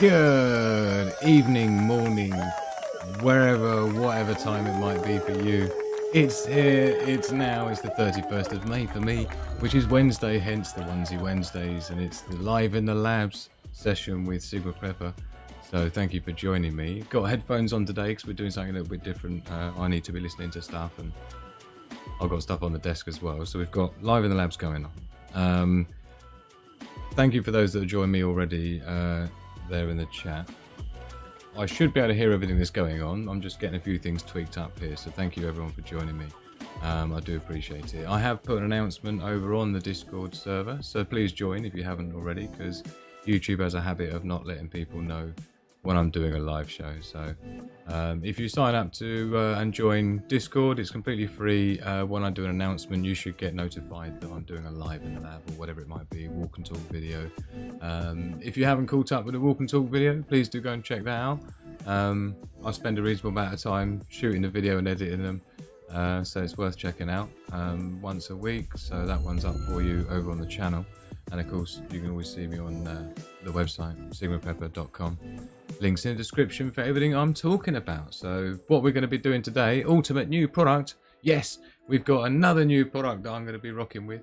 Good evening, morning, wherever, whatever time it might be for you. It's here, it's now, it's the 31st of May for me, which is Wednesday, hence the Onesie Wednesdays, and it's the Live in the Labs session with Sigma Prepper. So thank you for joining me. Got headphones on today because we're doing something a little bit different. I need to be listening to stuff, and I've got stuff on the desk as well. So we've got Live in the Labs going on. Thank you for those that have joined me already there in the chat. I should be able to hear everything that's going on. I'm just getting a few things tweaked up here, so thank you everyone for joining me. I do appreciate it. I have put an announcement over on the Discord server, so please join if you haven't already, because YouTube has a habit of not letting people know when I'm doing a live show. So if you sign up to and join Discord, it's completely free. When I do an announcement, you should get notified that I'm doing a live in the lab or whatever it might be, walk and talk video. If you haven't caught up with the walk and talk video, please do go and check that out. I spend a reasonable amount of time shooting the video and editing them, so it's worth checking out once a week. So that one's up for you over on the channel, and of course you can always see me on the website sigmaprepper.com. Links in the description for everything I'm talking about. So what we're going to be doing today, ultimate new product. Yes, we've got another new product that I'm going to be rocking with.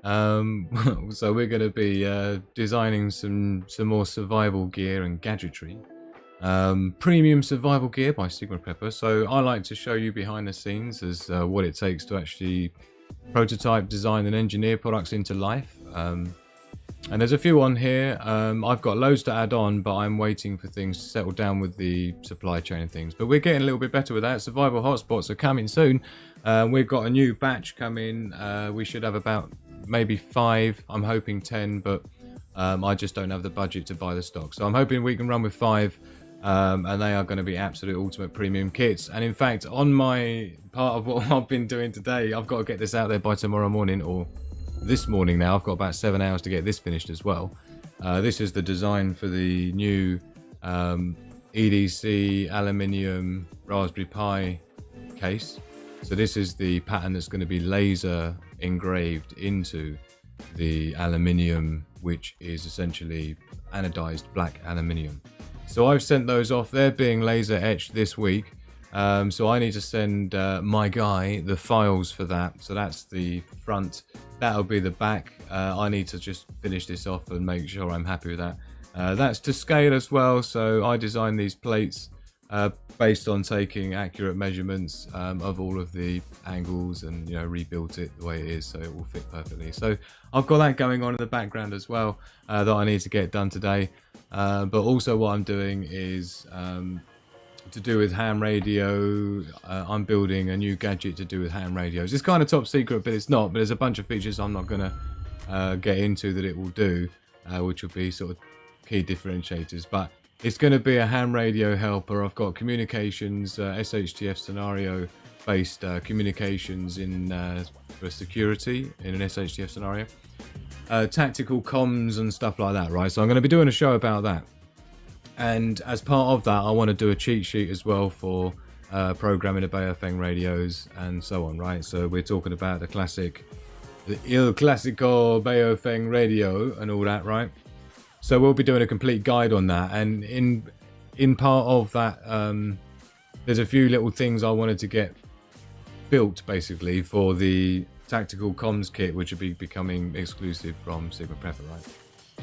So we're going to be designing some more survival gear and gadgetry. Premium survival gear by Sigma Prepper. So I like to show you behind the scenes as what it takes to actually prototype, design and engineer products into life. And there's a few on here. I've got loads to add on, but I'm waiting for things to settle down with the supply chain and things. But we're getting a little bit better with that. Survival hotspots are coming soon. We've got a new batch coming. We should have about maybe 5. I'm hoping 10, but I just don't have the budget to buy the stock. So I'm hoping we can run with 5. And they are going to be absolute ultimate premium kits. And in fact, on my part of what I've been doing today, I've got to get this out there by tomorrow morning, or this morning now. I've got about 7 hours to get this finished as well. This is the design for the new EDC aluminium Raspberry Pi case. So this is the pattern that's going to be laser engraved into the aluminium, which is essentially anodized black aluminium. So I've sent those off. They're being laser etched this week. So I need to send my guy the files for that. So that's the front. That'll be the back. I need to just finish this off and make sure I'm happy with that. That's to scale as well. So I designed these plates based on taking accurate measurements of all of the angles, and rebuilt it the way it is so it will fit perfectly. So I've got that going on in the background as well that I need to get done today. But also what I'm doing is to do with ham radio. I'm building a new gadget to do with ham radios. It's kind of top secret, but it's not. But there's a bunch of features I'm not going to get into that it will do, which will be sort of key differentiators. But it's going to be a ham radio helper. I've got communications, SHTF Scenario based communications for security in an SHTF scenario. Tactical comms and stuff like that, right? So I'm going to be doing a show about that. And as part of that, I want to do a cheat sheet as well for programming the Baofeng radios and so on, right? So we're talking about the Il Classico Baofeng radio and all that, right? So we'll be doing a complete guide on that. And in part of that, there's a few little things I wanted to get built basically for the tactical comms kit, which will be becoming exclusive from Sigma Prepper, right?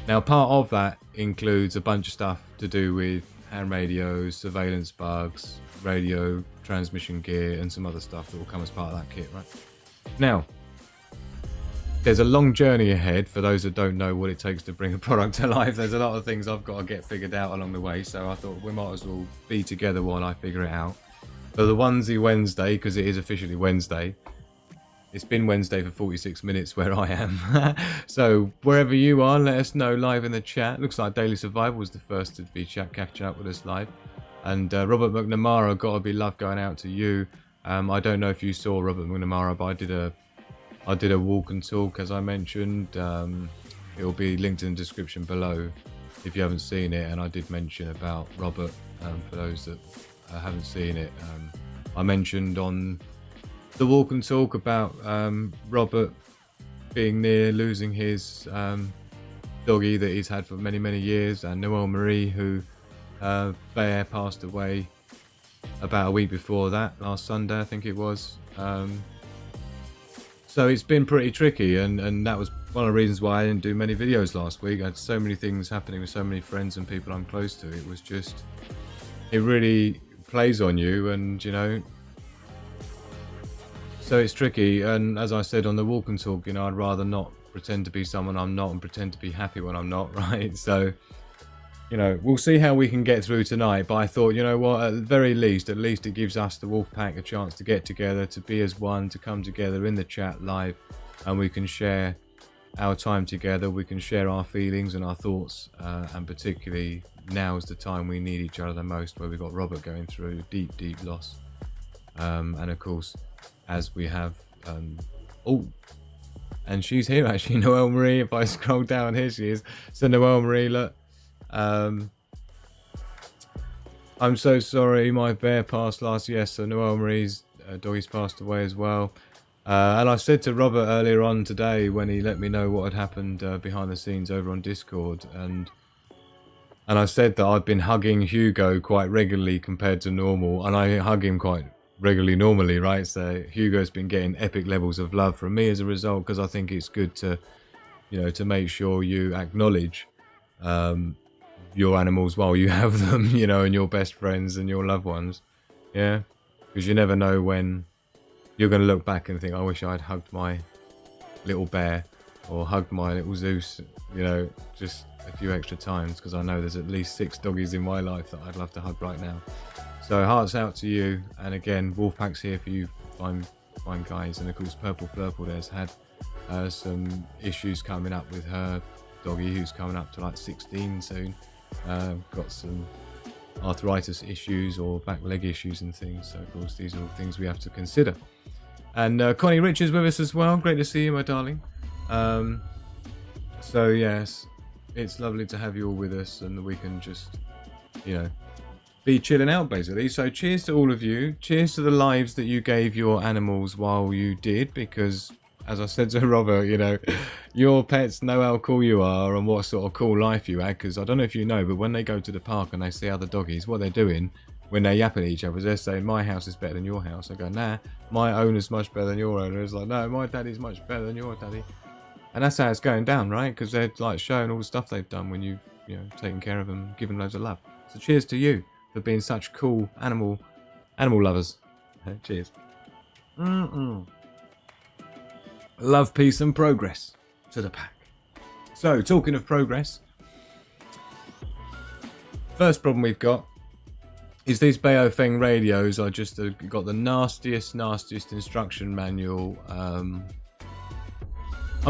Now, part of that includes a bunch of stuff to do with ham radios, surveillance bugs, radio transmission gear, and some other stuff that will come as part of that kit, right? Now, there's a long journey ahead for those that don't know what it takes to bring a product to life. There's a lot of things I've got to get figured out along the way, so I thought we might as well be together while I figure it out. For the Onesie Wednesday, because it is officially Wednesday, it's been Wednesday for 46 minutes where I am. So wherever you are, let us know live in the chat. Looks like Daily Survival was the first to be catching up with us live. And Robert McNamara, gotta be love going out to you. I don't know if you saw Robert McNamara, but I did a walk and talk, as I mentioned. It will be linked in the description below if you haven't seen it. And I did mention about Robert, for those that haven't seen it. I mentioned on the walk and talk about Robert being near losing his doggy that he's had for many years, and Noelle Marie, who Bear passed away about a week before that, last Sunday I think it was. So it's been pretty tricky, and that was one of the reasons why I didn't do many videos last week. I had so many things happening with so many friends and people I'm close to. It was just, it really plays on you, and you know, so it's tricky. And as I said on the walk and talk, you know, I'd rather not pretend to be someone I'm not and pretend to be happy when I'm not, right? So, you know, we'll see how we can get through tonight, but I thought, you know what, at the very least, it gives us, the Wolfpack, a chance to get together, to be as one, to come together in the chat live, and we can share our time together, we can share our feelings and our thoughts, and particularly now is the time we need each other the most, where we've got Robert going through deep loss, and of course, as we have, oh, and she's here actually, Noelle Marie. If I scroll down, here she is. So Noelle Marie, look. I'm so sorry, my bear passed last. Yes, so Noelle Marie's doggy's passed away as well. And I said to Robert earlier on today, when he let me know what had happened behind the scenes over on Discord, and I said that I've been hugging Hugo quite regularly compared to normal, and I hug him quite regularly normally, right? So Hugo's been getting epic levels of love from me as a result, because I think it's good to, you know, to make sure you acknowledge your animals while you have them, you know, and your best friends and your loved ones, yeah, because you never know when you're going to look back and think, I wish I'd hugged my little bear or hugged my little Zeus, you know, just a few extra times, because I know there's at least 6 doggies in my life that I'd love to hug right now. So hearts out to you, and again, Wolfpack's here for you, fine guys. And of course, Purple Flurple there's had some issues coming up with her doggy, who's coming up to like 16 soon. Got some arthritis issues or back leg issues and things, so of course these are all things we have to consider. And Connie Richards with us as well, great to see you, my darling. So yes, it's lovely to have you all with us, and we can just, you know, be chilling out basically. So cheers to all of you, cheers to the lives that you gave your animals while you did, because as I said to Robert, you know, your pets know how cool you are and what sort of cool life you had. Because I don't know if you know, but when they go to the park and they see other doggies, what they're doing when they're yapping at each other is they're saying, my house is better than your house. I go, nah, my owner's much better than your owner. It's like, no, my daddy's much better than your daddy. And that's how it's going down, right? Because they're like showing all the stuff they've done when you've, you know, taken care of them, given loads of love. So cheers to you for being such cool animal lovers. Cheers. Love, peace and progress to the pack. So talking of progress, first problem we've got is these Baofeng radios are just got the nastiest instruction manual. I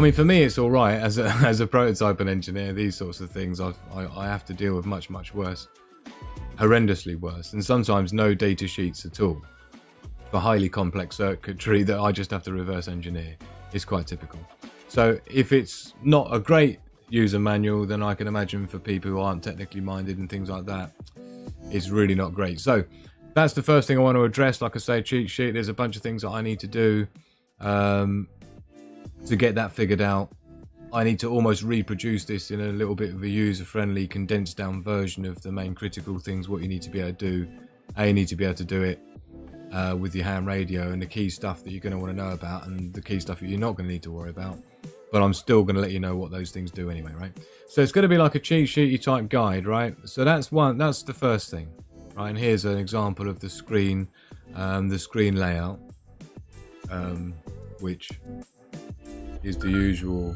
mean, for me it's all right as a prototype and engineer. These sorts of things I have to deal with much worse, horrendously worse, and sometimes no data sheets at all for highly complex circuitry that I just have to reverse engineer. It's quite typical. So if it's not a great user manual, then I can imagine for people who aren't technically minded and things like that, it's really not great. So that's the first thing I want to address. Like I say, cheat sheet, there's a bunch of things that I need to do to get that figured out. I need to almost reproduce this in a little bit of a user-friendly, condensed down version of the main critical things, what you need to be able to do. You need to be able to do it with your ham radio, and the key stuff that you're going to want to know about, and the key stuff that you're not going to need to worry about. But I'm still going to let you know what those things do anyway, right? So it's going to be like a cheat sheety type guide, right? So that's the first thing, right? And here's an example of the screen layout, which is the usual,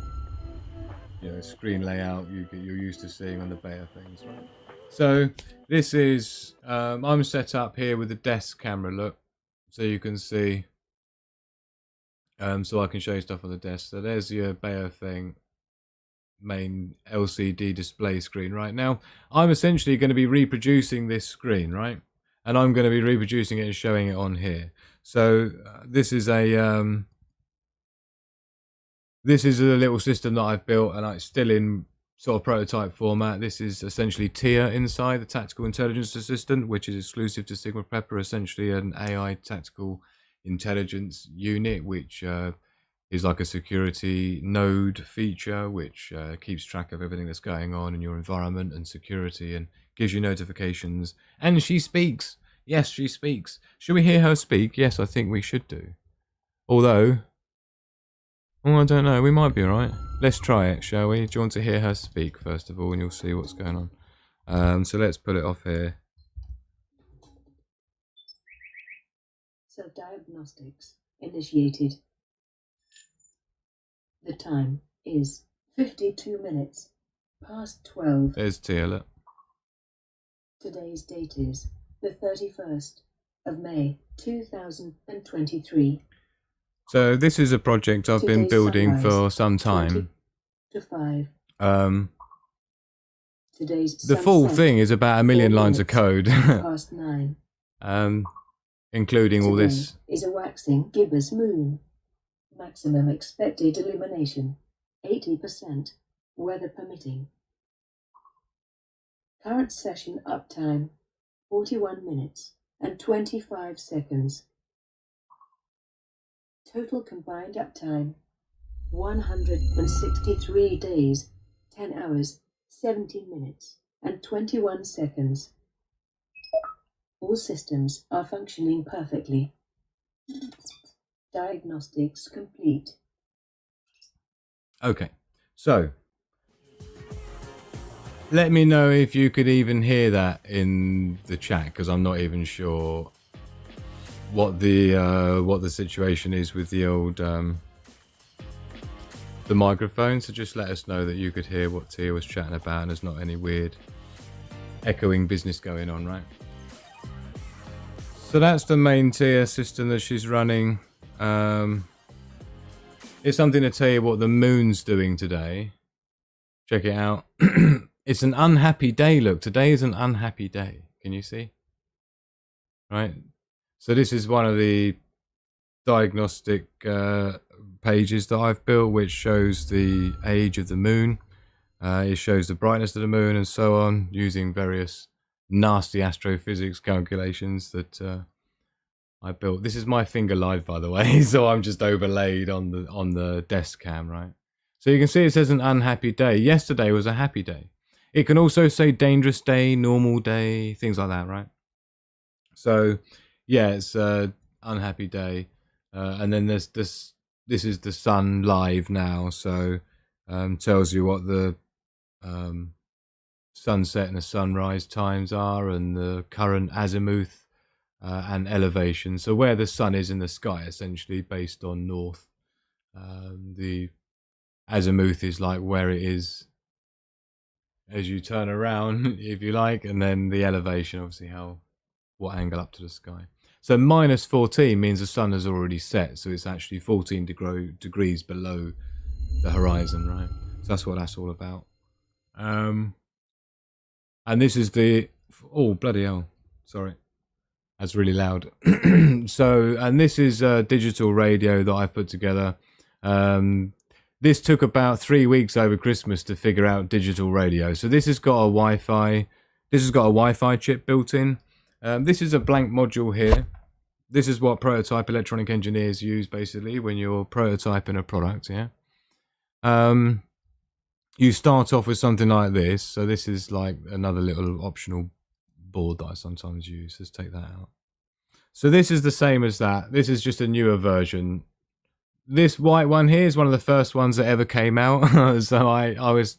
you know, screen layout you're used to seeing on the Bayer things, right? So this is I'm set up here with the desk camera, look, so you can see, so I can show you stuff on the desk. So there's your Bayer thing main LCD display screen. Right now I'm essentially going to be reproducing this screen, right, and I'm going to be reproducing it and showing it on here. So this is a little system that I've built, and it's still in sort of prototype format. This is essentially TIA inside, the Tactical Intelligence Assistant, which is exclusive to Sigma Prepper, essentially an AI tactical intelligence unit, which is like a security node feature, which keeps track of everything that's going on in your environment and security, and gives you notifications, and she speaks. Yes, she speaks. Should we hear her speak? Yes, I think we should do. Although, oh, I don't know, we might be alright. Let's try it, shall we? Do you want to hear her speak first of all, and you'll see what's going on. So let's put it off here. Self-diagnostics initiated. The time is 52 minutes past 12. There's Tia, look. Today's date is the 31st of May 2023. So this is a project I've been building for some time. To 5. The full thing is about 1 million lines of code. Past 9. Including all this. Is a waxing gibbous moon. Maximum expected illumination 80%, weather permitting. Current session uptime 41 minutes and 25 seconds. Total combined uptime 163 days, 10 hours, 17 minutes and 21 seconds. All systems are functioning perfectly. Diagnostics complete. Okay, so let me know if you could even hear that in the chat, because I'm not even sure what the situation is with the old the microphone. So just let us know that you could hear what Tia was chatting about, and there's not any weird echoing business going on, right? So that's the main Tia system that she's running. It's something to tell you what the moon's doing today. Check it out. It's an unhappy day. Look, today is an unhappy day. Can you see? Right. So this is one of the diagnostic pages that I've built, which shows the age of the moon. It shows the brightness of the moon and so on, using various nasty astrophysics calculations that I built. This is my finger live, by the way, so I'm just overlaid on the desk cam, right? So you can see it says an unhappy day. Yesterday was a happy day. It can also say dangerous day, normal day, things like that, right? So yeah, it's an unhappy day. And then there's this is the sun live now, so tells you what the sunset and the sunrise times are, and the current azimuth and elevation. So where the sun is in the sky, essentially based on north. The azimuth is like where it is as you turn around, if you like, and then the elevation, obviously what angle up to the sky. So minus 14 means the sun has already set, so it's actually 14 degrees below the horizon, right? So that's what that's all about. And this is the, oh bloody hell, sorry, that's really loud. So, and this is digital radio that I've put together. This took about 3 weeks over Christmas to figure out digital radio. So this has got a Wi-Fi. This has got a Wi-Fi chip built in. This is a blank module here. This is what prototype electronic engineers use basically when you're prototyping a product. Yeah. You start off with something like this. So this is like another little optional board that I sometimes use. Let's take that out. So this is the same as that. This is just a newer version. This white one here is one of the first ones that ever came out. So I was,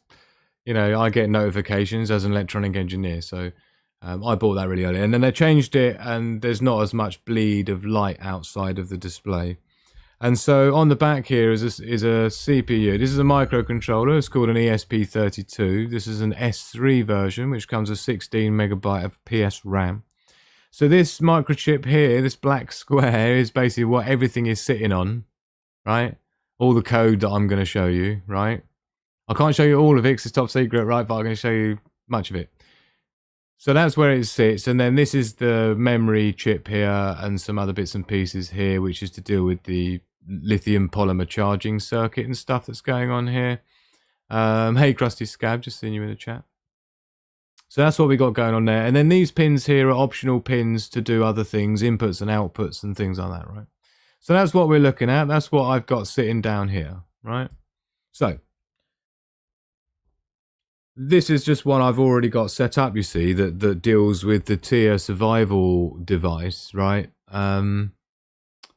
you know, I get notifications as an electronic engineer. So I bought that really early. And then they changed it, and there's not as much bleed of light outside of the display. And so on the back here is a CPU. This is a microcontroller. It's called an ESP32. This is an S3 version, which comes with 16 megabyte of PS RAM. So this microchip here, this black square, is basically what everything is sitting on. Right, all the code that I'm going to show you, right? I can't show you all of it because it's top secret, right? But I'm going to show you much of it. So that's where it sits, and then this is the memory chip here, and some other bits and pieces here, which is to deal with the lithium polymer charging circuit and stuff that's going on here. Hey, Krusty Scab, just seeing you in the chat. So that's what we got going on there, and then these pins here are optional pins to do other things, inputs and outputs and things like that, right? So that's what we're looking at. That's what I've got sitting down here, right? So this is just one I've already got set up, you see, that deals with the TIA survival device, right?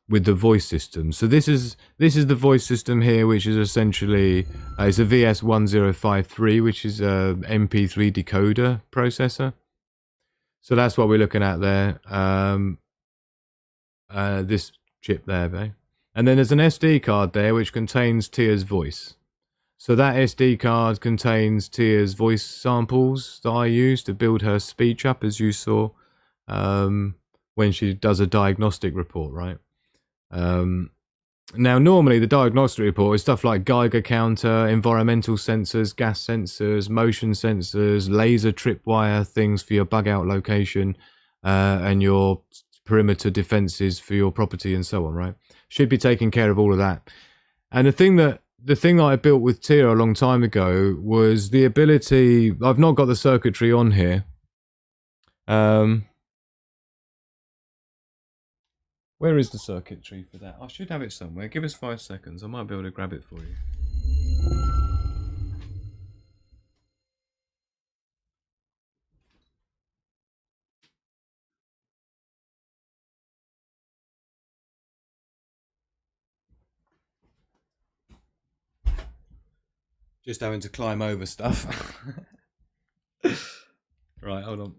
With the voice system. So this is the voice system here, which is essentially it's a VS1053, which is a MP3 decoder processor. So that's what we're looking at there. This chip there, babe. And then there's an SD card there which contains Tia's voice. So that SD card contains Tia's voice samples that I use to build her speech up, as you saw when she does a diagnostic report, right? Now, normally the diagnostic report is stuff like Geiger counter, environmental sensors, gas sensors, motion sensors, laser tripwire things for your bug out location, and your perimeter defenses for your property and so on, right? Should be taking care of all of that. And the thing that I built with Tia a long time ago was the ability. I've not got the circuitry on here. Where is the circuitry for that? I should have it somewhere. Give us 5 seconds. I might be able to grab it for you. Just having to climb over stuff. Right, hold on.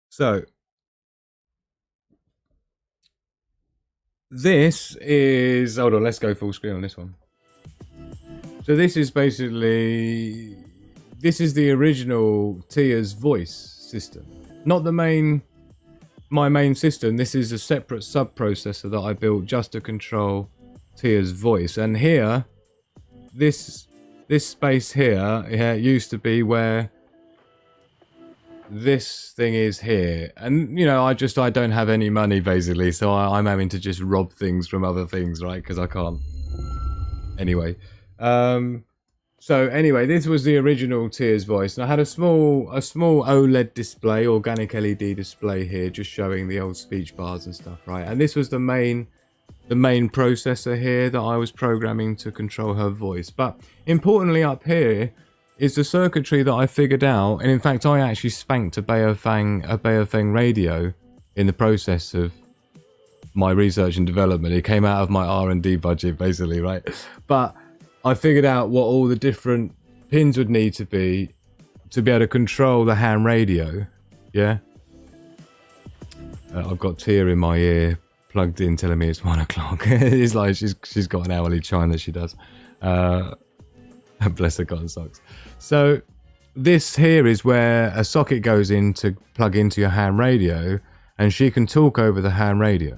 So, this is... Hold on, let's go full screen on this one. So this is basically... This is the original Tia's voice system. Not the my main system. This is a separate sub-processor that I built just to control Tia's voice. And here, this space here used to be where this thing is here. And, you know, I don't have any money, basically. So I'm having to just rob things from other things, right? Because I can't. Anyway. So anyway, this was the original Tia's voice. And I had a small OLED display, organic LED display here, just showing the old speech bars and stuff, right? And this was the main processor here that I was programming to control her voice. But importantly up here is the circuitry that I figured out. And in fact, I actually spanked a Baofeng radio in the process of my research and development. It came out of my R&D budget, basically, right? But I figured out what all the different pins would need to be able to control the ham radio. Yeah. I've got Tia in my ear, plugged in, telling me it's 1 o'clock. It's like she's got an hourly chime that she does. Bless her cotton socks. So this here is where a socket goes in to plug into your ham radio, and she can talk over the ham radio,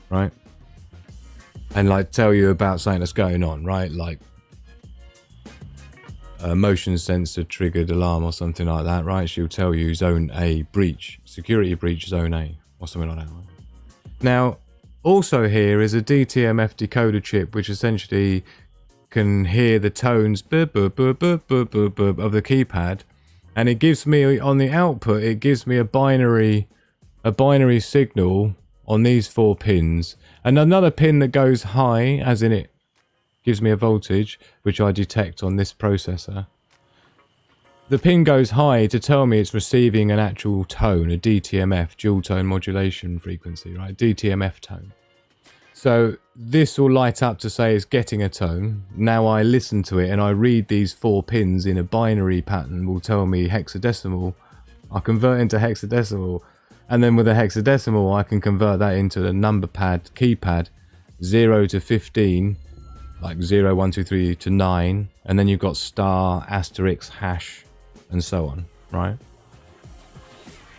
right? And like tell you about something that's going on, right? Like a motion sensor triggered alarm or something like that, right? She'll tell you zone A breach, security breach zone A, or something like that, right? Now, also here is a DTMF decoder chip, which essentially can hear the tones of the keypad, and it gives me on the output, it gives me a binary signal on these 4 pins, and another pin that goes high, as in it gives me a voltage, which I detect on this processor. The pin goes high to tell me it's receiving an actual tone, a DTMF, dual tone modulation frequency, right? DTMF tone. So this will light up to say it's getting a tone. Now I listen to it and I read these 4 pins in a binary pattern, will tell me hexadecimal. I convert into hexadecimal, and then with a hexadecimal I can convert that into the number pad, keypad, 0 to 15, like 0, 1, 2, 3 to 9, and then you've got star, asterisk, hash, and so on, right?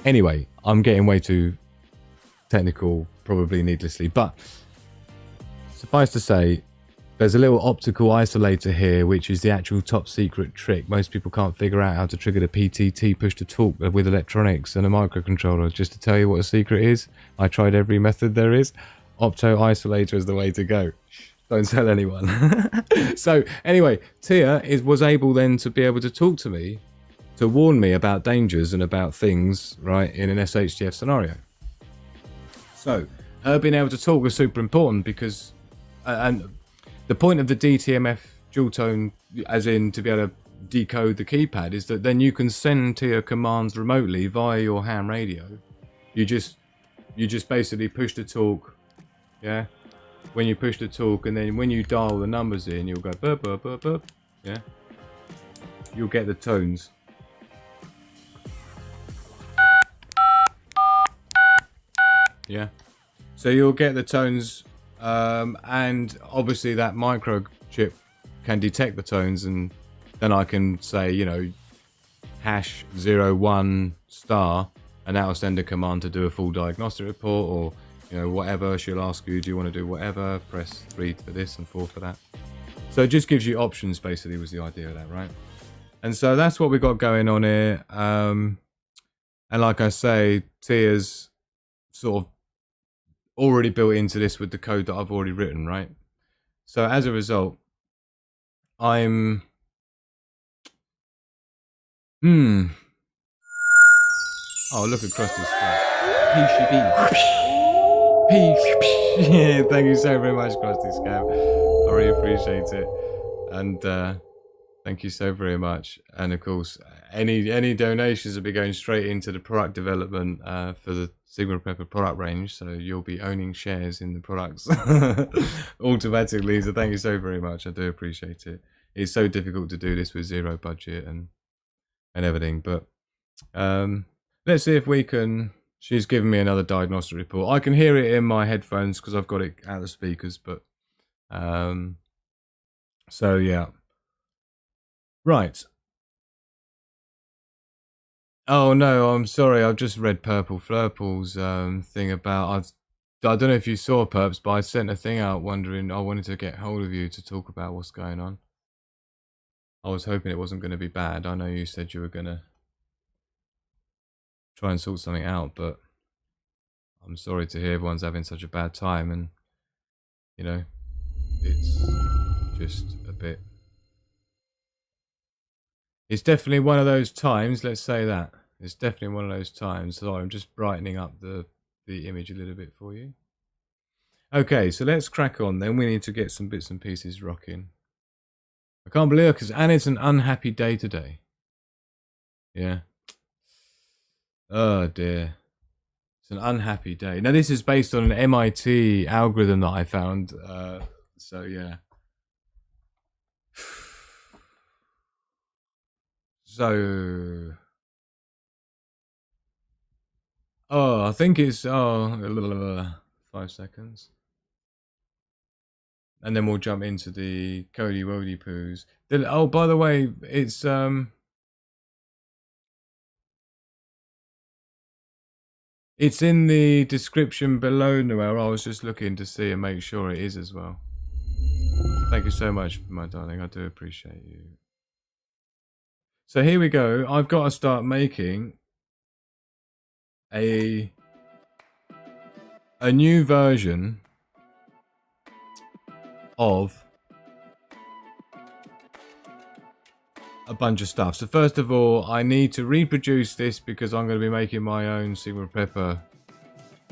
Anyway, I'm getting way too technical, probably needlessly, but suffice to say, there's a little optical isolator here, which is the actual top secret trick. Most people can't figure out how to trigger the PTT, push to talk with electronics and a microcontroller. Just to tell you what a secret is, I tried every method there is. Opto isolator is the way to go. Don't tell anyone. So anyway, Tia was able then to be able to talk to me, to warn me about dangers and about things, right, in an SHTF scenario. So her being able to talk was super important because, and the point of the DTMF dual tone, as in to be able to decode the keypad, is that then you can send TIA commands remotely via your ham radio. You just basically push the talk, yeah. When you push the talk, and then when you dial the numbers in, you'll go burp burp burp burp, yeah. You'll get the tones. Yeah. So you'll get the tones, and obviously that microchip can detect the tones, and then I can say, you know, #01*, and that'll send a command to do a full diagnostic report, or, you know, whatever. She'll ask you, do you want to do whatever? Press 3 for this and 4 for that. So it just gives you options, basically, was the idea of that, right? And so that's what we got going on here. And like I say, Tia's sort of already built into this with the code that I've already written, right? So as a result, I'm oh, look across the sky. Peace. Yeah, thank you so very much, Krusty Scam. I really appreciate it. And thank you so very much. And of course, any donations will be going straight into the product development for the Sigma Prepper product range. So you'll be owning shares in the products automatically. So thank you so very much. I do appreciate it. It's so difficult to do this with zero budget and everything. But let's see if we can. She's given me another diagnostic report. I can hear it in my headphones because I've got it out of speakers. But so yeah. Right. Oh no, I'm sorry. I've just read Purple Flurple's thing about. I don't know if you saw, Perps, but I sent a thing out wondering. I wanted to get hold of you to talk about what's going on. I was hoping it wasn't going to be bad. I know you said you were going to try and sort something out, but I'm sorry to hear everyone's having such a bad time, and you know, it's just a bit. It's definitely one of those times, let's say that. It's definitely one of those times. So I'm just brightening up the image a little bit for you. Okay, so let's crack on then. We need to get some bits and pieces rocking. I can't believe it, because and it's an unhappy day today. Yeah. Oh dear. It's an unhappy day. Now this is based on an MIT algorithm that I found. So yeah. So, oh, I think it's 5 seconds, and then we'll jump into the Cody Wody poos. Oh, by the way, it's in the description below, Noel. I was just looking to see and make sure it is as well. Thank you so much, my darling. I do appreciate you. So here we go. I've got to start making a new version of a bunch of stuff. So first of all, I need to reproduce this because I'm going to be making my own Sigma Prepper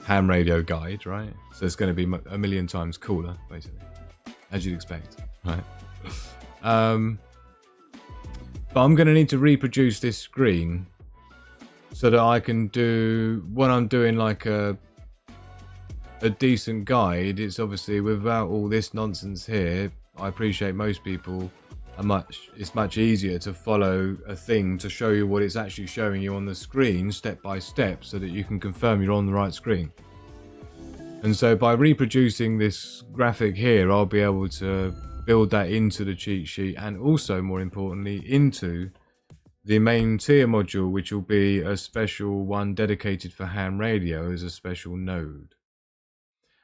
ham radio guide, right? So it's going to be a million times cooler, basically, as you'd expect, right? But I'm going to need to reproduce this screen so that I can do when I'm doing like a decent guide. It's obviously without all this nonsense here. I appreciate most people it's much easier to follow a thing to show you what it's actually showing you on the screen step by step so that you can confirm you're on the right screen. And so by reproducing this graphic here, I'll be able to build that into the cheat sheet, and also more importantly into the main tier module, which will be a special one dedicated for ham radio as a special node.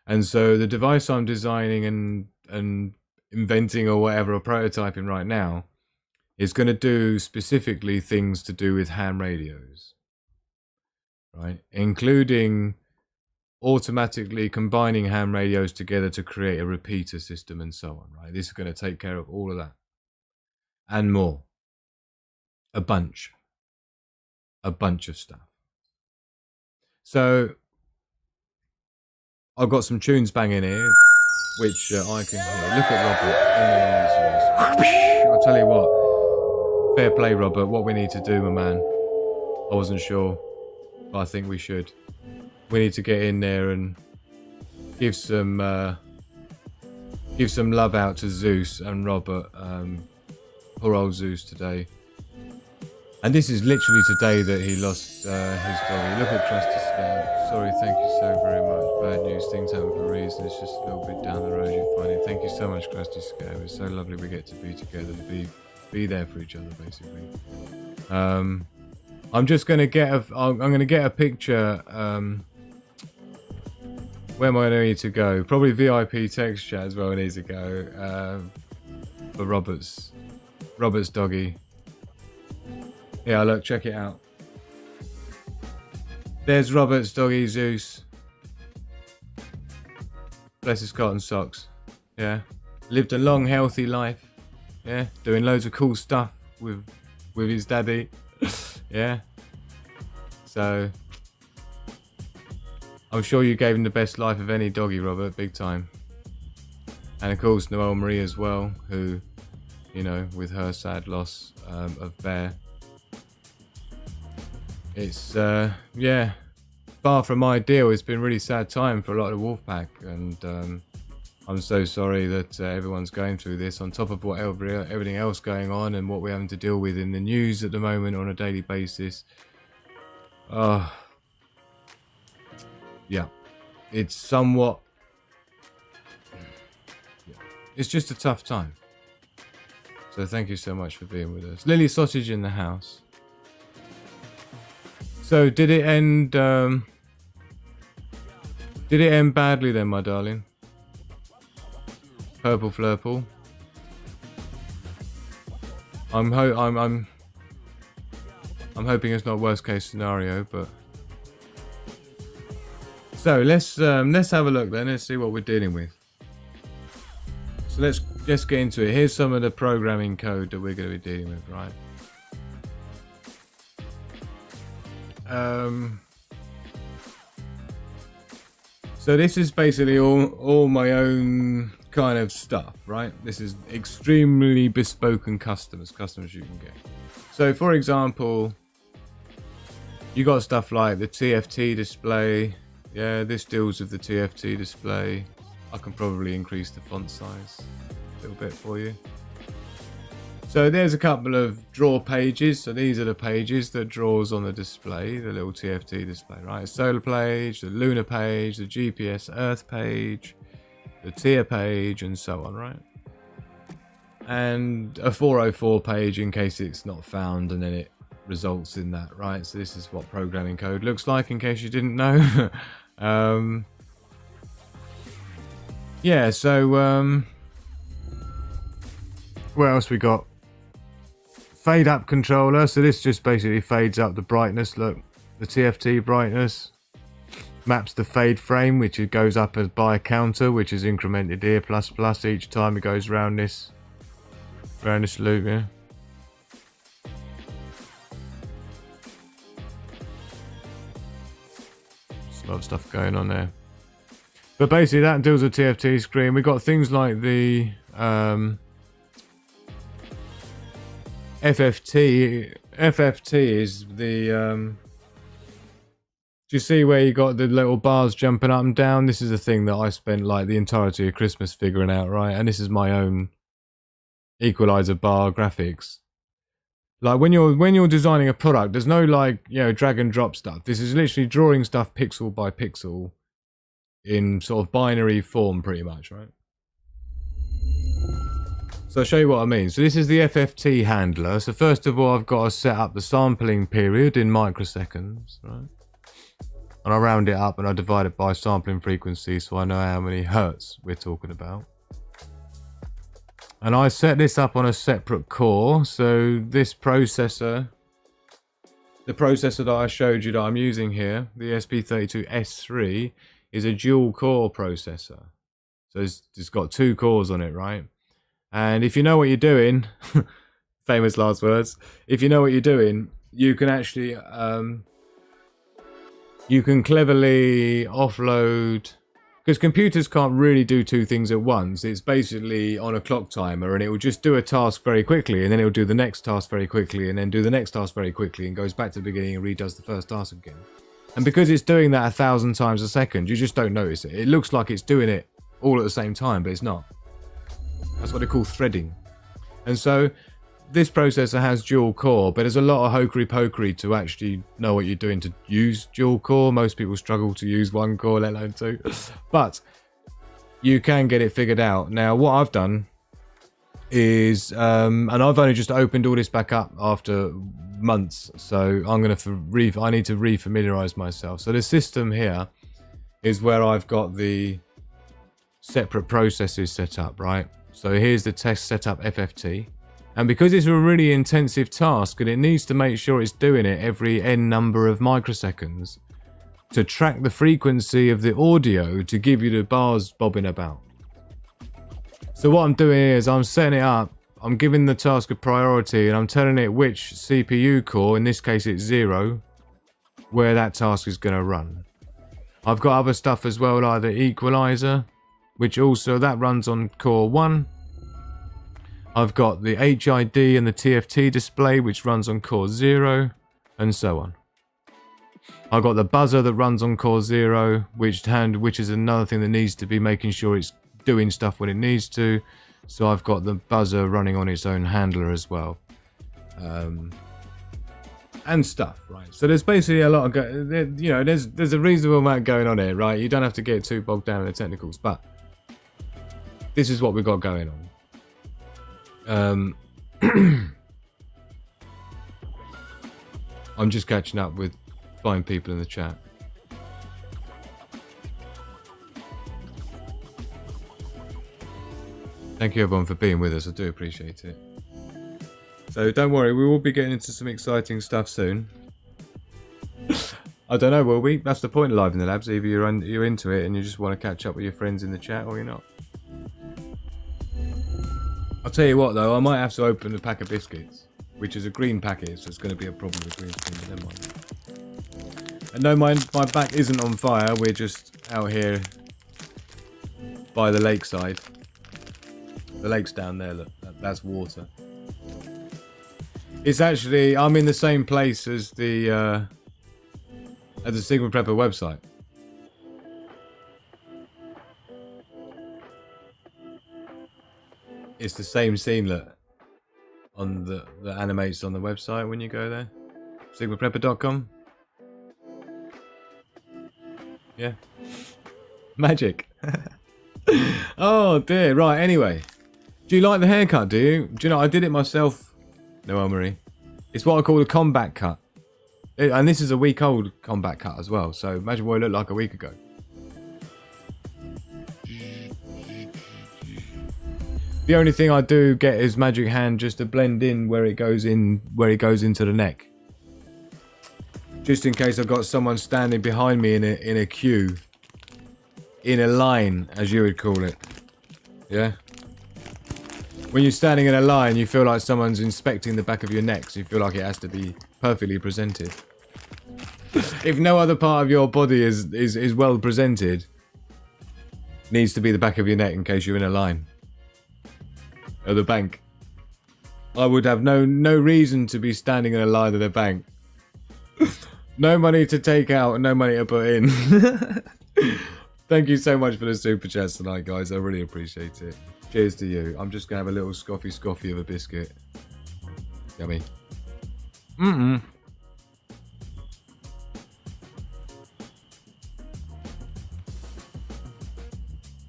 And so the device I'm designing and inventing or whatever, or prototyping right now, is going to do specifically things to do with ham radios, right? Including automatically combining ham radios together to create a repeater system and so on, right? This is going to take care of all of that and more. A bunch of stuff. So I've got some tunes banging here. which I can hear. Look at Robert. I'll tell you what. Fair play, Robert. What we need to do, my man. I wasn't sure, but I think we should. We need to get in there and give some love out to Zeus and Robert. Poor old Zeus today. And this is literally today that he lost his doggy. Look at Trusty Scout. Sorry, thank you so very much. Bad news, things happen for a reason. It's just a little bit down the road, you'll find it. Thank you so much, Trusty Scout. It's so lovely we get to be together, to be there for each other, basically. I'm just gonna get a picture. Where am I gonna need to go? Probably VIP text chat as well. I need to go for Robert's doggy. Yeah, look, check it out. There's Robert's doggy, Zeus. Bless his cotton socks. Yeah, lived a long, healthy life. Yeah, doing loads of cool stuff with his daddy. Yeah. So I'm sure you gave him the best life of any doggy, Robert, big time. And of course, Noelle Marie as well, who, you know, with her sad loss of Bear. It's, yeah, far from ideal. It's been a really sad time for a lot of Wolfpack, and I'm so sorry that everyone's going through this, on top of what everything else going on and what we're having to deal with in the news at the moment on a daily basis. Yeah, it's somewhat... Yeah, it's just a tough time. So thank you so much for being with us. Lily Sausage in the house. So did it end badly then, my darling? Purple Flurple. I'm hoping it's not worst case scenario, but so let's have a look then. Let's see what we're dealing with. So let's just get into it. Here's some of the programming code that we're going to be dealing with, right? So this is basically all my own kind of stuff, right? This is extremely bespoke and customers you can get. So for example, you got stuff like the TFT display. Yeah, this deals with the TFT display. I can probably increase the font size a little bit for you. So there's a couple of draw pages. So these are the pages that draws on the display, the little TFT display, right? Solar page, the lunar page, the GPS Earth page, the tier page, and so on, right? And a 404 page in case it's not found, and then it results in that, right? So this is what programming code looks like, in case you didn't know. Yeah, so what else we got? Fade up controller. So this just basically fades up the brightness. Look, the TFT brightness maps the fade frame, which it goes up as by a counter, which is incremented here plus each time it goes around this loop. Yeah. There's a lot of stuff going on there. But basically that deals with TFT screen. We've got things like the FFT. FFT is the do you see where you got the little bars jumping up and down? This is a thing that I spent like the entirety of Christmas figuring out, right? And this is my own equalizer bar graphics. Like when you're designing a product, there's no like, you know, drag and drop stuff. This is literally drawing stuff pixel by pixel in sort of binary form, pretty much, right? So I'll show you what I mean. So this is the FFT handler. So first of all, I've got to set up the sampling period in microseconds, right? And I round it up and I divide it by sampling frequency so I know how many hertz we're talking about. And I set this up on a separate core. So this processor, the processor that I showed you that I'm using here, the SP32S3, is a dual core processor. So it's got two cores on it, right? And if you know what you're doing, famous last words, if you know what you're doing, you can actually, you can cleverly offload because computers can't really do two things at once. It's basically on a clock timer, and it will just do a task very quickly, and then it will do the next task very quickly, and then do the next task very quickly, and goes back to the beginning and redoes the first task again. And because it's doing that 1,000 times a second, you just don't notice it. It looks like it's doing it all at the same time, but it's not. That's what they call threading. And so this processor has dual core, but there's a lot of hokery pokery to actually know what you're doing to use dual core. Most people struggle to use one core, let alone two. But you can get it figured out. Now, what I've done is, and I've only just opened all this back up after months, so I need to refamiliarize myself. So the system here is where I've got the separate processes set up, right? So here's the test setup FFT. And because it's a really intensive task and it needs to make sure it's doing it every n number of microseconds to track the frequency of the audio to give you the bars bobbing about. So what I'm doing is I'm setting it up, I'm giving the task a priority, and I'm telling it which CPU core, in this case it's 0, where that task is going to run. I've got other stuff as well, like the equalizer, which also that runs on core 1. I've got the HID and the TFT display, which runs on core 0, and so on. I've got the buzzer that runs on core 0, which is another thing that needs to be making sure it's doing stuff when it needs to. So I've got the buzzer running on its own handler as well. And stuff, right? So there's basically a lot of, there's a reasonable amount going on here, right? You don't have to get too bogged down in the technicals, but this is what we've got going on. I'm just catching up with fine people in the chat. Thank you everyone for being with us, I do appreciate it. So don't worry, we will be getting into some exciting stuff soon. I don't know, will we? That's the point of Live in the Labs. Either you're into it and you just want to catch up with your friends in the chat, or you're not. I'll tell you what though, I might have to open a pack of biscuits, which is a green packet, so it's going to be a problem with green screen, but never mind. And no, my back isn't on fire, we're just out here by the lakeside. The lake's down there, look, that's water. It's actually, I'm in the same place as the Sigma Prepper website. It's the same scene, look, on that animates on the website when you go there. SigmaPrepper.com. Yeah. Magic. Oh dear, right, anyway. Do you like the haircut, do you? Do you know, I did it myself. No, Marie. It's what I call a combat cut. And this is a week old combat cut as well, so imagine what it looked like a week ago. The only thing I do get is magic hand just to blend in where it goes into the neck. Just in case I've got someone standing behind me in a queue. In a line, as you would call it. Yeah? When you're standing in a line, you feel like someone's inspecting the back of your neck, so you feel like it has to be perfectly presented. If no other part of your body is well presented, needs to be the back of your neck in case you're in a line. Or the bank. I would have no reason to be standing in a line at a bank. No money to take out and no money to put in. Thank you so much for the super chats tonight, guys. I really appreciate it. Cheers to you. I'm just going to have a little scoffy of a biscuit. Yummy. And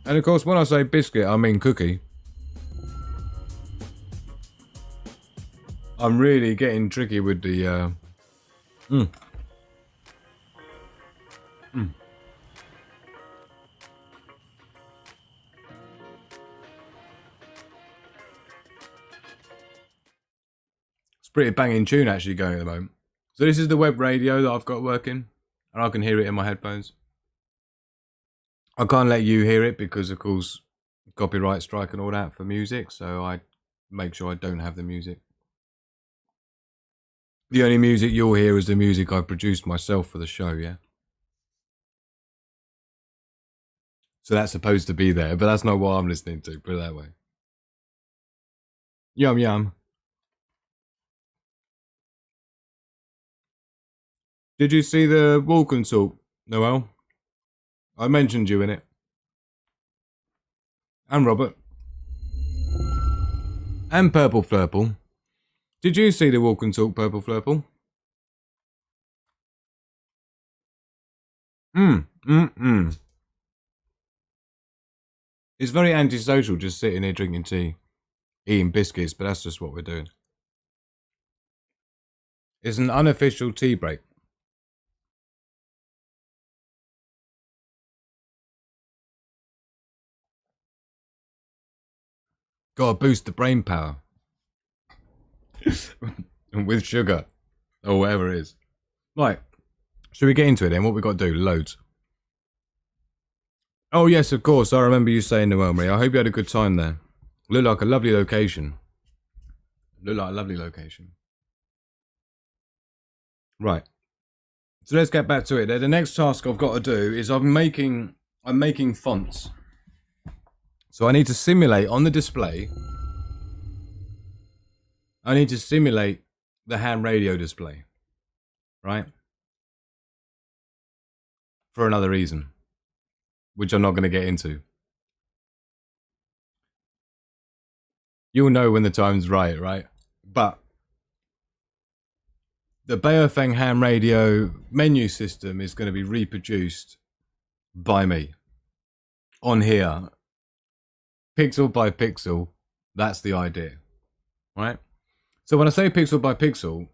of course, when I say biscuit, I mean cookie. I'm really getting tricky with the It's pretty banging tune actually going at the moment. So this is the web radio that I've got working, and I can hear it in my headphones. I can't let you hear it because of course copyright strike and all that for music, so I make sure I don't have the music. The only music you'll hear is the music I've produced myself for the show, yeah? So that's supposed to be there, but that's not what I'm listening to, put it that way. Yum yum. Did you see the walk and talk, Noel? I mentioned you in it. And Robert. And Purple Flurple. Did you see the walk and talk, Purple Flurple? It's very antisocial just sitting here drinking tea, eating biscuits, but that's just what we're doing. It's an unofficial tea break. Gotta boost the brain power. With sugar. Or whatever it is. Right. Should we get into it then? What we got to do? Loads. Oh yes, of course. I remember you saying, Noel Marie. I hope you had a good time there. Looked like a lovely location. Right. So let's get back to it. The next task I've got to do is I'm making fonts. So I need to simulate on the display. I need to simulate the ham radio display. Right? For another reason. Which I'm not going to get into. You'll know when the time's right? But the Baofeng ham radio menu system is going to be reproduced by me. On here. Pixel by pixel. That's the idea. Right? So when I say pixel by pixel,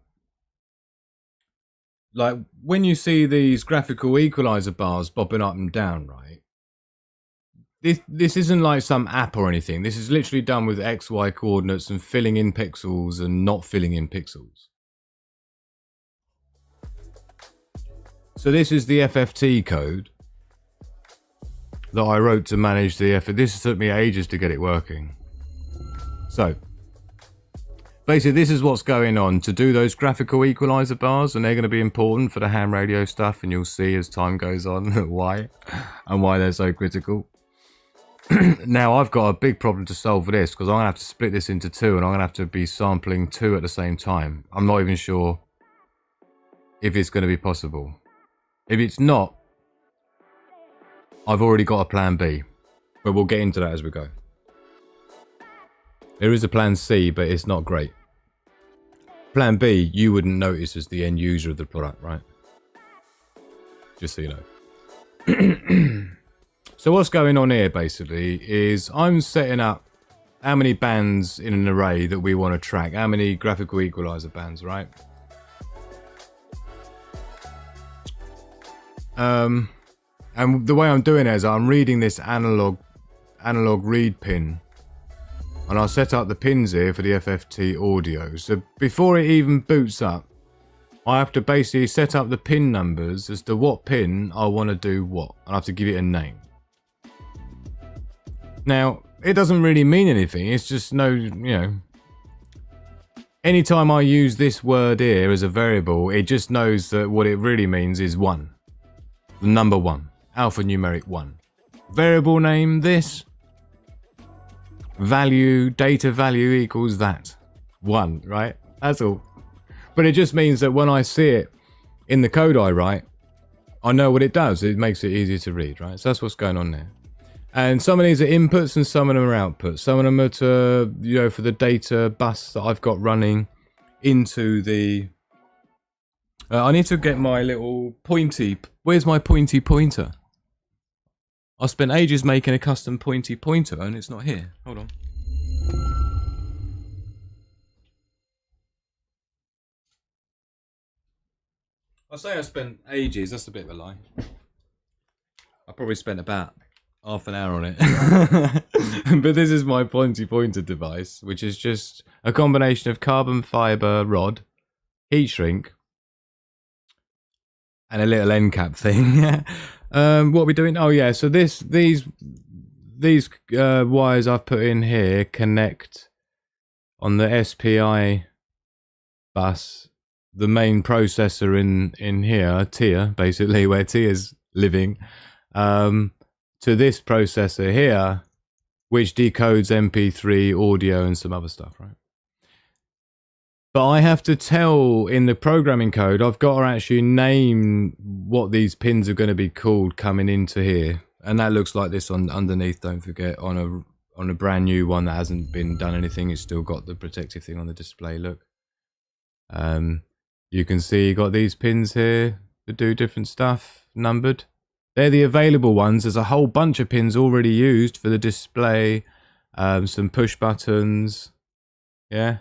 like when you see these graphical equalizer bars bobbing up and down, right? This isn't like some app or anything. This is literally done with XY coordinates and filling in pixels and not filling in pixels. So this is the FFT code that I wrote to manage the This took me ages to get it working. So basically this is what's going on to do those graphical equalizer bars, and they're going to be important for the ham radio stuff, and you'll see as time goes on why they're so critical. Now I've got a big problem to solve for this, because I'm going to have to split this into two, and I'm going to have to be sampling two at the same time. I'm not even sure if it's going to be possible. If it's not, I've already got a plan B, but we'll get into that as we go. There is a plan C, but it's not great. Plan B, you wouldn't notice as the end user of the product, right? Just so you know. So what's going on here basically is I'm setting up how many bands in an array that we want to track, how many graphical equalizer bands, right? And the way I'm doing it is I'm reading this analog read pin, and I'll set up the pins here for the FFT audio. So before it even boots up, I have to basically set up the pin numbers as to what pin I want to do what. I have to give it a name. Now, it doesn't really mean anything. It's just anytime I use this word here as a variable, it just knows that what it really means is 1. The number 1. Alphanumeric 1. Variable name this. Value, data value equals that. 1, right? That's all. But it just means that when I see it in the code I write, I know what it does. It makes it easier to read, right? So that's what's going on there. And some of these are inputs and some of them are outputs. Some of them are to, for the data bus that I've got running into the... I need to get my little pointy... Where's my pointy pointer? I spent ages making a custom pointy pointer and it's not here. Hold on. I say I spent ages, that's a bit of a lie. I probably spent about half an hour on it. But this is my pointy pointer device, which is just a combination of carbon fiber rod, heat shrink, and a little end cap thing. What are we doing? Oh yeah, so these wires I've put in here connect on the SPI bus, the main processor in here, TIA, basically, where TIA's living, to to this processor here, which decodes MP3 audio and some other stuff, right? But I have to tell in the programming code, I've got to actually name what these pins are going to be called coming into here. And that looks like this on underneath, don't forget, on a brand new one that hasn't been done anything. It's still got the protective thing on the display, look. You can see you got these pins here that do different stuff, numbered. They're the available ones. There's a whole bunch of pins already used for the display. Some push buttons. Yeah.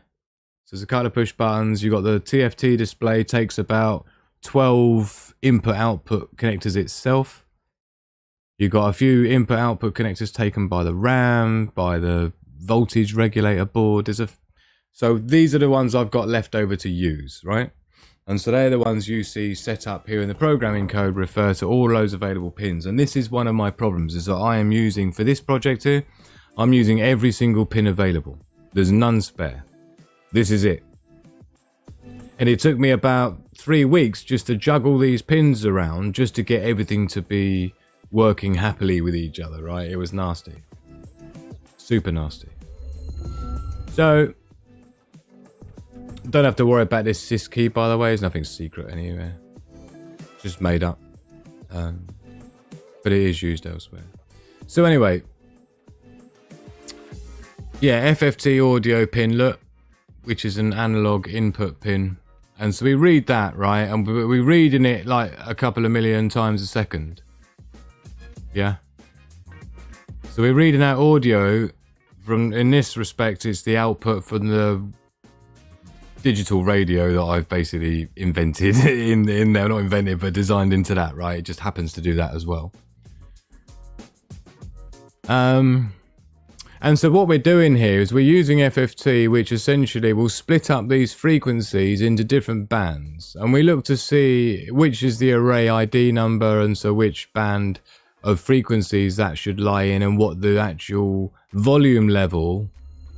So there's a couple of push buttons. You've got the TFT display, takes about 12 input-output connectors itself. You've got a few input-output connectors taken by the RAM, by the voltage regulator board. So these are the ones I've got left over to use, right? And so they're the ones you see set up here in the programming code, refer to all those available pins. And this is one of my problems, is that I am using, for this project here, I'm using every single pin available. There's none spare. This is it. And it took me about 3 weeks just to juggle these pins around, just to get everything to be working happily with each other, right? It was nasty. Super nasty. So, don't have to worry about this sys key, by the way. There's nothing secret anywhere. It's just made up. But it is used elsewhere. So anyway. Yeah, FFT audio pin, look. Which is an analog input pin. And so we read that, right? And we're reading it like a couple of million times a second. Yeah. So we're reading out audio from, in this respect, it's the output from the digital radio that I've basically invented in there, not invented, but designed into that, right? It just happens to do that as well. And so what we're doing here is we're using FFT, which essentially will split up these frequencies into different bands. And we look to see which is the array ID number, and so which band of frequencies that should lie in, and what the actual volume level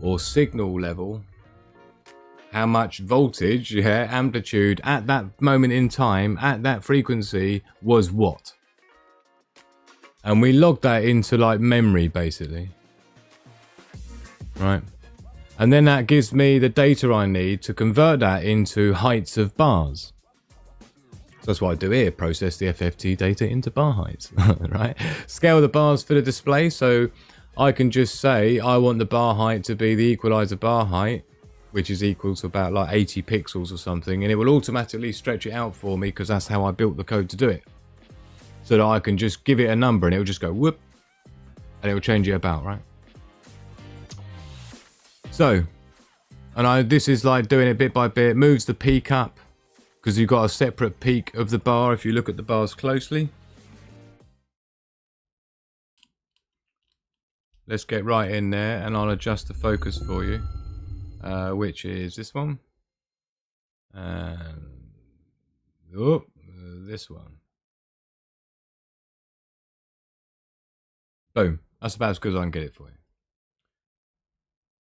or signal level, how much voltage, yeah, amplitude at that moment in time, at that frequency was what. And we log that into like memory basically. Right. And then that gives me the data I need to convert that into heights of bars. So that's what I do here, process the FFT data into bar heights, right? Scale the bars for the display. So I can just say I want the bar height to be the equalizer bar height, which is equal to about like 80 pixels or something, and it will automatically stretch it out for me because that's how I built the code to do it. So that I can just give it a number and it will just go whoop, and it will change it about, right? So, and this is like doing it bit by bit, moves the peak up, because you've got a separate peak of the bar if you look at the bars closely. Let's get right in there and I'll adjust the focus for you. Which is this one, and this one. Boom. That's about as good as I can get it for you.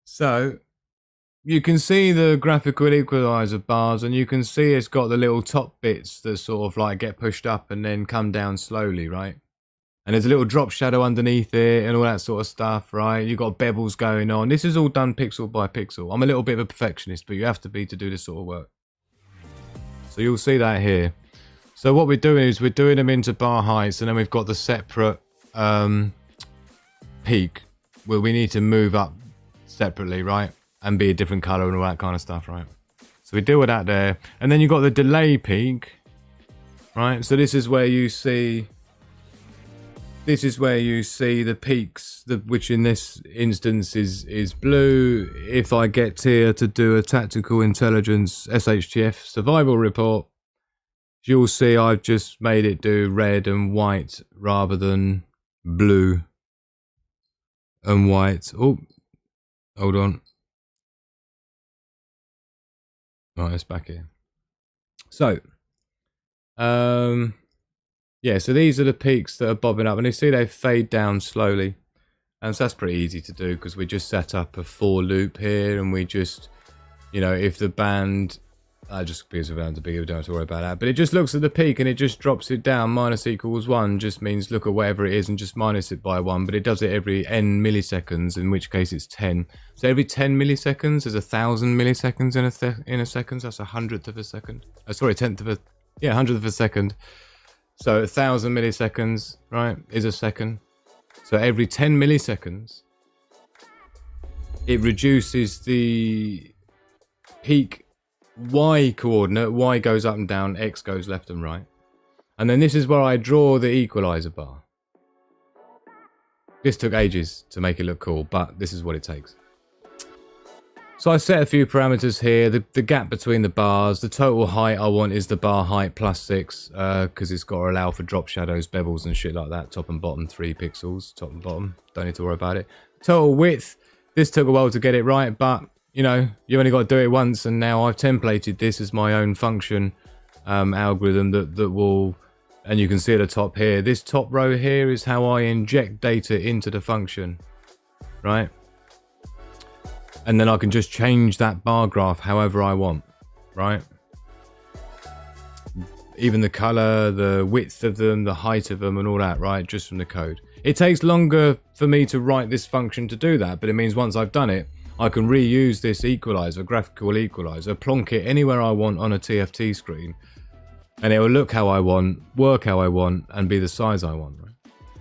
So you can see the graphical equalizer bars, and you can see it's got the little top bits that sort of like get pushed up and then come down slowly, right? And there's a little drop shadow underneath it and all that sort of stuff, right? You've got bevels going on. This is all done pixel by pixel. I'm a little bit of a perfectionist, but you have to be to do this sort of work. So you'll see that here. So what we're doing is we're doing them into bar heights, and then we've got the separate peak where we need to move up separately, right? And be a different color and all that kind of stuff, right? So we deal with that there. And then you've got the delay peak, right? So this is where you see... This is where you see the peaks, which in this instance is blue. If I get here to do a tactical intelligence SHTF survival report, you'll see I've just made it do red and white rather than blue and white. Oh, hold on. Right, it's back here. So, yeah, so these are the peaks that are bobbing up, and you see they fade down slowly. And so that's pretty easy to do because we just set up a for loop here, and we just, you know, if the band just because of the bigger, we don't have to worry about that. But it just looks at the peak and it just drops it down. Minus equals 1 just means look at whatever it is and just minus it by 1. But it does it every n milliseconds, in which case it's 10. So every 10 milliseconds is 1,000 milliseconds in a second. So that's 100th of a second. Sorry, 10th of a, yeah, 100th of a second. So 1,000 milliseconds, right, is a second. So every 10 milliseconds, it reduces the peak y coordinate. Y goes up and down, x goes left and right. And then this is where I draw the equalizer bar. This took ages to make it look cool, but this is what it takes. So I set a few parameters here. The gap between the bars, the total height I want is the bar height plus 6, because it's got to allow for drop shadows, bevels and shit like that. Top and bottom 3 pixels, top and bottom. Don't need to worry about it. Total width, this took a while to get it right, but you know, you only got to do it once, and now I've templated this as my own function algorithm that will, and you can see at the top here, this top row here is how I inject data into the function, right? And then I can just change that bar graph however I want, right? Even the color, the width of them, the height of them and all that, right? Just from the code. It takes longer for me to write this function to do that, but it means once I've done it, I can reuse this equalizer, graphical equalizer, plonk it anywhere I want on a TFT screen, and it will look how I want, work how I want, and be the size I want, right?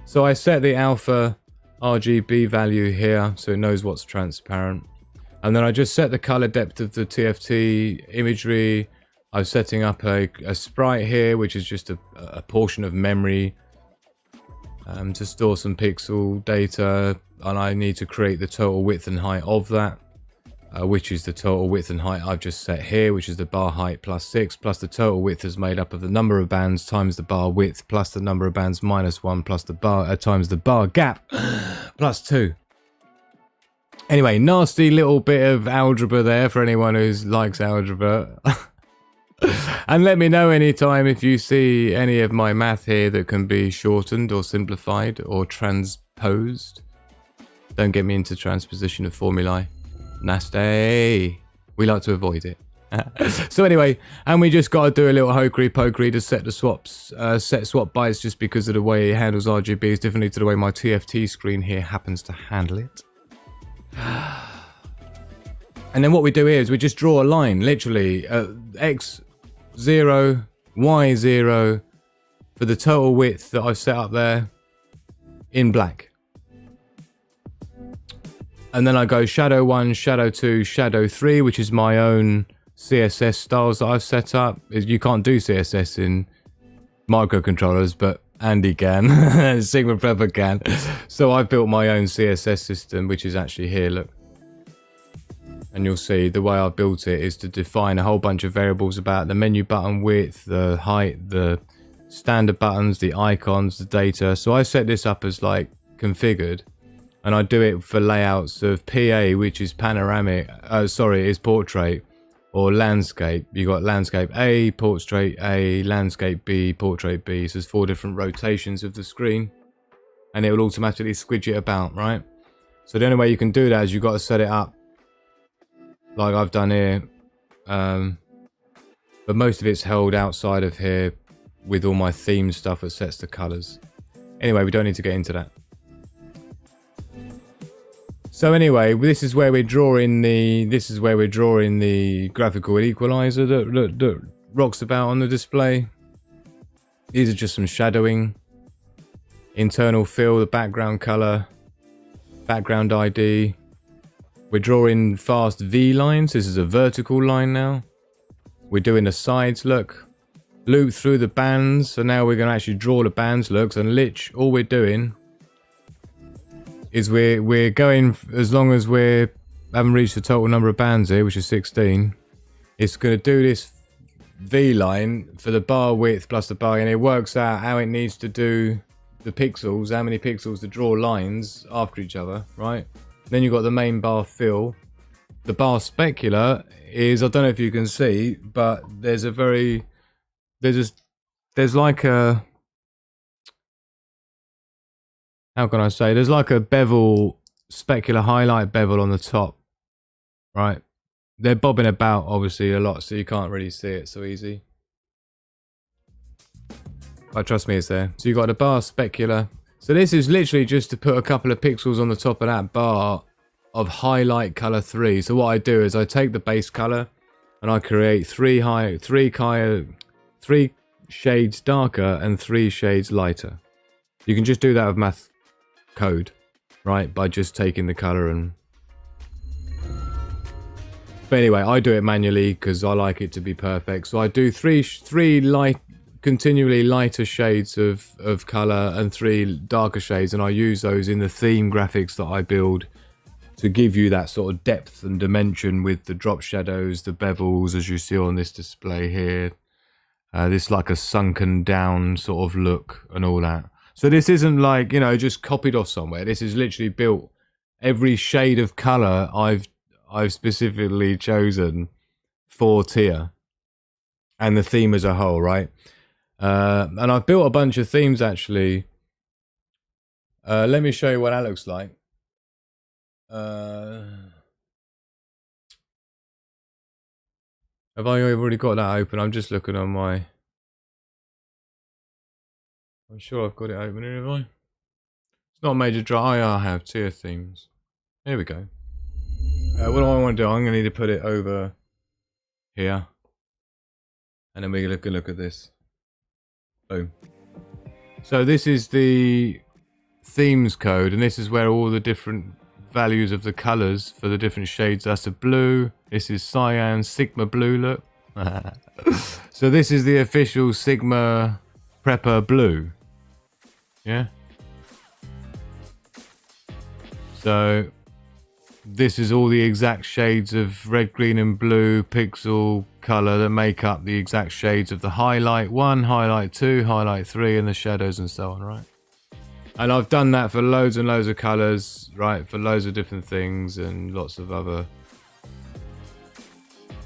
So I set the alpha RGB value here so it knows what's transparent. And then I just set the color depth of the TFT imagery. I'm setting up a sprite here, which is just a portion of memory to store some pixel data. And I need to create the total width and height of that, which is the total width and height I've just set here, which is the bar height plus 6, plus the total width is made up of the number of bands times the bar width, plus the number of bands minus 1, plus the bar times the bar gap plus 2. Anyway, nasty little bit of algebra there for anyone who likes algebra. And let me know anytime if you see any of my math here that can be shortened or simplified or transposed. Don't get me into transposition of formulae. Nasty. We like to avoid it. So anyway, and we just got to do a little hokey pokey to set the swaps, set swap bytes, just because of the way it handles RGBs differently to the way my TFT screen here happens to handle it. And then what we do here is we just draw a line, literally x0, y0 for the total width that I've set up there in black. And then I go shadow 1, shadow 2, shadow 3, which is my own CSS styles that I've set up. You can't do CSS in microcontrollers, but Andy can. Sigma Prepper can. So I've built my own CSS system, which is actually here, look. And you'll see the way I built it is to define a whole bunch of variables about the menu button width, the height, the standard buttons, the icons, the data. So I set this up as like configured, and I do it for layouts of PA, which is panoramic, is portrait, or landscape. You got landscape A, portrait A, landscape B, portrait B. So there's 4 different rotations of the screen, and it will automatically squidge it about, right? So the only way you can do that is you've got to set it up like I've done here, but most of it's held outside of here with all my theme stuff that sets the colors. Anyway, we don't need to get into that. So anyway, this is where we're drawing the graphical equalizer that rocks about on the display. These are just some shadowing, internal fill, the background color, background ID. We're drawing fast V lines. This is a vertical line now. We're doing the sides, look. Loop through the bands. So now we're going to actually draw the bands, looks, and all we're doing is we're going, as long as we haven't reached the total number of bands here, which is 16, it's going to do this V line for the bar width plus the bar, and it works out how it needs to do the pixels, how many pixels to draw lines after each other, right? Then you've got the main bar fill. The bar specular is, I don't know if you can see, but there's like a, how can I say? There's like a bevel, specular highlight bevel on the top, right? they're bobbing about obviously a lot, so you can't really see it so easy. But trust me, it's there. So you got a bar specular. So this is literally just to put a couple of pixels on the top of that bar of highlight color 3. So what I do is I take the base color and I create three shades darker and 3 shades lighter. You can just do that with math code, right? By just taking the color and... But anyway, I do it manually because I like it to be perfect. So I do three light, continually lighter shades of color and 3 darker shades, and I use those in the theme graphics that I build to give you that sort of depth and dimension with the drop shadows, the bevels, as you see on this display here. This like a sunken down sort of look and all that. So this isn't like, you know, just copied off somewhere. This is literally built. Every shade of color I've specifically chosen for tier and the theme as a whole, right? And I've built a bunch of themes actually. Let me show you what that looks like. Have I already got that open? I'm just looking on my... I'm sure I've got it open here, have I? It's not a major draw. I have tier themes. Here we go. What do I want to do? I'm going to need to put it over here. And then we can look at this. Boom. So this is the themes code, and this is where all the different values of the colors for the different shades. That's a blue. This is cyan, Sigma blue, look. So this is the official Sigma Prepper blue. Yeah. So this is all the exact shades of red, green and blue pixel color that make up the exact shades of the highlight 1, highlight 2, highlight 3 and the shadows and so on, right? And I've done that for loads and loads of colors, right? For loads of different things and lots of other,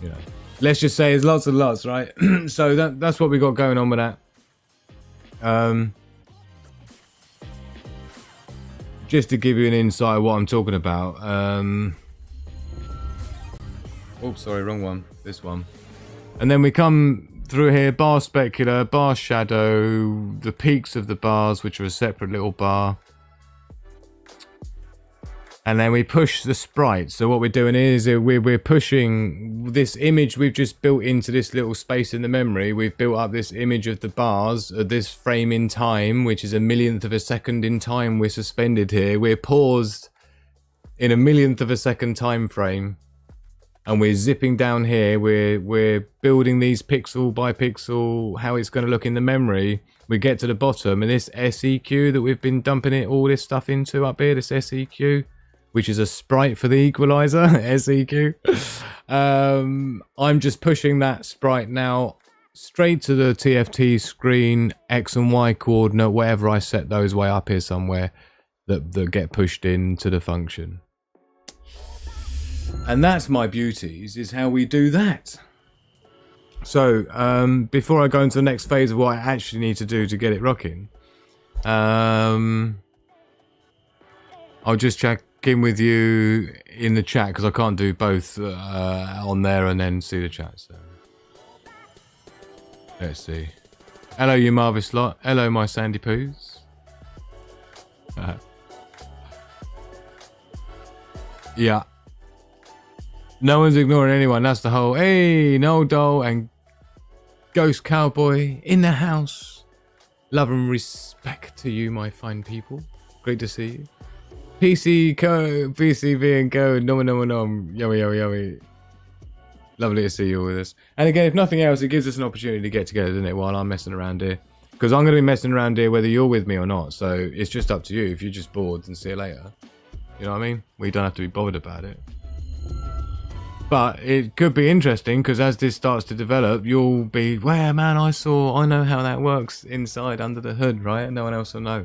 you know, let's just say there's lots and lots, right? So that's what we got going on with that. Just to give you an insight of what I'm talking about. Oh, sorry, wrong one. This one. And then we come through here, bar specular, bar shadow, the peaks of the bars, which are a separate little bar. And then we push the sprite. So what we're doing is we're pushing this image we've just built into this little space in the memory. We've built up this image of the bars at this frame in time, which is a millionth of a second in time. We're suspended here. We're paused in a millionth of a second time frame. And we're zipping down here. We're building these pixel by pixel, how it's going to look in the memory. We get to the bottom, and this SEQ that we've been dumping all this stuff into up here, this SEQ, which is a sprite for the equalizer, SEQ. I'm just pushing that sprite now straight to the TFT screen, X and Y coordinate, whatever I set those way up here somewhere, that get pushed into the function. And that's my beauties, is how we do that. So, before I go into the next phase of what I actually need to do to get it rocking, I'll just check in with you in the chat, because I can't do both on there and then see the chat. So let's see. Hello, you marvellous lot. Hello, my Sandy Poos. Yeah. No one's ignoring anyone. That's the whole, hey, no doll and Ghost Cowboy in the house. Love and respect to you, my fine people. Great to see you. PCV and Co. Nom. Yummy. Lovely to see you all with us. And again, if nothing else, it gives us an opportunity to get together, doesn't it, while I'm messing around here. Because I'm going to be messing around here whether you're with me or not. So it's just up to you. If you're just bored, then see you later. You know what I mean? We don't have to be bothered about it. But it could be interesting, because as this starts to develop, you'll be, well, man, I know how that works inside under the hood, right? No one else will know.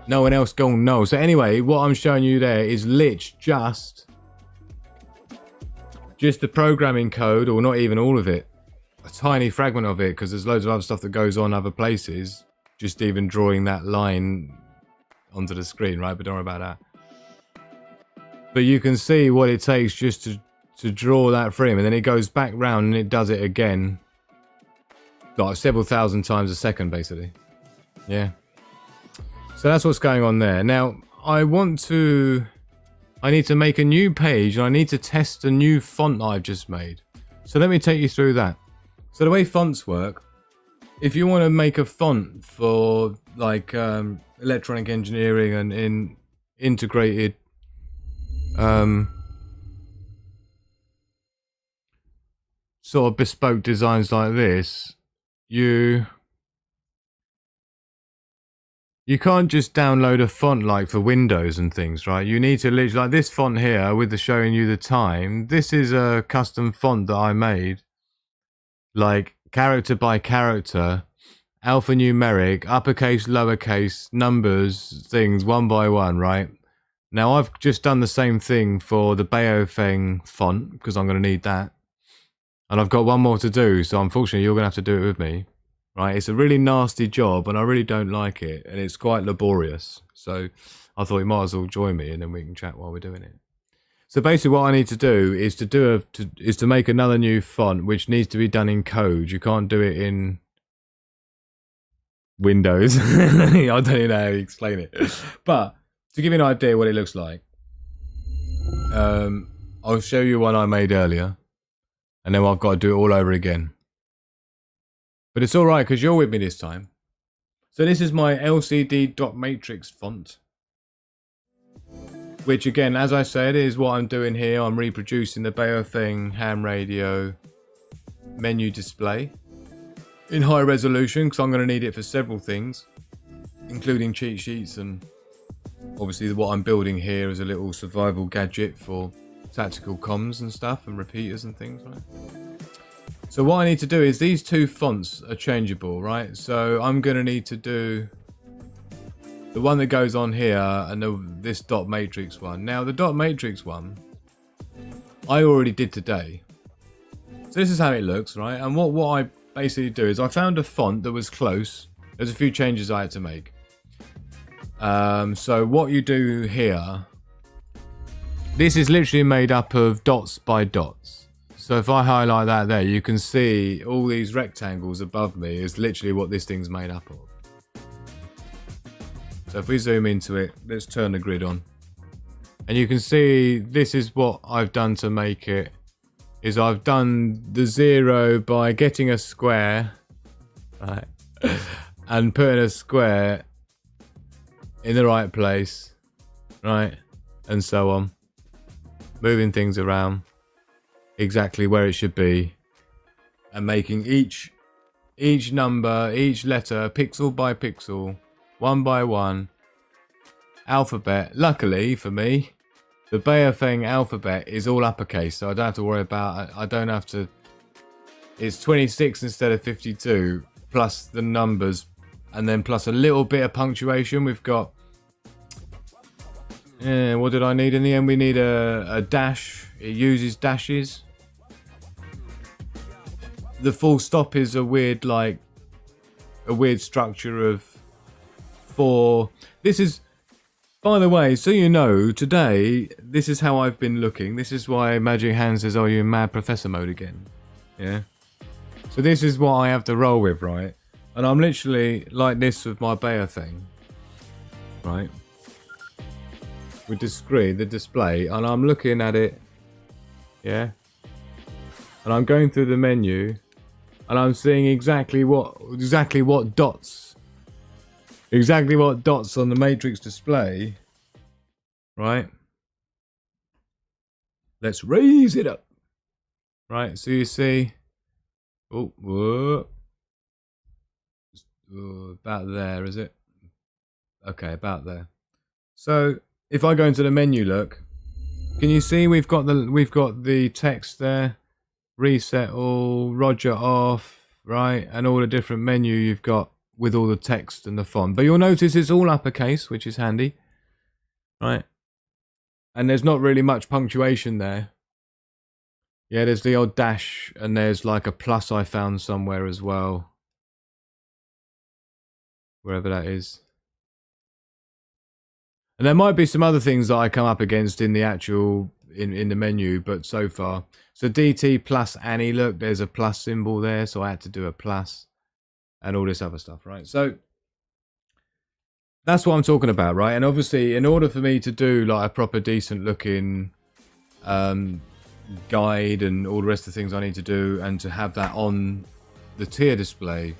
No one else gonna know. So anyway, what I'm showing you there is just the programming code, or not even all of it. A tiny fragment of it, because there's loads of other stuff that goes on other places. Just even drawing that line onto the screen, right? But don't worry about that. But you can see what it takes just to draw that frame, and then it goes back round and it does it again, like several thousand times a second, basically. Yeah. So that's what's going on there. Now, I need to make a new page, and I need to test a new font I've just made. So let me take you through that. So the way fonts work, if you want to make a font for like electronic engineering and in integrated sort of bespoke designs like this, you can't just download a font like for Windows and things, right? You need to literally, like this font here with the showing you the time, this is a custom font that I made, like character by character, alphanumeric, uppercase, lowercase, numbers, things one by one, right? Now I've just done the same thing for the Baofeng font because I'm going to need that. And I've got one more to do, so unfortunately you're going to have to do it with me. Right, it's a really nasty job and I really don't like it, and it's quite laborious. So I thought you might as well join me and then we can chat while we're doing it. So basically what I need to do is to make another new font, which needs to be done in code. You can't do it in Windows. I don't even know how to explain it. But to give you an idea what it looks like, I'll show you one I made earlier, and then I've got to do it all over again. But it's alright because you're with me this time. So this is my LCD dot matrix font, which again, as I said, is what I'm doing here. I'm reproducing the Baofeng ham radio menu display in high resolution because I'm going to need it for several things, including cheat sheets, and obviously what I'm building here is a little survival gadget for tactical comms and stuff and repeaters and things, right? So what I need to do is these two fonts are changeable, right? So I'm going to need to do the one that goes on here and this dot matrix one. Now the dot matrix one I already did today. So this is how it looks, right? And what I basically do is I found a font that was close. There's a few changes I had to make. So what you do here, this is literally made up of dots by dots. So if I highlight that there, you can see all these rectangles above me is literally what this thing's made up of. So if we zoom into it, let's turn the grid on. And you can see this is what I've done to make it, is I've done the 0 by getting a square, right, and putting a square in the right place, right, and so on. Moving things around exactly where it should be, and making each number, each letter, pixel by pixel, one by one, alphabet. Luckily for me, the Baofeng alphabet is all uppercase, so I don't have to worry about it. I don't have to. It's 26 instead of 52, plus the numbers, and then plus a little bit of punctuation. We've got, what did I need in the end? We need a dash. It uses dashes. The full stop is a weird structure of 4. This is, by the way, so you know, today, this is how I've been looking. This is why Magic Hand says, oh, you're in mad professor mode again. Yeah. So this is what I have to roll with, right? And I'm literally like this with my Baofeng, right? With the screen, the display, and I'm looking at it, yeah? And I'm going through the menu, and I'm seeing exactly what dots on the matrix display, right? Let's raise it up, right? So you see, about there, is it? Okay, about there. So if I go into the menu, look, can you see we've got the text there, reset all, Roger off, right, and all the different menu you've got with all the text and the font. But you'll notice it's all uppercase, which is handy, right? And there's not really much punctuation there. Yeah, there's the odd dash, and there's like a plus I found somewhere as well, wherever that is. And there might be some other things that I come up against in the actual, in the menu, but so far. So DT plus Annie, look, there's a plus symbol there, so I had to do a plus and all this other stuff, right? So that's what I'm talking about, right? And obviously, in order for me to do like a proper decent looking guide and all the rest of the things I need to do, and to have that on the tier display,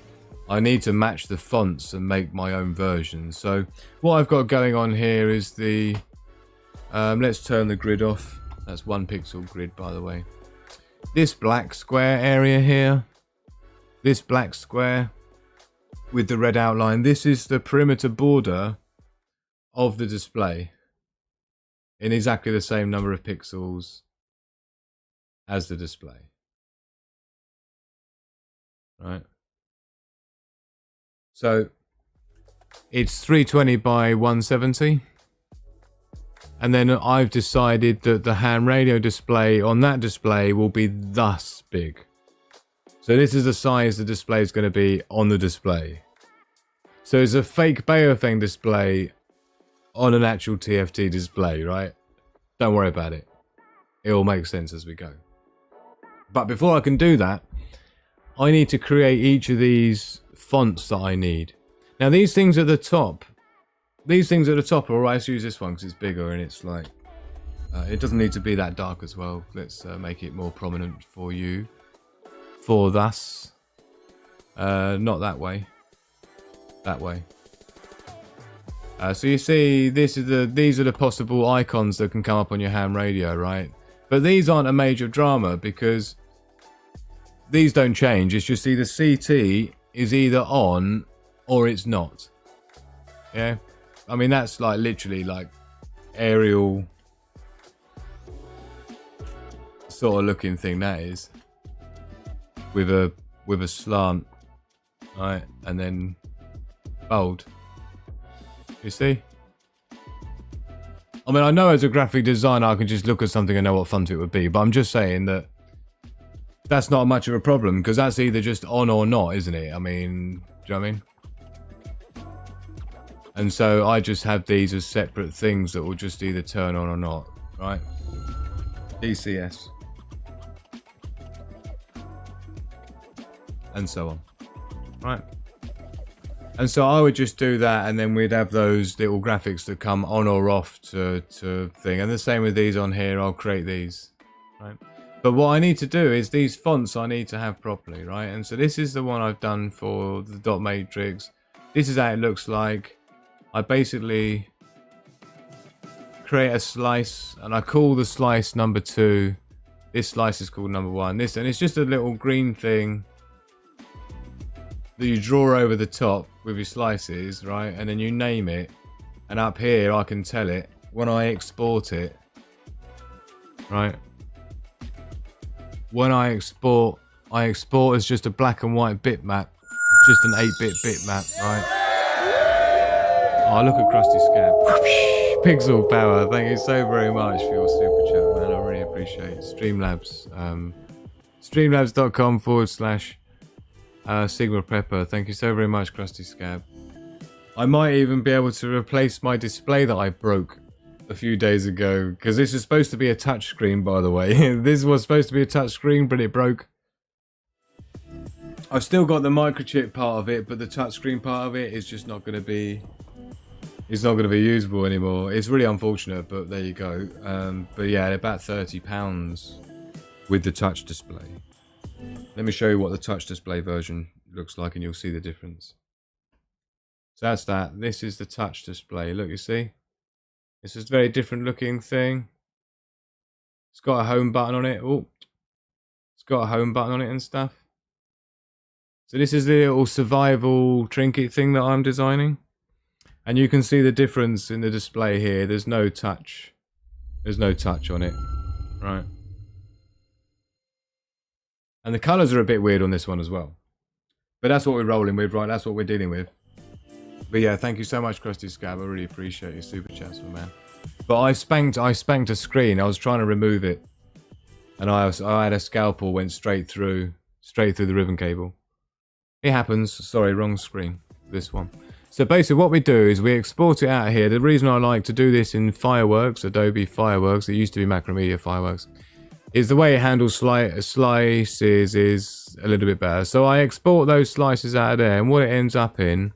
I need to match the fonts and make my own version. So what I've got going on here is the let's turn the grid off. That's 1 pixel grid, by the way. This black square area here, this black square with the red outline, this is the perimeter border of the display in exactly the same number of pixels as the display, right? So it's 320 by 170, and then I've decided that the ham radio display on that display will be thus big. So this is the size the display is going to be on the display. So it's a fake Baofeng display on an actual TFT display, right? Don't worry about it. It will make sense as we go. But before I can do that, I need to create each of these fonts that I need. Now these things at the top, are alright. Let's use this one because it's bigger and it's like, it doesn't need to be that dark as well. Let's make it more prominent for you. For thus, not that way, that way. So you see, these are the possible icons that can come up on your ham radio, right? But these aren't a major drama because these don't change. It's just either CT is either on or it's not. Yeah, I mean that's like literally like aerial sort of looking thing, that is, with a slant, right, and then bold. You see? I mean, I know as a graphic designer I can just look at something and know what font it would be, but I'm just saying that that's not much of a problem because that's either just on or not, isn't it? I mean, do you know what I mean? And so I just have these as separate things that will just either turn on or not, right? DCS. And so on, right? And so I would just do that, and then we'd have those little graphics that come on or off to thing. And the same with these on here, I'll create these, right? But what I need to do is these fonts I need to have properly, right? And so this is the one I've done for the dot matrix. This is how it looks like. I basically create a slice, and I call the slice number 2. This slice is called number 1. This, and it's just a little green thing that you draw over the top with your slices, right? And then you name it, and up here I can tell it when I export it, right? When I export as just a black and white bitmap, just an 8-bit bitmap, right? Oh, look at Krusty Scab. Pixel Power, thank you so very much for your super chat, man. I really appreciate it. Streamlabs, streamlabs.com / Sigma Prepper. Thank you so very much, Krusty Scab. I might even be able to replace my display that I broke a few days ago, because this is supposed to be a touchscreen, by the way. This was supposed to be a touchscreen, but it broke. I've still got the microchip part of it, but the touchscreen part of it is just not going to be. It's not going to be usable anymore. It's really unfortunate, but there you go. But yeah, about £30 with the touch display. Let me show you what the touch display version looks like, and you'll see the difference. So that's that. This is the touch display. Look, you see? It's a very different looking thing. It's got a home button on it. Oh, it's got a home button on it and stuff. So this is the little survival trinket thing that I'm designing. And you can see the difference in the display here. There's no touch. There's no touch on it, right? And the colours are a bit weird on this one as well. But that's what we're rolling with, right? That's what we're dealing with. But yeah, thank you so much, Krusty Scab. I really appreciate your super chats, my man. But I spanked a screen. I was trying to remove it, and I had a scalpel went straight through the ribbon cable. It happens. Sorry, wrong screen. This one. So basically what we do is we export it out here. The reason I like to do this in Fireworks, Adobe Fireworks, it used to be Macromedia Fireworks, is the way it handles slices is a little bit better. So I export those slices out of there, and what it ends up in,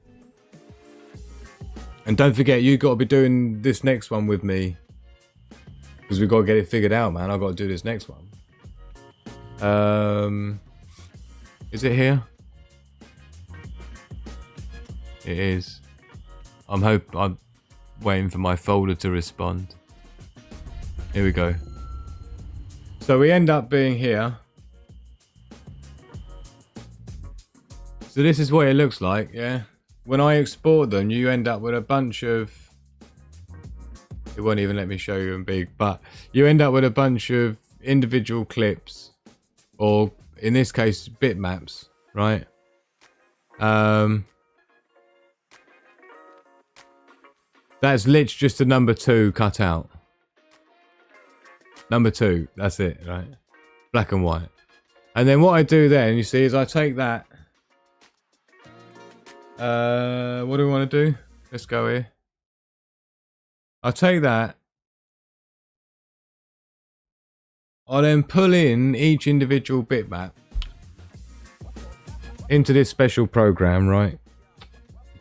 and don't forget, you got to be doing this next one with me, because we've got to get it figured out, man. I've got to do this next one. Is it here? It is. I'm waiting for my folder to respond. Here we go. So we end up being here. So this is what it looks like, yeah? When I export them, you end up with a bunch of... It won't even let me show you in big, but you end up with a bunch of individual clips, or in this case, bitmaps, right? That's literally just a number 2 cut out. Number 2, that's it, right? Black and white. And then what I do then, you see, is I take that. What do we want to do? Let's go here. I take that. I then pull in each individual bitmap into this special program, right?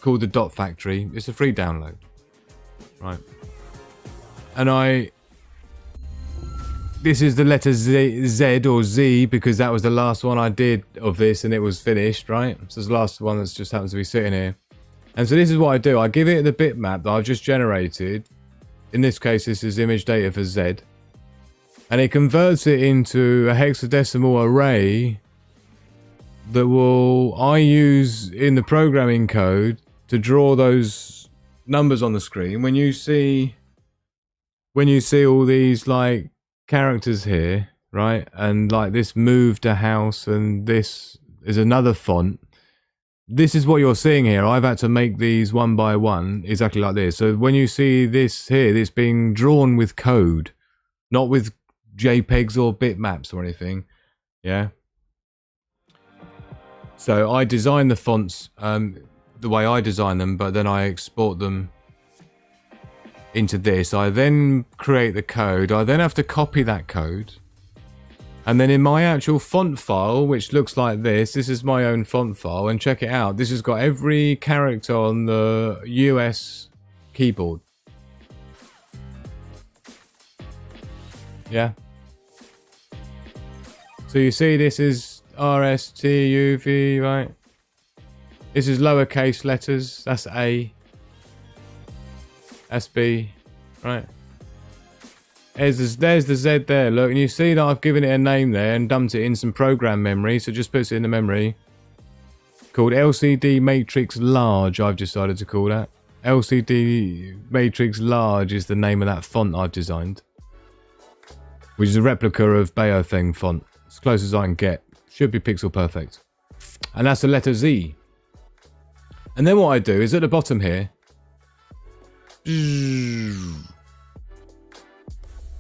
Called the Dot Factory. It's a free download, right? And this is the letter Z or Z because that was the last one I did of this and it was finished, right? So it's the last one that's just happens to be sitting here. And so this is what I do. I give it the bitmap that I've just generated. In this case, this is image data for Z. And it converts it into a hexadecimal array that I use in the programming code to draw those numbers on the screen. When you see all these like characters here, right? And like this moved a house and this is another font. This is what you're seeing here. I've had to make these one by one exactly like this. So when you see this here, it's being drawn with code, not with JPEGs or bitmaps or anything. Yeah. So I design the fonts the way I design them, but then I export them into this. I then create the code. I then have to copy that code. And then in my actual font file, which looks like this is my own font file, and check it out. This has got every character on the US keyboard. Yeah. So you see this is RSTUV, right? This is lowercase letters. That's A. That's B, right? There's the Z there, look, and you see that I've given it a name there and dumped it in some program memory, so just puts it in the memory. Called LCD Matrix Large, I've decided to call that. LCD Matrix Large is the name of that font I've designed. Which is a replica of Baotheng font. As close as I can get. Should be pixel perfect. And that's the letter Z. And then what I do is at the bottom here.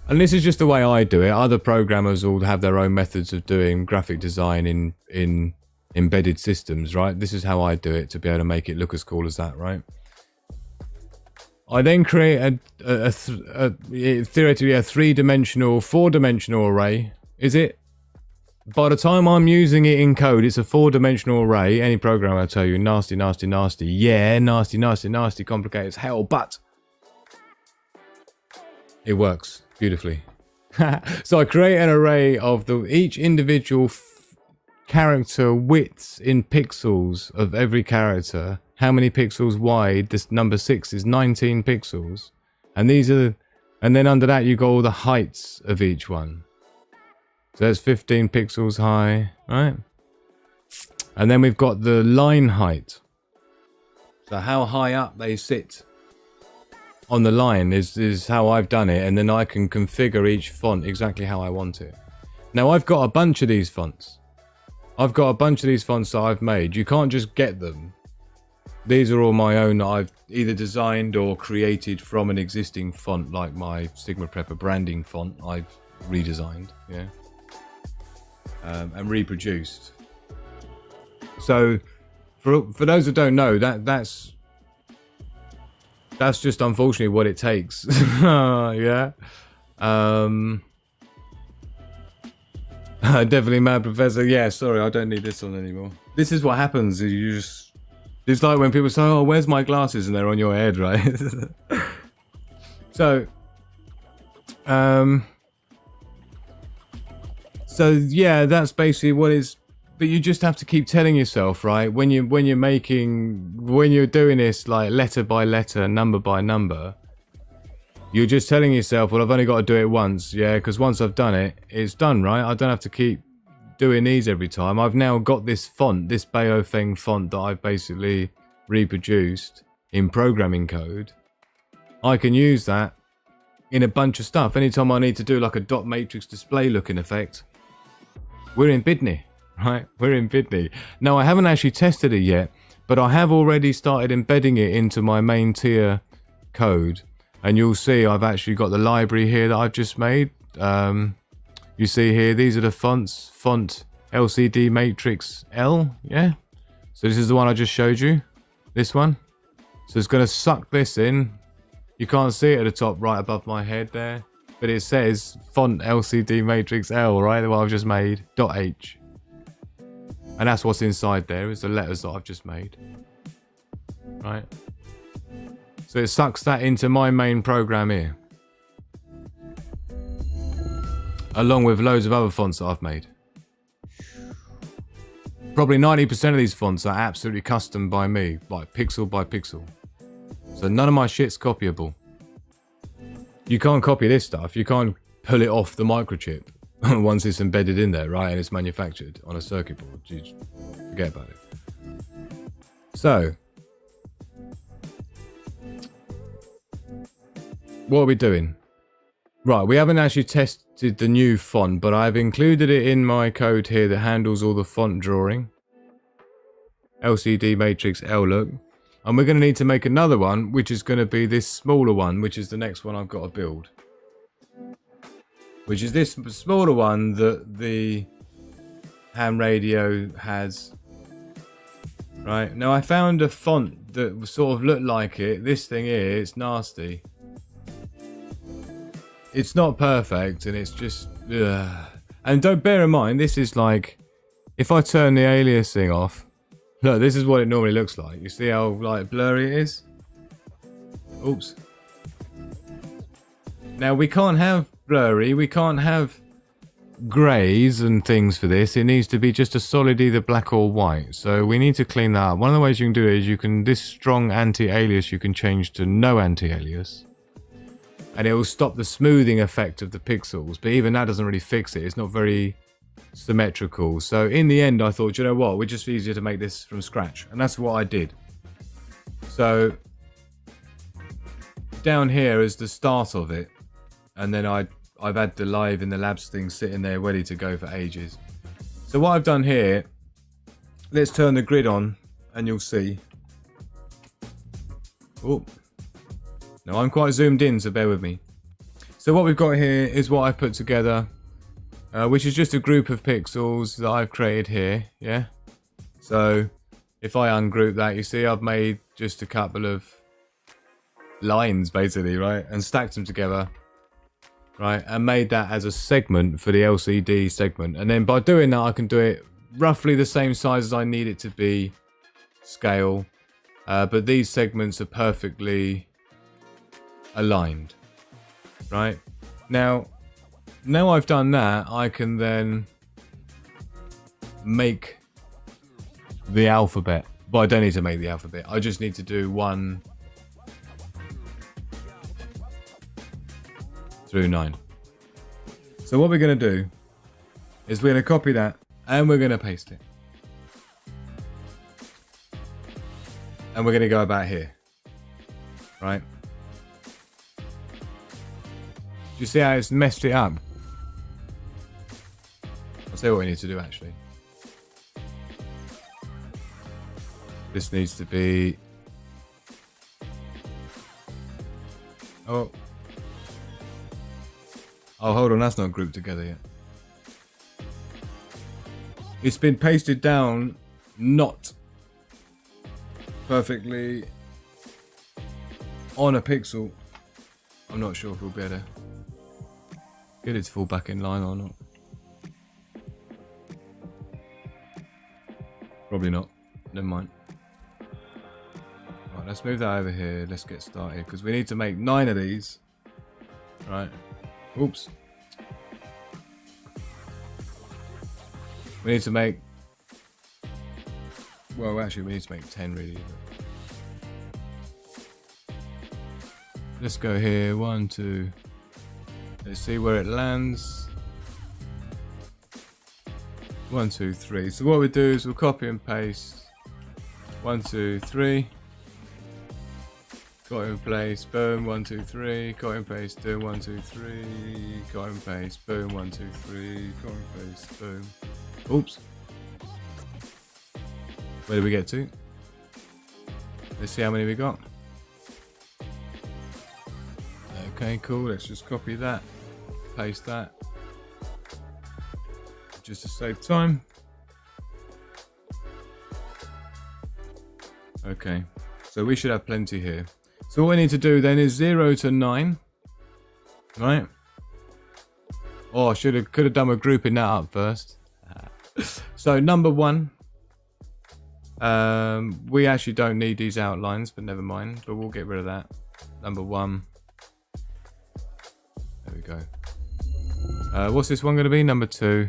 And this is just the way I do it. Other programmers will have their own methods of doing graphic design in embedded systems, right? This is how I do it to be able to make it look as cool as that, right? I then create theoretically a 3-dimensional, 4-dimensional array. Is it? By the time I'm using it in code, it's a 4-dimensional array. Any programmer will tell you, nasty, nasty, nasty. Yeah, nasty, nasty, nasty, complicated as hell, but it works beautifully. So I create an array of each individual character widths in pixels of every character. How many pixels wide? This number 6 is 19 pixels. And then under that you got all the heights of each one. So that's 15 pixels high, right? And then we've got the line height. So how high up they sit on the line is how I've done it, and then I can configure each font exactly how I want it. Now I've got a bunch of these fonts. I've got a bunch of these fonts that I've made. You can't just get them. These are all my own that I've either designed or created from an existing font, like my Sigma Prepper branding font I've redesigned, yeah, and reproduced. So for those that don't know, that's That's just unfortunately what it takes. Yeah. Definitely mad professor. Yeah, sorry, I don't need this on anymore. This is what happens. You just, it's like when people say, oh, where's my glasses? And they're on your head, right? So yeah, that's basically what is. But you just have to keep telling yourself, right? When you're doing this like letter by letter, number by number, you're just telling yourself, well, I've only got to do it once, yeah, because once I've done it, it's done, right? I don't have to keep doing these every time. I've now got this font, this Baofeng font that I've basically reproduced in programming code. I can use that in a bunch of stuff. Anytime I need to do like a dot matrix display looking effect, we're in Bidney, right? We're in Bidney. Now, I haven't actually tested it yet, but I have already started embedding it into my main tier code. And you'll see I've actually got the library here that I've just made. You see here, these are the fonts. Font LCD Matrix L, yeah? So this is the one I just showed you. This one. So it's going to suck this in. You can't see it at the top right above my head there. But it says font LCD Matrix L, right? The one I've just made. .h. And that's what's inside there, is the letters that I've just made. Right? So it sucks that into my main program here. Along with loads of other fonts that I've made. Probably 90% of these fonts are absolutely custom by me, like pixel by pixel. So none of my shit's copyable. You can't copy this stuff. You can't pull it off the microchip once it's embedded in there, right? And it's manufactured on a circuit board. You just forget about it. So, what are we doing? Right, we haven't actually tested the new font, but I've included it in my code here that handles all the font drawing. LCD Matrix L look. And we're going to need to make another one, which is going to be this smaller one, which is the next one I've got to build. Which is this smaller one that the ham radio has. Right, now I found a font that sort of looked like it. This thing here, it's nasty. It's not perfect, and it's just... And don't bear in mind, this is like... If I turn the aliasing off... Look, this is what it normally looks like. You see how like blurry it is? Oops. Now, we can't have blurry. We can't have greys and things for this. It needs to be just a solid either black or white. So we need to clean that up. One of the ways you can do it is you can... This strong anti-alias you can change to no anti-alias. And it will stop the smoothing effect of the pixels. But even that doesn't really fix it. It's not very symmetrical. So in the end, I thought, you know what? We're just easier to make this from scratch. And that's what I did. So down here is the start of it. And then I've had the live in the labs thing sitting there ready to go for ages. So what I've done here, let's turn the grid on and you'll see. Oh. Now, I'm quite zoomed in, so bear with me. So what we've got here is what I've put together, which is just a group of pixels that I've created here, yeah? So if I ungroup that, you see I've made just a couple of lines, basically, right? And stacked them together, right? And made that as a segment for the LCD segment. And then by doing that, I can do it roughly the same size as I need it to be, scale. But these segments are perfectly... aligned, right? Now I've done that, I can then make the alphabet. But I don't need to make the alphabet. I just need to do 1 through 9. So what we're going to do is we're going to copy that and we're going to paste it. And we're going to go about here, right? You see how it's messed it up? I'll tell you what we need to do actually. This needs to be... Oh, hold on, that's not grouped together yet. It's been pasted down, not perfectly on a pixel, I'm not sure if we'll be able to get it to fall back in line or not. Probably not. Never mind. Right, let's move that over here. Let's get started because we need to make 9 of these. Right. Oops. We need to make... Well, actually, we need to make 10 really. Let's go here. 1, 2. Let's see where it lands. 1, 2, 3. So what we do is we'll copy and paste. 1, 2, 3. Got in place. Boom. 1, 2, 3. Got in place. Do 1, 2, 3. Got in place. Boom. 1, 2, 3. Got in place. Boom. Oops. Where did we get to? Let's see how many we got. Okay, cool. Let's just copy that. Paste that. Just to save time. Okay, so we should have plenty here. So what we need to do then is 0 to 9, right? Oh, I could have done with grouping that up first. So number 1, we actually don't need these outlines, but never mind. But we'll get rid of that. Number 1. There we go. What's this one going to be? Number 2.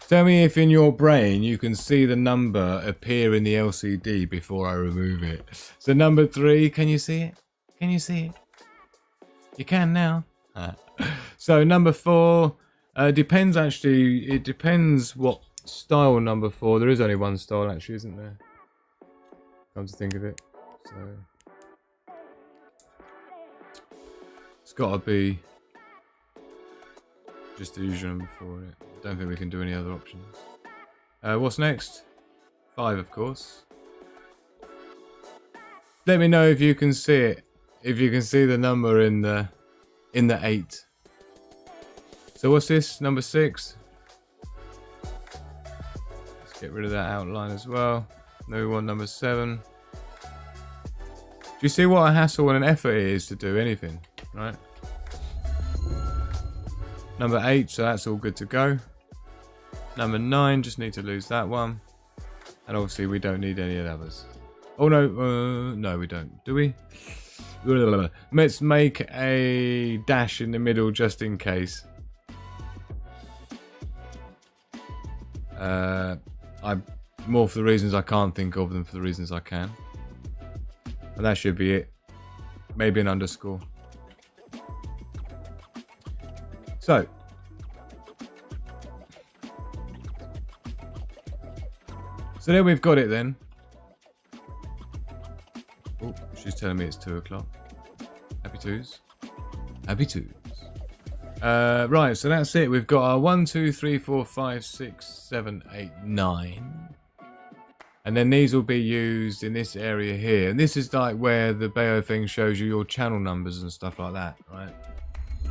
Tell me if in your brain you can see the number appear in the LCD before I remove it. So number 3, can you see it? Can you see it? You can now. So number 4, depends actually, it depends what style number 4. There is only one style actually, isn't there? Come to think of it. So it's got to be just the usual number 4 in it. Don't think we can do any other options. What's next? 5, of course. Let me know if you can see it. If you can see the number in the 8. So what's this? Number 6. Let's get rid of that outline as well. Now we want number 7. Do you see what a hassle and an effort it is to do anything, right? Number 8, so that's all good to go. Number 9, just need to lose that one. And obviously we don't need any of the others. Oh no, no we don't, do we? Let's make a dash in the middle just in case. I'm more for the reasons I can't think of than for the reasons I can. And that should be it. Maybe an underscore. So there we've got it then. Oh, she's telling me it's 2 o'clock. Happy twos. Happy twos. Right, so that's it. We've got our 1, 2, 3, 4, 5, 6, 7, 8, 9. And then these will be used in this area here. And this is like where the Bayo thing shows you your channel numbers and stuff like that, right?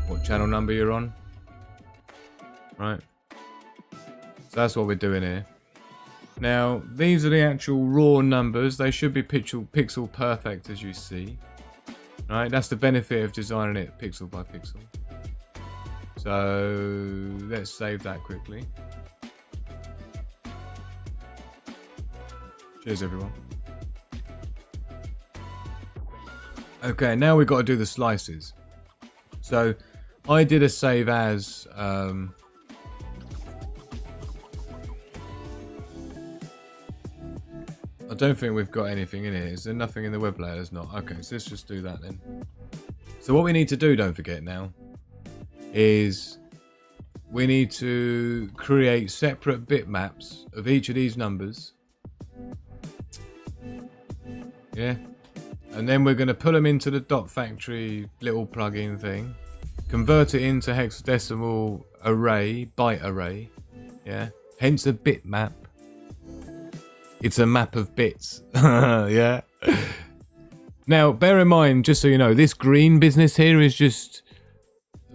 What channel number you're on. Right. So that's what we're doing here. Now, these are the actual raw numbers. They should be pixel perfect, as you see. Right, that's the benefit of designing it pixel by pixel. So let's save that quickly. Cheers, everyone. Okay, now we've got to do the slices. So I did a save as. I don't think we've got anything in it. Is there nothing in the web layer? There's not. Okay, so let's just do that then. So what we need to do, don't forget now, is we need to create separate bitmaps of each of these numbers. Yeah. And then we're going to put them into the dot factory little plugin thing. Convert it into hexadecimal array, byte array. Yeah. Hence a bitmap. It's a map of bits. Yeah. Now, bear in mind, just so you know, this green business here is just...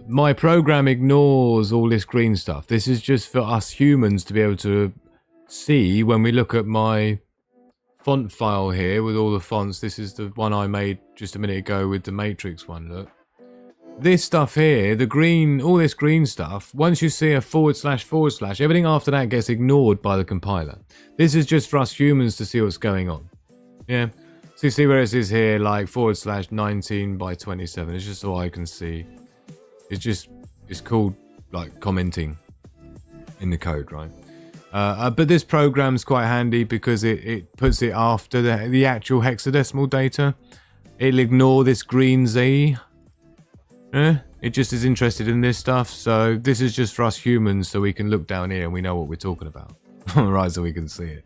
My program ignores all this green stuff. This is just for us humans to be able to see when we look at my font file here with all the fonts. This is the one I made just a minute ago with the matrix one, look. This stuff here, the green, all this green stuff, once you see a // everything after that gets ignored by the compiler. This is just for us humans to see what's going on. Yeah. So you see where it says here, like /19 by 27. It's just so I can see. It's called like commenting in the code, right? But this program's quite handy because it puts it after the actual hexadecimal data. It'll ignore this green Z. It just is interested in this stuff. So this is just for us humans, so we can look down here and we know what we're talking about. Right, so we can see it.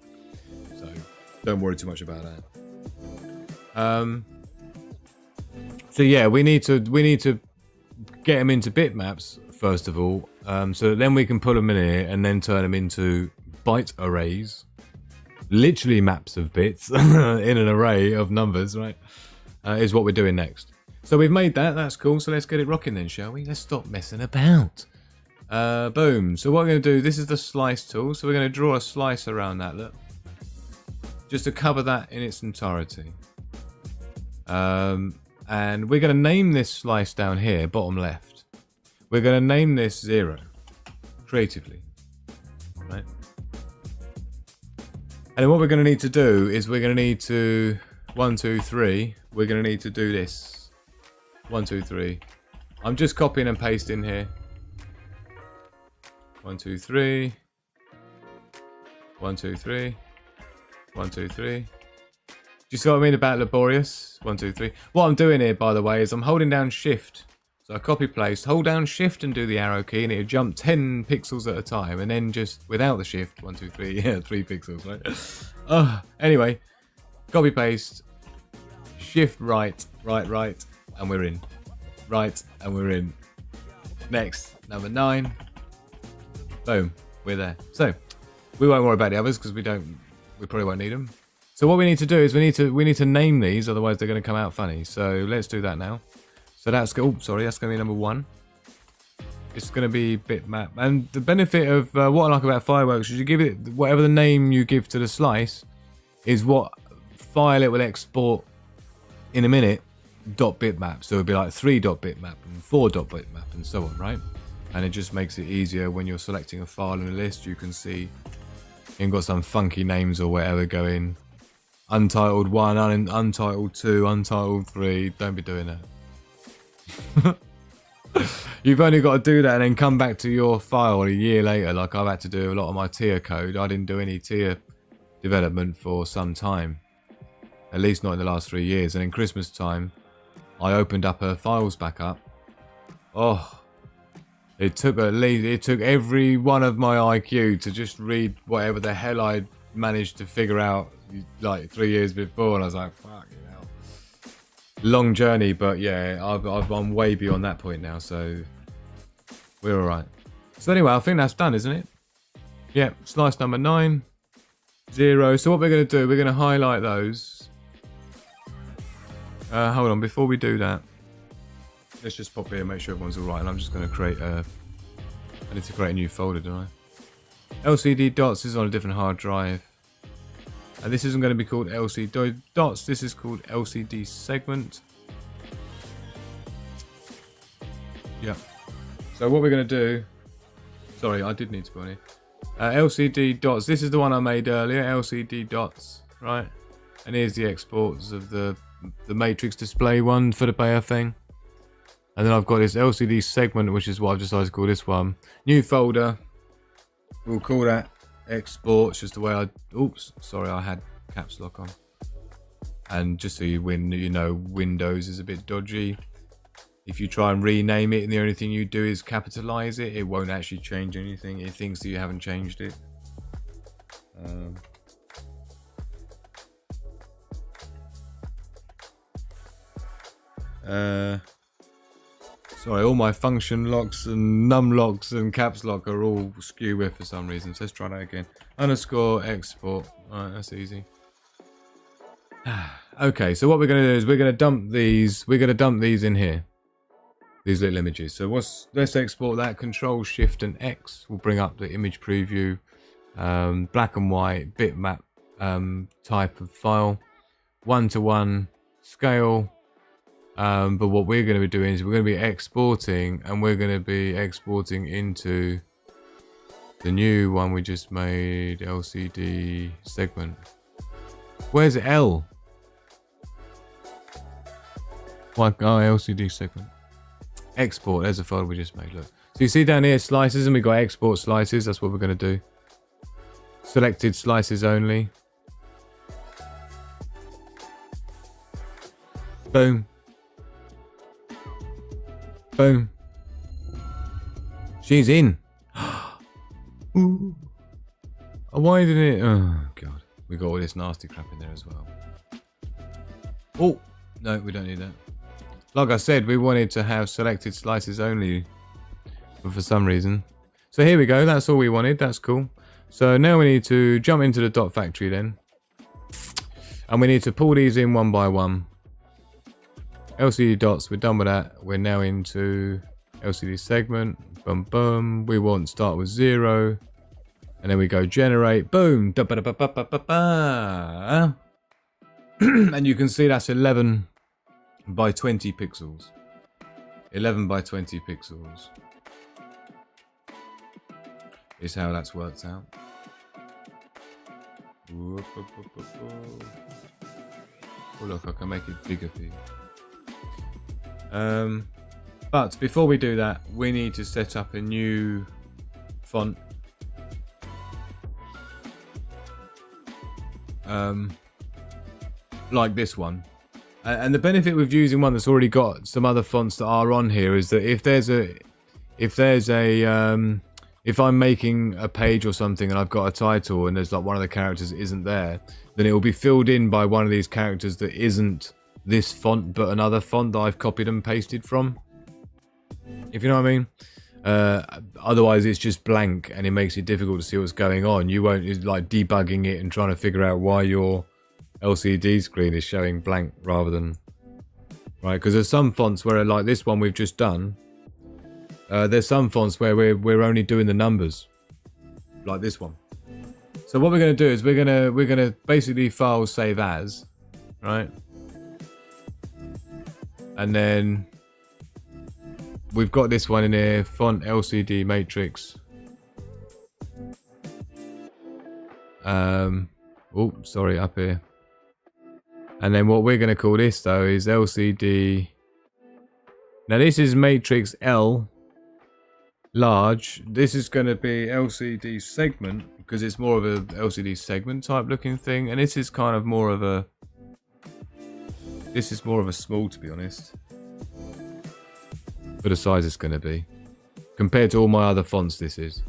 So don't worry too much about that. So yeah, we need to get them into bitmaps first of all, so then we can put them in here and then turn them into byte arrays, literally maps of bits in an array of numbers, right? Is what we're doing next. So we've made that, that's cool. So let's get it rocking then, shall we? Let's stop messing about. Boom. So what we're going to do, this is the slice tool. So we're going to draw a slice around that, look. Just to cover that in its entirety. And we're going to name this slice down here, bottom left. We're going to name this 0, creatively. Right? And then what we're going to need to do is we're going to need to, 1, 2, 3, we're going to need to do this. 1, 2, 3. I'm just copying and pasting here. 1, 2, 3. 1, 2, 3. 1, 2, 3. Do you see what I mean about laborious? 1, 2, 3. What I'm doing here, by the way, is I'm holding down shift. So I copy paste, hold down shift and do the arrow key, and it'll jump 10 pixels at a time, and then just without the shift, 1, 2, 3, yeah, 3 pixels, right? Anyway, copy paste, shift right, and we're in. Right, and we're in. Next, number 9. Boom, we're there. So we won't worry about the others because we probably won't need them. So what we need to do is we need to name these, otherwise they're going to come out funny. So let's do that now. So that's that's going to be number 1. It's going to be bitmap, and the benefit of what I like about Fireworks is you give it whatever the name you give to the slice is what file it will export in a minute. .bitmap, so it'll be like 3.bitmap and 4.bitmap and so on, right? And it just makes it easier when you're selecting a file in a list. You can see you've got some funky names or whatever going. Untitled 1, untitled 2, untitled 3. Don't be doing that. You've only got to do that and then come back to your file a year later. Like I've had to do a lot of my tier code. I didn't do any tier development for some time, at least not in the last 3 years. And in Christmas time, I opened up her files back up. Oh, it took every one of my IQ to just read whatever the hell I'd managed to figure out like 3 years before, and I was like, fuck you know. Long journey, but yeah, I'm way beyond that point now, so we're all right. So anyway, I think that's done, isn't it? Yeah, slice number 9, 0. So what we're going to do, we're going to highlight those. Hold on, before we do that, let's just pop here and make sure everyone's alright. And I'm just going to create I need to create a new folder, don't I? LCD dots is on a different hard drive. And this isn't going to be called LCD dots, this is called LCD segment. Yeah. So what we're going to do, sorry, I did need to put on here. LCD dots, this is the one I made earlier, LCD dots, right? And here's the exports of the matrix display one for the Bayer thing. And then I've got this LCD segment, which is what I've decided to call this one. New folder. We'll call that exports, just the way oops, sorry, I had caps lock on. And just so you know, Windows is a bit dodgy. If you try and rename it and the only thing you do is capitalize it, it won't actually change anything. It thinks that you haven't changed it. Sorry, all my function locks and num locks and caps lock are all skew with for some reason. So let's try that again. Underscore export. Alright, that's easy. Okay, so what we're going to do is we're going to dump these. We're going to dump these in here. These little images. So let's export that. Control Shift and X will bring up the image preview. Black and white bitmap type of file, 1-to-1 scale. But what we're going to be doing is we're going to be exporting, and we're going to be exporting into the new one we just made, LCD segment. Where's L? Like, oh, LCD segment. Export, there's a file we just made, look. So you see down here slices, and we got export slices. That's what we're going to do. Selected slices only. Boom. Boom. She's in. Ooh. Why didn't it? Oh, God. We got all this nasty crap in there as well. Oh, no, we don't need that. Like I said, we wanted to have selected slices only for some reason. So here we go. That's all we wanted. That's cool. So now we need to jump into the dot factory then. And we need to pull these in one by one. LCD dots, we're done with that. We're now into LCD segment. Boom, boom. We want start with 0. And then we go generate. Boom. And you can see that's 11 by 20 pixels. 11 by 20 pixels is how that's worked out. Oh, look, I can make it bigger for you. But before we do that, we need to set up a new font. Like this one. And the benefit with using one that's already got some other fonts that are on here is that if I'm making a page or something and I've got a title and there's like one of the characters that isn't there, then it will be filled in by one of these characters that isn't this font but another font that I've copied and pasted from. If you know what I mean. Otherwise it's just blank and it makes it difficult to see what's going on. You won't, it's like debugging it and trying to figure out why your LCD screen is showing blank rather than right, because there's some fonts where, like this one we've just done, there's some fonts where we're only doing the numbers, like this one. So what we're going to do is we're gonna basically file save as, right, and then we've got this one in here, font LCD matrix. Oh, sorry, up here. And then what we're going to call this though is LCD. Now this is matrix L large. This is going to be LCD segment because it's more of a LCD segment type looking thing, and this is kind of more of a. This is more of a small, to be honest, for the size it's going to be compared to all my other fonts. This is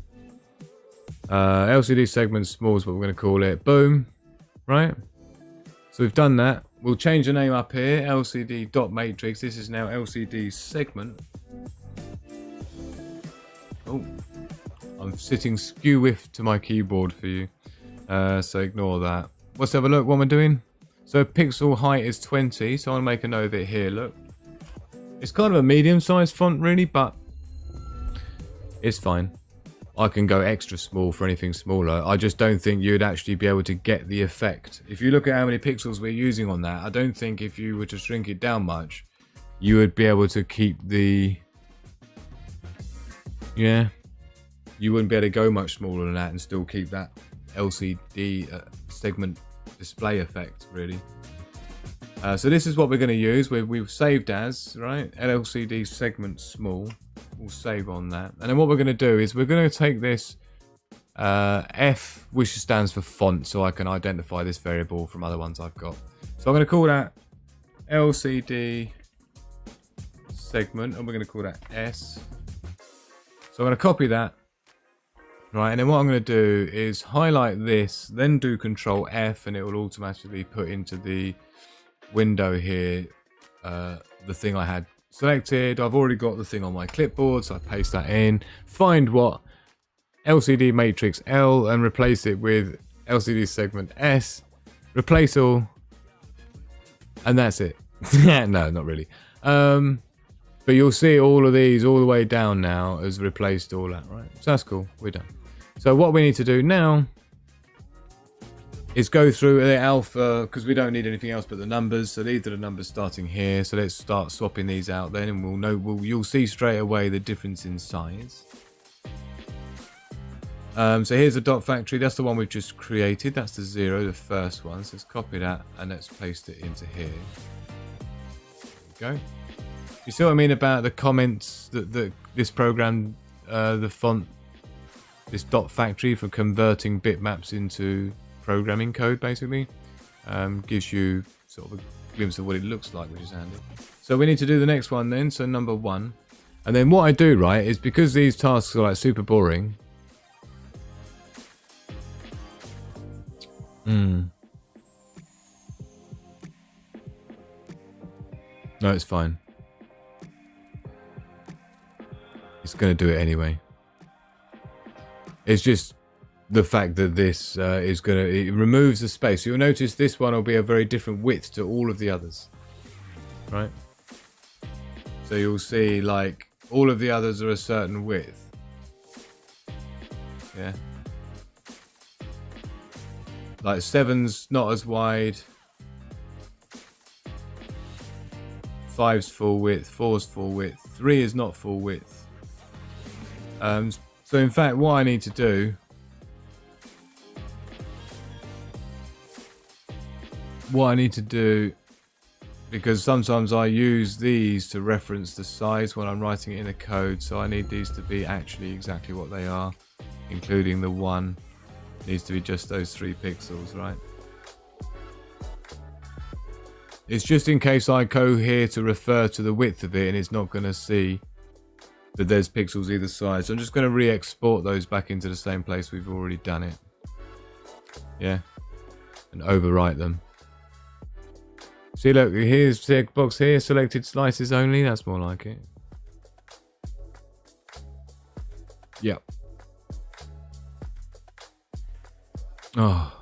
LCD segment small is what we're going to call it. Boom, right? So we've done that. We'll change the name up here, LCD dot matrix. This is now LCD segment. Oh, I'm sitting skew with to my keyboard for you, so ignore that. Let's have a look what we're doing. So pixel height is 20, so I'll make a note of it here. Look, it's kind of a medium-sized font, really, but it's fine. I can go extra small for anything smaller. I just don't think you'd actually be able to get the effect. If you look at how many pixels we're using on that, I don't think if you were to shrink it down much, you would be able to keep the... Yeah. You wouldn't be able to go much smaller than that and still keep that LCD segment display effect, really. So this is what we're going to use. We've saved as, right? LCD segment small. We'll save on that. And then what we're going to do is we're going to take this F, which stands for font, so I can identify this variable from other ones I've got. So I'm going to call that LCD segment, and we're going to call that S. So I'm going to copy that. Right, and then what I'm going to do is highlight this, then do Control F, and it will automatically put into the window here the thing I had selected. I've already got the thing on my clipboard, so I paste that in. Find what LCD matrix L and replace it with LCD segment S. Replace all, and that's it. No, not really. But you'll see all of these all the way down now has replaced all that, right? So that's cool. We're done. So what we need to do now is go through the alpha, because we don't need anything else but the numbers. So these are the numbers starting here. So let's start swapping these out then, and we'll know. You'll see straight away the difference in size. So here's the dot factory. That's the one we've just created. That's the 0, the first one. So let's copy that and let's paste it into here. There we go. You see what I mean about the comments that this program, the font, this dot factory for converting bitmaps into programming code, basically, gives you sort of a glimpse of what it looks like, which is handy. So we need to do the next one then. So number 1, and then what I do, right, is because these tasks are like super boring. No, it's fine. It's going to do it anyway. It's just the fact that this is going to... It removes the space. You'll notice this one will be a very different width to all of the others. Right? So you'll see, like, all of the others are a certain width. Yeah. Like 7's not as wide. 5's full width. 4's full width. 3 is not full width. So in fact, what I need to do... because sometimes I use these to reference the size when I'm writing it in a code, so I need these to be actually exactly what they are, including the 1 needs to be just those 3 pixels, right? It's just in case I go here to refer to the width of it and it's not going to see that there's pixels either side. So I'm just going to re-export those back into the same place we've already done it. Yeah. And overwrite them. See, look, here's the box here, selected slices only. That's more like it. Yep. Oh.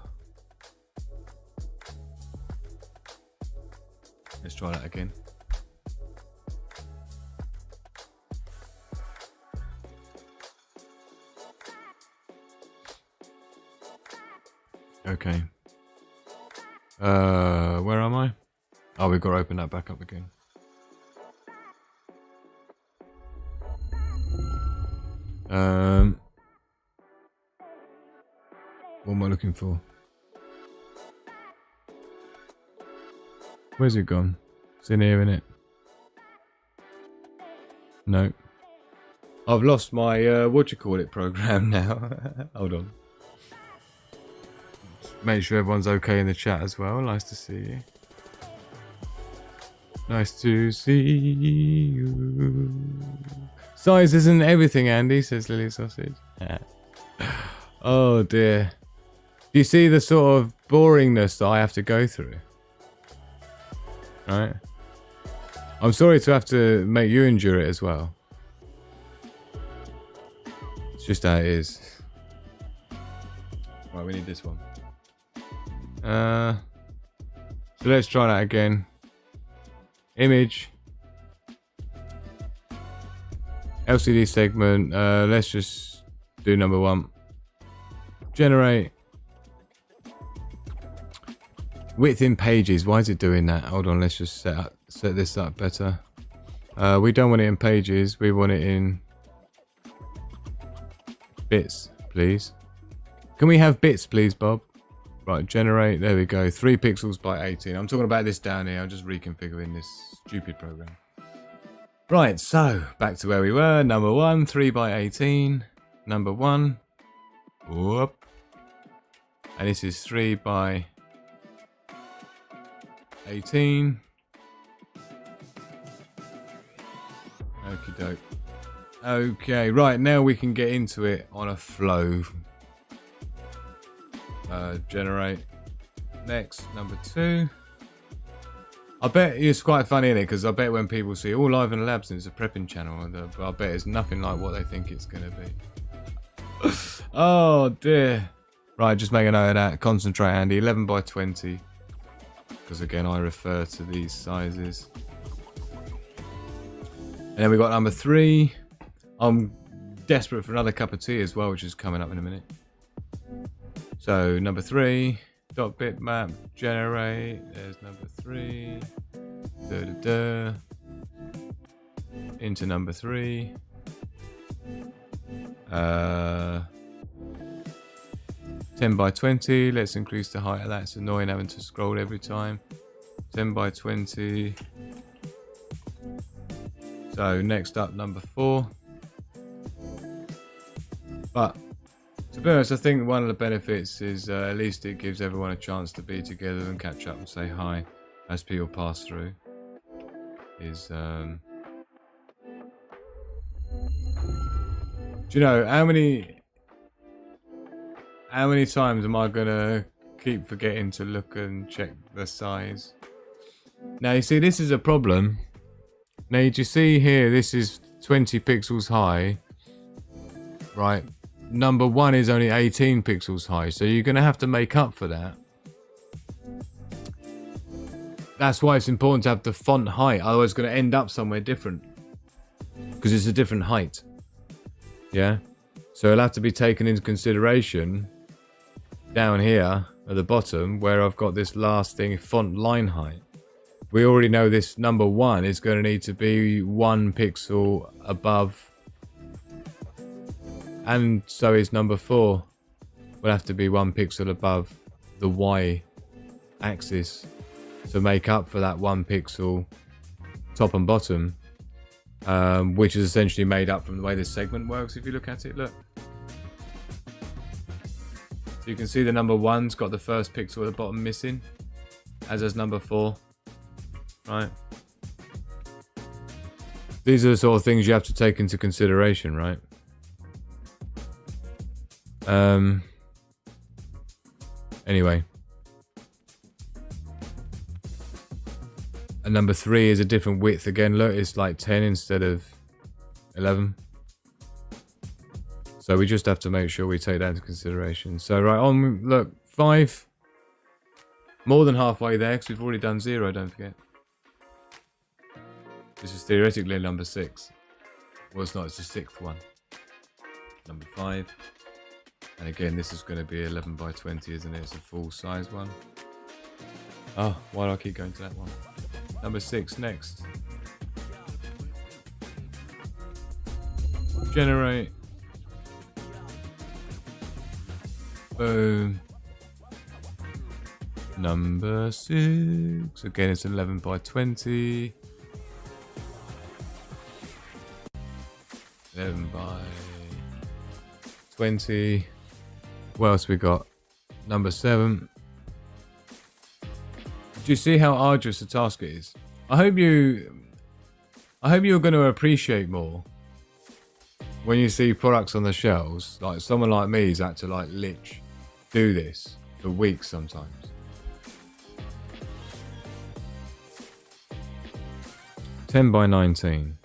Let's try that again. Okay. Where am I? Oh, we've got to open that back up again. What am I looking for? Where's it gone? It's in here, innit? No. I've lost my, what do you call it, program now. Hold on. Make sure everyone's okay in the chat as well. Nice to see you. Nice to see you. Size isn't everything, Andy, says Lily Sausage. Oh dear. Do you see the sort of boringness that I have to go through? Right? I'm sorry to have to make you endure it as well. It's just how it is. Right, we need this one. So let's try that again. Image. LCD segment. Let's just do number 1. Generate. Width in pages. Why is it doing that? Hold on, let's just set this up better. We don't want it in pages. We want it in bits, please. Can we have bits, please, Bob? Right, generate. There we go. 3 pixels by 18. I'm talking about this down here. I'm just reconfiguring this stupid program. Right, so back to where we were. Number 1, 3 by 18. Number 1. Whoop. And this is 3 by 18. Okie doke. Okay, right, now we can get into it on a flow. Generate. Next, number 2. I bet it's quite funny, isn't it? Because I bet when people see all live in the labs and it's a prepping channel, I bet it's nothing like what they think it's going to be. Oh dear. Right, just make a note of that. Concentrate, Andy. 11 by 20. Because again, I refer to these sizes. And then we got number 3. I'm desperate for another cup of tea as well, which is coming up in a minute. So number 3. bitmap generate. There's number 3. Into number 3. 10 by 20. Let's increase the height of that. It's annoying having to scroll every time. 10 by 20. So next up, number 4. But to be honest, I think one of the benefits is at least it gives everyone a chance to be together and catch up and say hi as people pass through. Do you know how many times am I gonna keep forgetting to look and check the size? Now you see, this is a problem. Now you see here, this is 20 pixels high, right? Number 1 is only 18 pixels high, so you're gonna have to make up for that. That's why it's important to have the font height, otherwise it's gonna end up somewhere different because it's a different height. Yeah, so it'll have to be taken into consideration down here at the bottom where I've got this last thing, font line height. We already know this number 1 is going to need to be 1 pixel above, and so is number 4 will have to be 1 pixel above the Y axis to make up for that 1 pixel top and bottom, which is essentially made up from the way this segment works. If you look at it, look. So you can see the number 1's got the first pixel at the bottom missing, as does number 4. Right? These are the sort of things you have to take into consideration, right? Anyway. And number 3 is a different width again. Look, it's like 10 instead of 11. So we just have to make sure we take that into consideration. So right on, look, 5. More than halfway there, because we've already done 0, don't forget. This is theoretically number 6. Well, it's not, it's the 6th one. Number 5. And again, this is going to be 11 by 20, isn't it? It's a full size one. Oh, why do I keep going to that one? Number 6 next. Generate. Boom. Number 6. Again, it's 11 by 20. 11 by 20. What else we got? Number 7. Do you see how arduous the task it is? I hope you're going to appreciate more when you see products on the shelves. Like someone like me has had to like do this for weeks sometimes. $10 by 19.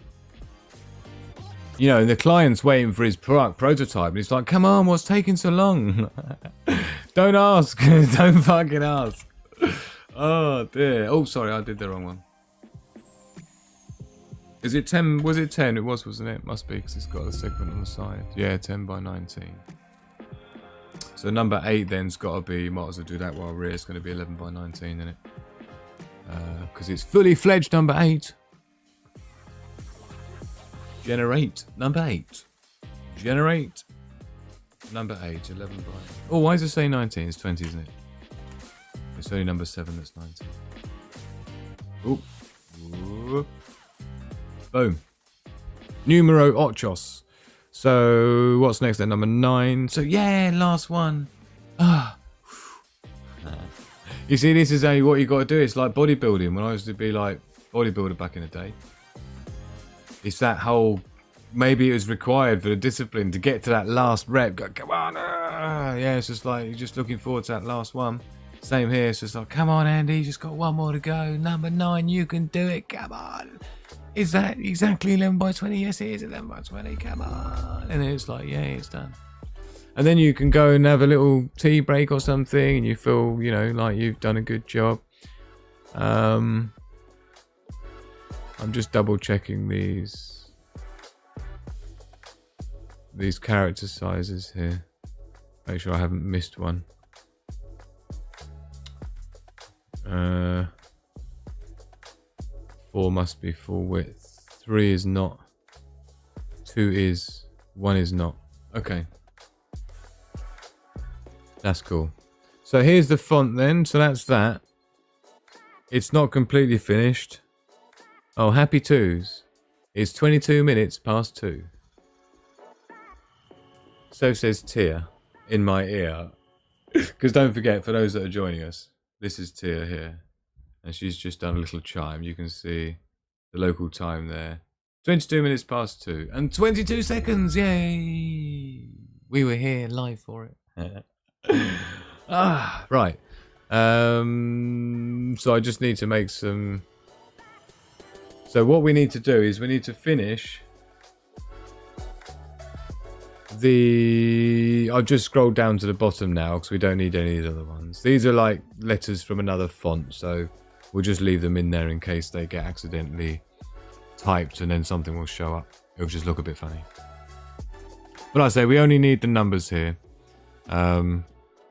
You know, the client's waiting for his product prototype, and he's like, "Come on, what's taking so long?" Don't ask. Don't fucking ask. Oh dear. Oh, sorry, I did the wrong one. Is it 10? Was it 10? It was, wasn't it? Must be, because it's got a segment on the side. Yeah, 10 by 19. So number 8 then's got to be, might as well do that while we're here. It's going to be 11 by 19, isn't it? Because it's fully fledged number 8. Generate number 8. Generate number 8. 11 by. Oh, why does it say 19? It's 20, isn't it? It's only number 7 that's 19. Oh. Boom. Numero ochos. So what's next then? Number 9. So yeah, last one. Ah. You see, this is what you got to do. It's like bodybuilding. When I used to be like bodybuilder back in the day. It's that whole, maybe it was required for the discipline to get to that last rep. Go, come on. Yeah, it's just like, you're just looking forward to that last one. Same here. It's just like, come on, Andy, you just got one more to go. Number 9, you can do it. Come on. Is that exactly 11 by 20? Yes, it is 11 by 20. Come on. And then it's like, yeah, it's done. And then you can go and have a little tea break or something, and you feel, you know, like you've done a good job. I'm just double checking these character sizes here. Make sure I haven't missed one. 4 must be full width. 3 is not. 2 is. 1 is not. Okay. That's cool. So here's the font then. So that's that. It's not completely finished. Oh, happy twos. It's 22 minutes past 2. So says Tia in my ear. Because don't forget, for those that are joining us, this is Tia here. And she's just done a little chime. You can see the local time there. 22 minutes past 2. And 22 seconds. Yay! We were here live for it. Right. So I just need to make some... So what we need to do is we need to finish the... I've just scrolled down to the bottom now because we don't need any of the other ones. These are like letters from another font, so we'll just leave them in there in case they get accidentally typed and then something will show up. It'll just look a bit funny. But like I say, we only need the numbers here. And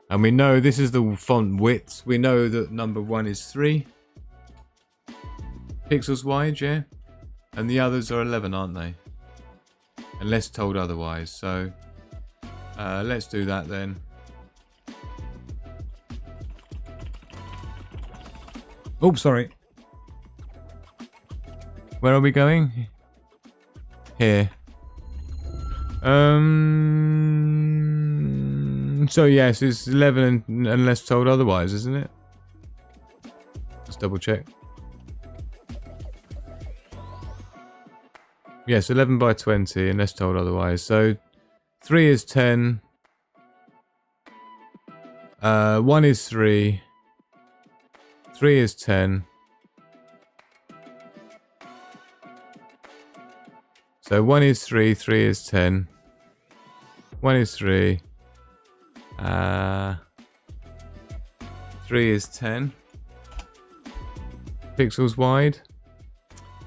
we know this is the font width. We know that number 1 is 3 pixels wide, yeah? And the others are 11, aren't they? Unless told otherwise. So let's do that then. Oh, sorry. Where are we going? Here. So yes, it's 11 unless told otherwise, isn't it? Let's double check. Yes, 11 by 20 unless told otherwise. So 3 is 10. 1 is 3. 3 is 10. So 1 is 3, 3 is 10. 1 is 3. 3 is 10 pixels wide.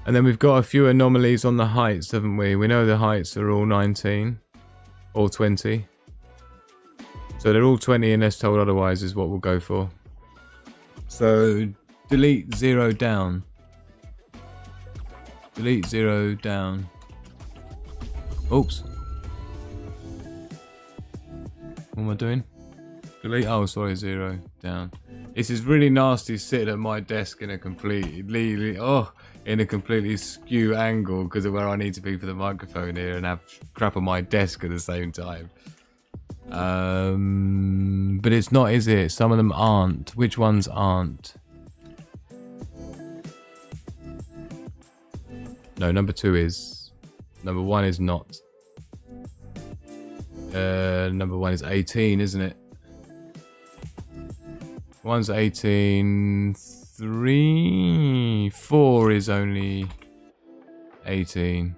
And then we've got a few anomalies on the heights, haven't we? We know the heights are all 19 or 20. So they're all 20 unless told otherwise is what we'll go for. So delete 0 down. Delete 0 down. Oops. What am I doing? Delete. Oh, sorry, 0 down. This is really nasty sitting at my desk in a completely skew angle because of where I need to be for the microphone here and have crap on my desk at the same time. But it's not, is it? Some of them aren't. Which ones aren't? No, number 2 is. Number 1 is not. Number 1 is 18, isn't it? 1's 18. 3, 4 is only 18.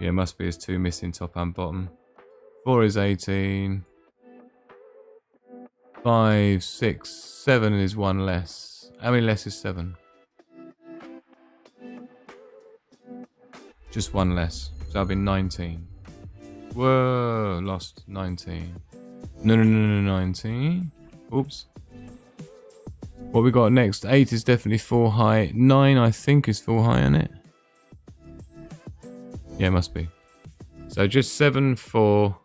Yeah, must be. There's 2 missing, top and bottom. 4 is 18. 5, 6, 7 is 1 less. How many less is 7? Just 1 less. So that'll be 19. Whoa, lost 19. No, 19. Oops. What we got next? 8 is definitely full height. 9 I think is full height, isn't it? Yeah, it must be. So just 7, 4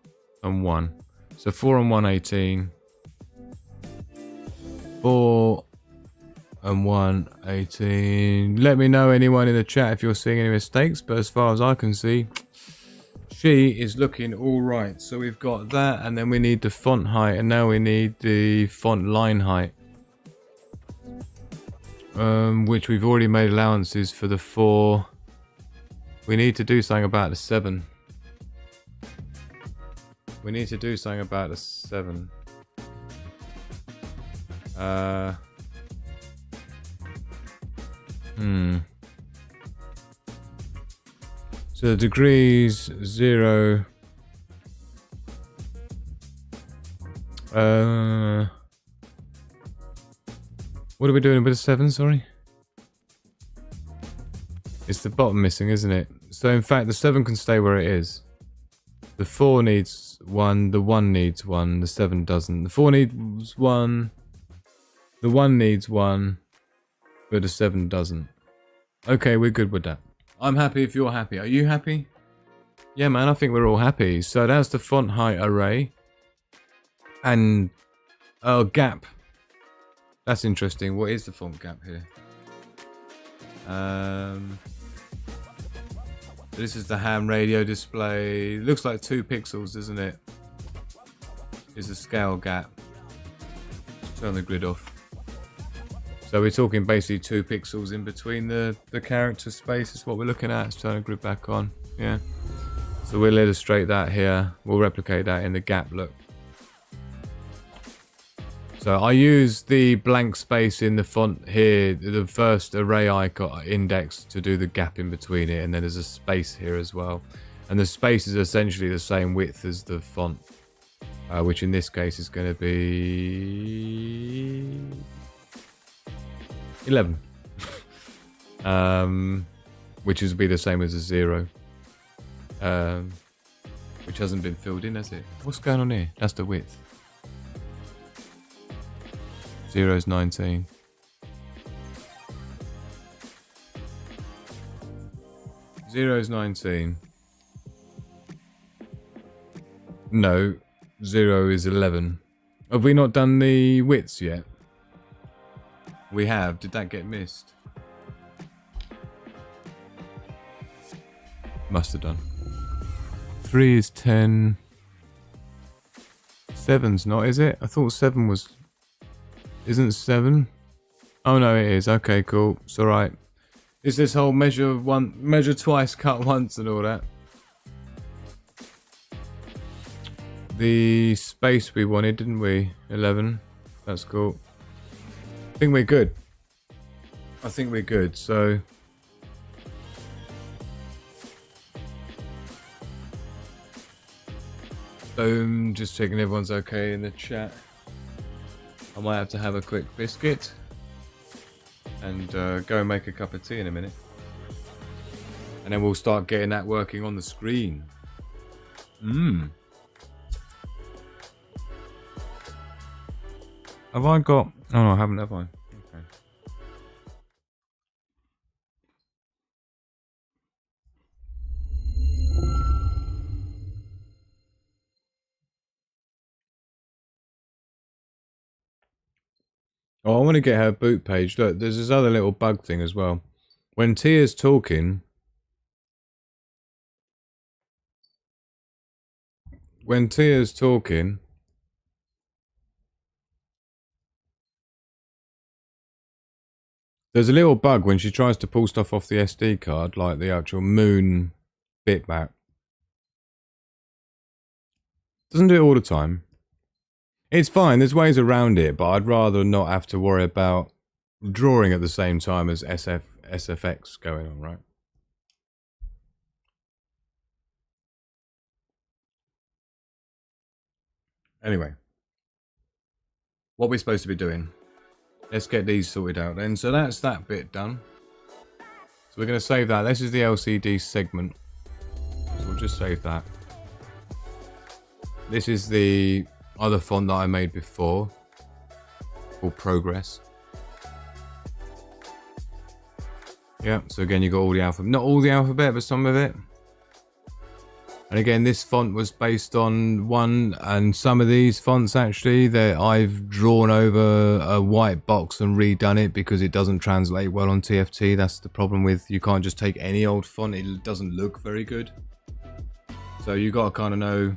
and 1. So 4 and 1, 18. 4 and 1, 18. Let me know, anyone in the chat, if you're seeing any mistakes. But as far as I can see, she is looking all right. So we've got that, and then we need the font height, and now we need the font line height. Which we've already made allowances for the 4. We need to do something about the 7. We need to do something about the 7. So the degrees 0. What are we doing with the 7, sorry? It's the bottom missing, isn't it? So in fact the 7 can stay where it is. The 4 needs 1, the 1 needs 1, the 7 doesn't. The 4 needs 1. The 1 needs 1, but the 7 doesn't. Okay, we're good with that. I'm happy if you're happy. Are you happy? Yeah, man, I think we're all happy. So that's the font height array. And gap. That's interesting. What is the font gap here? This is the ham radio display. It looks like 2 pixels, doesn't it? Is a scale gap. Turn the grid off. So we're talking basically 2 pixels in between the character space is what we're looking at. Let's turn the grid back on. Yeah. So we'll illustrate that here. We'll replicate that in the gap look. So I use the blank space in the font here, the first array icon index, to do the gap in between it, and then there's a space here as well. And the space is essentially the same width as the font, which in this case is going to be 11, which is be the same as a 0, which hasn't been filled in, has it? What's going on here? That's the width. 0 is 19. Zero is 19. No, 0 is 11. Have we not done the widths yet? We have. Did that get missed? Must have done. 3 is 10. 7's not, is it? I thought 7 was... Isn't 7? Oh no, it is. Okay, cool. It's alright. Is this whole measure twice, cut once and all that? The space we wanted, didn't we? 11. That's cool. I think we're good. I think we're good, so... Boom, just checking everyone's okay in the chat. I might have to have a quick biscuit and go and make a cup of tea in a minute. And then we'll start getting that working on the screen. Have I got... Oh no, I haven't, have I? Okay. Oh, I want to get her boot page. Look, there's this other little bug thing as well. When Tia's talking... there's a little bug when she tries to pull stuff off the SD card, like the actual moon bitmap. Doesn't do it all the time. It's fine, there's ways around it, but I'd rather not have to worry about drawing at the same time as SFX going on, right? Anyway, what we're supposed to be doing. Let's get these sorted out then. So that's that bit done. So we're going to save that. This is the LCD segment. So we'll just save that. This is the other font that I made before, called Progress. Yeah, so again you got all the alphabet, not all the alphabet, but some of it. And again, this font was based on one, and some of these fonts actually that I've drawn over a white box and redone it because it doesn't translate well on TFT. That's the problem with, you can't just take any old font, it doesn't look very good. So you got to kind of know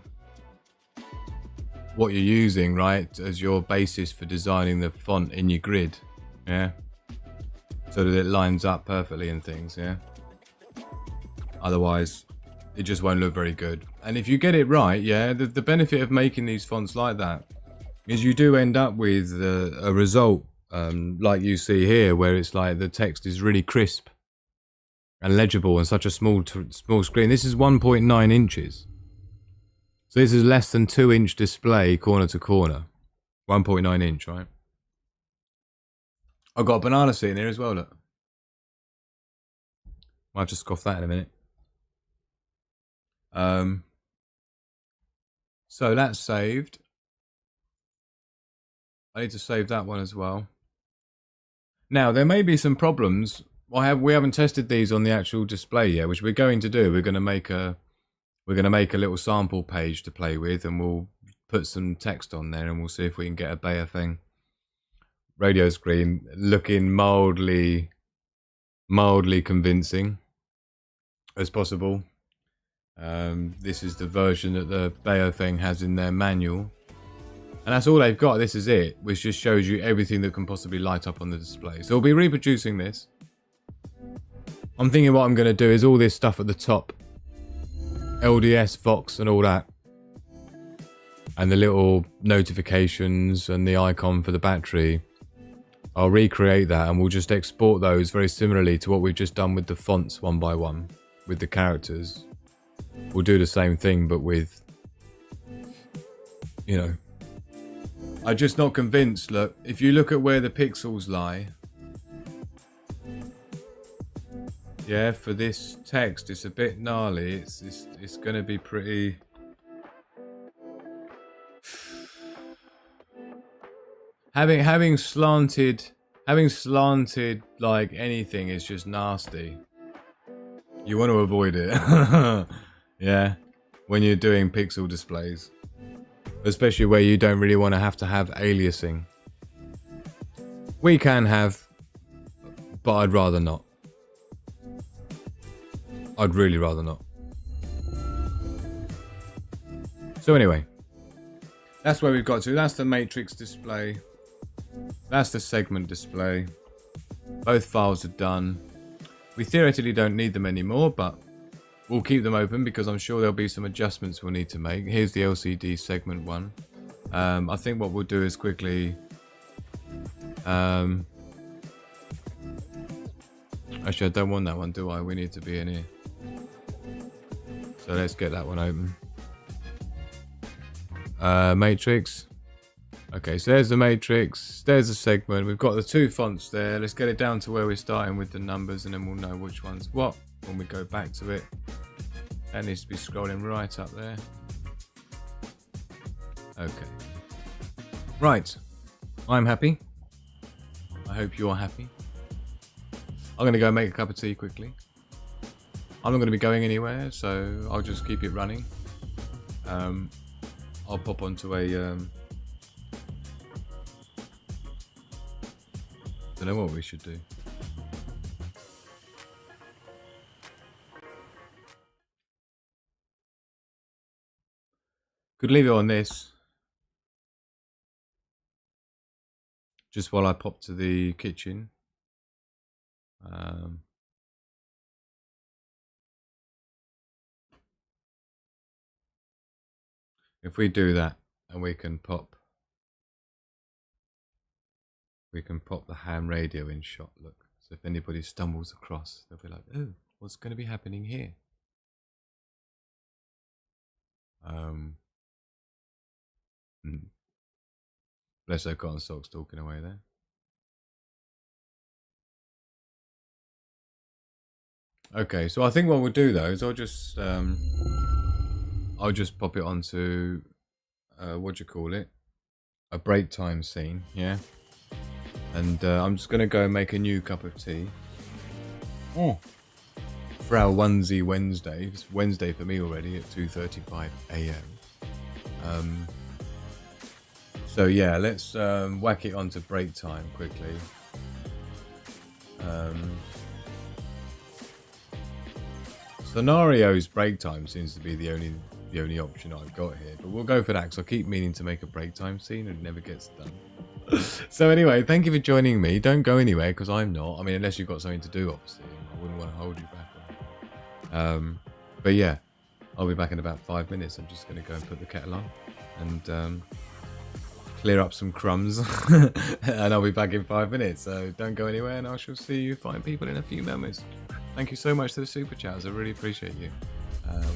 what you're using, right, as your basis for designing the font in your grid, yeah, so that it lines up perfectly and things, yeah. Otherwise it just won't look very good. And if you get it right, yeah, the benefit of making these fonts like that is you do end up with a result like you see here, where it's like the text is really crisp and legible on such a small screen. This is 1.9 inches. So this is less than 2-inch display corner to corner. 1.9 inch, right? I've got a banana sitting here as well, look. Might just scoff that in a minute. So that's saved. I need to save that one as well. Now, there may be some problems. We haven't tested these on the actual display yet, which we're going to do. We're going to make a little sample page to play with, and we'll put some text on there, and we'll see if we can get a Baofeng radio screen looking mildly convincing as possible. This is the version that the Baofeng has in their manual, and that's all they've got. This is it, which just shows you everything that can possibly light up on the display. So we'll be reproducing this. I'm thinking what I'm going to do is all this stuff at the top, LDS, Vox and all that, and the little notifications and the icon for the battery, I'll recreate that, and we'll just export those very similarly to what we've just done with the fonts one by one, with the characters. We'll do the same thing, but with, you know, I'm just not convinced. Look, if you look at where the pixels lie, yeah, for this text, it's a bit gnarly. It's going to be pretty. Having slanted like anything is just nasty. You want to avoid it. Yeah, when you're doing pixel displays, especially where you don't really want to have aliasing. We can have, but I'd rather not. I'd really rather not. So anyway, that's where we've got to. That's the matrix display. That's the segment display. Both files are done. We theoretically don't need them anymore, but we'll keep them open because I'm sure there'll be some adjustments we'll need to make. Here's the LCD segment one. I think what we'll do is quickly... actually, I don't want that one, do I? We need to be in here. So let's get that one open. Matrix. Okay, so there's the matrix, there's the segment. We've got the two fonts there. Let's get it down to where we're starting with the numbers, and then we'll know which one's what when we go back to it. That needs to be scrolling right up there. Okay. Right. I'm happy. I hope you're happy. I'm going to go make a cup of tea quickly. I'm not going to be going anywhere, so I'll just keep it running. I'll pop onto a... don't know what we should do. Could leave it on this. Just while I pop to the kitchen. If we do that, and we can pop the ham radio in shot, look. So if anybody stumbles across, they'll be like, oh, what's going to be happening here? Bless her cotton socks talking away there. Okay, so I think what we'll do though is I'll just pop it onto what do you call it? A break time scene, yeah. And I'm just gonna go and make a new cup of tea. Oh. For our onesie Wednesday. It's Wednesday for me already at 2:35 a.m. So yeah, let's whack it onto break time quickly. Scenarios break time seems to be the only option I've got here, but we'll go for that because I keep meaning to make a break time scene and it never gets done. So anyway, thank you for joining me. Don't go anywhere because I'm not. I mean, unless you've got something to do, obviously. I wouldn't want to hold you back. But yeah, I'll be back in about 5 minutes. I'm just going to go and put the kettle on and clear up some crumbs, and I'll be back in 5 minutes. So don't go anywhere, and I shall see you fine people in a few moments. Thank you so much to the super chats. I really appreciate you.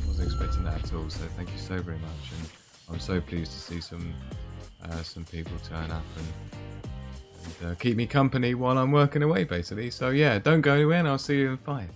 Wasn't expecting that at all. So thank you so very much, and I'm so pleased to see some people turn up and keep me company while I'm working away, basically. So yeah, don't go anywhere, and I'll see you in 5.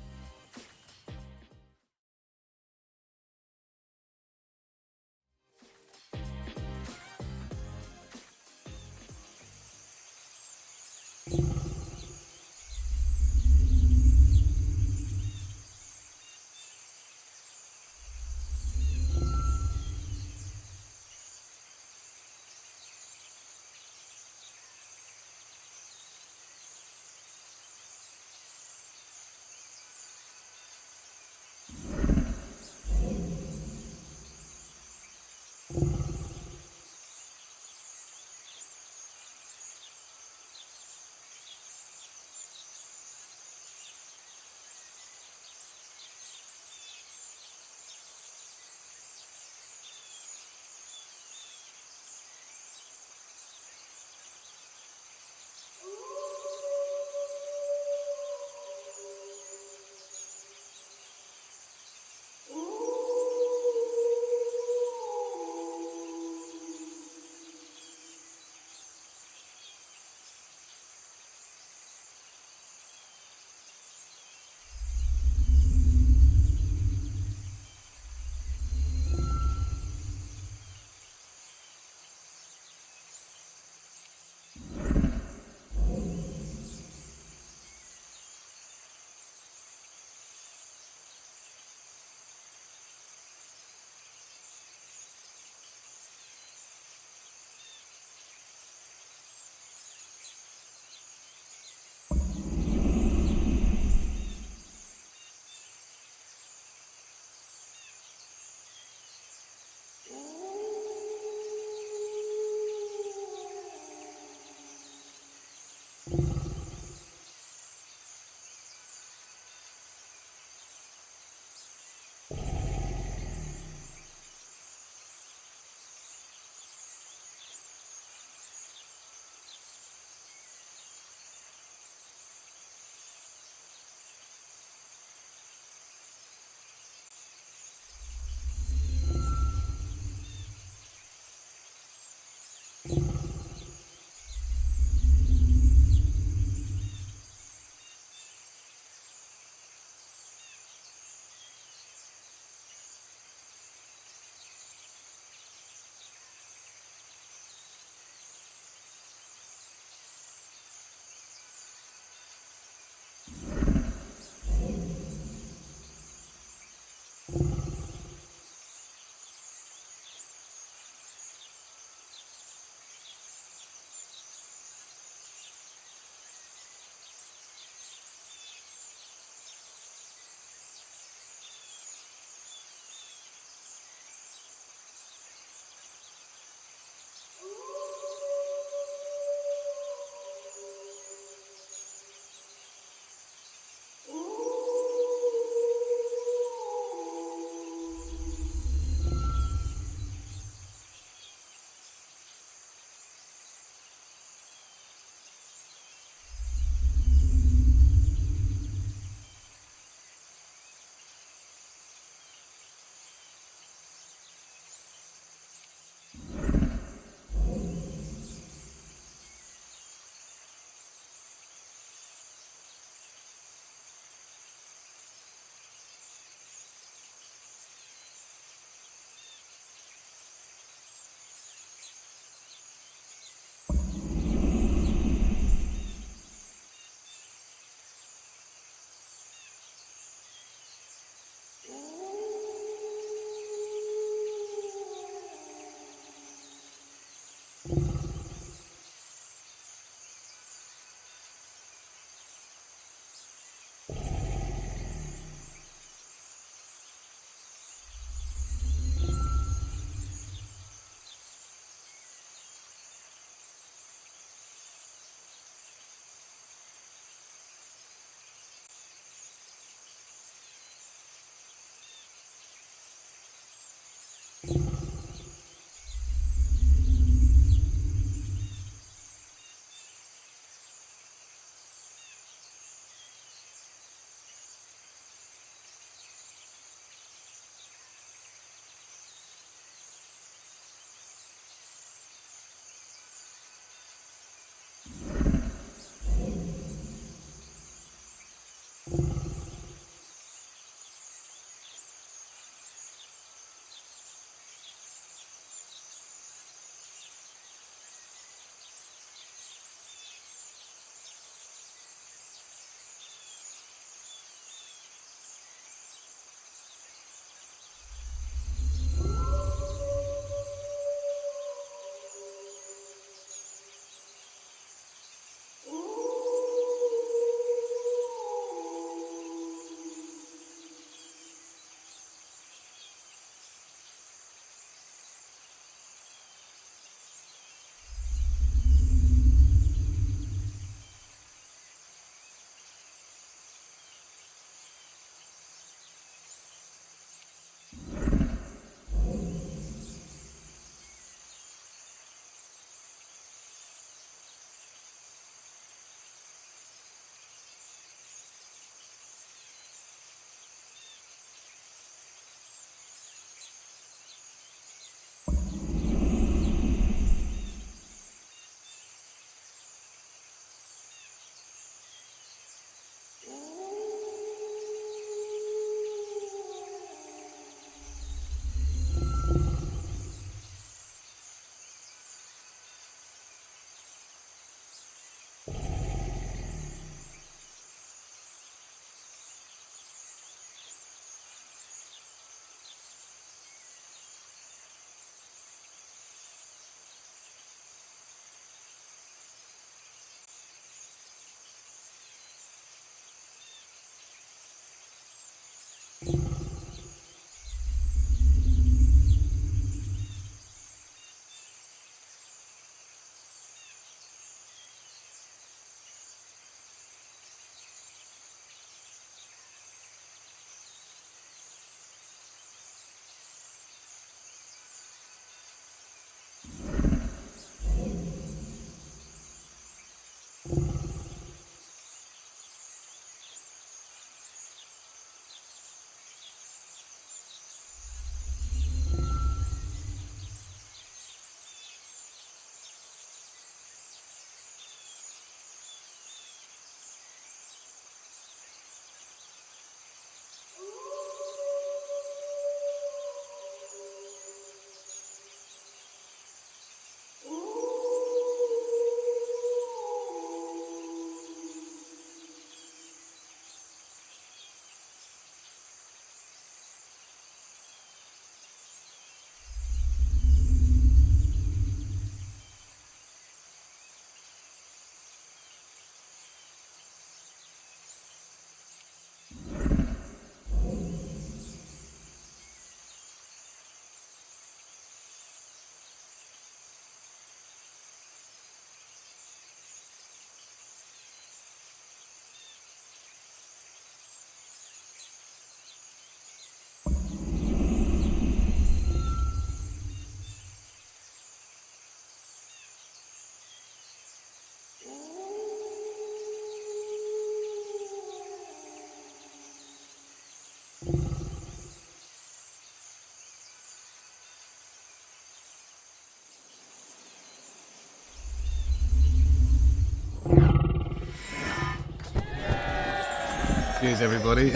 Cheers, everybody.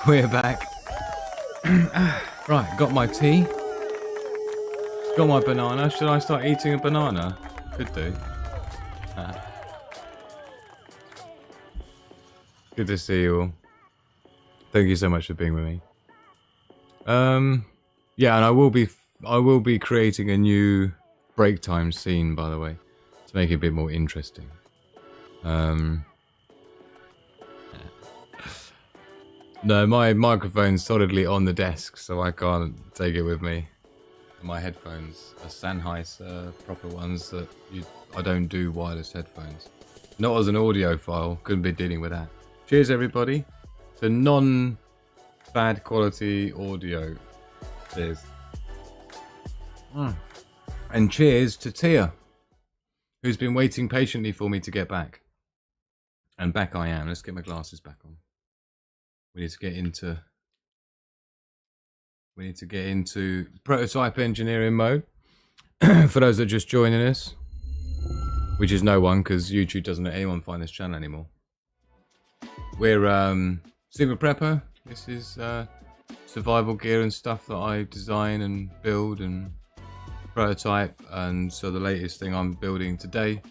We're back. Right, got my tea. Got my banana. Should I start eating a banana? Could do. Good to see you all. Thank you so much for being with me. Yeah, and I will be creating a new break time scene, by the way, to make it a bit more interesting. No, my microphone's solidly on the desk, so I can't take it with me. My headphones are Sennheiser proper ones that I don't do wireless headphones. Not as an audiophile, couldn't be dealing with that. Cheers, everybody, to non-bad quality audio. Cheers. And cheers to Tia, who's been waiting patiently for me to get back. And back I am. Let's get my glasses back on. We need to get into prototype engineering mode. For those that are just joining us, which is no one, because YouTube doesn't let anyone find this channel anymore. We're Super Prepper. This is survival gear and stuff that I design and build and prototype. And so the latest thing I'm building today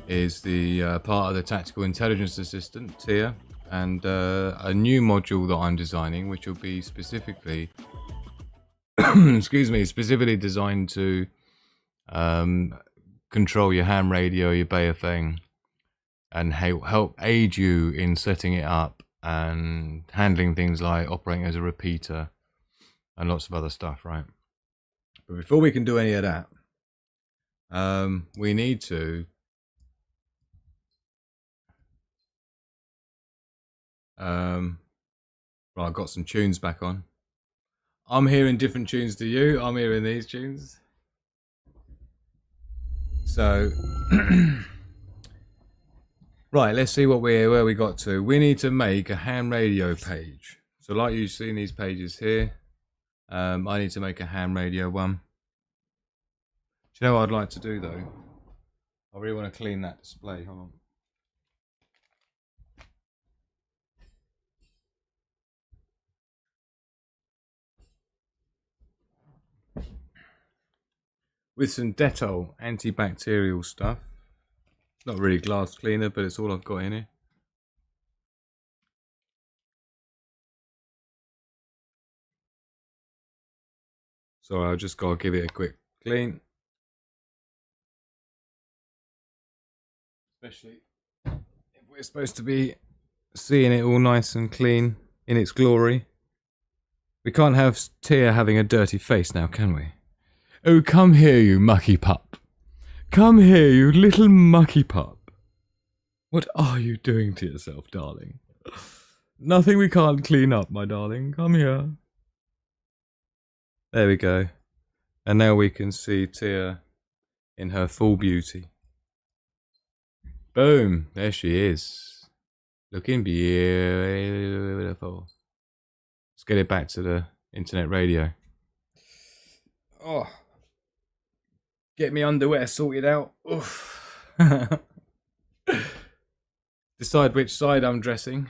is the part of the Tactical Intelligence Assistant, TIA, and a new module that I'm designing, which will be specifically, specifically designed to control your ham radio, your Bayafeng, and help aid you in setting it up and handling things like operating as a repeater and lots of other stuff, right? But before we can do any of that, we need to right, I've got some tunes back on. I'm hearing different tunes to you. I'm hearing these tunes. So right, let's see where we got to. We need to make a ham radio page. So like you've seen these pages here, I need to make a ham radio one. Do you know what I'd like to do though? I really want to clean that display. Hold on. With some Dettol antibacterial stuff. It's not really glass cleaner, but it's all I've got in here. So I'll just gotta give it a quick clean. Especially if we're supposed to be seeing it all nice and clean in its glory. We can't have Tia having a dirty face now, can we? Oh, come here, you mucky pup. Come here, you little mucky pup. What are you doing to yourself, darling? Nothing we can't clean up, my darling. Come here. There we go. And now we can see Tia in her full beauty. Boom. There she is. Looking beautiful. Let's get it back to the internet radio. Oh. Get me underwear sorted out. Oof. Decide which side I'm dressing.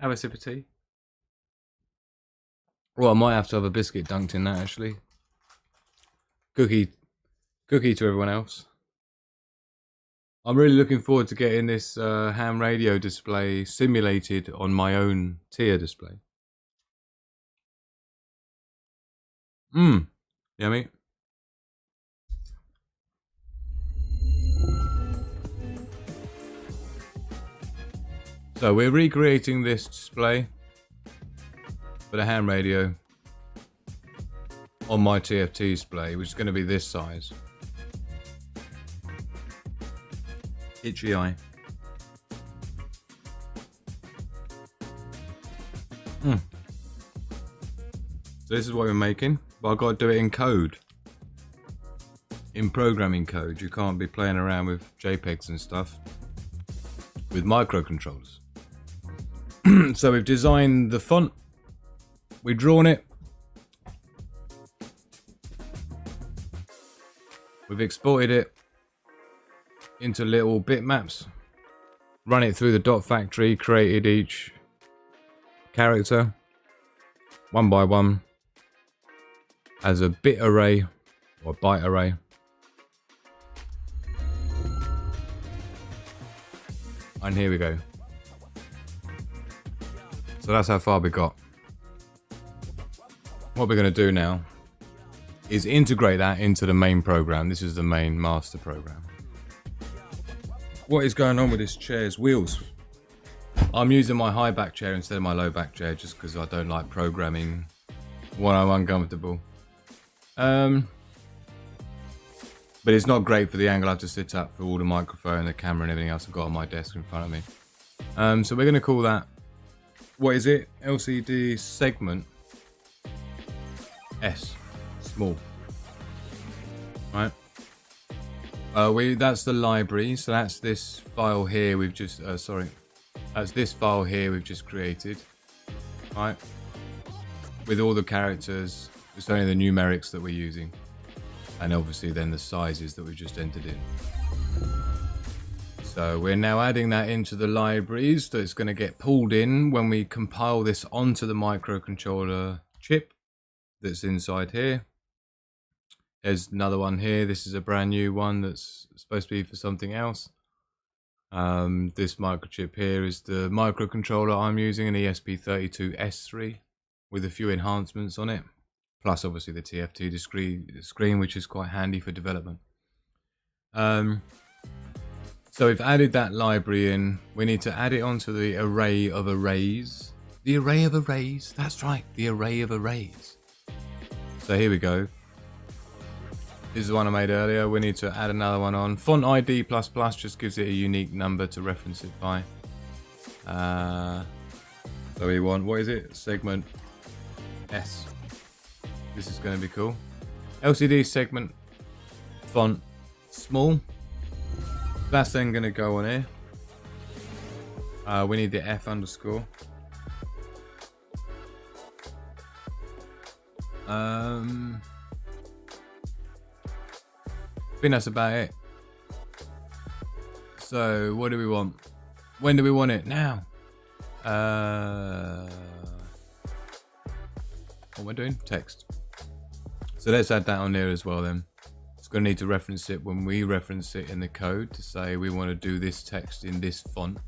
Have a sip of tea. Well, I might have to have a biscuit dunked in that, actually. Cookie to everyone else. I'm really looking forward to getting this ham radio display simulated on my own TIA display. Yummy. So we're recreating this display for the ham radio on my TFT display, which is going to be this size. Itchy eye. So this is what we're making, but I've got to do it in code. In programming code. You can't be playing around with JPEGs and stuff with microcontrollers. So we've designed the font, we've drawn it, we've exported it into little bitmaps, run it through the dot factory, created each character, one by one, as a bit array or byte array. And here we go. So that's how far we got. What we're going to do now is integrate that into the main program. This is the main master program. What is going on with this chair's wheels? I'm using my high back chair instead of my low back chair just because I don't like programming when I'm uncomfortable. But it's not great for the angle I have to sit up for all the microphone, the camera and everything else I've got on my desk in front of me. So we're going to call that, what is it? LCD segment S, small. Right. That's the library. So that's this file here we've just, that's this file here we've just created. Right. With all the characters, it's only the numerics that we're using. And obviously then the sizes that we just entered in. So we're now adding that into the libraries, so it's going to get pulled in when we compile this onto the microcontroller chip that's inside here. There's another one here. This is a brand new one that's supposed to be for something else. This microchip here is the microcontroller I'm using, an ESP32S3 with a few enhancements on it. Plus obviously the TFT screen, which is quite handy for development. So we've added that library in. We need to add it onto the array of arrays. The array of arrays, that's right, the array of arrays. So here we go. This is the one I made earlier. We need to add another one on. Font ID++ just gives it a unique number to reference it by. So we want, what is it? Segment S. This is going to be cool. LCD segment font small. That's then going to go on here. We need the F underscore. I think that's about it. So what do we want? When do we want it? Now. What am I doing? Text. So let's add that on there as well then. It's going to need to reference it when we reference it in the code to say we want to do this text in this font.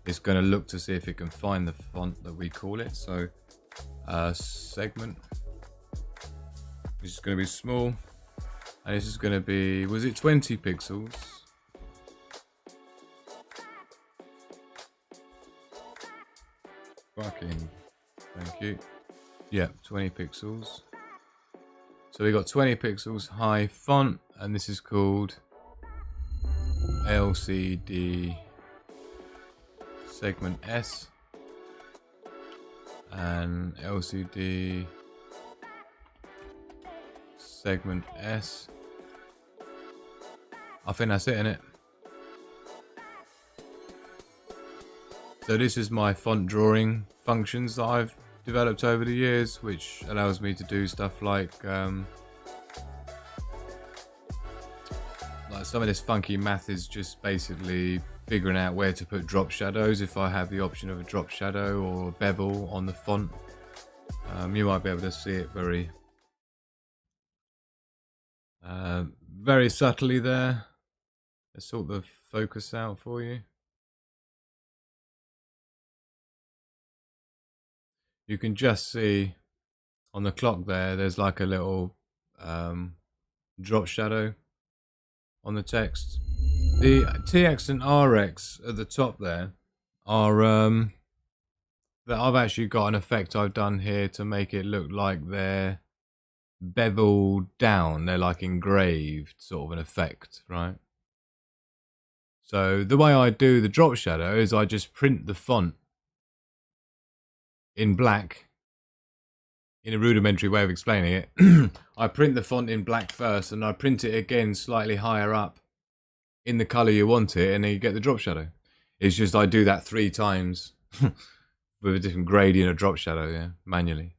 It's going to look to see if it can find the font that we call it. So segment, which is going to be small. And this is going to be, was it 20 pixels? Fucking, thank you. Yeah, 20 pixels. So we got 20 pixels high font, and this is called LCD segment S and LCD segment S. I think that's it, innit? So this is my font drawing functions that I've developed over the years, which allows me to do stuff like some of this funky math is just basically figuring out where to put drop shadows if I have the option of a drop shadow or a bevel on the font. You might be able to see it very subtly there. Let's sort the focus out for you. You can just see on the clock there's like a little drop shadow on the text. The TX and RX at the top there are that I've actually got an effect I've done here to make it look like they're beveled down. They're like engraved, sort of an effect, right? So the way I do the drop shadow is I just print the font in black. In a rudimentary way of explaining it, I print the font in black first and I print it again slightly higher up in the color you want it, and then you get the drop shadow. It's just I do that 3 times with a different gradient of drop shadow, yeah, manually.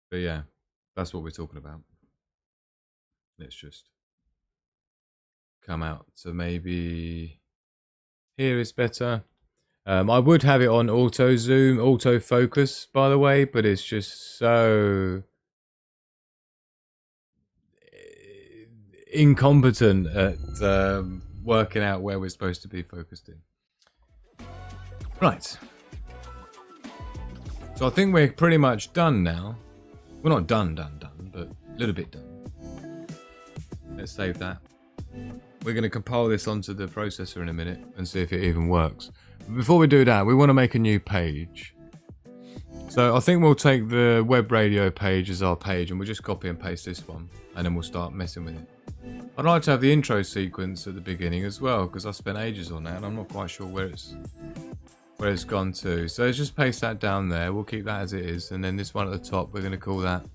But yeah, that's what we're talking about. Let's just come out to maybe here is better. I would have it on auto zoom, auto focus, by the way, but it's just so incompetent at working out where we're supposed to be focused in. Right. So I think we're pretty much done now. We're not done, but a little bit done. Let's save that. We're going to compile this onto the processor in a minute and see if it even works. But before we do that, we want to make a new page. So I think we'll take the web radio page as our page and we'll just copy and paste this one and then we'll start messing with it. I'd like to have the intro sequence at the beginning as well because I spent ages on that and I'm not quite sure where it's gone to. So let's just paste that down there. We'll keep that as it is, and then this one at the top, we're going to call that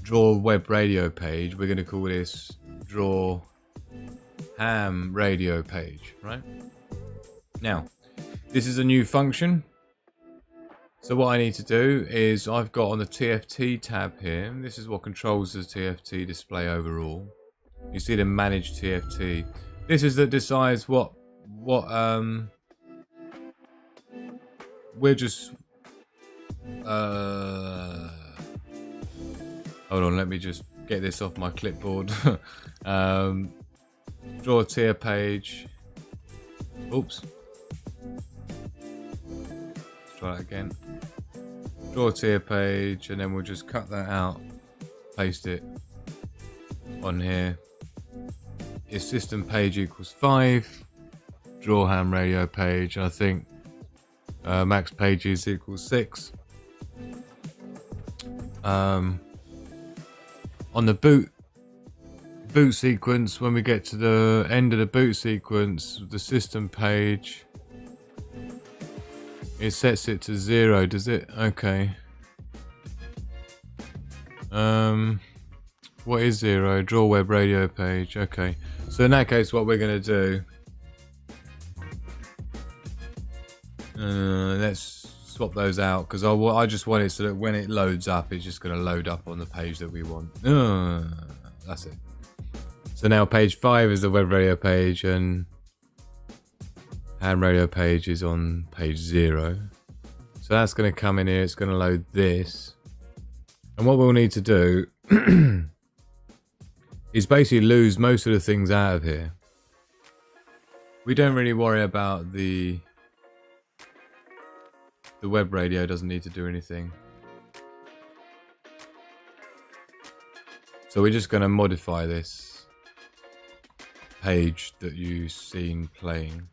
draw web radio page. We're going to call this draw ham radio page, right? Now, this is a new function. So what I need to do is I've got on the TFT tab here, this is what controls the TFT display overall. You see the manage TFT. This is that decides what we're just hold on, let me just get this off my clipboard. Draw a tier page. Oops. Let's try that again. Draw a tier page and then we'll just cut that out, paste it on here. Is system page equals 5. Draw ham radio page, and I think max pages equals 6. On the boot sequence, when we get to the end of the boot sequence, the system page, it sets it to 0, does it? Okay. What is 0? Draw web radio page. Okay. So in that case, what we're going to do, let's swap those out because I just want it so that when it loads up, it's just going to load up on the page that we want. That's it. So now page 5 is the web radio page and ham radio page is on page 0. So that's going to come in here. It's going to load this. And what we'll need to do is basically lose most of the things out of here. We don't really worry about the web radio, doesn't need to do anything. So we're just going to modify this page that you've seen playing.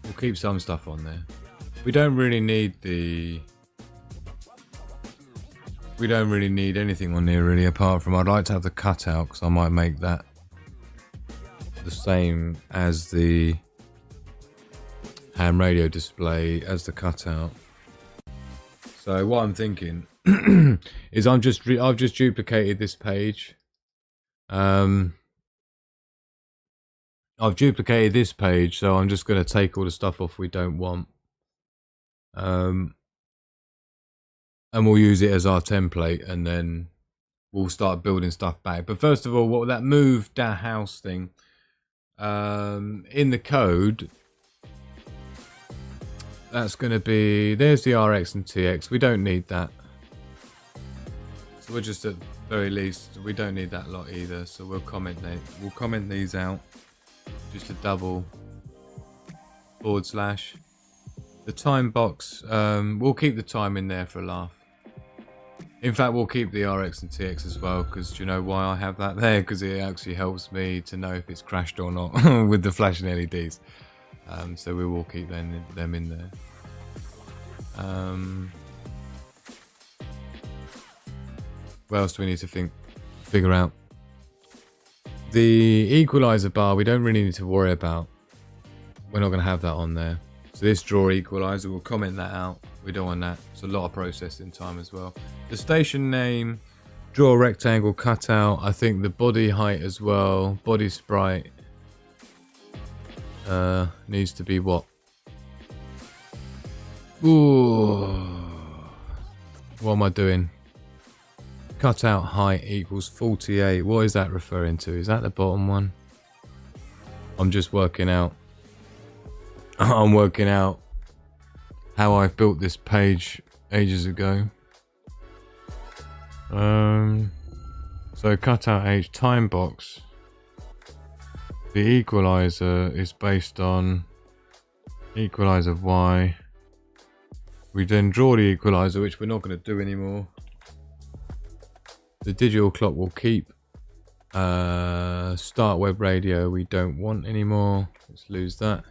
We'll keep some stuff on there. We don't really need anything on here really, apart from I'd like to have the cutout because I might make that the same as the ham radio display as the cutout. So what I'm thinking is I've just duplicated this page. I've duplicated this page, so I'm just going to take all the stuff off we don't want. And we'll use it as our template, and then we'll start building stuff back. But first of all, what that move that house thing in the code, that's going to be, there's the RX and TX. We don't need that. So we're just at very least, we don't need that lot either. So we'll comment these out. Just a double / the time box. We'll keep the time in there for a laugh. In fact, we'll keep the RX and TX as well, because do you know why I have that there? Because it actually helps me to know if it's crashed or not with the flashing LEDs. So we will keep them in there. What else do we need to figure out? The equalizer bar, we don't really need to worry about. We're not going to have that on there. So this draw equalizer, we'll comment that out. We don't want that. It's a lot of processing time as well. The station name, draw rectangle cutout. I think the body height as well, body sprite needs to be what? Ooh, what am I doing? Cutout height equals 48. What is that referring to? Is that the bottom one? I'm just working out. I'm working out how I've built this page ages ago. So cut out H time box. The equalizer is based on equalizer Y. We then draw the equalizer, which we're not going to do anymore. The digital clock will keep. Start web radio we don't want anymore. Let's lose that.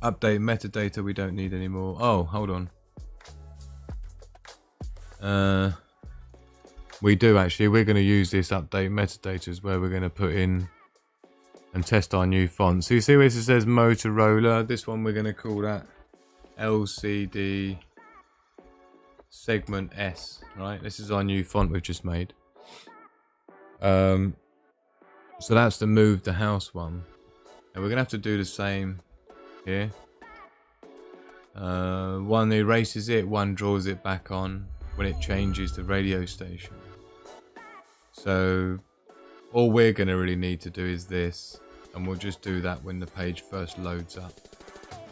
Update metadata we don't need anymore. Oh, hold on. We do actually. We're going to use this update metadata as where we're going to put in and test our new font. So you see where it says Motorola? This one we're going to call that LCD segment S, right? This is our new font we've just made. So that's the move the house one. And we're going to have to do the same here. One erases it, one draws it back on when it changes the radio station. So all we're going to really need to do is this, and we'll just do that when the page first loads up.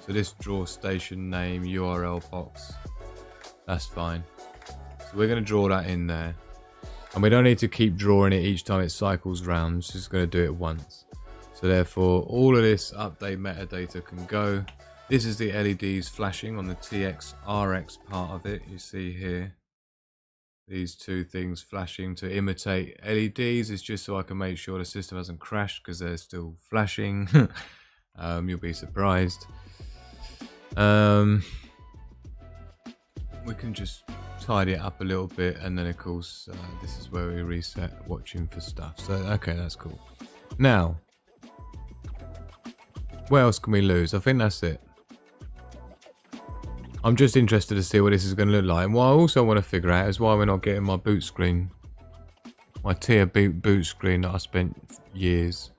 So this draw station name URL box, that's fine. So we're going to draw that in there, and we don't need to keep drawing it each time it cycles round. It's just going to do it once. So therefore all of this update metadata can go. This is the LEDs flashing on the TX RX part of it. You see here these two things flashing to imitate LEDs. Is just so I can make sure the system hasn't crashed because they're still flashing. You'll be surprised. We can just tidy it up a little bit, and then of course this is where we reset watching for stuff. So okay, that's cool. Now what else can we lose? I think that's it. I'm just interested to see what this is going to look like. And what I also want to figure out is why we're not getting my boot screen. My tier boot screen that I spent years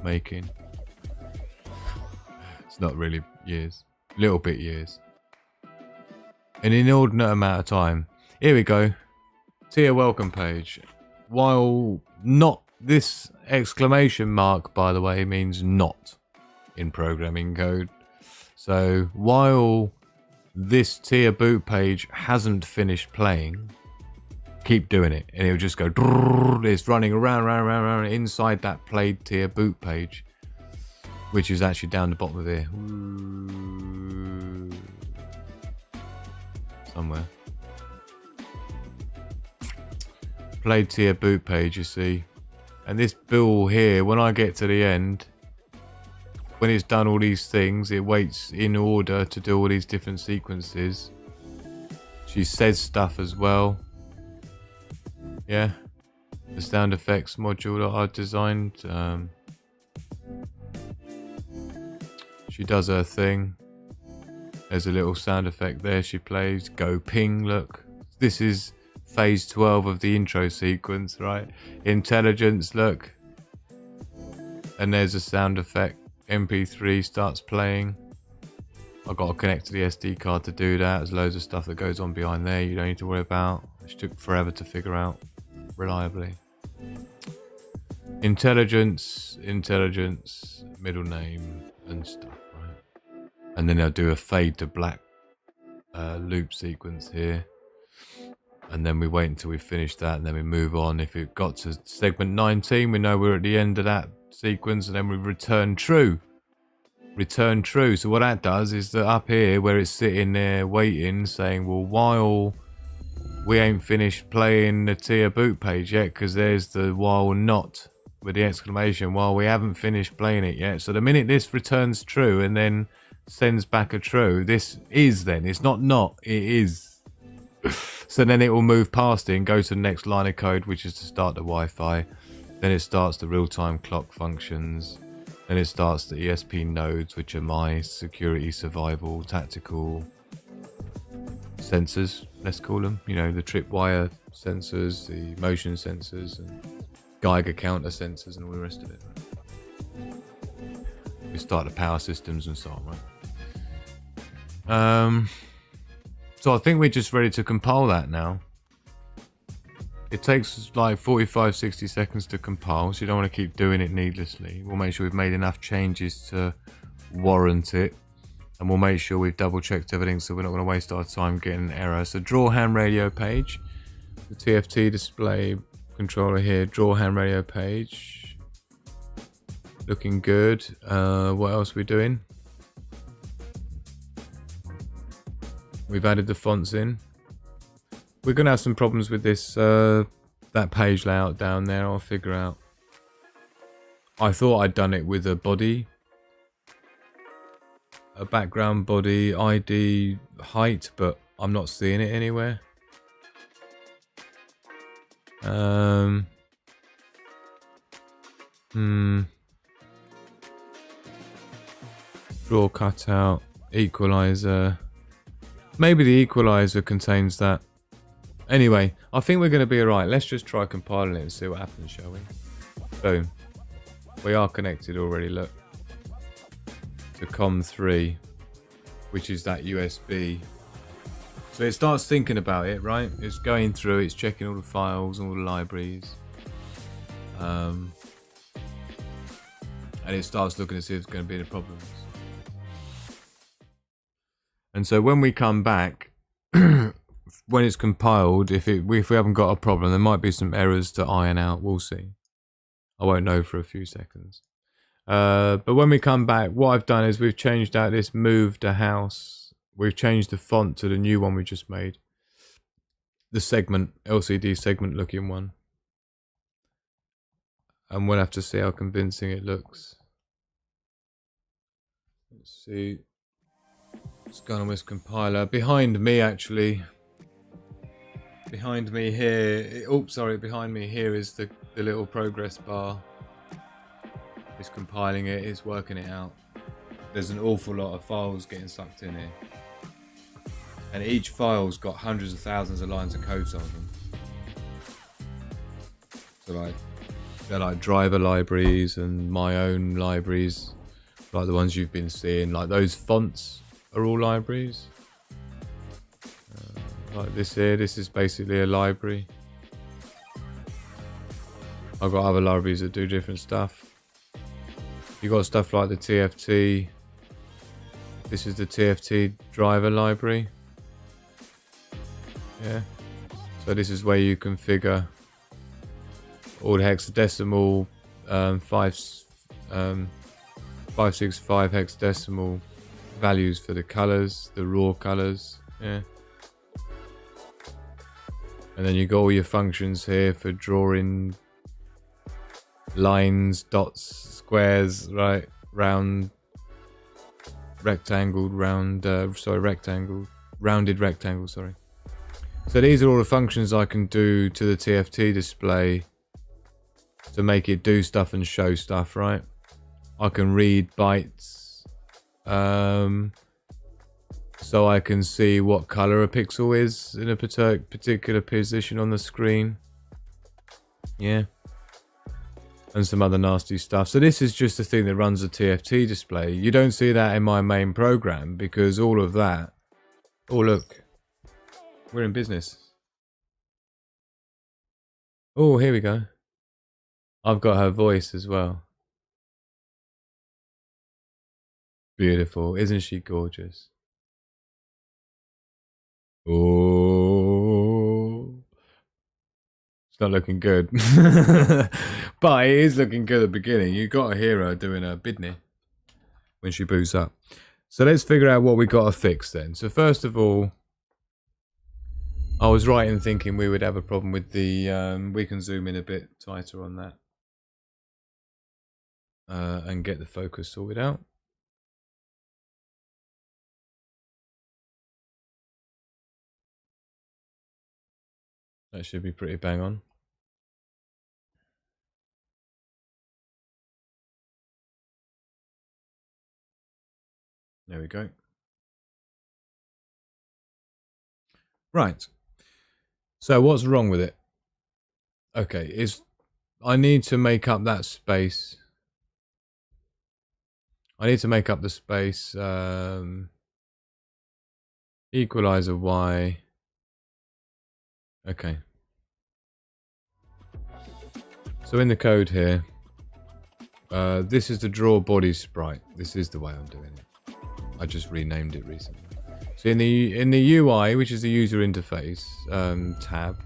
making. It's not really years. Little bit years. An inordinate amount of time. Here we go. Tier welcome page. While not, this exclamation mark, by the way, means not in programming code. So while this tier boot page hasn't finished playing, keep doing it, and it'll just go. It's running around inside that played tier boot page, which is actually down the bottom of here, somewhere. Played tier boot page, you see, and this bill here. When I get to the end. When it's done all these things, it waits in order to do all these different sequences. She says stuff as well. Yeah. The sound effects module that I designed. She does her thing. There's a little sound effect there she plays. Go ping, look. This is phase 12 of the intro sequence, right? Intelligence, look. And there's a sound effect. MP3 starts playing. I've got to connect to the SD card to do that. There's loads of stuff that goes on behind there you don't need to worry about, which took forever to figure out reliably. Intelligence, middle name and stuff, right? And then I'll do a fade to black loop sequence here. And then we wait until we finish that, and then we move on. If it got to segment 19, we know we're at the end of that sequence, and then we return true. So what that does is that up here where it's sitting there waiting, saying, well, while we ain't finished playing the tier boot page yet, because there's the while not with the exclamation, while we haven't finished playing it yet. So the minute this returns true and then sends back a true, this is then, it's not, it is. So then it will move past it and go to the next line of code, which is to start the Wi-Fi. Then it starts the real-time clock functions. Then it starts the ESP nodes, which are my security, survival, tactical sensors, let's call them. You know, the tripwire sensors, the motion sensors, and Geiger counter sensors, and all the rest of it. We start the power systems and so on, right? So I think we're just ready to compile that now. It takes like 45-60 seconds to compile, so you don't want to keep doing it needlessly. We'll make sure we've made enough changes to warrant it, and we'll make sure we've double checked everything so we're not going to waste our time getting an error. So draw ham radio page, the TFT display controller here, draw ham radio page, looking good. What else are we doing? We've added the fonts in. We're going to have some problems with this, that page layout down there. I'll figure out. I thought I'd done it with a body, a background body ID height, but I'm not seeing it anywhere. Draw cutout, equalizer. Maybe the equalizer contains that. Anyway, I think we're going to be alright. Let's just try compiling it and see what happens, shall we? Boom. We are connected already, look. To COM3, which is that USB. So it starts thinking about it, right? It's going through, it's checking all the files, all the libraries. And it starts looking to see if there's going to be any problems. And so when we come back, when it's compiled, if we haven't got a problem, there might be some errors to iron out. We'll see. I won't know for a few seconds. But when we come back, what I've done is we've changed out this move to house. We've changed the font to the new one we just made. The segment, LCD segment looking one. And we'll have to see how convincing it looks. Let's see. What's going on with this compiler? Behind me, actually. Behind me here. Oops, sorry. Behind me here is the little progress bar. It's compiling it. It's working it out. There's an awful lot of files getting sucked in here. And each file's got hundreds of thousands of lines of code on them. So like, they're like driver libraries and my own libraries, like the ones you've been seeing. Like those fonts are all libraries. Like this here, this is basically a library. I've got other libraries that do different stuff. You got stuff like the TFT. This is the TFT driver library. Yeah. So this is where you configure all the hexadecimal 565 hexadecimal values for the colors, the raw colors. Yeah. And then you got all your functions here for drawing lines, dots, squares, right? Round, rectangled, round, rounded rectangle, sorry. So these are all the functions I can do to the TFT display to make it do stuff and show stuff, right? I can read bytes, so I can see what color a pixel is in a particular position on the screen. Yeah. And some other nasty stuff. So this is just the thing that runs the TFT display. You don't see that in my main program because all of that... Oh, look. We're in business. Oh, here we go. I've got her voice as well. Beautiful. Isn't she gorgeous? Oh. It's not looking good. But it is looking good at the beginning. You got to hear her doing her bidney when she boots up. So let's figure out what we got to fix then. So first of all, I was right in thinking we would have a problem with the... we can zoom in a bit tighter on that. And get the focus sorted out. That should be pretty bang on. There we go. Right. So what's wrong with it? Okay, I need to make up that space. I need to make up the space. Equalizer Y. Okay. So in the code here, this is the draw body sprite. This is the way I'm doing it. I just renamed it recently. So in the UI, which is the user interface tab,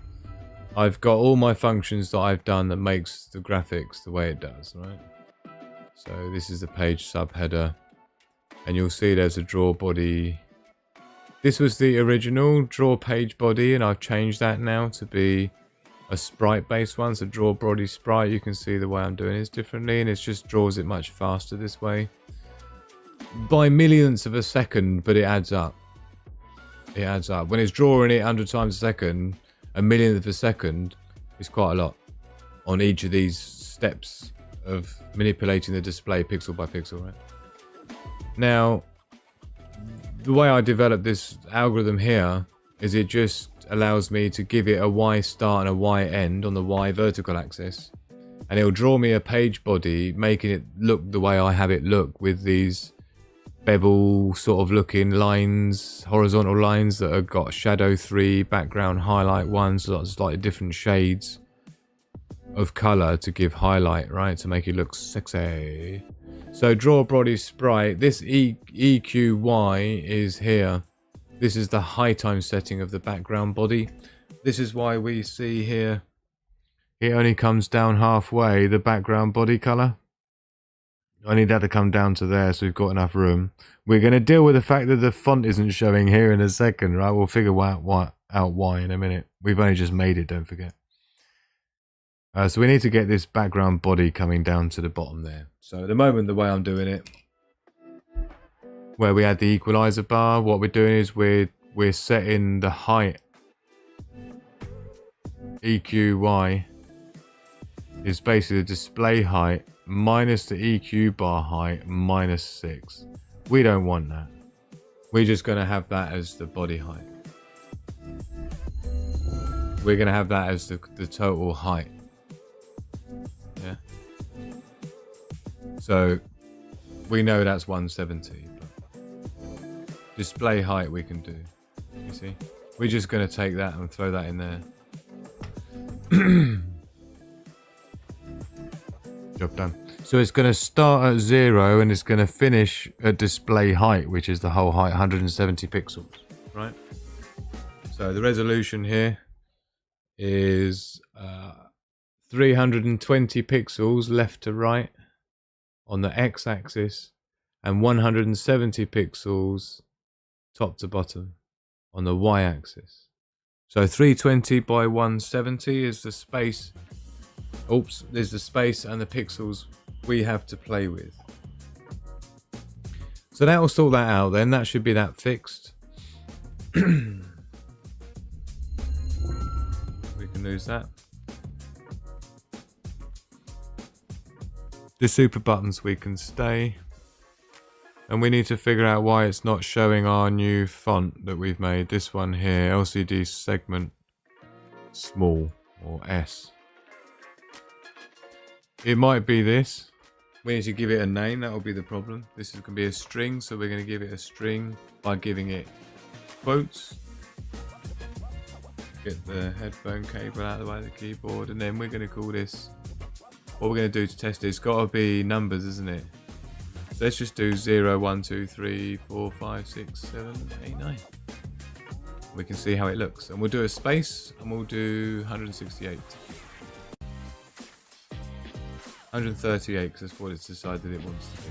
I've got all my functions that I've done that makes the graphics the way it does, right? So this is the page subheader, and you'll see there's a draw body. This was the original draw page body, and I've changed that now to be a sprite based one. So draw body sprite, you can see the way I'm doing it differently, and it just draws it much faster this way. By millionths of a second, but it adds up. It adds up. When it's drawing it 100 times a second, a millionth of a second is quite a lot on each of these steps of manipulating the display pixel by pixel, right? Now, the way I developed this algorithm here is it just allows me to give it a Y start and a Y end on the Y vertical axis, and it'll draw me a page body, making it look the way I have it look, with these bevel sort of looking lines, horizontal lines that have got shadow 3, background highlight 1, so that's slightly different shades of color to give highlight, right, to make it look sexy. So draw body sprite, this EQY is here. This is the high time setting of the background body. This is why we see here it only comes down halfway, the background body color. I need that to come down to there so we've got enough room. We're going to deal with the fact that the font isn't showing here in a second, right? We'll figure out why in a minute. We've only just made it, don't forget. So we need to get this background body coming down to the bottom there. So at the moment, the way I'm doing it, where we add the equalizer bar, what we're doing is we're setting the height. EQY is basically the display height minus the EQ bar height minus 6. We don't want that. We're just going to have that as the body height. We're going to have that as the total height. Yeah. So we know that's 170. But display height we can do. You see? We're just going to take that and throw that in there. Job done. So it's going to start at 0 and it's going to finish at display height, which is the whole height, 170 pixels, right? So the resolution here is 320 pixels left to right on the x-axis and 170 pixels top to bottom on the y-axis. So 320 by 170 is the space. Oops, there's the space and the pixels we have to play with. So that will sort that out then. That should be that fixed. We can lose that. The super buttons we can stay. And we need to figure out why it's not showing our new font that we've made. This one here, LCD segment small, or S. It might be this. We need to give it a name, that will be the problem. This is going to be a string, so we're going to give it a string by giving it quotes. Get the headphone cable out of the way of the keyboard, and then we're going to call this, what we're going to do to test it, it's got to be numbers, isn't it? So let's just do 0, 1, 2, 3, 4, 5, 6, 7, 8, 9. We can see how it looks. And we'll do a space, and we'll do 168. 138, because that's what it's decided it wants to be.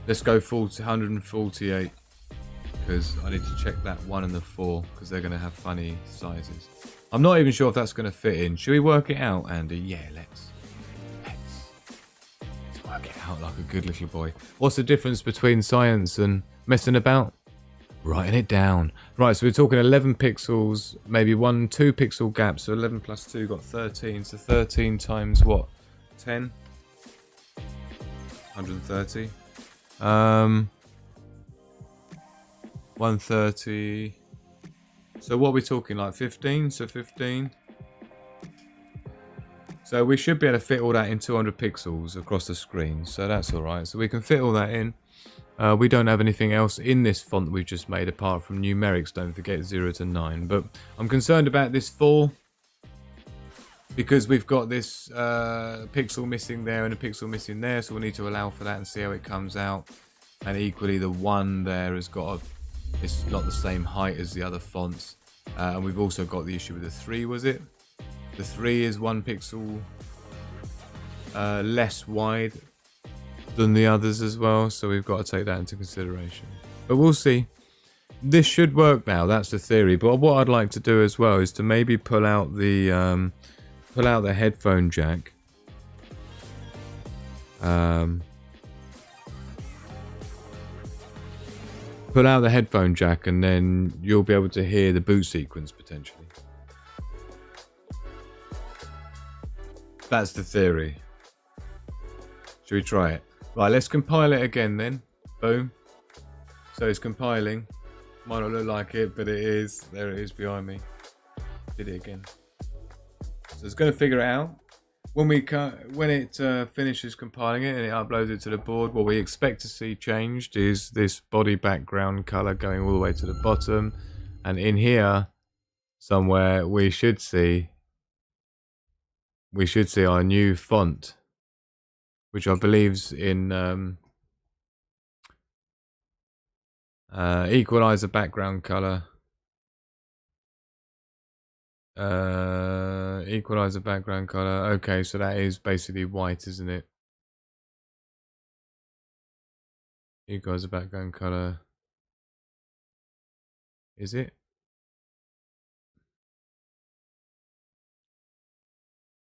Let's go full to 148, because I need to check that 1 and the 4, because they're going to have funny sizes. I'm not even sure if that's going to fit in. Should we work it out, Andy? Yeah, let's work it out like a good little boy. What's the difference between science and messing about? Writing it down. Right, so we're talking 11 pixels, maybe 1, 2 pixel gap. So 11 plus 2 got 13. So 13 times what? 10? 130. 130. So what are we talking, like 15? So 15. So we should be able to fit all that in 200 pixels across the screen. So that's all right. So we can fit all that in. We don't have anything else in this font we've just made apart from numerics. Don't forget 0 to 9. But I'm concerned about this 4 because we've got this pixel missing there and a pixel missing there. So we need to allow for that and see how it comes out. And equally, the 1 there has got it's not the same height as the other fonts. And we've also got the issue with the 3, was it? The 3 is 1 pixel less wide than the others as well, so we've got to take that into consideration. But we'll see. This should work now, that's the theory. But what I'd like to do as well is to maybe pull out the headphone jack. Pull out the headphone jack and then you'll be able to hear the boot sequence potentially. That's the theory. Should we try it? Right, let's compile it again then. Boom. So it's compiling. Might not look like it, but it is. There it is behind me. Did it again. So it's going to figure it out. When it finishes compiling it and it uploads it to the board, what we expect to see changed is this body background color going all the way to the bottom. And in here, somewhere, we should see our new font, which I believe's in equalizer background color. Equalizer background color. Okay, so that is basically white, isn't it? Equalizer background color. Is it?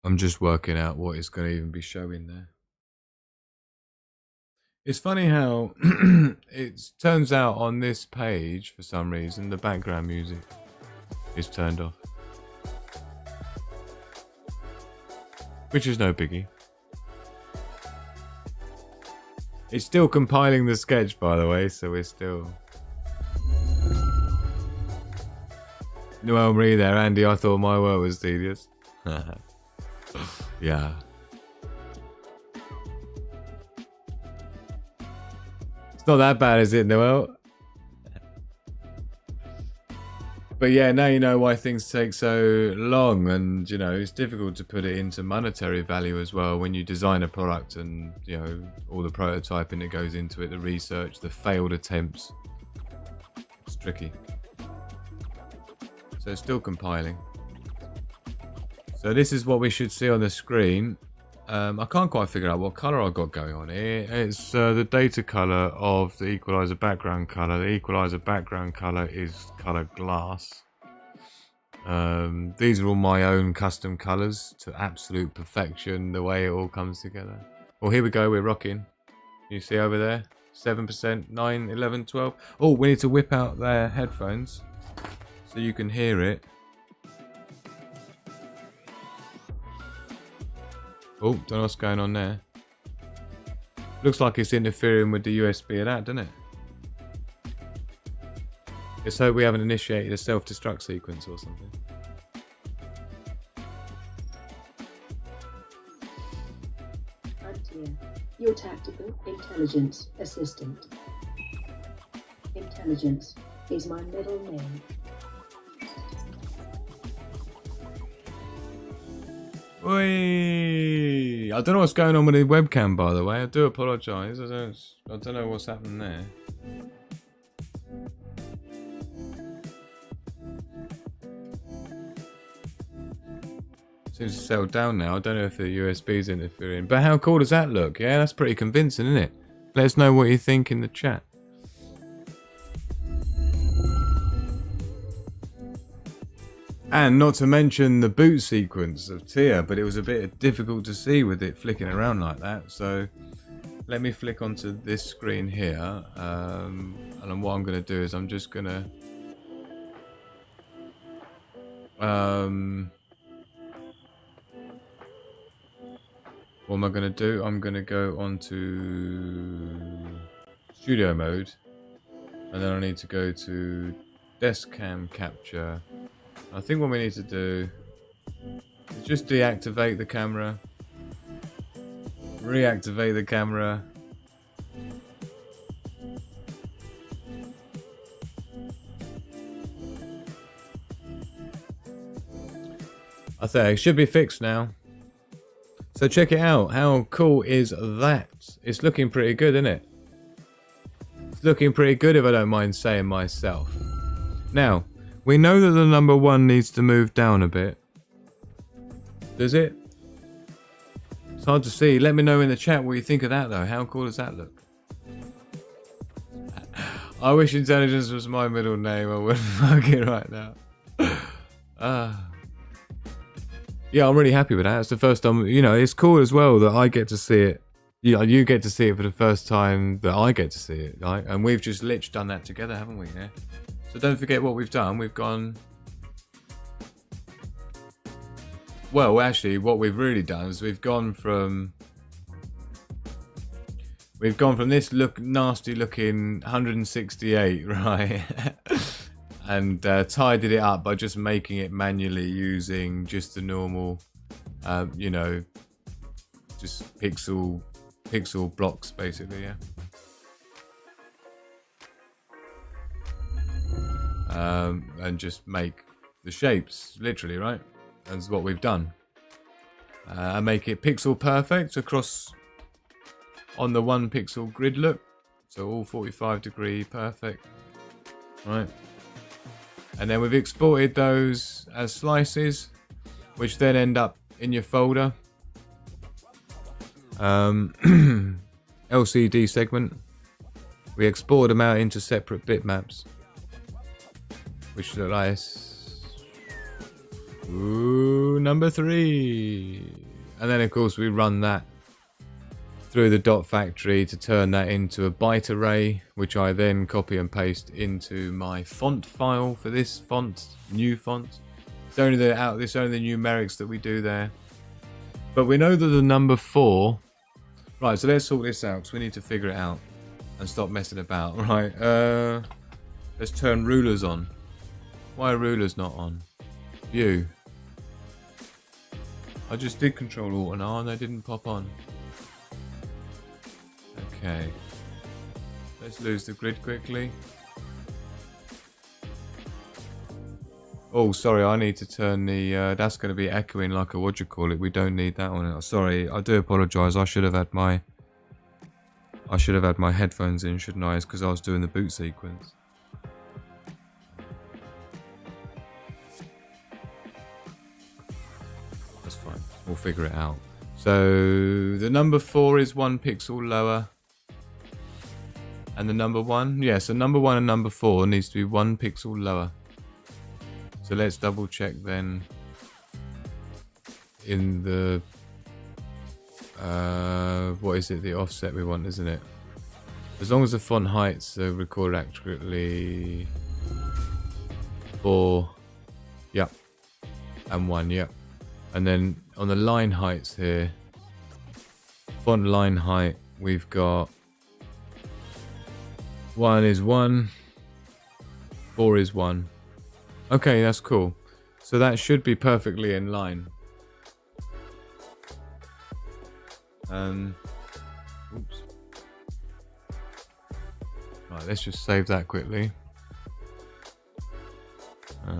I'm just working out what it's going to even be showing there. It's funny how it turns out on this page, for some reason, the background music is turned off. Which is no biggie. It's still compiling the sketch, by the way, so we're still... Noel Marie there, Andy, I thought my work was tedious. Yeah. It's not that bad, is it, Noel? But yeah, now you know why things take so long, and you know it's difficult to put it into monetary value as well when you design a product, and you know all the prototyping that goes into it, the research, the failed attempts. It's tricky. So it's still compiling. So this is what we should see on the screen. I can't quite figure out what color I got going on here. It's the data color of the equalizer background color. The equalizer background color is color glass. These are all my own custom colors to absolute perfection, the way it all comes together. Well, here we go, we're rocking. You see over there? 7%, 9, 11, 12. Oh, we need to whip out their headphones so you can hear it. Oh, don't know what's going on there. Looks like it's interfering with the USB of that, doesn't it? Let's hope we haven't initiated a self-destruct sequence or something. Frontier, your tactical intelligence assistant. Intelligence is my middle name. Oi! I don't know what's going on with the webcam, by the way. I do apologise. I don't know what's happened there. Seems to settle down now. I don't know if the USB is interfering. But how cool does that look? Yeah, that's pretty convincing, isn't it? Let us know what you think in the chat. And not to mention the boot sequence of Tia, but it was a bit difficult to see with it flicking around like that. So let me flick onto this screen here. And what I'm going to do is I'm just going to... what am I going to do? I'm going to go onto studio mode. And then I need to go to desk cam capture. I think what we need to do is Just deactivate the camera. Reactivate the camera. I think it should be fixed now. So check it out. How cool is that? It's looking pretty good, isn't it? It's looking pretty good if I don't mind saying myself. Now, we know that the number 1 needs to move down a bit. Does it? It's hard to see. Let me know in the chat what you think of that though. How cool does that look? I wish intelligence was my middle name. I wouldn't fuck it right now. Yeah, I'm really happy with that. It's the first time, you know, it's cool as well that I get to see it. You get to see it for the first time that I get to see it, right? And we've just literally done that together, haven't we? Yeah. So don't forget what we've done. We've gone... Well, actually, what we've really done is we've gone from this nasty looking 168, right? And tidied it up by just making it manually using just the normal, you know, just pixel blocks basically, yeah. And just make the shapes literally, right? That's what we've done. And make it pixel perfect across on the 1 pixel grid look, so all 45 degree perfect, right? And then we've exported those as slices, which then end up in your folder. LCD segment. We export them out into separate bitmaps, which look like number 3. And then of course we run that through the dot factory to turn that into a byte array, which I then copy and paste into my font file for this font, new font. It's only the numerics that we do there. But we know that the number 4, right, so let's sort this out because we need to figure it out and stop messing about, right? Let's turn rulers on. Why are rulers not on? View. I just did Control Alt and R and they didn't pop on. Okay, let's lose the grid quickly. Oh, sorry, I need to turn the, that's going to be echoing like a, what do you call it? We don't need that one. Sorry, I do apologise. I should have had my headphones in, shouldn't I? It's because I was doing the boot sequence. That's fine. We'll figure it out. So the number 4 is 1 pixel lower. And the number 1? Yeah, so number 1 and number 4 needs to be 1 pixel lower. So let's double check then in the, what is it, the offset we want, isn't it? As long as the font heights are recorded accurately. 4, yep, and 1, yep. And then on the line heights here, font line height, we've got 1 is 1, 4 is 1. Okay, that's cool. So that should be perfectly in line. Oops. Right, let's just save that quickly. We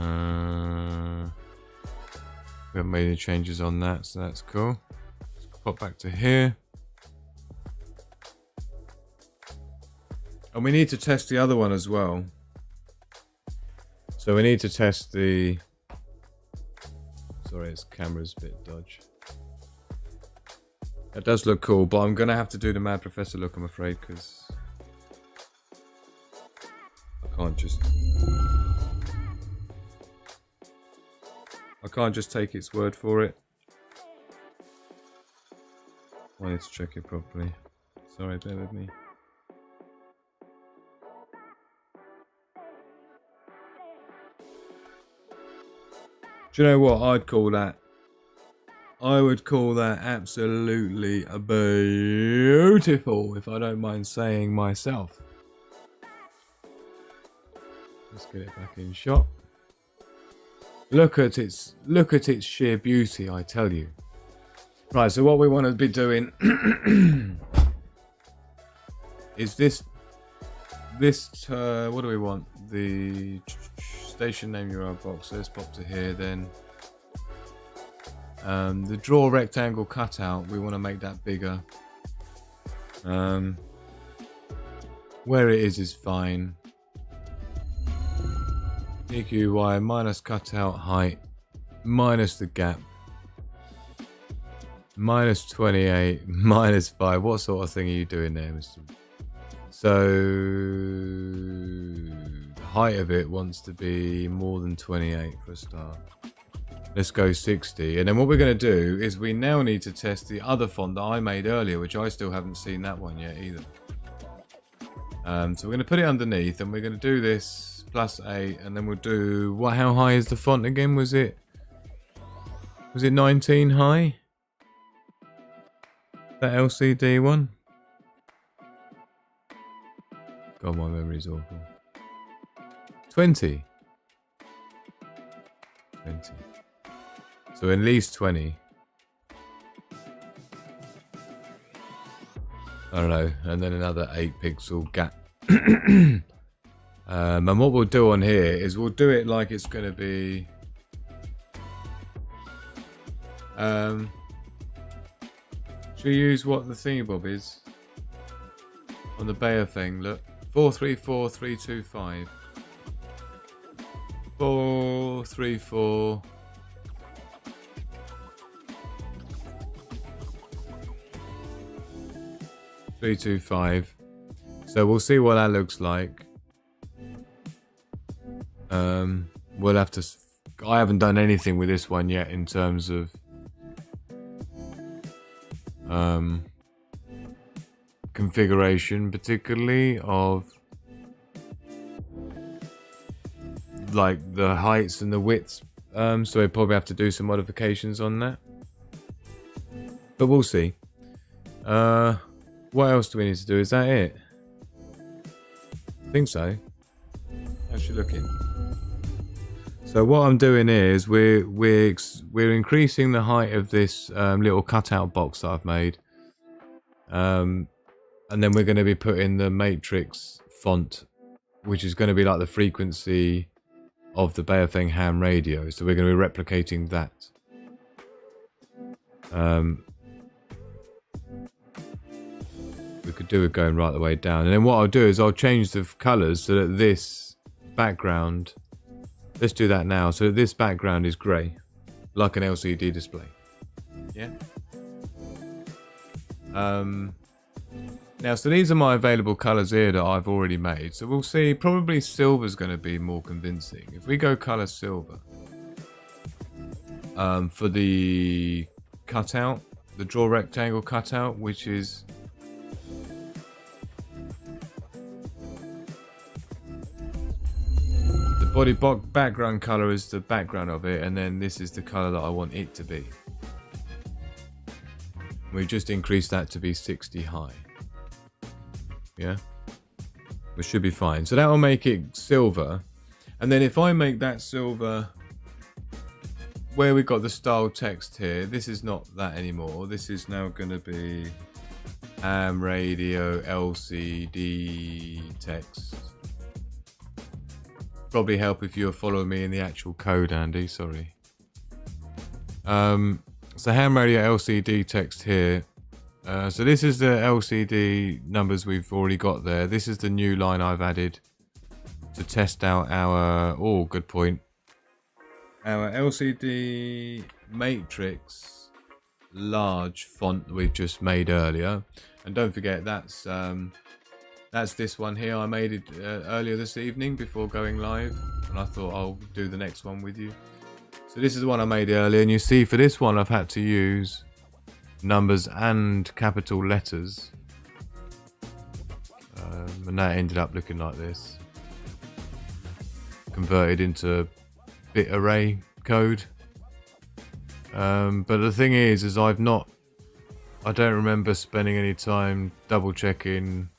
haven't made any changes on that, so that's cool. Let's pop back to here. And we need to test the other one as well. So we need to test the... Sorry, its camera's a bit dodgy. That does look cool, but I'm going to have to do the Mad Professor look, I'm afraid, because I can't just take its word for it. I need to check it properly. Sorry, bear with me. Do you know what I'd call that? I would call that absolutely beautiful, if I don't mind saying myself. Let's get it back in shot. Look at its sheer beauty, I tell you. Right, so what we want to be doing is this. What do we want? The station name URL box. Let's pop to here then. The draw rectangle cutout, we want to make that bigger. Where it is fine. EQY minus cutout height minus the gap minus 28 minus 5. What sort of thing are you doing there, Mr. So the height of it wants to be more than 28 for a start. Let's go 60. And then what we're going to do is we now need to test the other font that I made earlier, which I still haven't seen that one yet either. So we're going to put it underneath and we're going to do this +8 and then we'll do how high is the font again? Was it 19 high? That LCD one? God, my memory's awful. 20. So at least 20. I don't know, and then another 8 pixel gap. And what we'll do on here is we'll do it like it's going to be should we use what the thingy-bob is on the Bayer thing? Look, 434325 434 325. So we'll see what that looks like. We'll have to. I haven't done anything with this one yet in terms of configuration, particularly of like the heights and the widths. So we probably have to do some modifications on that. But we'll see. What else do we need to do? Is that it? I think so. How's she looking? So what I'm doing is we're increasing the height of this little cutout box that I've made, and then we're going to be putting the matrix font, which is going to be like the frequency of the Baofeng ham radio. So we're going to be replicating that. We could do it going right the way down, and then what I'll do is I'll change the colours so that this background. Let's do that now. So this background is grey, like an LCD display. Yeah. Now, so these are my available colours here that I've already made. So we'll see. Probably silver's going to be more convincing. If we go colour silver, for the cutout, the draw rectangle cutout, which is body background color is the background of it, and then this is the color that I want it to be. We just increased that to be 60 high. Yeah, we should be fine. So that will make it silver, and then if I make that silver where we got the style text here, this is not that anymore. This is now going to be ham radio LCD text. Probably help if you're following me in the actual code, Andy. Sorry. So ham radio LCD text here. So this is the LCD numbers we've already got there. This is the new line I've added to test out our. Oh, good point. Our LCD matrix large font that we've just made earlier, and don't forget that's this one here. I made it earlier this evening before going live, and I thought I'll do the next one with you. So this is the one I made earlier, and you see for this one I've had to use numbers and capital letters, and that ended up looking like this, converted into bit array code. But the thing is I don't remember spending any time double checking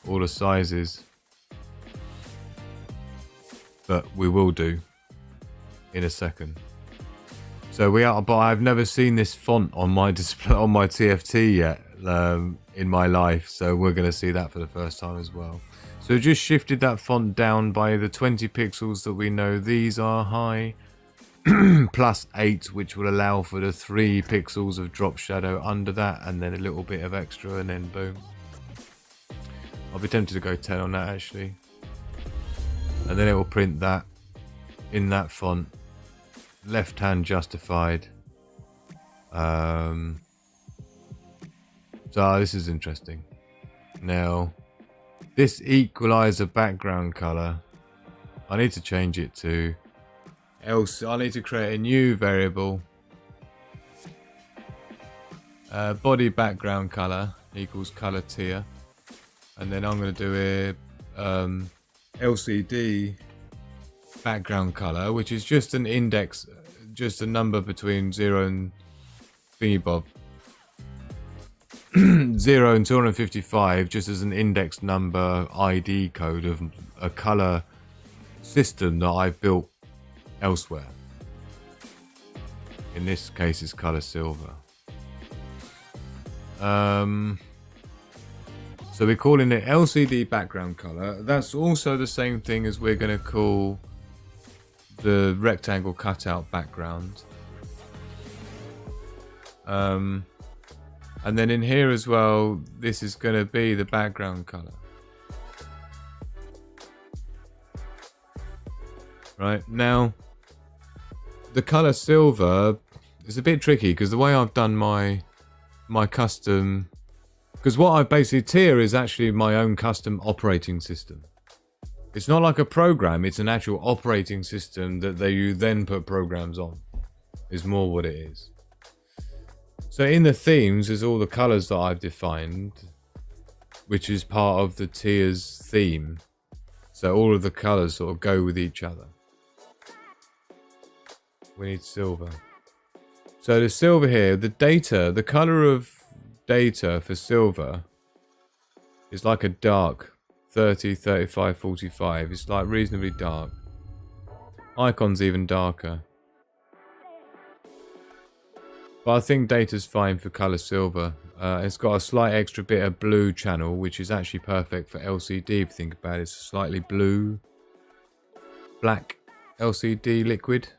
all the sizes, but we will do. in a second. So we are, but I've never seen this font on my display on my TFT yet in my life. So we're going to see that for the first time as well. So just shifted that font down by the 20 pixels that we know these are high, plus 8, which will allow for the 3 pixels of drop shadow under that, and then a little bit of extra, and then boom. I'll be tempted to go 10 on that actually, and then it will print that in that font, left hand justified. So this is interesting. Now this equalizer background color, I need to change it to else. I need to create a new variable, body background color equals color tier, and then I'm going to do a LCD background color, which is just an index, just a number between 0 and thingy bob. 0 and 255, just as an index number ID code of a color system that I've built elsewhere. In this case, it's color silver. So we're calling it LCD background color. That's also the same thing as we're going to call the rectangle cutout background. And then in here as well, this is going to be the background color. Right, now the color silver is a bit tricky because the way I've done my custom, because what I basically tier is actually my own custom operating system. It's not like a program, it's an actual operating system that you then put programs on, is more what it is. So in the themes is all the colors that I've defined, which is part of the tiers theme. So all of the colors sort of go with each other. We need silver. So the silver here, the data, the color of data for silver is like a dark 30, 35, 45. It's like reasonably dark. Icon's even darker. But I think data's fine for color silver. It's got a slight extra bit of blue channel, which is actually perfect for LCD if you think about it. It's a slightly blue, black LCD liquid.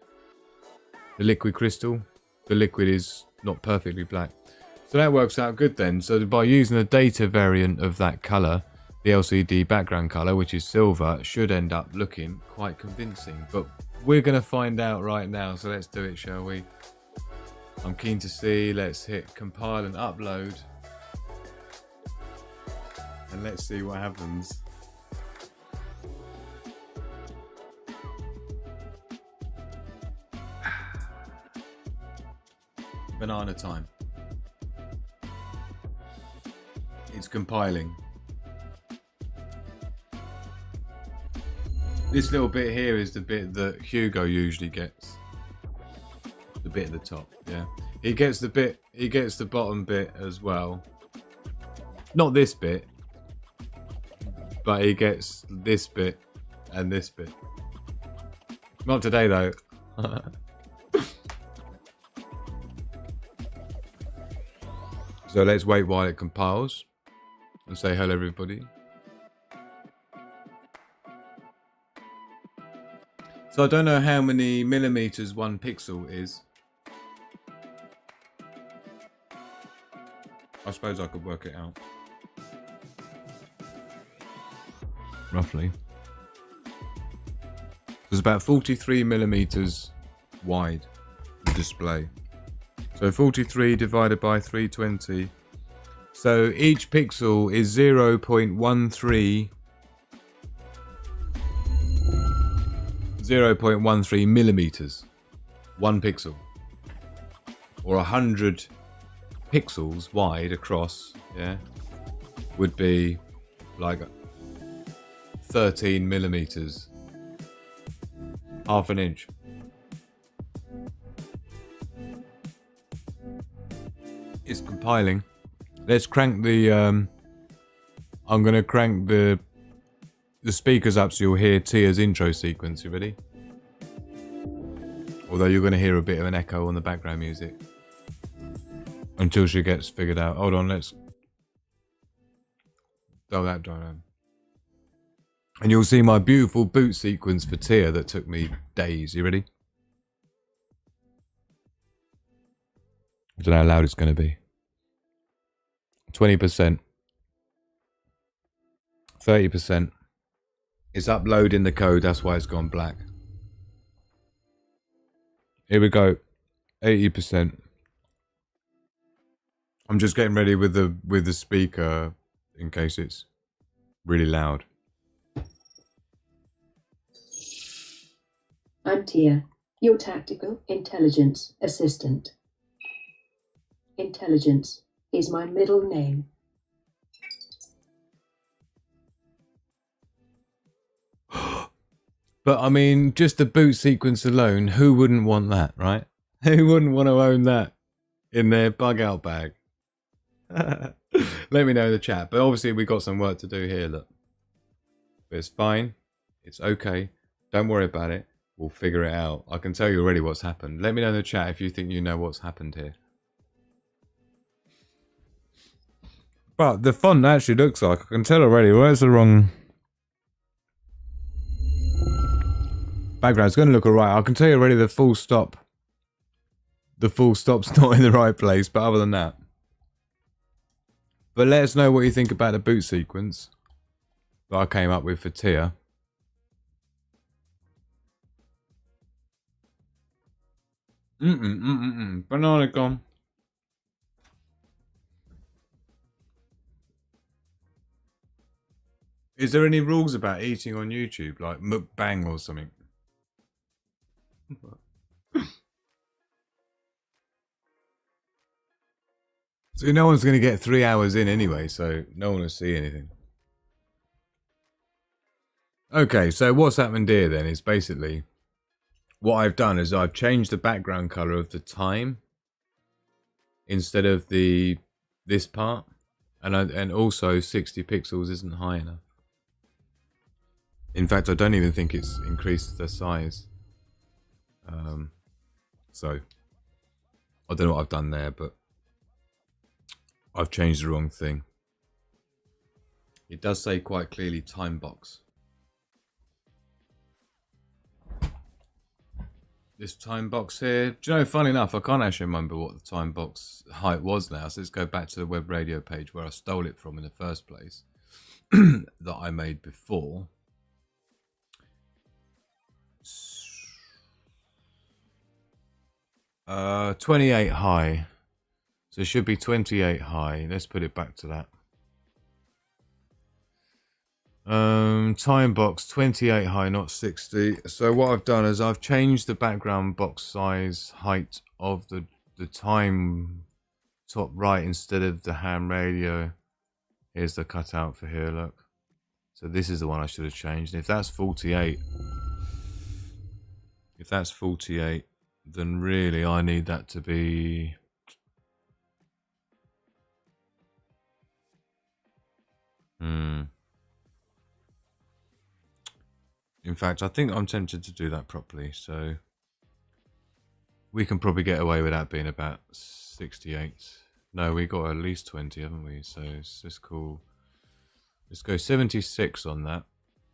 The liquid crystal. The liquid is not perfectly black. So that works out good then. So by using the data variant of that color, the LCD background color, which is silver, should end up looking quite convincing. But we're going to find out right now. So let's do it, shall we? I'm keen to see. Let's hit compile and upload. And let's see what happens. Banana time. It's compiling. This little bit here is the bit that Hugo usually gets. The bit at the top, yeah. He gets the bottom bit as well. Not this bit, but he gets this bit and this bit. Not today though. So let's wait while it compiles and say hello everybody. So I don't know how many millimeters 1 pixel is. I suppose I could work it out. Roughly. There's about 43 millimeters wide, the display. So 43 divided by 320. So each pixel is 0.13 millimeters. 1 pixel. Or 100 pixels wide across, yeah, would be like 13 millimeters. Half an inch. It's compiling. Let's crank the I'm gonna crank the speakers up so you'll hear Tia's intro sequence. You ready? Although you're going to hear a bit of an echo on the background music. Until she gets figured out. Hold on, let's dull that down. And you'll see my beautiful boot sequence for Tia that took me days. You ready? I don't know how loud it's going to be. 20%. 30%. It's uploading the code, that's why it's gone black. Here we go. 80%. I'm just getting ready with the speaker in case it's really loud. I'm Tia, your tactical intelligence assistant. Intelligence is my middle name. But I mean, just the boot sequence alone, who wouldn't want that, right? Who wouldn't want to own that in their bug out bag? Let me know in the chat. But obviously we got some work to do here, look. But it's fine. It's okay. Don't worry about it. We'll figure it out. I can tell you already what's happened. Let me know in the chat if you think you know what's happened here. But the font actually looks like, I can tell already, where's the wrong background? It's going to look alright. I can tell you already the full stop. The full stop's not in the right place, but other than that. But let us know what you think about the boot sequence that I came up with for Tia. Banana gone. Is there any rules about eating on YouTube, like mukbang or something? So no one's going to get 3 hours in anyway, so no one will see anything. Okay, so what's happened here then is basically what I've done is I've changed the background color of the time instead of this part, and also 60 pixels isn't high enough. In fact, I don't even think it's increased the size. So I don't know what I've done there, but I've changed the wrong thing. It does say quite clearly time box. This time box here. Do you know, funny enough, I can't actually remember what the time box height was now. So let's go back to the web radio page where I stole it from in the first place. That I made before. 28 high. So it should be 28 high. Let's put it back to that. Time box 28 high, not 60. So what I've done is I've changed the background box size height of the time top right instead of the ham radio. Here's the cutout for here, look. So this is the one I should have changed. And if that's 48, then really I need that to be In fact, I think I'm tempted to do that properly, so we can probably get away with that being about 68. No, we got at least 20, haven't we? So it's just cool. Let's go 76 on that.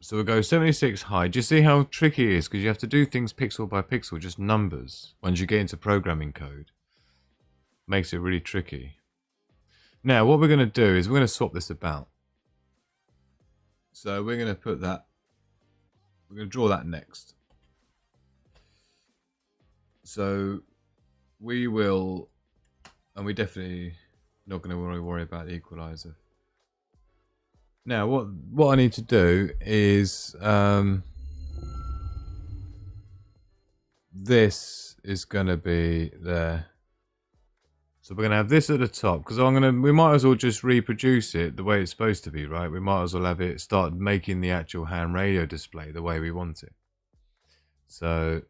So we'll go 76 high. Do you see how tricky it is? Because you have to do things pixel by pixel, just numbers. Once you get into programming code, makes it really tricky. Now, what we're going to do is we're going to swap this about. So we're going to put that, we're going to draw that next. So we will, and we're definitely not going to worry about the equalizer. Now, what I need to do is, this is going to be there. So we're going to have this at the top, because we might as well just reproduce it the way it's supposed to be, right? We might as well have it start making the actual ham radio display the way we want it. So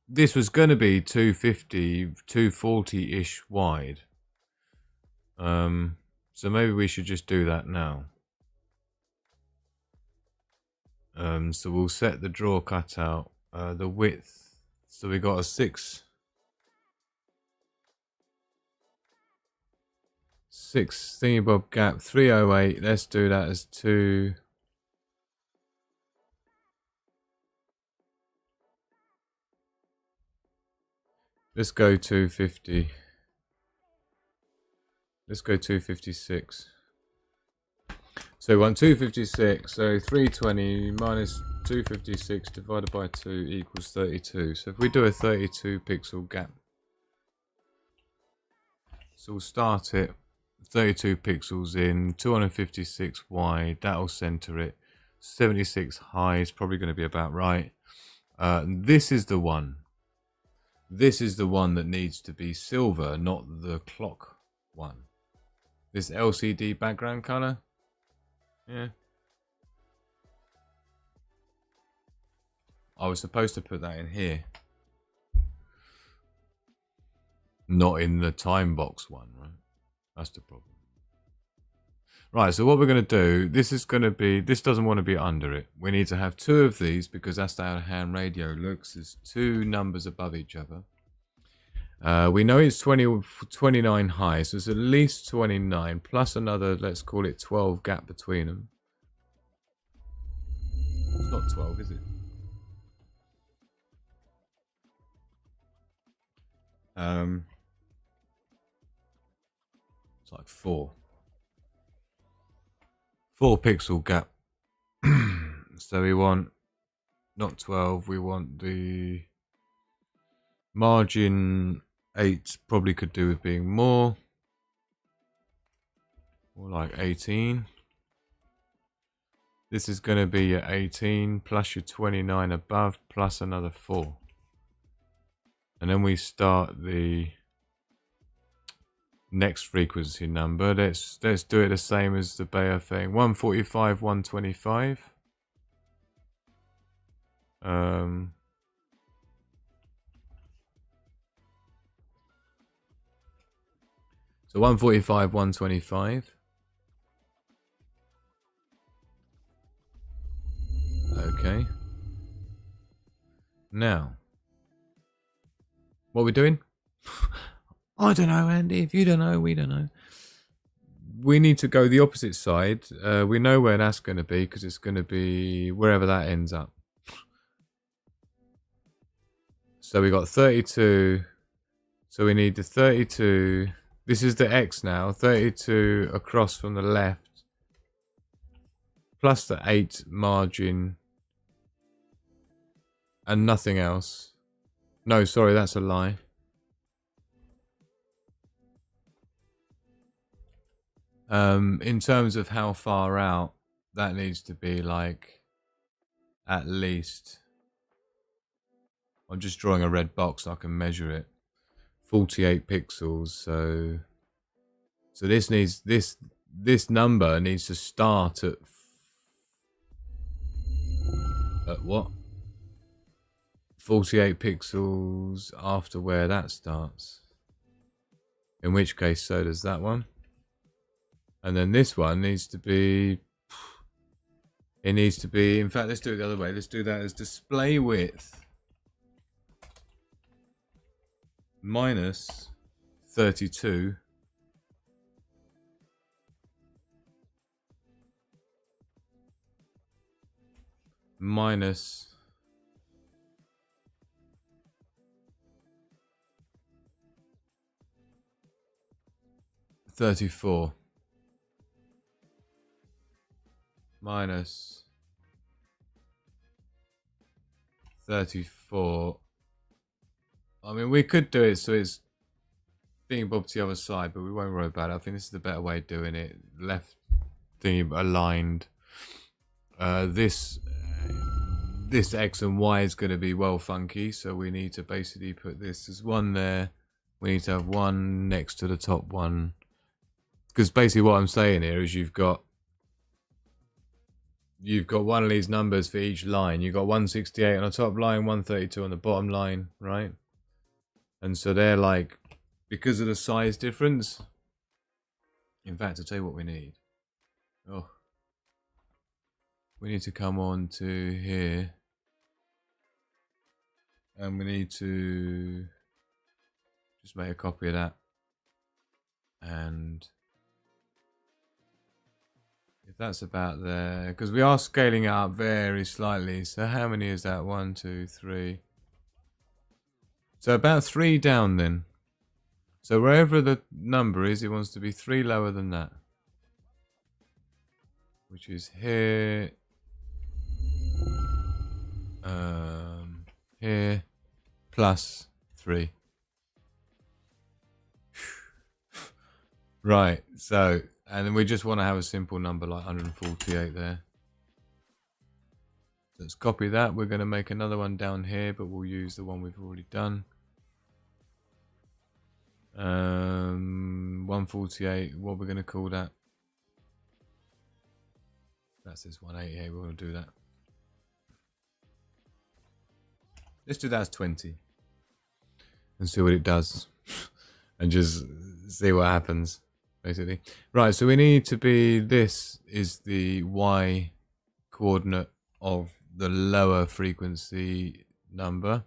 this was going to be 250, 240-ish wide. So maybe we should just do that now. So we'll set the draw cutout, the width So we got a 6 thingy-bob gap, 308. Let's do that as 2. Let's go 250. Let's go 256. So we want 256. So 320 minus 256 divided by 2 equals 32. So if we do a 32 pixel gap, so we'll start it 32 pixels in, 256 wide. That'll center it. 76 high is probably going to be about right. This is the one. This is the one that needs to be silver, not the clock one. This LCD background color. Yeah. I was supposed to put that in here. Not in the time box one, right? That's the problem. Right, so what we're going to do, this doesn't want to be under it. We need to have 2 of these because that's how a ham radio looks. There's 2 numbers above each other. We know it's 29 high, so it's at least 29 plus another, let's call it 12 gap between them. It's not 12, is it? It's like 4 pixel gap. So we want not 12, we want the margin 8, probably could do with being more like 18. This is going to be your 18 plus your 29 above plus another 4. And then we start the next frequency number. Let's do it the same as the Bayer thing. 145, 125. So 145, 125. Okay. Now, what are we doing? I don't know, Andy. If you don't know, we don't know. We need to go the opposite side. We know where that's going to be because it's going to be wherever that ends up. So we got 32. So we need the 32. This is the X now. 32 across from the left. Plus the 8 margin. And nothing else. No, sorry, that's a lie. In terms of how far out, that needs to be like at least, I'm just drawing a red box so I can measure it, 48 pixels. So this needs, this number needs to start at what? 48 pixels after where that starts. In which case, so does that one. And then this one needs to be, it needs to be, in fact, let's do it the other way. Let's do that as display width minus 32 minus 34 minus 34. I mean, we could do it so it's thingy bob to the other side, but we won't worry about it. I think this is the better way of doing it. Left thingy aligned. This X and Y is going to be well funky, so we need to basically put this as one there. We need to have one next to the top one. Because basically what I'm saying here is you've got one of these numbers for each line. You've got 168 on the top line, 132 on the bottom line, right? And so they're like, because of the size difference. In fact, I'll tell you what we need. Oh, we need to come on to here. And we need to just make a copy of that. And if that's about there, because we are scaling it up very slightly. So how many is that? 1, 2, 3. So about 3 down then. So wherever the number is, it wants to be 3 lower than that. Which is here. Here. Plus 3. Right, so, and then we just want to have a simple number like 148 there. Let's copy that. We're going to make another one down here, but we'll use the one we've already done. 148, what we're going to call that? That's this 188, we're going to do that. Let's do that as 20. And see what it does. And just see what happens, basically. Right, so we need to be, this is the Y coordinate of the lower frequency number.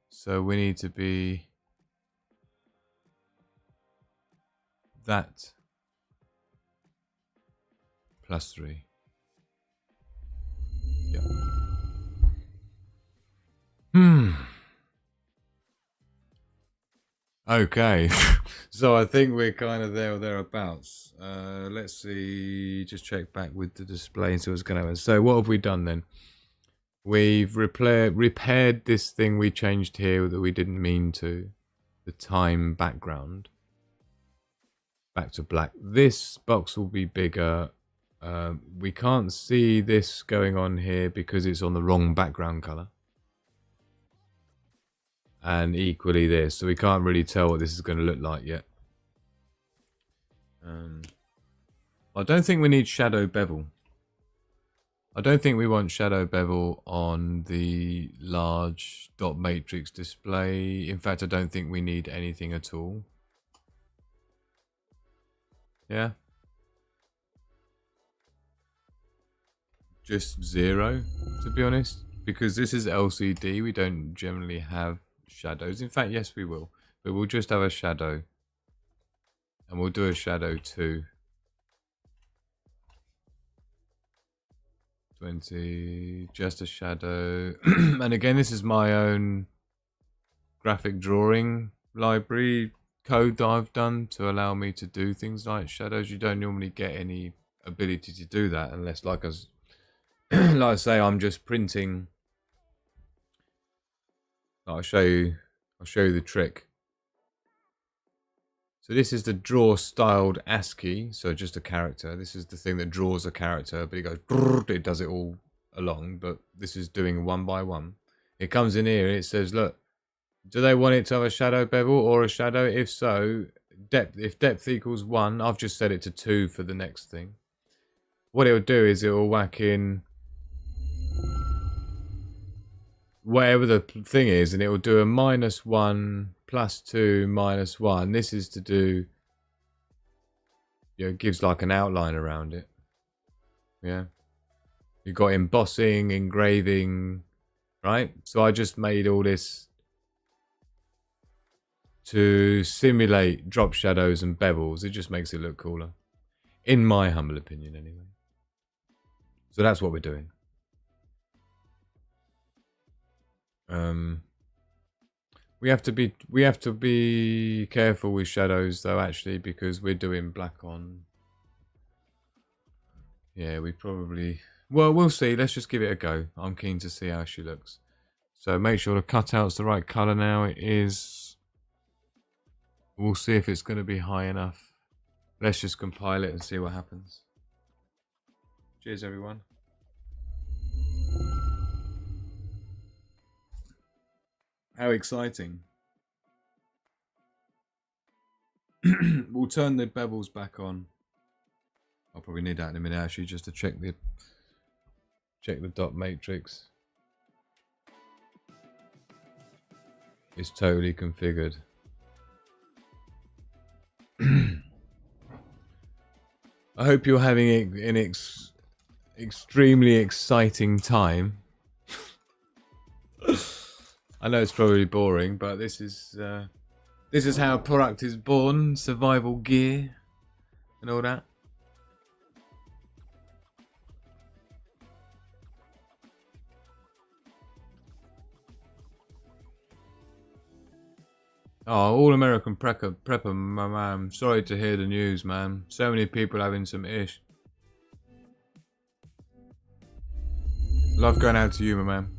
So we need to be that plus 3. Yeah. Okay. So I think we're kind of there or thereabouts. Let's see, just check back with the display and see what's going to happen. So what have we done then? We've repaired this thing we changed here that we didn't mean to. The time background. Back to black. This box will be bigger. We can't see this going on here because it's on the wrong background color. And equally this, so we can't really tell what this is going to look like yet. I don't think we need shadow bevel. I don't think we want shadow bevel on the large dot matrix display. In fact, I don't think we need anything at all. Yeah. Just 0, to be honest, because this is LCD. We don't generally have shadows. In fact, yes, we will, but we'll just have a shadow, and we'll do a shadow 2. 20, just a shadow. And again, this is my own graphic drawing library code that I've done to allow me to do things like shadows. You don't normally get any ability to do that unless, like I say, I'm just printing. I'll show you the trick. So this is the draw styled ASCII, so just a character. This is the thing that draws a character, but it goes, it does it all along, but this is doing 1 by 1. It comes in here and it says, look, do they want it to have a shadow bevel or a shadow? If so, if depth equals 1, I've just set it to 2 for the next thing. What it'll do is it will whack in whatever the thing is, and it will do a -1, +2, -1. This is to do, it gives like an outline around it. Yeah. You've got embossing, engraving, right? So I just made all this to simulate drop shadows and bevels. It just makes it look cooler. In my humble opinion, anyway. So that's what we're doing. We have to be careful with shadows though, actually, because we're doing black on. Yeah, we probably, well, we'll see. Let's just give it a go. I'm keen to see how she looks. So make sure the cutout's the right color now. It is. We'll see if it's going to be high enough. Let's just compile it and see what happens. Cheers, everyone. How exciting. We'll turn the bevels back on. I'll probably need that in a minute, actually, just to check the dot matrix. It's totally configured. I hope you're having an extremely exciting time. I know it's probably boring, but this is how a product is born. Survival gear and all that. Oh, all American prepper, man. Sorry to hear the news, man. So many people having some ish. Love going out to you, my man.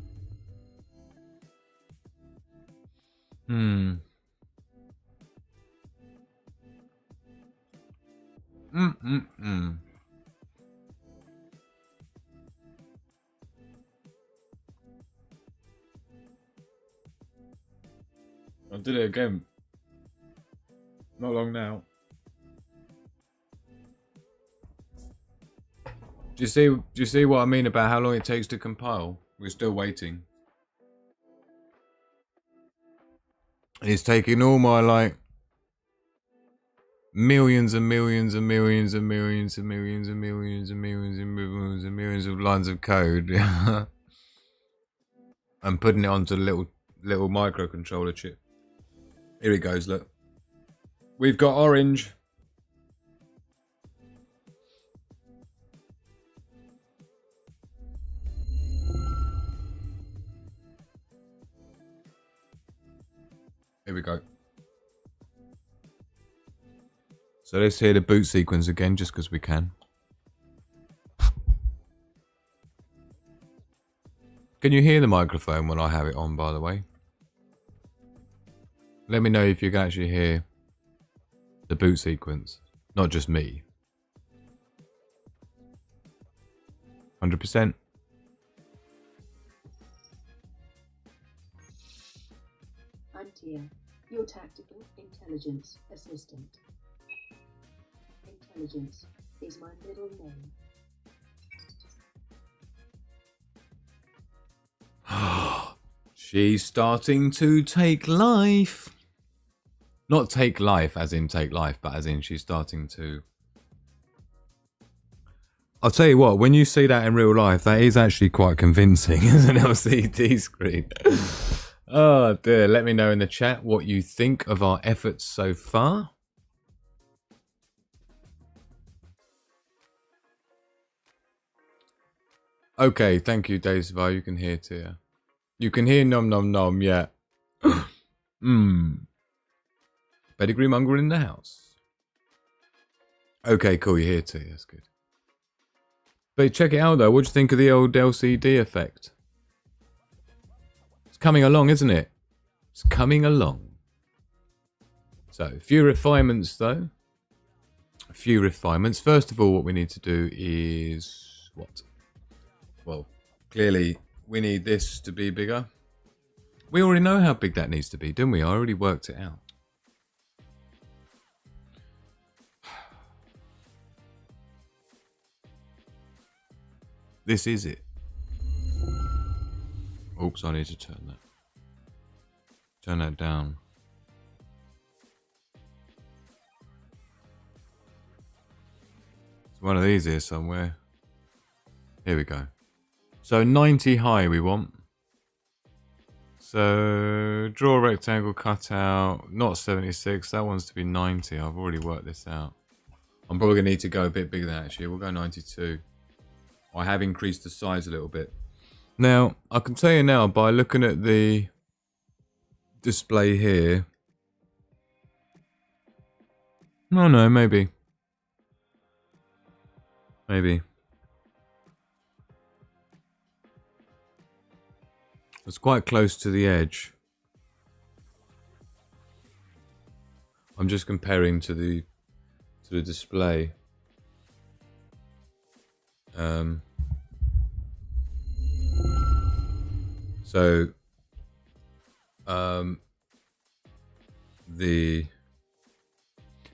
I did it again. Not long now. Do you see what I mean about how long it takes to compile? We're still waiting. And it's taking all my like millions and millions and millions and millions and millions and millions and millions and millions and millions of lines of code and putting it onto the little microcontroller chip. Here it goes, look. We've got orange. Here we go. So let's hear the boot sequence again, just because we can. Can you hear the microphone when I have it on, by the way? Let me know if you can actually hear the boot sequence, not just me. 100%. I'm Tia, your tactical intelligence assistant. Intelligence is my middle name. She's starting to take life. Not take life as in take life, but as in she's starting to... I'll tell you what, when you see that in real life, that is actually quite convincing as an LCD screen. Oh dear, let me know in the chat what you think of our efforts so far. Okay, thank you, Daisva. You can hear Tia. You can hear nom nom nom, yeah. Pedigree monger in the house. Okay, cool, you hear Tia, that's good. But check it out though, what do you think of the old LCD effect? It's coming along, isn't it? It's coming along. So, a few refinements though. A few refinements. First of all, what we need to do is... what? Well, clearly we need this to be bigger. We already know how big that needs to be, don't we? I already worked it out. This is it. Oops, I need to turn that down. It's one of these here somewhere. Here we go. So 90 high we want. So draw a rectangle cutout, not 76, that one's to be 90. I've already worked this out. I'm probably going to need to go a bit bigger than that actually. We'll go 92. I have increased the size a little bit. Now, I can tell you now by looking at the display here. Oh no, maybe. Maybe. It's quite close to the edge. I'm just comparing to the display.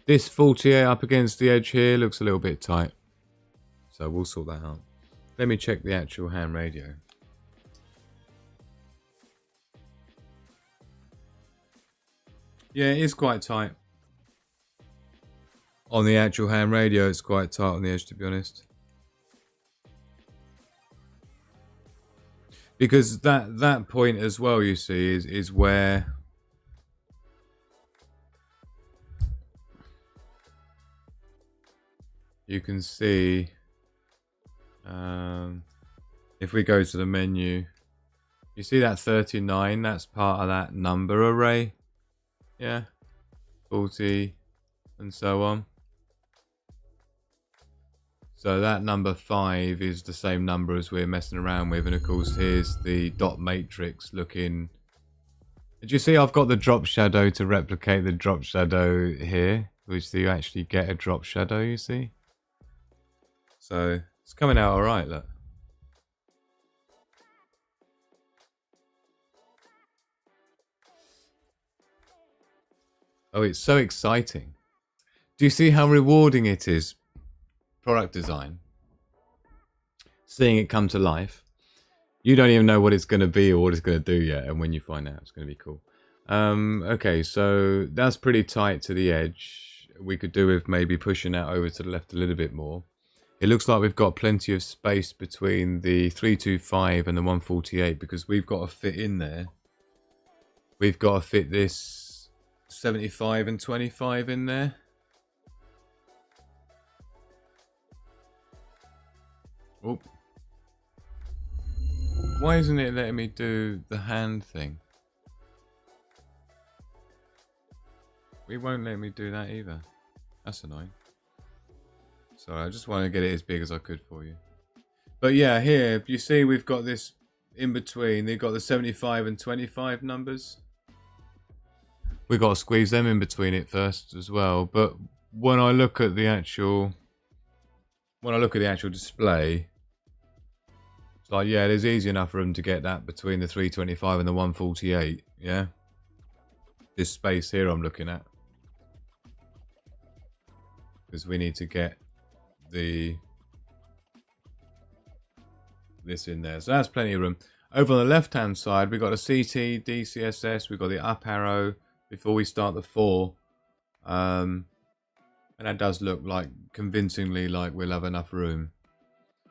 This 48 up against the edge here looks a little bit tight. So we'll sort that out. Let me check the actual ham radio. Yeah, it is quite tight. On the actual ham radio, it's quite tight on the edge, to be honest. Because that point as well, you see, is where you can see, if we go to the menu, you see that 39, that's part of that number array. Yeah, 40 and so on. So that number 5 is the same number as we're messing around with, and of course here's the dot matrix looking. Did you see I've got the drop shadow to replicate the drop shadow here, which you actually get a drop shadow, you see? So it's coming out alright, look. Oh, it's so exciting. Do you see how rewarding it is? Product design. Seeing it come to life. You don't even know what it's going to be or what it's going to do yet, and when you find out, it's going to be cool. Okay, so that's pretty tight to the edge. We could do with maybe pushing that over to the left a little bit more. It looks like we've got plenty of space between the 325 and the 148 because we've got to fit in there. We've got to fit this 75 and 25 in there. Oh. Why isn't it letting me do the hand thing? It won't let me do that either. That's annoying. Sorry, I just want to get it as big as I could for you. But yeah, here, you see we've got this in between. They've got the 75 and 25 numbers. We've got to squeeze them in between it first as well. But when I look at the actual display, it's like, yeah, there's easy enough room to get that between the 325 and the 148, yeah? This space here I'm looking at. Because we need to get this in there. So that's plenty of room. Over on the left-hand side, we've got a CT, DCSS, we've got the up arrow before we start the 4. And that does look like, convincingly, like we'll have enough room.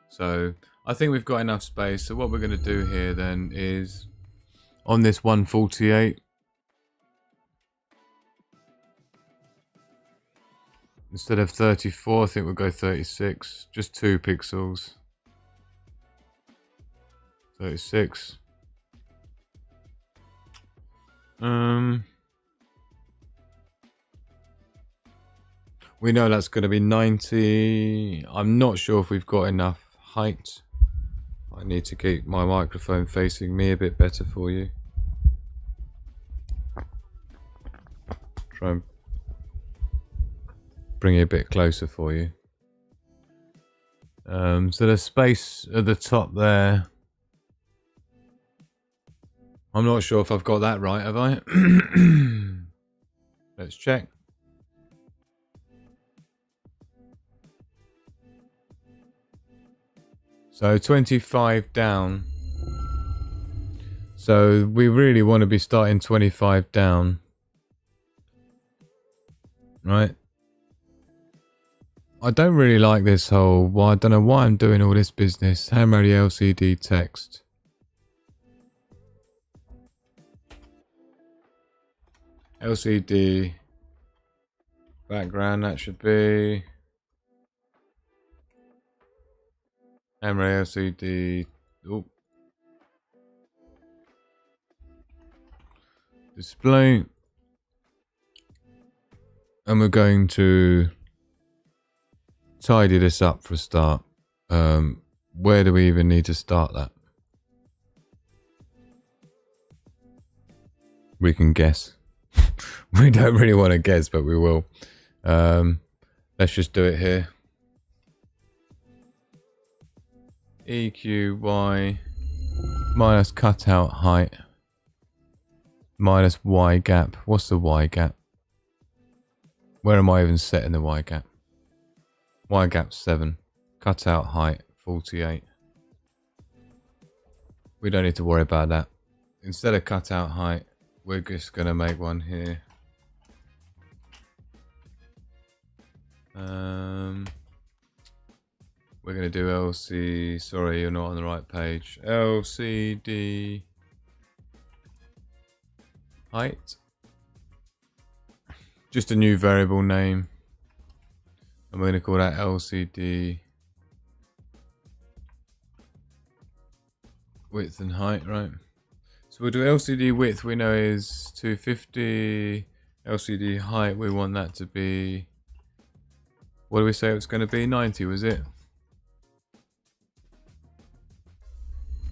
So I think we've got enough space. So what we're going to do here then is on this 148, instead of 34, I think we'll go 36. Just 2 pixels. 36. We know that's going to be 90. I'm not sure if we've got enough height. I need to keep my microphone facing me a bit better for you. Try and bring it a bit closer for you. So there's space at the top there. I'm not sure if I've got that right, have I? Let's check. So 25 down. So we really want to be starting 25 down. Right? I don't really like this whole, well, I don't know why I'm doing all this business. Hammer the LCD text. LCD background, that should be Hammer LCD. Oh. Display. And we're going to tidy this up for a start. Where do we even need to start that? We can guess. We don't really want to guess, but we will. Let's just do it here. EQY minus cutout height minus Y gap. What's the Y gap? Where am I even setting the Y gap? Y gap 7. Cutout height 48. We don't need to worry about that. Instead of cutout height, we're just going to make one here. we're going to do LC. Sorry, you're not on the right page. LCD height. Just a new variable name. And we're going to call that LCD width and height, right? So we'll do LCD width, we know is 250. LCD height, we want that to be, what do we say it was going to be? 90, was it?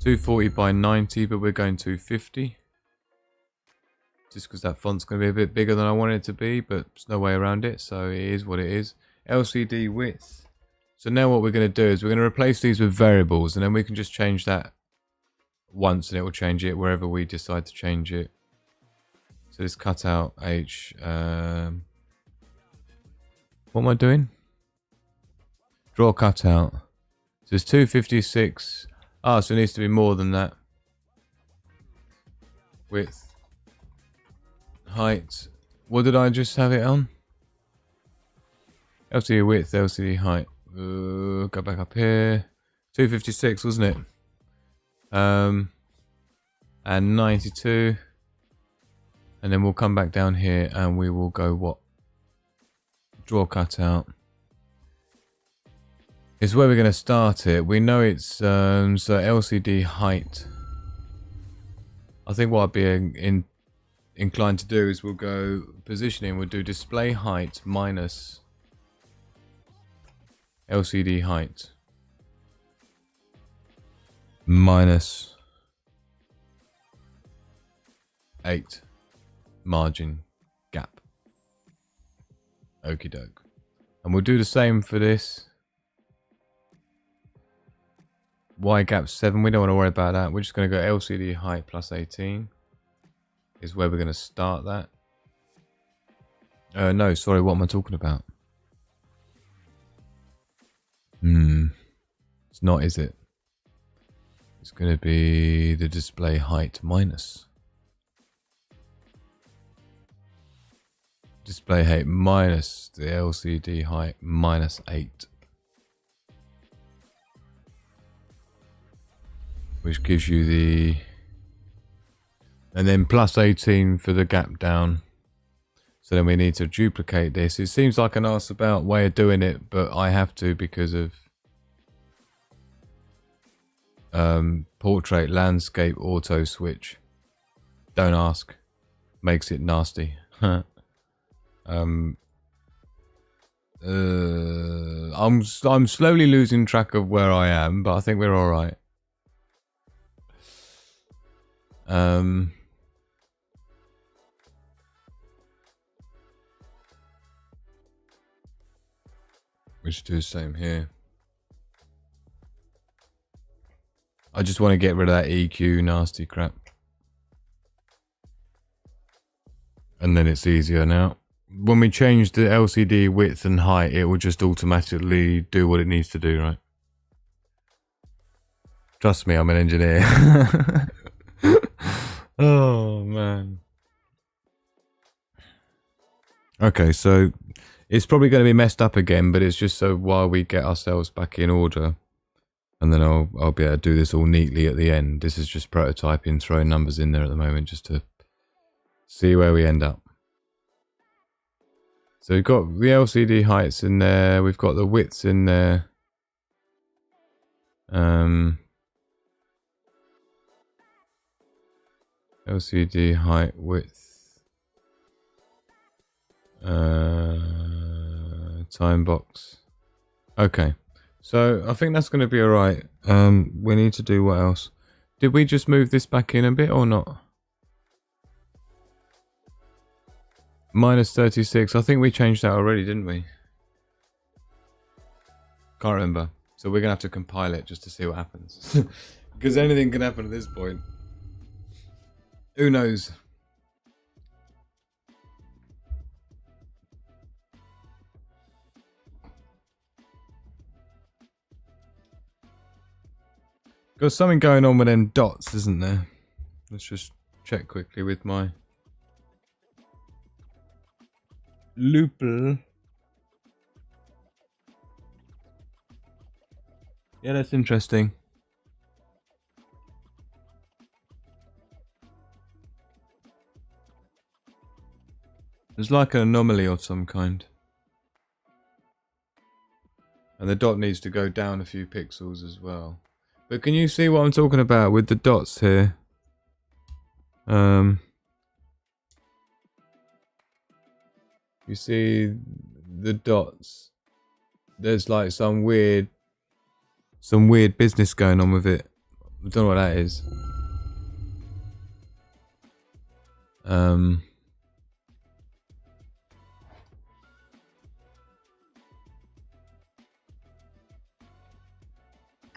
240 by 90, but we're going 250. Just because that font's going to be a bit bigger than I want it to be, but there's no way around it, so it is what it is. LCD width. So now what we're going to do is we're going to replace these with variables, and then we can just change that once, and it will change it wherever we decide to change it. So let's cut out H. What am I doing? Draw cutout. So it's 256. Ah, so it needs to be more than that. Width. Height. What did I just have it on? LCD width, LCD height. Go back up here. 256, wasn't it? And 92. And then we'll come back down here and we will go what? Draw cutout. It's where we're going to start it. We know it's so LCD height. I think what I'd be inclined to do is we'll go positioning. We'll do display height minus LCD height minus 8 margin gap. Okie doke. And we'll do the same for this. Y gap 7, we don't want to worry about that. We're just going to go LCD height plus 18 is where we're going to start that. No, sorry, what am I talking about? It's not, is it? It's going to be the display height minus. Display height minus the LCD height minus 8. Which gives you the... And then plus 18 for the gap down. So then we need to duplicate this. It seems like an arse about way of doing it, but I have to because of portrait, landscape, auto switch. Don't ask. Makes it nasty. I'm slowly losing track of where I am, but I think we're all right. We should do the same here. I just want to get rid of that EQ nasty crap. And then it's easier now. When we change the LCD width and height, it will just automatically do what it needs to do, right? Trust me, I'm an engineer. Oh, man. Okay, so it's probably going to be messed up again, but it's just so while we get ourselves back in order. And then I'll be able to do this all neatly at the end. This is just prototyping, throwing numbers in there at the moment just to see where we end up. So we've got the LCD heights in there. We've got the widths in there. LCD height, width. Time box. Okay. So I think that's going to be alright. We need to do what else? Did we just move this back in a bit or not? Minus 36. I think we changed that already, didn't we? Can't remember. So we're going to have to compile it just to see what happens. Because anything can happen at this point. Who knows? Got something going on with them dots, isn't there? Let's just check quickly with my Loople. Yeah, that's interesting. There's like an anomaly of some kind. And the dot needs to go down a few pixels as well. But can you see what I'm talking about with the dots here? You see the dots. There's like some weird business going on with it. I don't know what that is.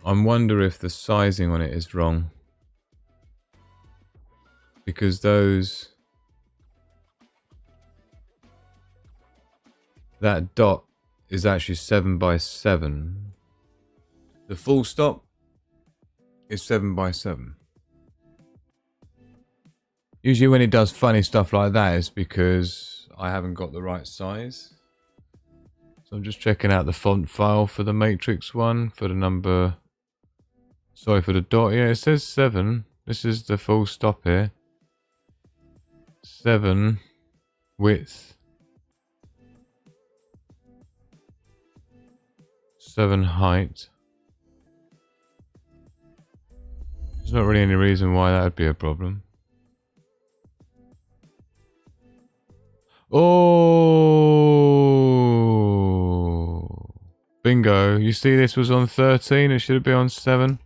I wonder if the sizing on it is wrong. Because that dot is actually 7 by 7. The full stop is 7 by 7. Usually when it does funny stuff like that, it's because I haven't got the right size. So I'm just checking out the font file for the matrix one, for the number... Sorry, for the dot. Yeah, it says 7. This is the full stop here. 7 width. 7 height. There's not really any reason why that would be a problem. Oh, bingo. You see this was on 13, it should be on 7.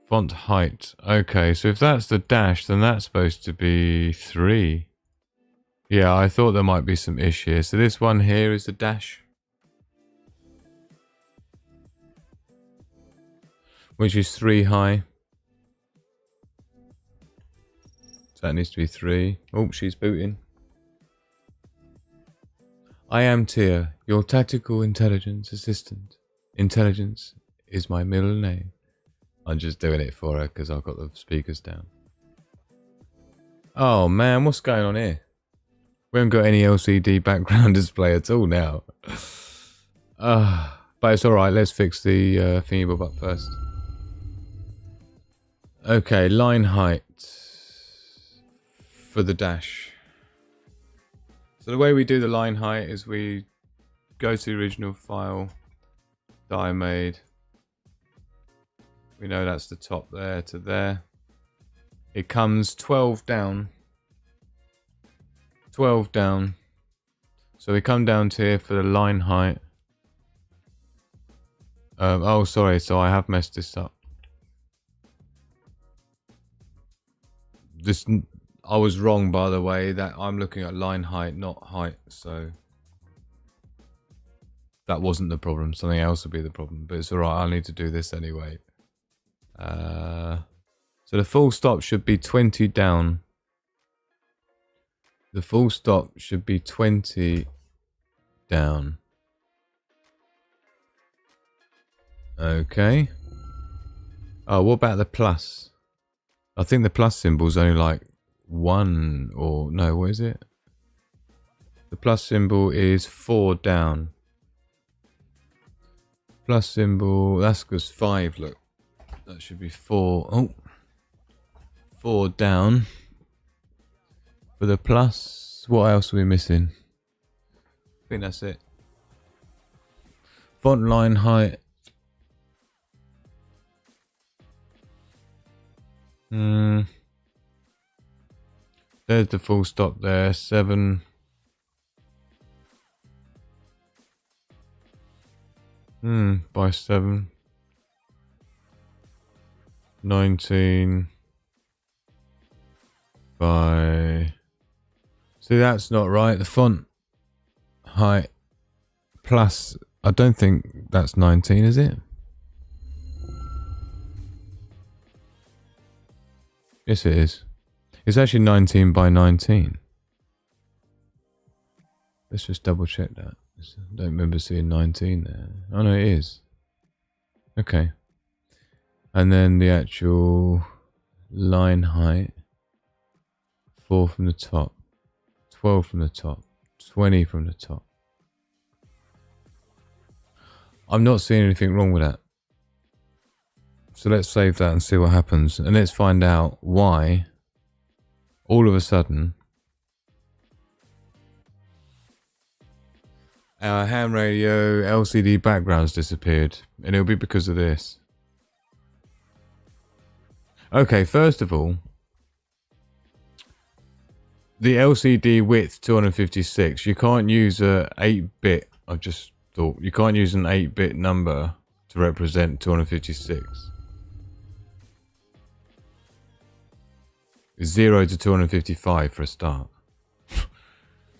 Font height. Okay, so if that's the dash, then that's supposed to be 3. Yeah, I thought there might be some issue here. So this one here is the dash, which is 3 high. So that needs to be 3. Oh, she's booting. I am Tia, your tactical intelligence assistant. Intelligence is my middle name. I'm just doing it for her because I've got the speakers down. Oh man, what's going on here? We haven't got any LCD background display at all now. But it's alright, let's fix the thingy bob up first. Okay, line height for the dash. So the way we do the line height is we go to the original file that I made. We know that's the top there to there. It comes 12 down. 12 down. So we come down to here for the line height. Oh, sorry. So I have messed this up. I was wrong, by the way. That I'm looking at line height, not height. So that wasn't the problem. Something else would be the problem. But it's alright. I need to do this anyway. So the full stop should be 20 down. The full stop should be 20 down. Okay. Oh, what about the plus? I think the plus symbol's only like 1 or... No, what is it? The plus symbol is 4 down. Plus symbol... That's because 5, look. That should be 4. Oh. 4 down. For the plus, what else are we missing? I think that's it. Font line height. There's the full stop there. 7. By 7. 19 by... See, that's not right. The font height plus... I don't think that's 19, is it? Yes, it is. It's actually 19 by 19. Let's just double check that. I don't remember seeing 19 there. Oh no, it is. Okay. And then the actual line height. 4 from the top. 12 from the top. 20 from the top. I'm not seeing anything wrong with that. So let's save that and see what happens. And let's find out why all of a sudden our ham radio LCD backgrounds disappeared. And it'll be because of this. Okay, first of all, the LCD width 256, you can't use a 8-bit, I just thought, you can't use an 8-bit number to represent 256. 0 to 255 for a start.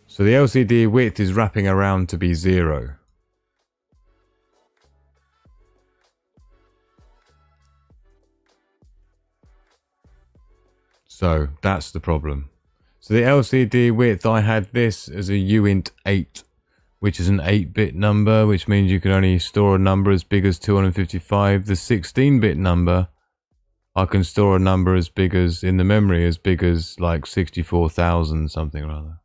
So the LCD width is wrapping around to be 0. So that's the problem. So the LCD width, I had this as a uint 8, which is an 8-bit number, which means you can only store a number as big as 255. The 16-bit number, I can store a number as big as, in the memory, as big as like 64,000 something or other.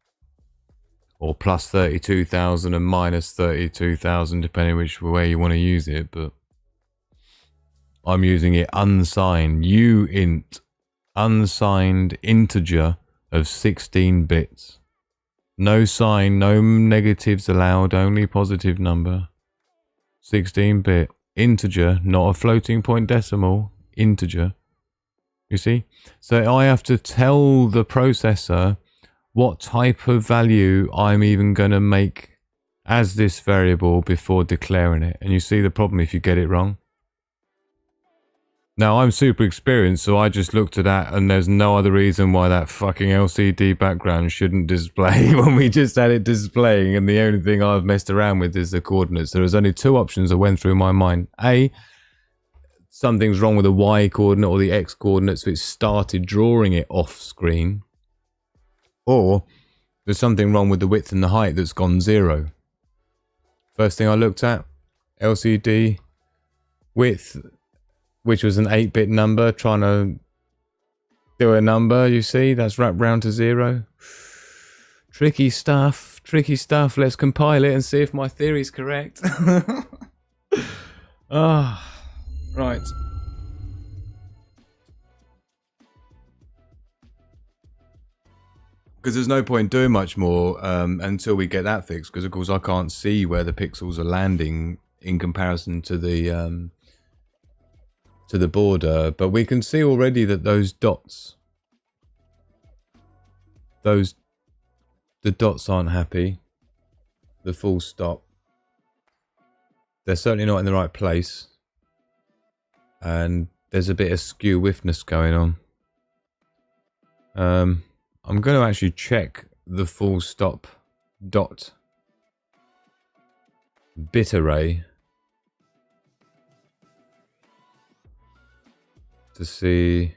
Or plus 32,000 and minus 32,000, depending which way you want to use it, but I'm using it unsigned, uint, unsigned integer of 16 bits. No sign, no negatives allowed, only positive number. 16-bit integer, not a floating point decimal, integer. You see? So I have to tell the processor what type of value I'm even going to make as this variable before declaring it. And you see the problem if you get it wrong. Now, I'm super experienced, so I just looked at that, and there's no other reason why that fucking LCD background shouldn't display when we just had it displaying, and the only thing I've messed around with is the coordinates. There was only two options that went through my mind. A, something's wrong with the Y coordinate or the X coordinate, so it started drawing it off screen. Or, there's something wrong with the width and the height that's gone 0. First thing I looked at, LCD width, which was an 8-bit number, trying to do a number, you see? That's wrapped round to 0. Tricky stuff, tricky stuff. Let's compile it and see if my theory's correct. Ah, right. Because there's no point doing much more until we get that fixed, because of course I can't see where the pixels are landing in comparison to the border, but we can see already that those dots, the dots aren't happy. The full stop, they're certainly not in the right place, and there's a bit of skew widthness going on. I'm going to actually check the full stop dot bit array to see.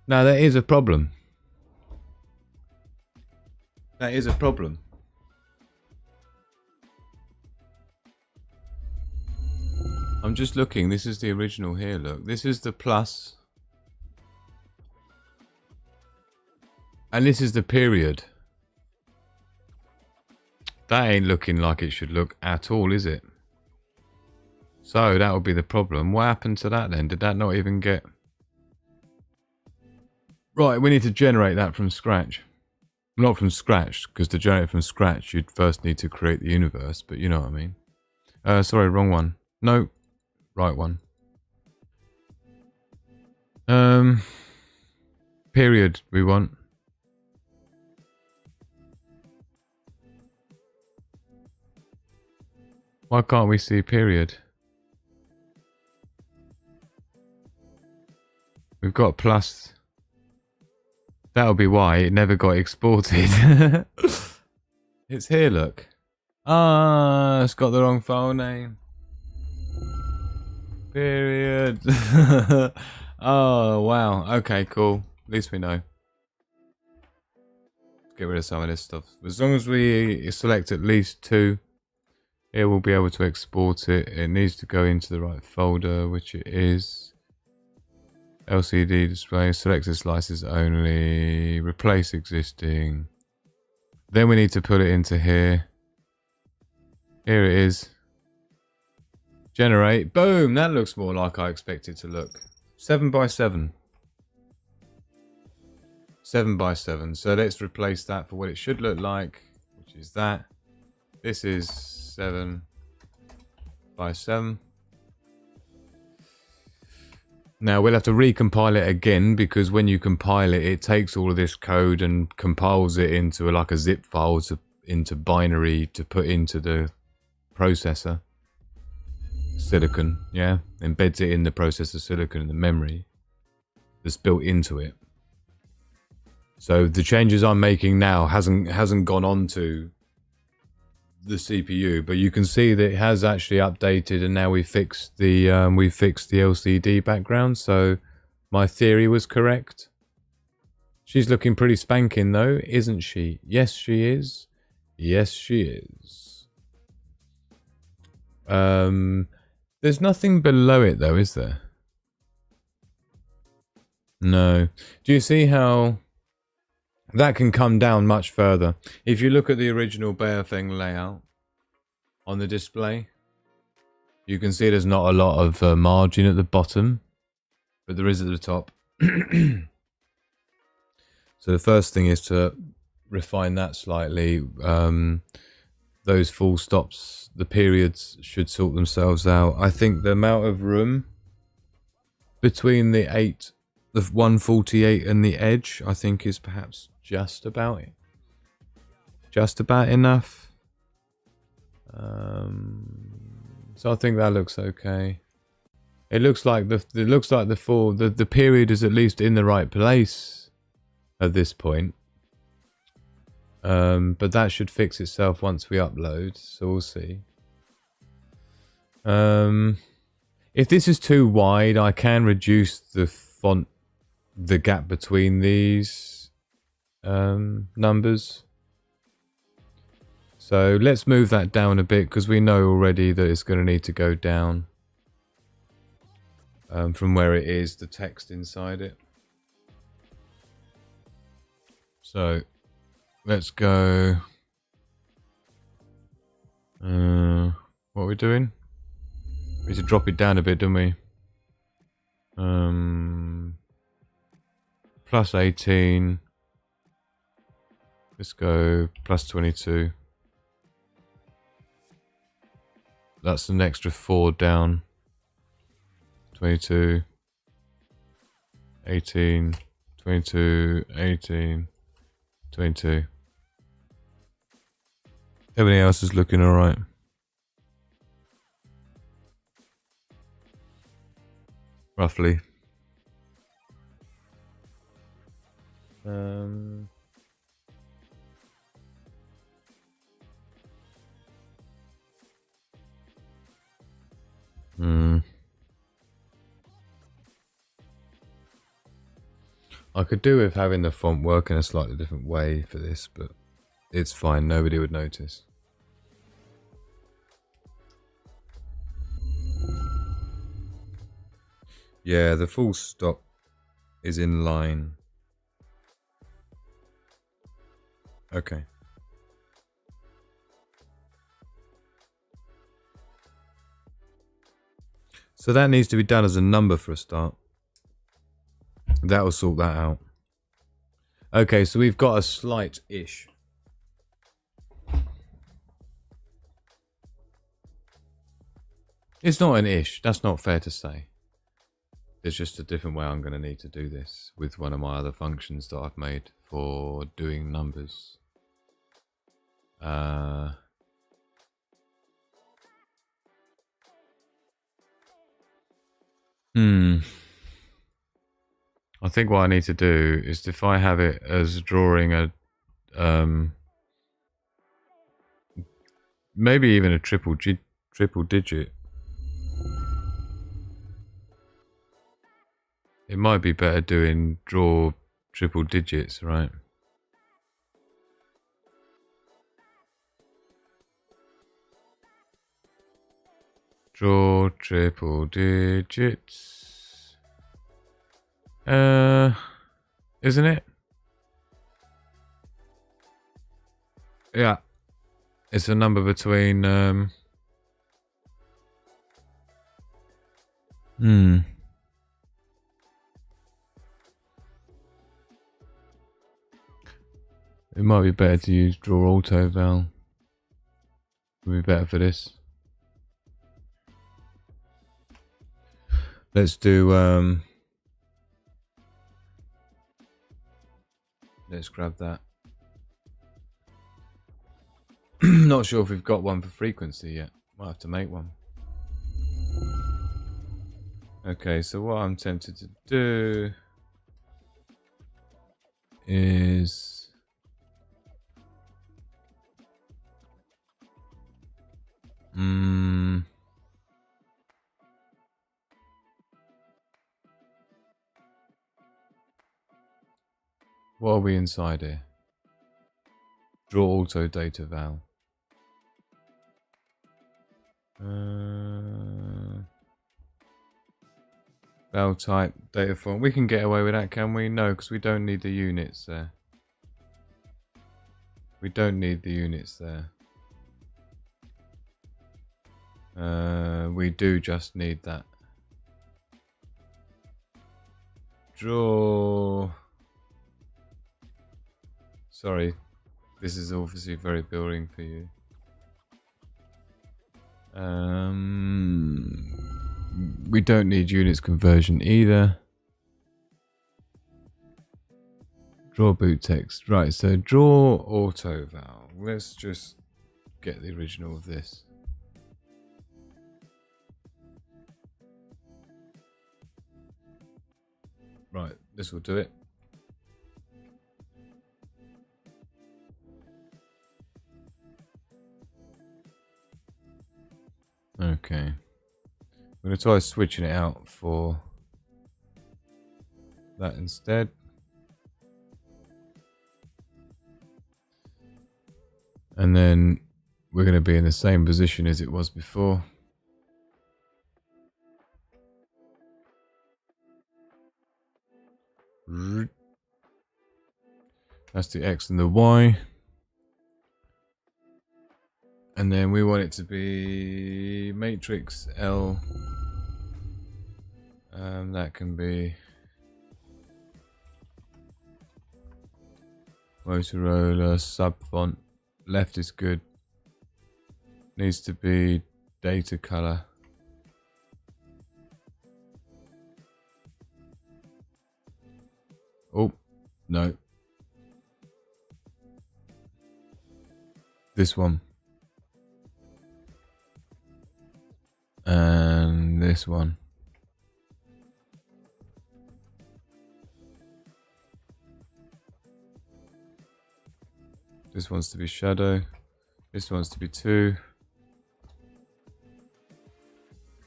Now there is a problem. That is a problem. I'm just looking. This is the original here. Look, this is the plus. And this is the period. That ain't looking like it should look at all, is it? So that would be the problem. What happened to that then? Did that not even get... Right, we need to generate that from scratch. Not from scratch, because to generate from scratch, you'd first need to create the universe, but you know what I mean. Sorry, wrong one. No, right one. Period we want. Why can't we see period? We've got plus. That'll be why it never got exported. It's here, look. Ah, it's got the wrong file name. Period. Oh, wow. Okay, cool. At least we know. Get rid of some of this stuff. As long as we select at least 2, it will be able to export it. It needs to go into the right folder, which it is. LCD display, selected slices only, replace existing. Then we need to put it into here. Here it is. Generate. Boom! That looks more like I expect it to look. 7 by 7. 7 by 7. So let's replace that for what it should look like, which is that. This is 7 by 7. Now we'll have to recompile it again, because when you compile it, it takes all of this code and compiles it into like a zip file, into binary to put into the processor. Silicon, yeah? Embeds it in the processor silicon and the memory that's built into it. So the changes I'm making now hasn't gone on to the CPU, but you can see that it has actually updated, and now we fixed the LCD background. So my theory was correct. She's looking pretty spanking though, isn't she? Yes, she is. Yes, she is. There's nothing below it though, is there? No. Do you see how that can come down much further? If you look at the original Bearthing layout on the display, you can see there's not a lot of margin at the bottom, but there is at the top. So the first thing is to refine that slightly. Those full stops, the periods should sort themselves out. I think the amount of room between the 148 and the edge, I think, is perhaps just about it. Just about enough. So I think that looks okay. It looks like the period is at least in the right place at this point. But that should fix itself once we upload, so we'll see. If this is too wide, I can reduce the gap between these numbers. So let's move that down a bit, because we know already that it's going to need to go down from where it is, the text inside it. So let's go. What are we doing? We need to drop it down a bit, don't we? Plus 18. Let's go plus 22. That's an extra 4 down. 22. 18. 22. 18. 22. Everything else is looking alright. Roughly. I could do with having the font work in a slightly different way for this, but it's fine. Nobody would notice. Yeah, the full stop is in line. Okay. So that needs to be done as a number for a start. That will sort that out. Okay, so we've got a slight-ish. It's not an ish. That's not fair to say. There's just a different way I'm going to need to do this with one of my other functions that I've made for doing numbers. I think what I need to do is, if I have it as drawing a maybe even a triple digit, it might be better doing draw triple digits, right? Draw triple digits. Isn't it? Yeah. It's a number between Hmm. It might be better to use draw auto val. Would be better for this. Let's do let's grab that. Not sure if we've got one for frequency yet. Might have to make one. Okay, so what I'm tempted to do is what are we inside here? Draw auto data val. Val type data form. We can get away with that, can we? No, because we don't need the units there. We don't need the units there. We do just need that. Draw. Sorry, this is obviously very boring for you. We don't need units conversion either. Draw boot text. Right, so draw auto val. Let's just get the original of this. Right, this will do it. Okay. I'm going to try switching it out for that instead. And then we're going to be in the same position as it was before. That's the X and the Y. And then we want it to be matrix L. That can be Motorola sub font. Left is good. Needs to be data color. Oh, no. This one. And this one. This one's to be shadow. This one's to be 2.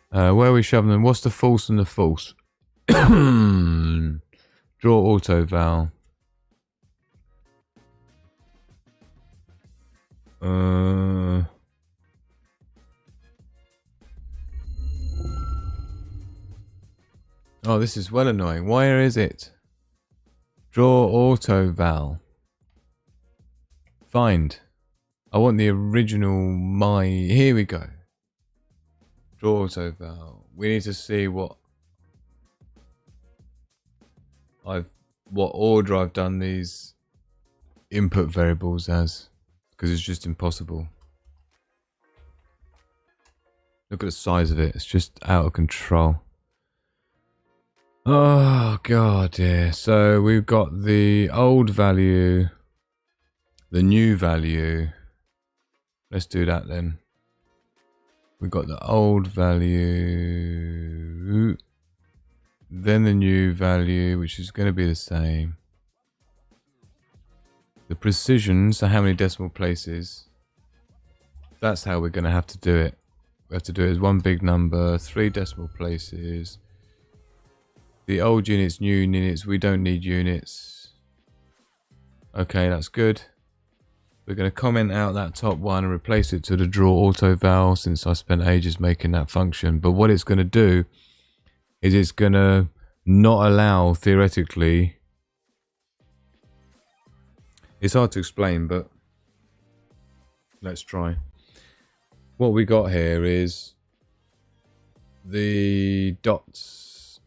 Where are we shoving them? What's the false and the false? Draw auto val. Oh, this is well annoying. Where is it? Draw auto val. Find. I want the original Here we go. Draw auto val. We need to see what order I've done these input variables as, because it's just impossible. Look at the size of it. It's just out of control. Oh god, yeah. So we've got the old value, the new value. Let's do that then. We've got the old value, then the new value, which is going to be the same. The precision, so how many decimal places. That's how we're going to have to do it. We have to do it as one big number, 3 decimal places. The old units, new units, we don't need units. Okay, that's good. We're going to comment out that top one and replace it to the draw auto val, since I spent ages making that function. But what it's going to do is it's going to not allow, theoretically, it's hard to explain, but let's try. What we got here is the dots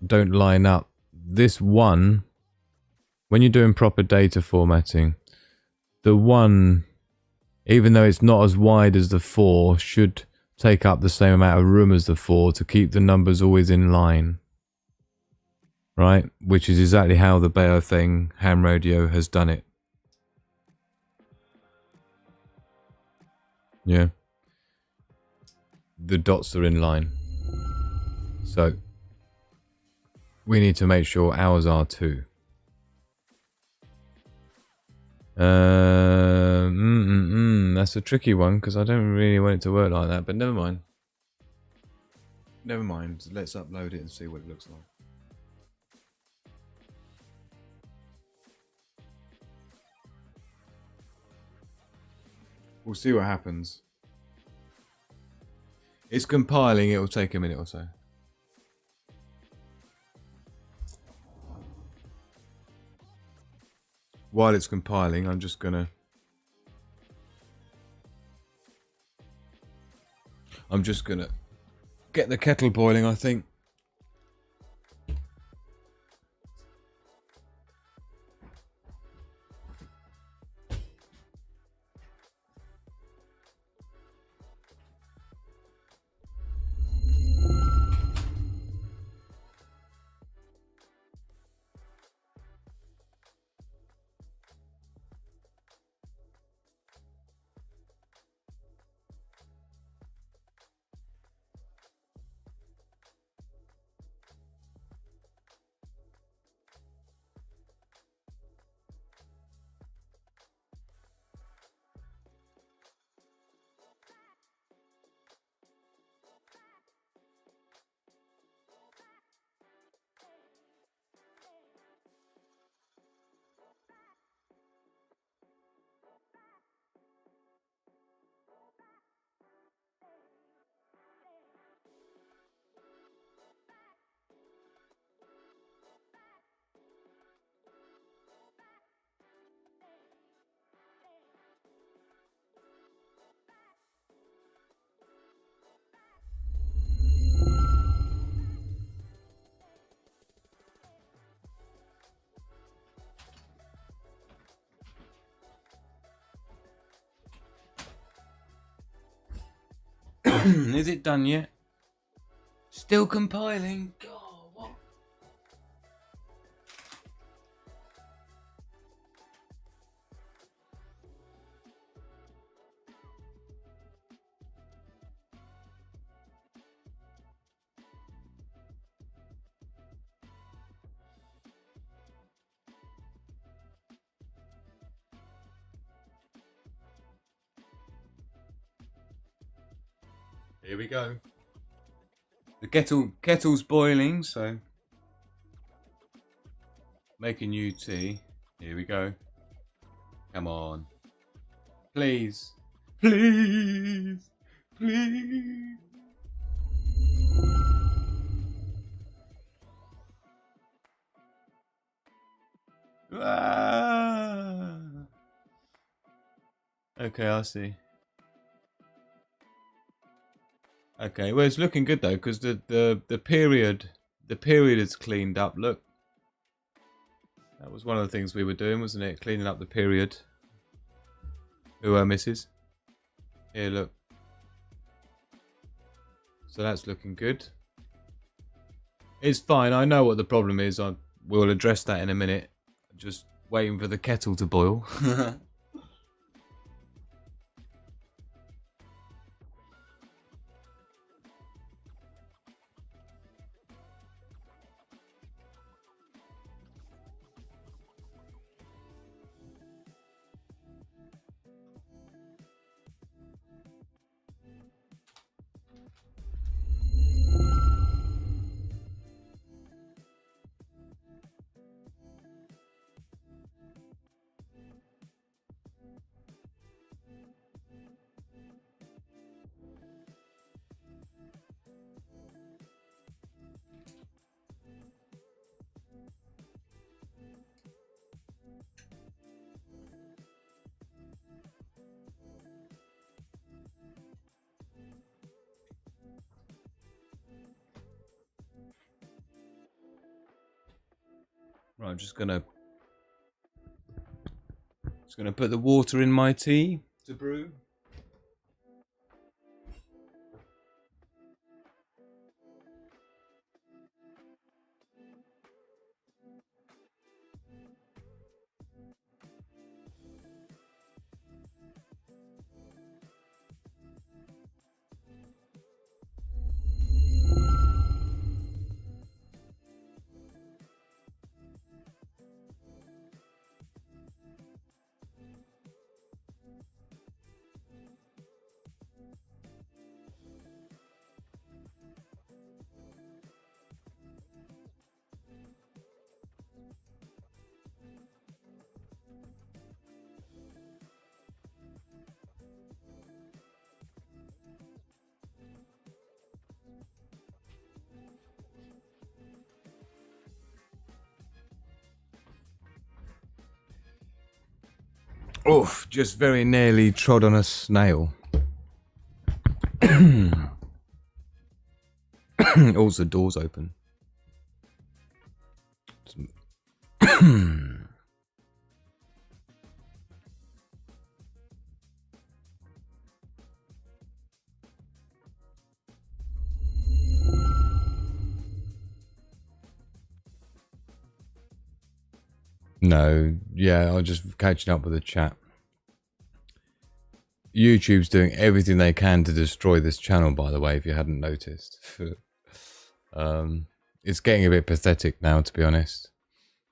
don't line up. This one, when you're doing proper data formatting, the one, even though it's not as wide as the 4, should take up the same amount of room as the 4 to keep the numbers always in line. Right? Which is exactly how the Baofeng ham radio has done it. Yeah. The dots are in line. So we need to make sure ours are too. That's a tricky one because I don't really want it to work like that, but never mind. Never mind. Let's upload it and see what it looks like. We'll see what happens. It's compiling, it'll take a minute or so. While it's compiling, I'm just gonna get the kettle boiling, I think. Is it done yet? Still compiling. God, what? Here we go. The kettle's boiling, so make a new tea. Here we go. Come on. Please. Please. Please. Ah. Okay, I see. Okay, well it's looking good though, because the period is cleaned up. Look, that was one of the things we were doing, wasn't it? Cleaning up the period. Who misses? Here, look. So that's looking good. It's fine. I know what the problem is. We'll address that in a minute. Just waiting for the kettle to boil. Right, I'm just gonna put the water in my tea to brew. Oof, just very nearly trod on a snail. Also, doors open. No, yeah, I'm just catching up with the chat. YouTube's doing everything they can to destroy this channel, by the way, if you hadn't noticed. It's getting a bit pathetic now, to be honest.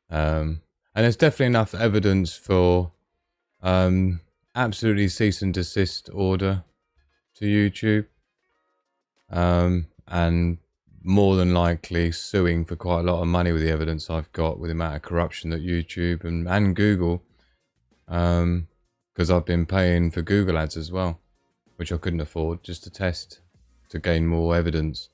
And there's definitely enough evidence for absolutely cease and desist order to YouTube. And more than likely suing for quite a lot of money with the evidence I've got, with the amount of corruption that YouTube and Google, because I've been paying for Google ads as well, which I couldn't afford, just to test, to gain more evidence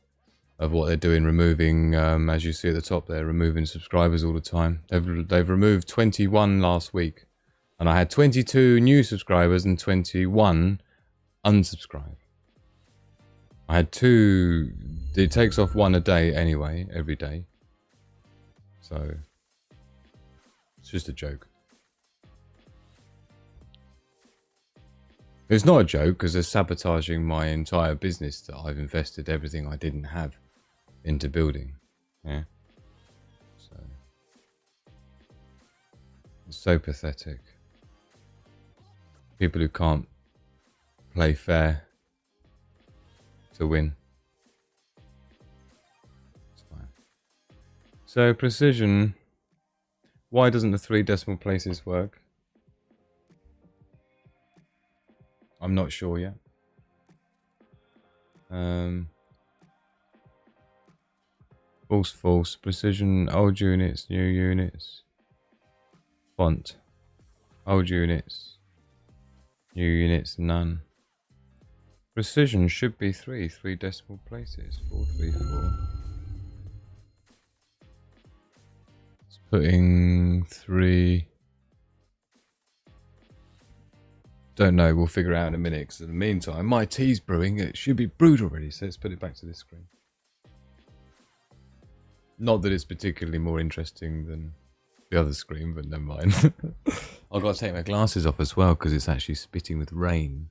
of what they're doing, removing, as you see at the top there, removing subscribers all the time. They've removed 21 last week, and I had 22 new subscribers and 21 unsubscribed. I had 2, it takes off 1 a day anyway, every day. So, it's just a joke. It's not a joke because they're sabotaging my entire business that I've invested everything I didn't have into building. Yeah. So, it's so pathetic. People who can't play fair to win. It's fine. So precision, why doesn't the 3 decimal places work? I'm not sure yet. False, precision, old units, new units, font, old units, new units, none. Precision should be 3 decimal places, 434. It's putting 3. Don't know, we'll figure it out in a minute, because in the meantime, my tea's brewing. It should be brewed already, so let's put it back to this screen. Not that it's particularly more interesting than the other screen, but never mind. I've got to take my glasses off as well, because it's actually spitting with rain.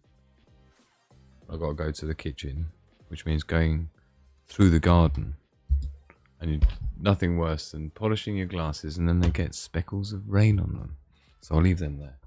I've got to go to the kitchen, which means going through the garden. And nothing worse than polishing your glasses and then they get speckles of rain on them. So I'll leave them there.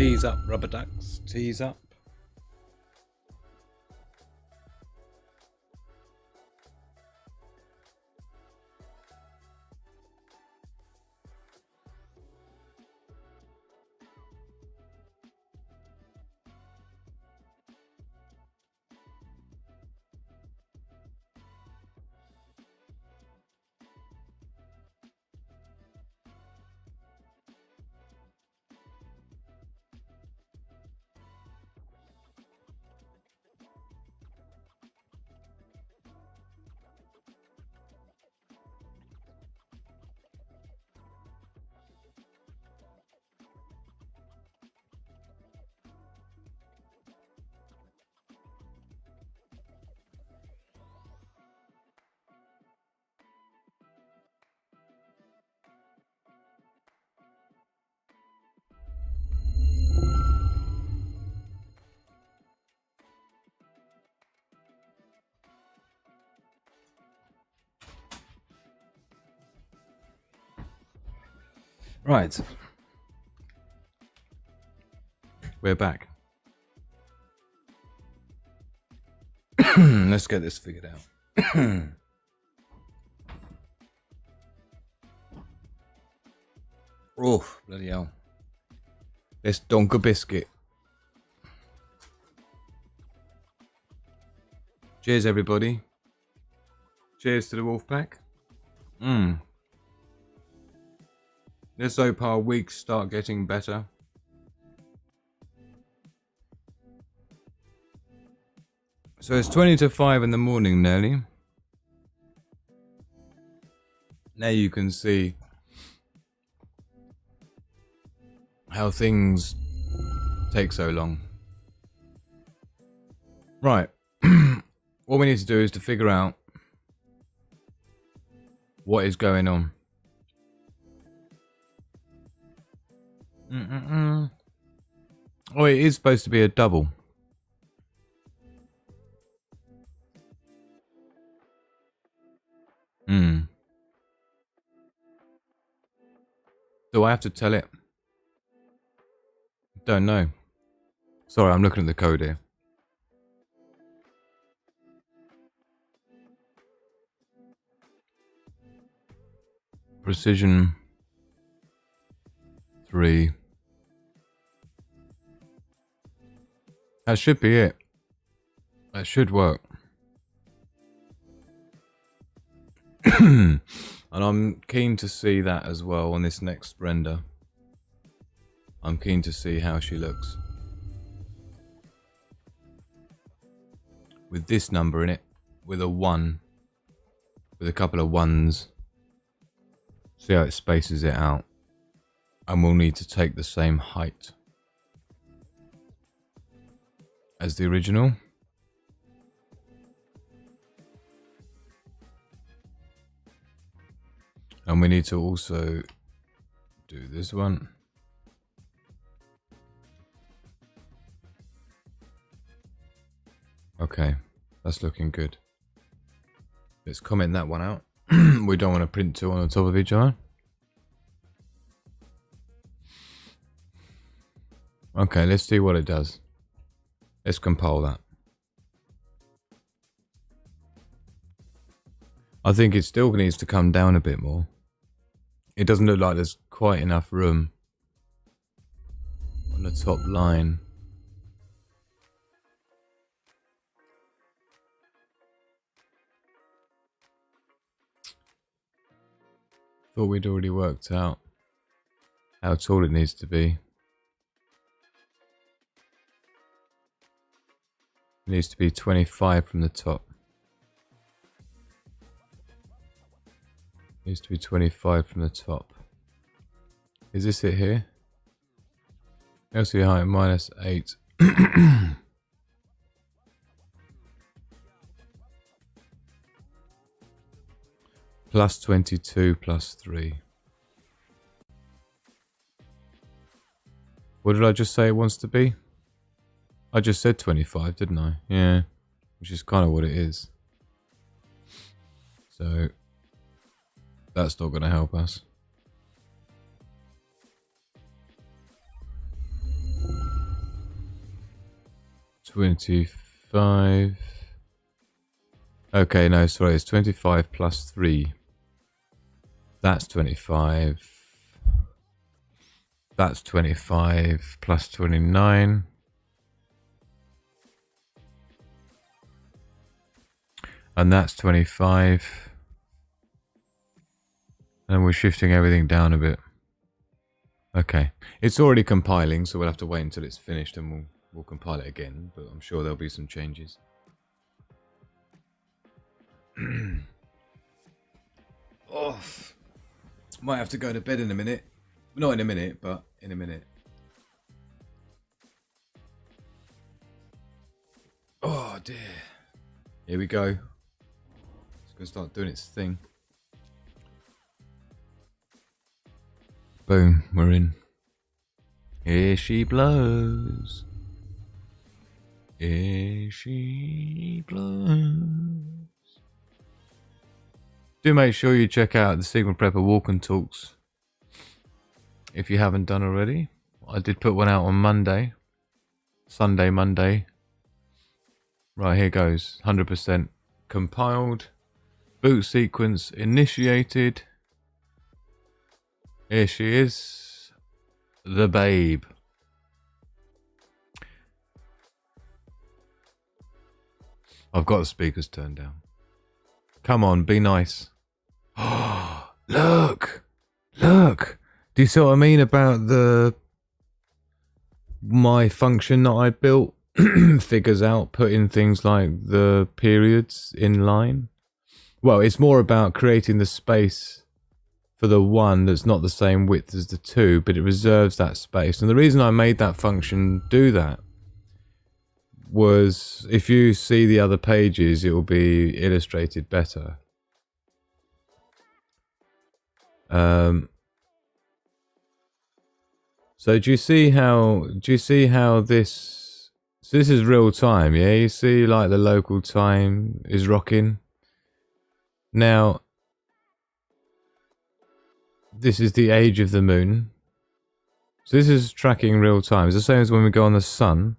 Tease up, rubber ducks. Tease up. Right. We're back. Let's get this figured out. Oh, bloody hell. Let's donk a biscuit. Cheers, everybody. Cheers to the wolf pack. Let's hope our weeks start getting better. So it's 20 to 5 in the morning nearly. Now you can see how things take so long. Right. What we need to do is to figure out what is going on. Oh, it is supposed to be a double. Do I have to tell it? Don't know. Sorry, I'm looking at the code here. Precision 3. That should be it. That should work. And I'm keen to see that as well on this next render. I'm keen to see how she looks. With this number in it, with a 1, with a couple of 1s. See how it spaces it out. And we'll need to take the same height as the original. And we need to also do this one. Okay, that's looking good. Let's comment that one out. We don't want to print two on the top of each other. Okay, let's see what it does. Let's compile that. I think it still needs to come down a bit more. It doesn't look like there's quite enough room on the top line. Thought we'd already worked out how tall it needs to be. It needs to be 25 from the top. Needs to be 25 from the top. Is this it here? LC height minus 8. Plus 22 plus 3. What did I just say it wants to be? I just said 25, didn't I? Yeah. Which is kind of what it is. So that's not going to help us. 25. Okay, no, sorry, it's 25 plus 3. That's 25. That's 25 plus 29. And that's 25. And we're shifting everything down a bit. Okay. It's already compiling, so we'll have to wait until it's finished and we'll compile it again, but I'm sure there'll be some changes. Oh, might have to go to bed in a minute. Not in a minute, but in a minute. Oh dear. Here we go. It's gonna start doing its thing. Boom, we're in. Here she blows. Here she blows. Do make sure you check out the Sigma Prepper Walk and Talks if you haven't done already. I did put one out on Monday. Sunday, Monday. Right, here goes. 100% compiled. Boot sequence initiated. Here she is. The babe. I've got the speakers turned down. Come on, be nice. Look! Look! Do you see what I mean about my function that I built? Figures out putting things like the periods in line. Well, it's more about creating the space for the one that's not the same width as the two, but it reserves that space. And the reason I made that function do that was, if you see the other pages, it will be illustrated better. So do you see how this, so this is real time, yeah? You see like the local time is rocking. Now, this is the age of the moon. So this is tracking real time. It's the same as when we go on the sun.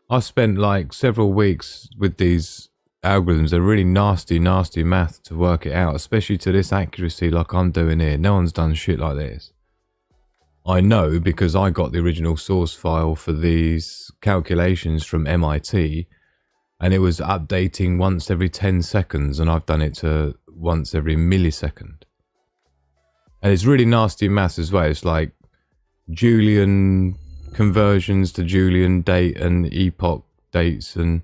I spent like several weeks with these algorithms. They're really nasty math to work it out, especially to this accuracy like I'm doing here. No one's done shit like this. I know because I got the original source file for these calculations from MIT, and it was updating once every 10 seconds, and I've done it to once every millisecond. And it's really nasty maths as well. It's like Julian conversions to Julian date and epoch dates and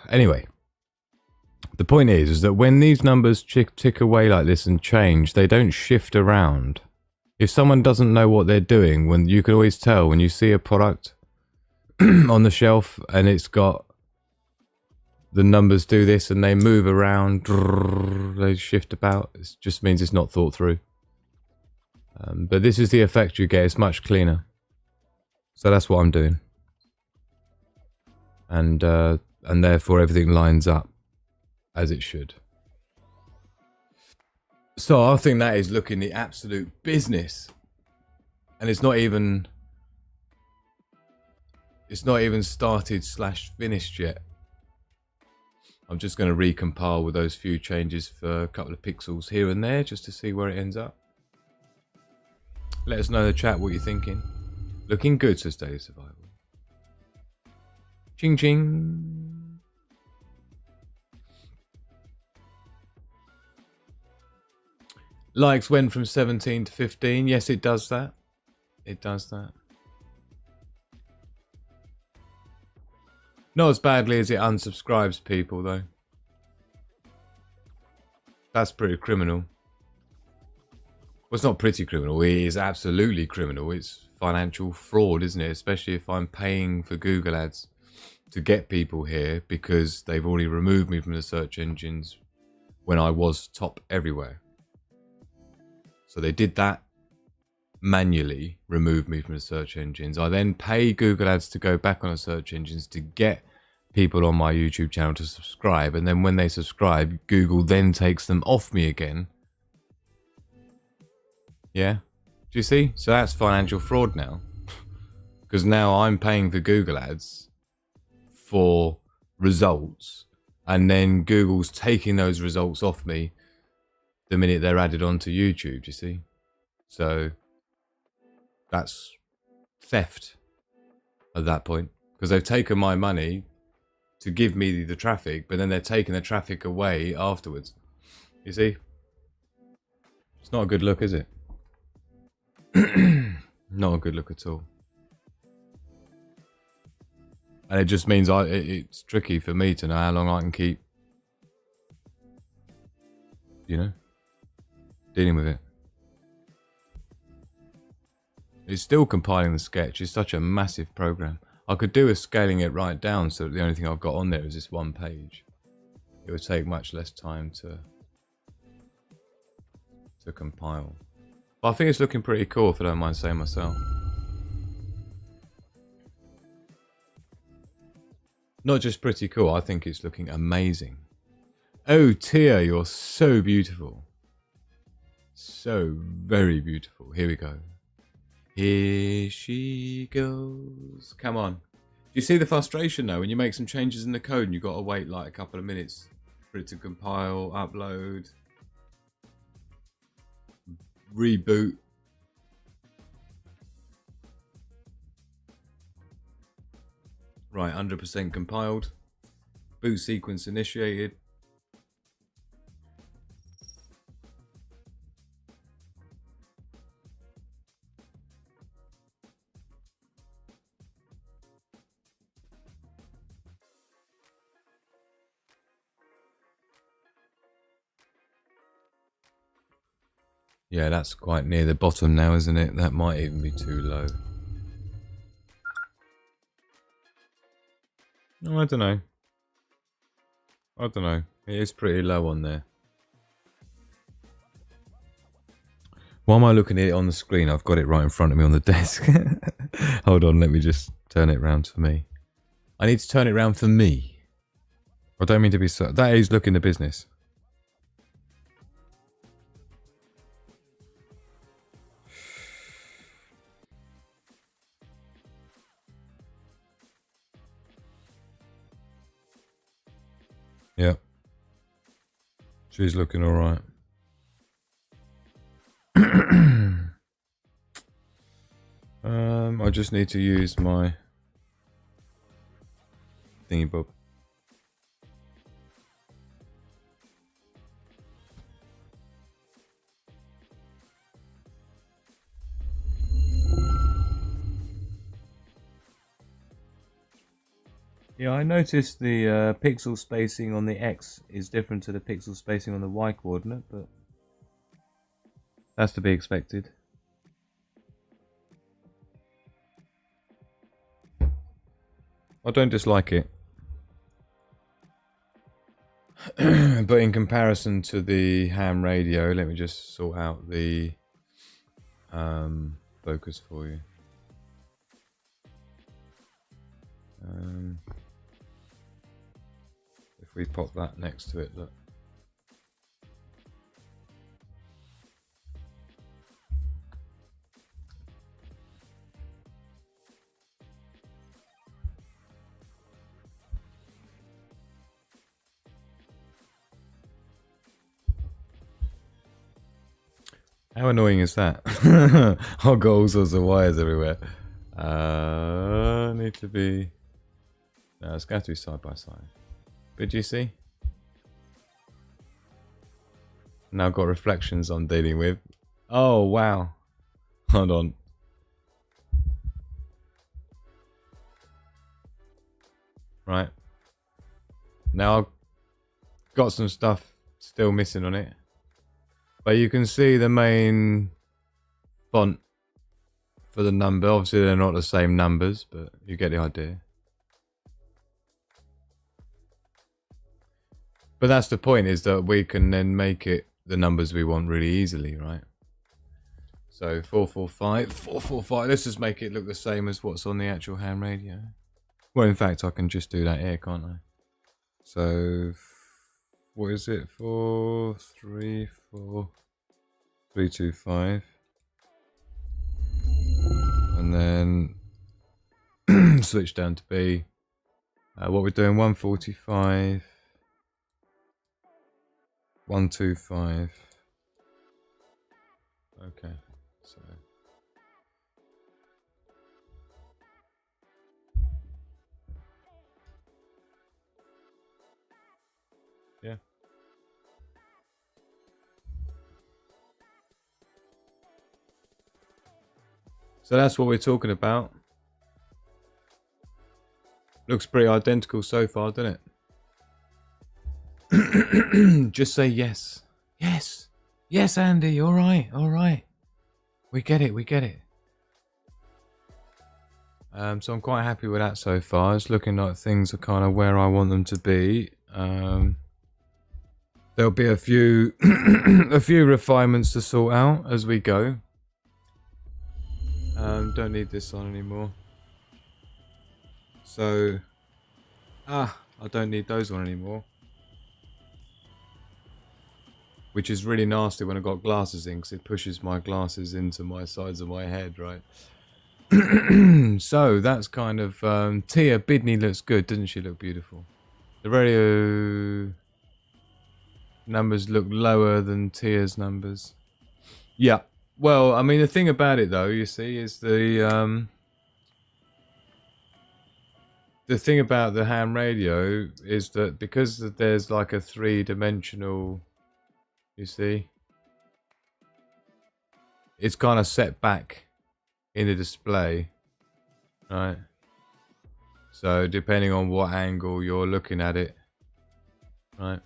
anyway, the point is that when these numbers tick away like this and change, they don't shift around. If someone doesn't know what they're doing, when you can always tell when you see a product on the shelf and it's got the numbers do this and they move around, they shift about, it just means it's not thought through. But this is the effect you get. It's much cleaner. So that's what I'm doing. And therefore everything lines up as it should. So I think that is looking the absolute business. And it's not even started / finished yet. I'm just going to recompile with those few changes for a couple of pixels here and there just to see where it ends up. Let us know in the chat what you're thinking. Looking good, says Daily Survival. Ching ching. Likes went from 17 to 15. Yes, it does that. It does that. Not as badly as it unsubscribes people, though. That's pretty criminal. Well, it's not pretty criminal. It is absolutely criminal. It's financial fraud, isn't it? Especially if I'm paying for Google ads to get people here because they've already removed me from the search engines when I was top everywhere. So they did that manually, remove me from the search engines. I then pay Google ads to go back on the search engines to get people on my YouTube channel to subscribe. And then when they subscribe, Google then takes them off me again. Yeah, do you see? So that's financial fraud now. Because now I'm paying for Google ads for results, and then Google's taking those results off me the minute they're added onto YouTube, you see? So that's theft at that point, because they've taken my money to give me the traffic, but then they're taking the traffic away afterwards. You see? It's not a good look, is it? Not a good look at all. And it just means it's tricky for me to know how long I can keep, dealing with it. It's still compiling the sketch. It's such a massive program. I could do with scaling it right down so that the only thing I've got on there is this one page. It would take much less time to compile. But I think it's looking pretty cool, if I don't mind saying myself. Not just pretty cool, I think it's looking amazing. Oh, Tia, you're so beautiful. So very beautiful. Here we go. Here she goes. Come on. Do you see the frustration though when you make some changes in the code and you've got to wait like a couple of minutes for it to compile, upload, reboot? Right, 100% compiled. Boot sequence initiated. Yeah, that's quite near the bottom now, isn't it? That might even be too low. Oh, I don't know. I don't know. It is pretty low on there. Why am I looking at it on the screen? I've got it right in front of me on the desk. Hold on, let me just turn it around for me. I need to turn it around for me. I don't mean to be so... That is looking the business. Yeah. She's looking alright. I just need to use my thingy bob. Yeah, I noticed the pixel spacing on the X is different to the pixel spacing on the Y coordinate, but that's to be expected. I don't dislike it. But in comparison to the ham radio, let me just sort out the focus for you. If we pop that next to it, look. How annoying is that? I've got all sorts of wires everywhere. Need to be... No, it's got to be side by side. But do you see? Now I've got reflections I'm dealing with. Oh, wow. Hold on. Right. Now I've got some stuff still missing on it. But you can see the main font for the number. Obviously they're not the same numbers, but you get the idea. But that's the point, is that we can then make it the numbers we want really easily, right? So 445, 445. Let's just make it look the same as what's on the actual ham radio. Well, in fact, I can just do that here, can't I? So, what is it? 4, 3, 4, 3, 2, 5. And then switch down to B. What we're doing, 145, 125. Okay, so yeah. So that's what we're talking about. Looks pretty identical so far, doesn't it? Just say yes. Yes. Yes, Andy. All right. All right. We get it. We get it. So I'm quite happy with that so far. It's looking like things are kind of where I want them to be. There'll be a few a few refinements to sort out as we go. Don't need this on anymore. So, I don't need those on anymore. Which is really nasty when I've got glasses in, because it pushes my glasses into my sides of my head, right? So, that's kind of... Tia Bidney looks good, doesn't she look beautiful? The radio numbers look lower than Tia's numbers. Yeah. Well, I mean, the thing about it, though, you see, is the thing about the ham radio is that because there's like a three-dimensional, you see, it's kind of set back in the display, right? So depending on what angle you're looking at it, right?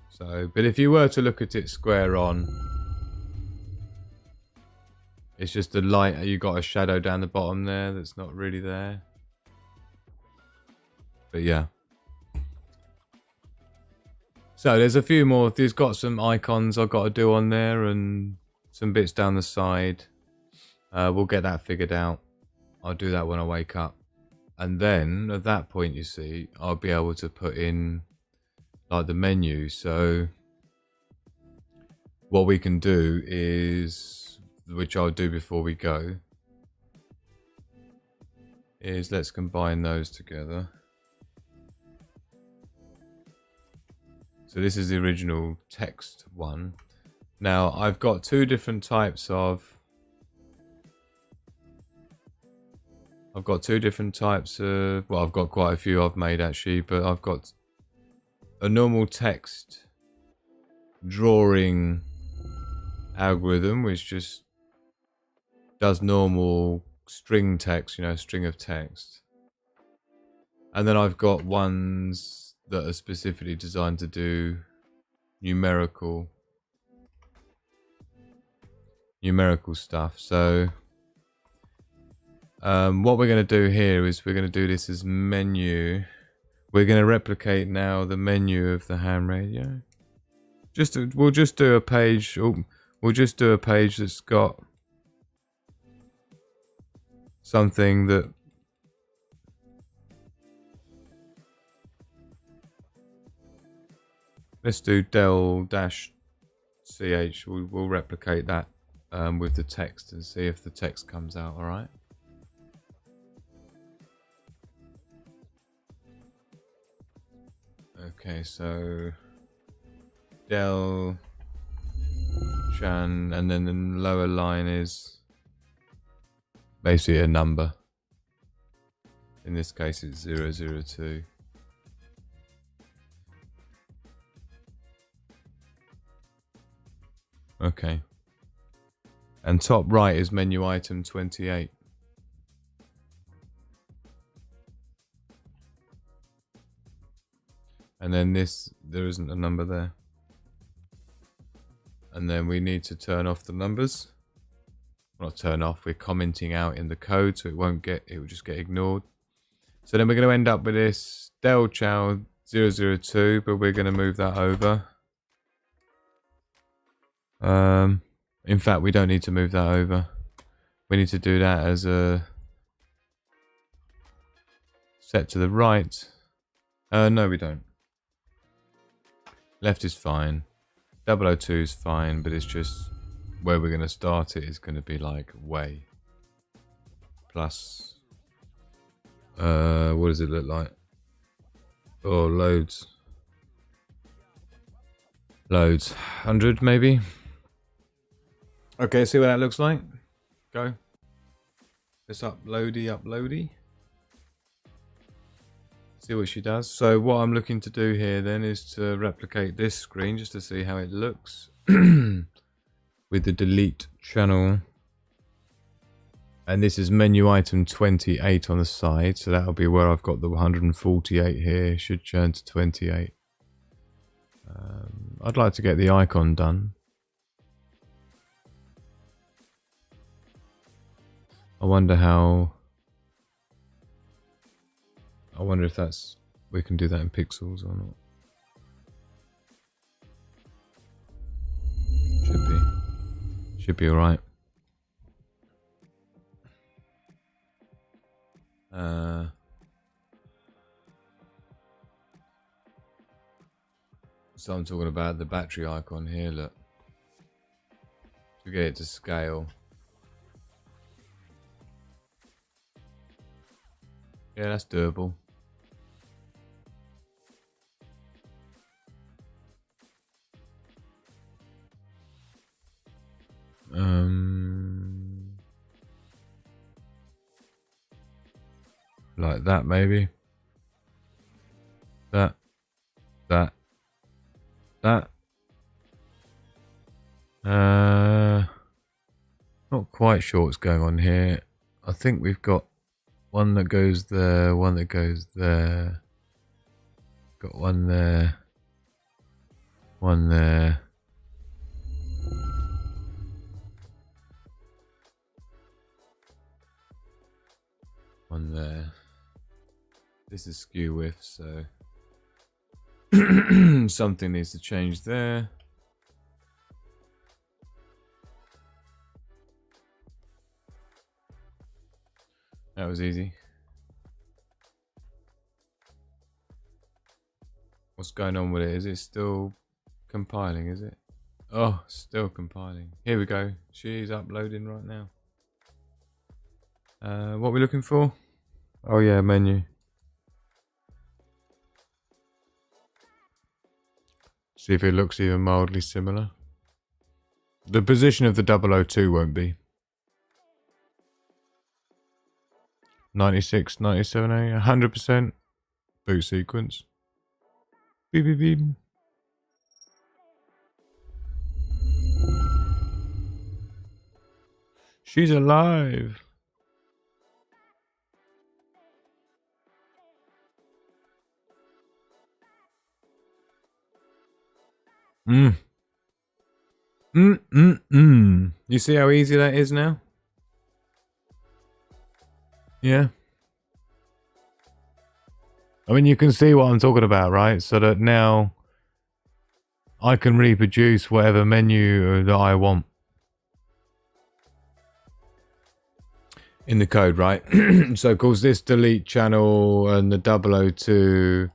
So, but if you were to look at it square on, it's just the light, you got a shadow down the bottom there that's not really there. But yeah. So there's a few more, there's got some icons I've got to do on there and some bits down the side. We'll get that figured out. I'll do that when I wake up. And then at that point, you see, I'll be able to put in like the menu. So what we can do is, which I'll do before we go, is let's combine those together. So this is the original text one. Now I've got two different types of, well, I've got quite a few I've made actually, but I've got a normal text drawing algorithm which just does normal string text, you know, string of text. And then I've got ones that are specifically designed to do numerical stuff. So what we're going to do here is we're going to do this as menu. We're going to replicate now the menu of the ham radio. We'll just do a page. We'll just do a page that's got something that let's do del-ch. We'll replicate that with the text and see if the text comes out. All right. Okay, so del chan, and then the lower line is basically a number. In this case, it's 002. Okay. And top right is menu item 28. And then this, there isn't a number there. And then we need to turn off the numbers. Not turn off, we're commenting out in the code, so it will just get ignored. So then we're going to end up with this del chow 002, but we're going to move that over. In fact, we don't need to move that over. We need to do that as a set to the right. No, we don't. Left is fine. 002 is fine, but it's just where we're going to start it is going to be like way plus. What does it look like? Oh, loads. 100 maybe. Okay, see what that looks like. Go. Let's uploady. See what she does. So what I'm looking to do here then is to replicate this screen just to see how it looks with the delete channel. And this is menu item 28 on the side, so that'll be where I've got the 148 here. Should turn to 28. I'd like to get the icon done. I wonder if that's, we can do that in pixels or not. Should be alright. So I'm talking about the battery icon here, look. To get it to scale. Yeah, that's doable. Like that maybe. That. Not quite sure what's going on here. I think we've got one that goes there, one that goes there. Got one there. One there. One there. This is skew width, so something needs to change there. That was easy. What's going on with it? Is it still compiling, is it? Oh, still compiling. Here we go. She's uploading right now. What are we looking for? Oh yeah, menu. See if it looks even mildly similar. The position of the 002 won't be. 96, 97, 100%. Boot sequence. Beep, beep, beep. She's alive. You see how easy that is now? Yeah. I mean, you can see what I'm talking about, right? So that now I can reproduce whatever menu that I want in the code, right? So, of course, this delete channel and the 002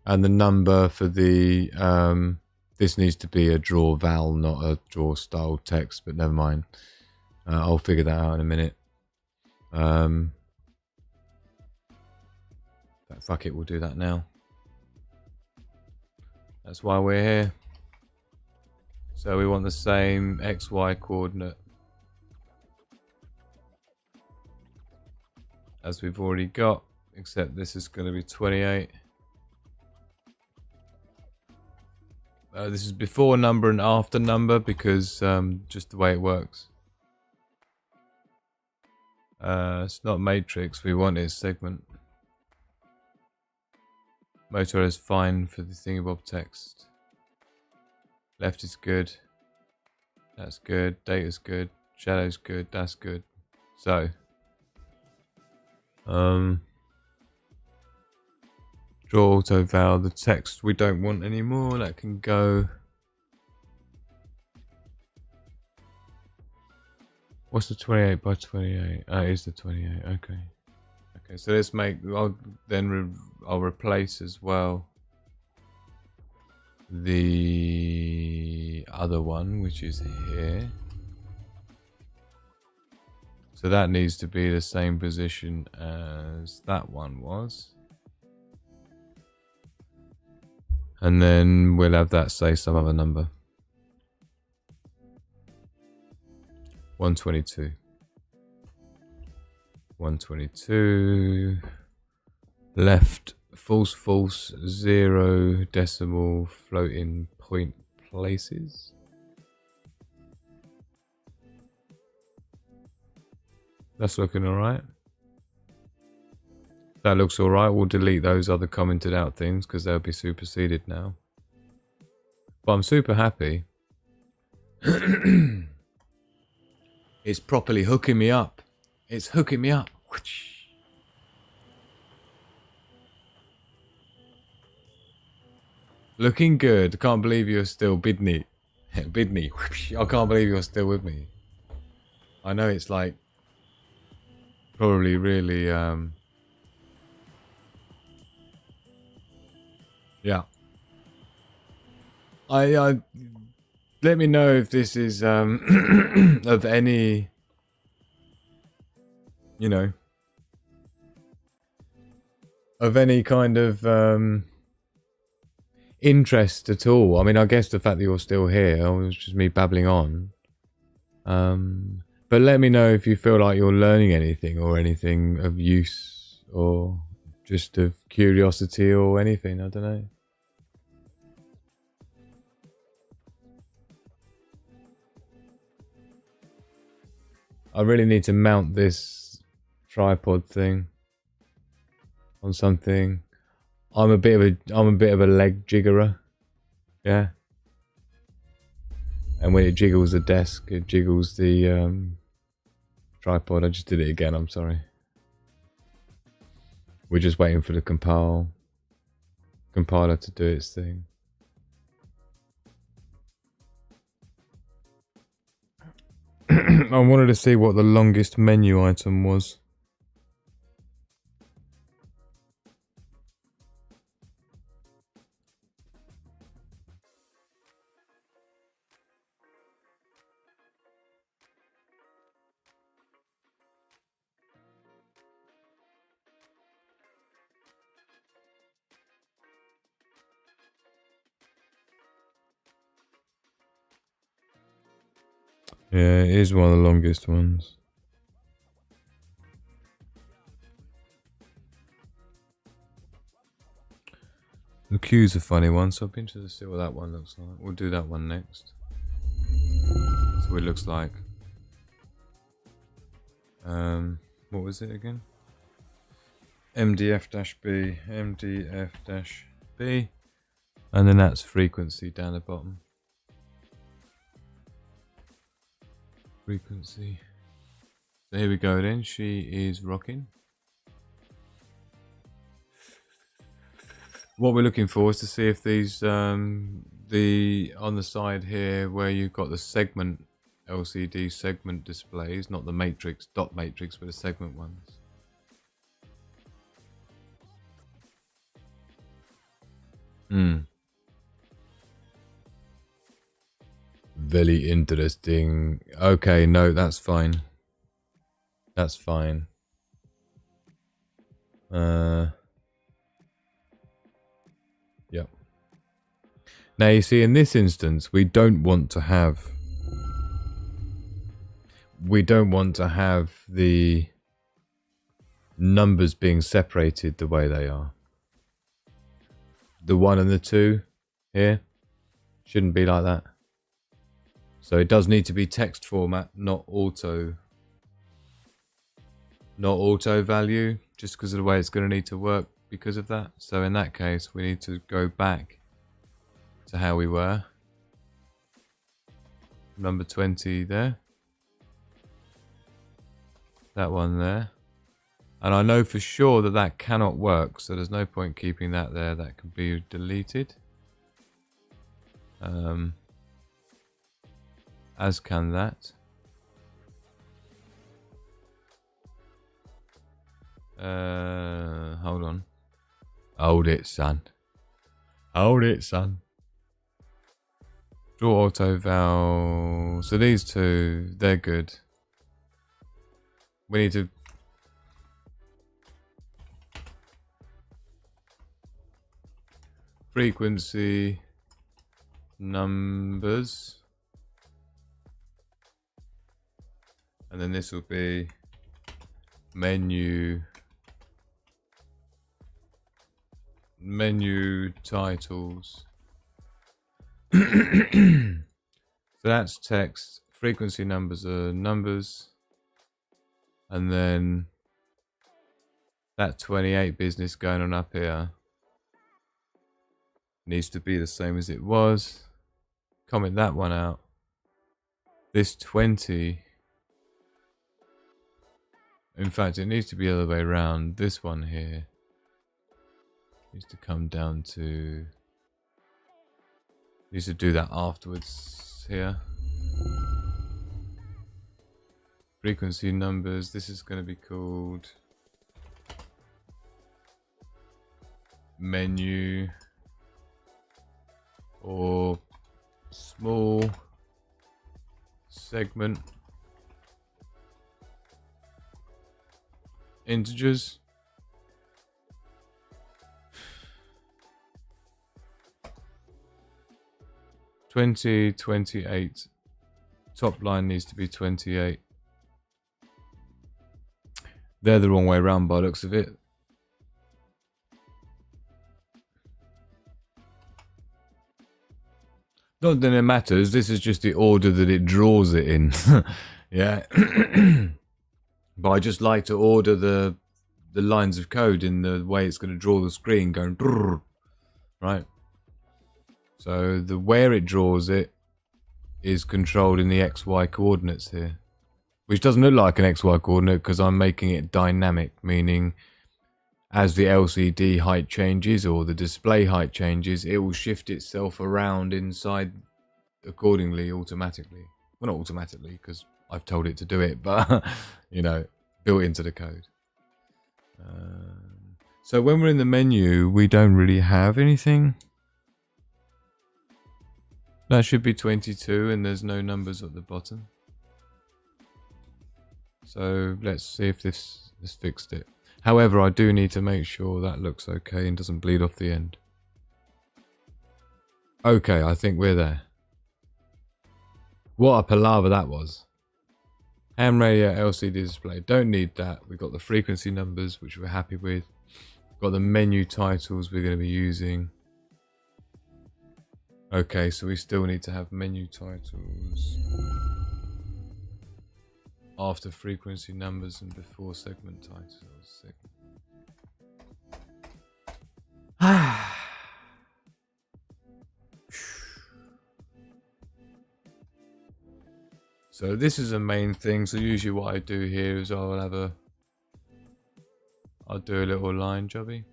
and the number for the this needs to be a draw val, not a draw style text, but never mind. I'll figure that out in a minute. Fuck it, we'll do that now. That's why we're here. So we want the same XY coordinate as we've already got, except this is going to be 28. This is before number and after number because just the way it works. It's not matrix, we want it segment. Motor is fine for the thingabob text. Left is good. That's good. Data's good. Shadow's good. That's good. So, draw auto val. The text we don't want anymore. That can go. What's the 28 by 28? Oh, it is the 28. Okay. Okay, so let's make. I'll replace as well the other one, which is here. So that needs to be the same position as that one was. And then we'll have that say some other number. 122. 122. Left, false, false, 0 decimal floating point places. That's looking alright. That looks alright. We'll delete those other commented out things because they'll be superseded now. But I'm super happy. It's properly hooking me up. It's hooking me up. Looking good. I can't believe you're still Bidney. Bidney. I can't believe you're still with me. I know it's like probably really yeah. I let me know if this is of any, you know, of any kind of interest at all. I mean, I guess the fact that you're still here was just me babbling on. But let me know if you feel like you're learning anything or anything of use or just of curiosity or anything. I don't know. I really need to mount this tripod thing on something. I'm a bit of a leg jiggerer. Yeah. And when it jiggles the desk, it jiggles the tripod. I just did it again, I'm sorry. We're just waiting for the compiler to do its thing. I wanted to see what the longest menu item was. Yeah, it is one of the longest ones. The queue's a funny one, so I'll be interested to see what that one looks like. We'll do that one next. That's what it looks like. What was it again? MDF-B, MDF-B, and then that's frequency down the bottom. Frequency. So here we go then, she is rocking. What we're looking for is to see if these, on the side here where you've got the segment, LCD segment displays, not the matrix, dot matrix, but the segment ones. Very interesting. Okay, no, that's fine. That's fine. Yep. Now you see, in this instance, we don't want to have the numbers being separated the way they are. The 1 and the 2 here shouldn't be like that. So it does need to be text format, not auto value, just because of the way it's going to need to work because of that. So in that case, we need to go back to how we were. Number 20 there. That one there. And I know for sure that that cannot work, so there's no point keeping that there. That can be deleted. As can that. Hold on. Hold it, son. Hold it, son. Draw auto val. So these two, they're good. We need to frequency numbers, and then this will be menu titles. So that's text. Frequency numbers are numbers, and then that 28 business going on up here needs to be the same as it was. Comment that one out. This 20, in fact it needs to be the other way around. This one here needs to come down to, needs to do that afterwards here. Frequency numbers, this is going to be called menu or small segment integers. $20.28. Top line needs to be 28. They're the wrong way around by the looks of it. Not that it matters, this is just the order that it draws it in. Yeah. But I just like to order the lines of code in the way it's going to draw the screen going brrr, right? So the where it draws it is controlled in the XY coordinates here, which doesn't look like an XY coordinate because I'm making it dynamic, meaning as the LCD height changes or the display height changes, it will shift itself around inside accordingly automatically. Well, not automatically because I've told it to do it, but you know, built into the code. So when we're in the menu, we don't really have anything. That should be 22 and there's no numbers at the bottom. So let's see if this fixed it. However, I do need to make sure that looks okay and doesn't bleed off the end. Okay, I think we're there. What a palaver that was. Ham radio LCD display. Don't need that. We've got the frequency numbers, which we're happy with. Got the menu titles we're going to be using. Okay, so we still need to have menu titles after frequency numbers and before segment titles. So this is a main thing. So usually what I do here is I'll do a little line jobby.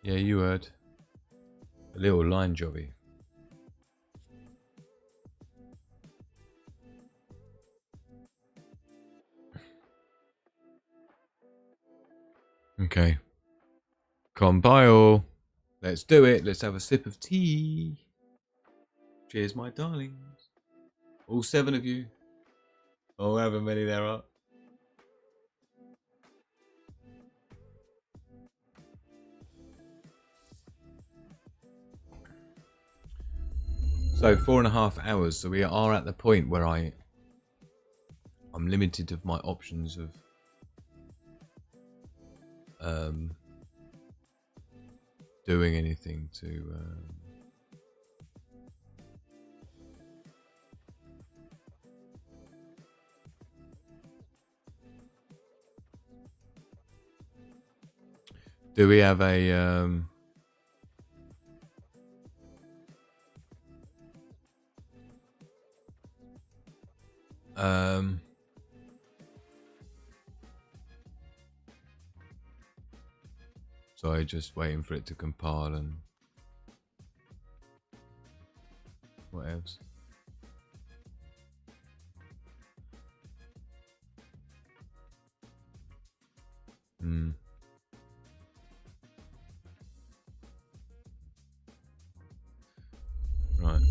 Yeah, you heard. A little line jobby. Okay. Compile. Let's do it. Let's have a sip of tea. Cheers, my darlings. All 7 of you. Or however many there are. So 4.5 hours. So we are at the point where I'm limited of my options of doing anything to do we have a sorry, just waiting for it to compile and what else? Right.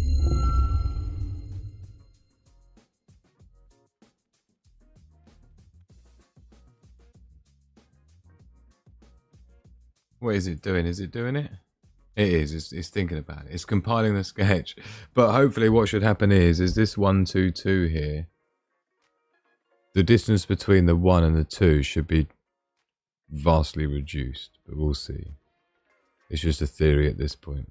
What is it doing? Is it doing it? It is. It's thinking about it. It's compiling the sketch. But hopefully what should happen is this 1, 2, 2 here. The distance between the 1 and the 2 should be vastly reduced. But we'll see. It's just a theory at this point.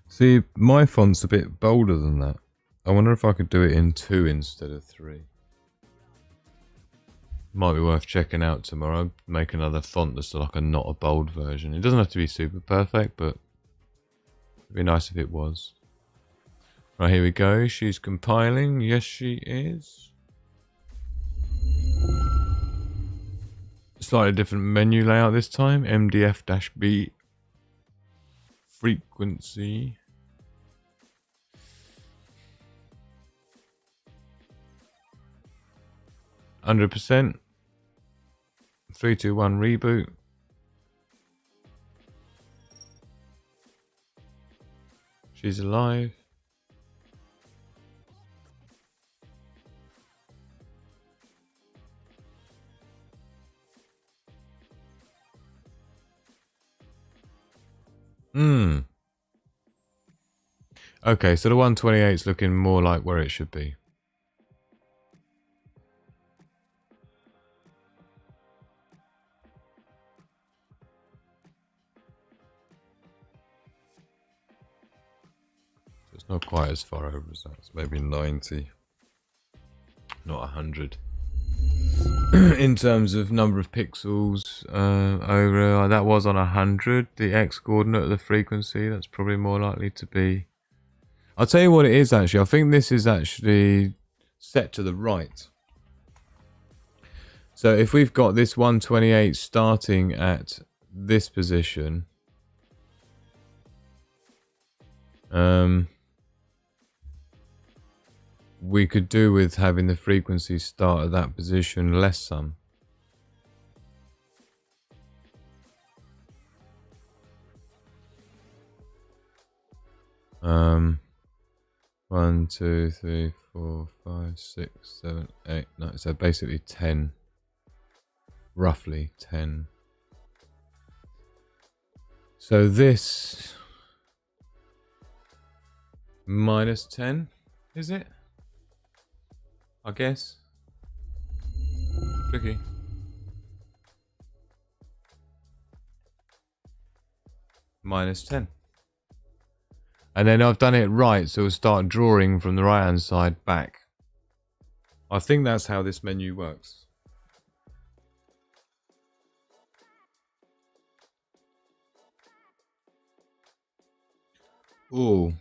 See, my font's a bit bolder than that. I wonder if I could do it in 2 instead of 3. Might be worth checking out tomorrow. Make another font that's like a not a bold version. It doesn't have to be super perfect, but it'd be nice if it was. Right, here we go. She's compiling. Yes, she is. Slightly different menu layout this time. MDF-B. Frequency. %. 3, 2, 1 reboot. She's alive. Okay, so the 128 is looking more like where it should be. It's not quite as far over as that. It's maybe 90, not 100. In terms of number of pixels, over that was on 100. The x coordinate of the frequency, that's probably more likely to be. I'll tell you what it is actually. I think this is actually set to the right. So if we've got this 128 starting at this position, we could do with having the frequency start at that position less some. One, 2, 3, 4, 5, 6, 7, 8, 9. So basically 10. Roughly 10. So this minus 10, is it? I guess. Tricky. Minus 10. And then I've done it right, so it'll start drawing from the right hand side back. I think that's how this menu works. Ooh.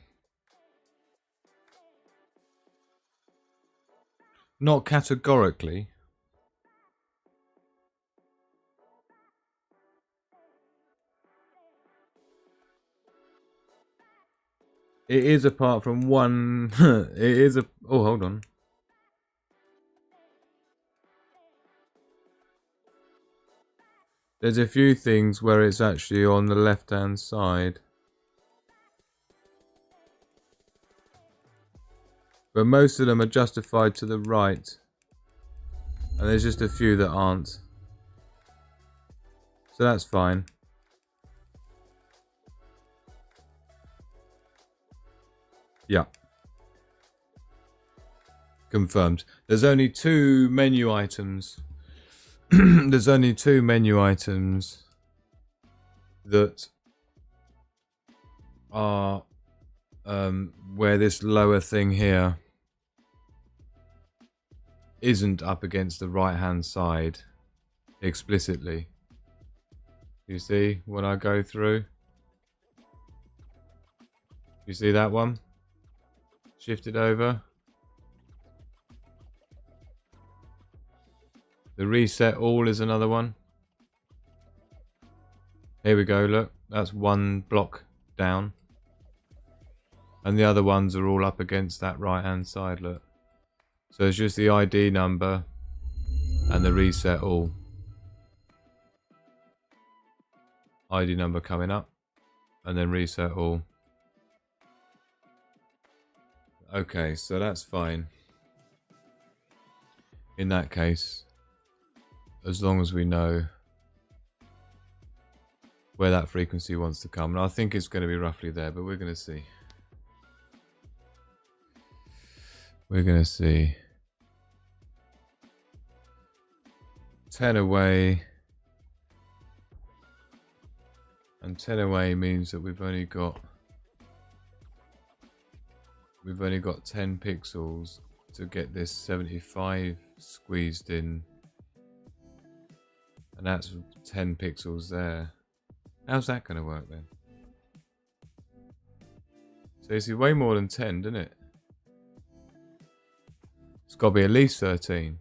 Not categorically. It is apart from one. It is a. Oh, hold on. There's a few things where it's actually on the left hand side. But most of them are justified to the right. And there's just a few that aren't. So that's fine. Yeah. Confirmed. There's only 2 menu items. There's only 2 menu items that are where this lower thing here isn't up against the right hand side explicitly. You see when I go through? You see that one? Shift it over. The reset all is another one. Here we go, look. That's one block down. And the other ones are all up against that right hand side, look. So it's just the ID number and the reset all. ID number coming up and then reset all. Okay, so that's fine. In that case, as long as we know where that frequency wants to come. And I think it's going to be roughly there, but we're going to see. We're going to see. 10 away. And 10 away means that we've only got 10 pixels to get this 75 squeezed in. And that's 10 pixels there. How's that going to work then? So you see way more than 10, doesn't it? It's got to be at least 13.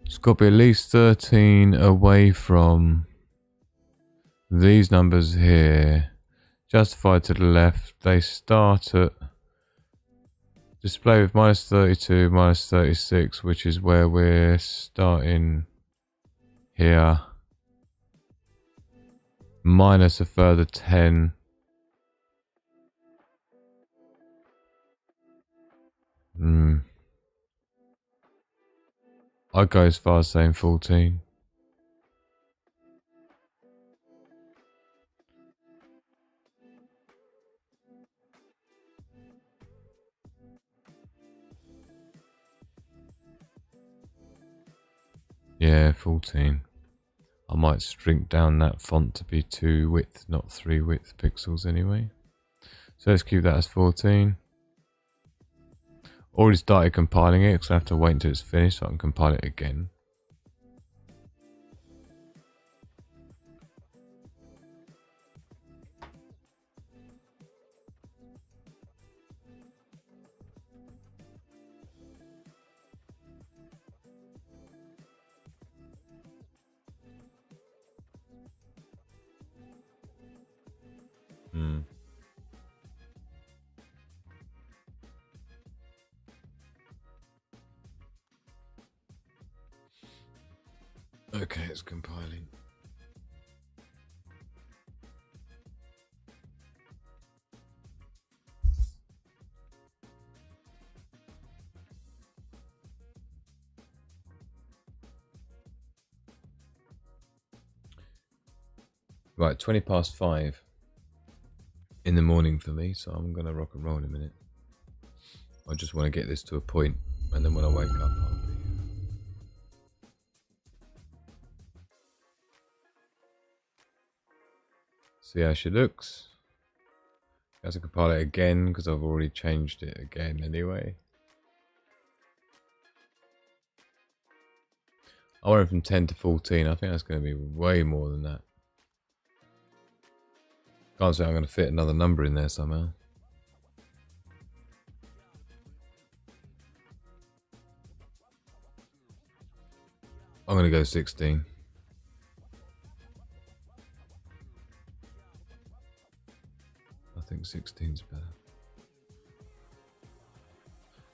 It's got to be at least 13 away from these numbers here. Justified to the left. They start at display with minus 32, minus 36, which is where we're starting here. Minus a further 10. I'd go as far as saying 14. Yeah, 14. I might shrink down that font to be 2 width, not 3 width pixels anyway. So let's keep that as 14. Already started compiling it because I have to wait until it's finished so I can compile it again. Okay, it's compiling. Right, 20 past 5 in the morning for me, so I'm going to rock and roll in a minute. I just want to get this to a point, and then when I wake up, I'll be... See how she looks. I have to compile it again because I've already changed it again anyway. I went from 10 to 14. I think that's going to be way more than that. Can't say I'm going to fit another number in there somehow. I'm going to go 16. I think 16's better.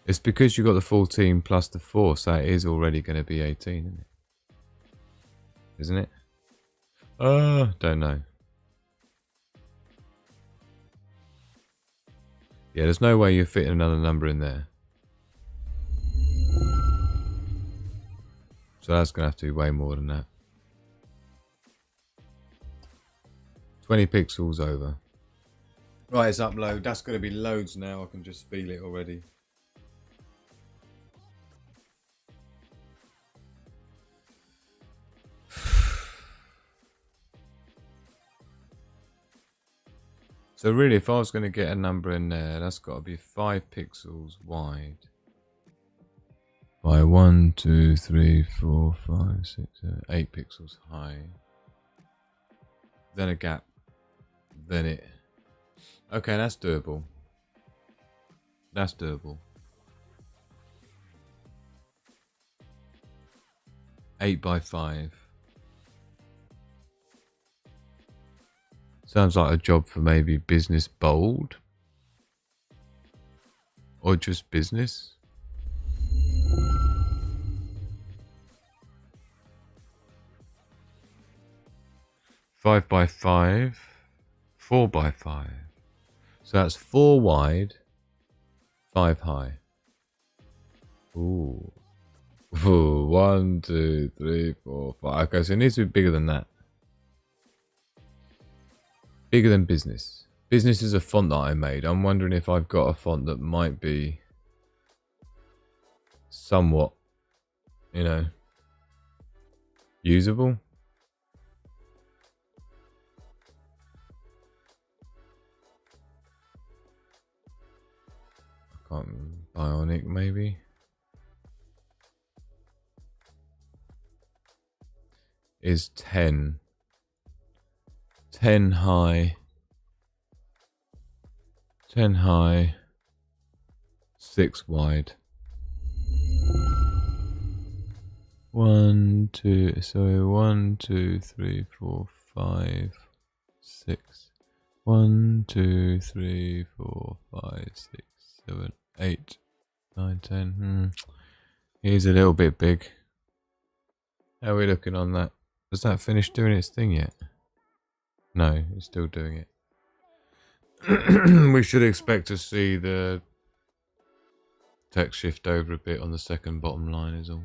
It's because you got the 14 plus the 4, so it is already going to be 18, isn't it? Isn't it? Don't know. Yeah, there's no way you're fitting another number in there. So that's going to have to be way more than that. 20 pixels over. Right, it's upload. That's going to be loads now. I can just feel it already. So really, if I was going to get a number in there, that's got to be 5 pixels wide. By 1, 2, 3, 4, 5, 6, 7, 8 pixels high. Then a gap. Then it. Okay, that's doable. That's doable. 8 by 5. Sounds like a job for maybe business bold. Or just business. Five by 5. 4 by 5. So that's 4 wide, 5 high. Ooh. Ooh, 1, 2, 3, 4, 5. Okay, so it needs to be bigger than that. Bigger than business. Business is a font that I made. I'm wondering if I've got a font that might be somewhat, you know, usable. I can't. Bionic, maybe. Is 10. 10 high. 10 high. 6 wide. 1, 2, so 1, 2, 3, 4, 5, 6. 1, 2, 3, 4, 5, 6, 7, 8, 9, 10. He's a little bit big. How are we looking on that? Has that finished doing its thing yet? No, it's still doing it. We should expect to see the text shift over a bit on the second bottom line is all.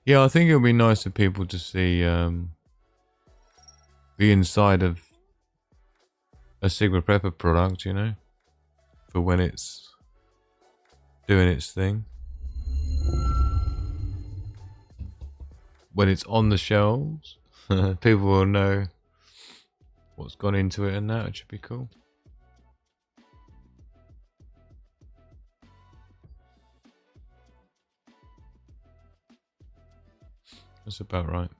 Yeah, I think it would be nice for people to see the inside of a Sigma Prepper product, you know, for when it's doing its thing. When it's on the shelves, people will know what's gone into it and that. It should be cool. That's about right.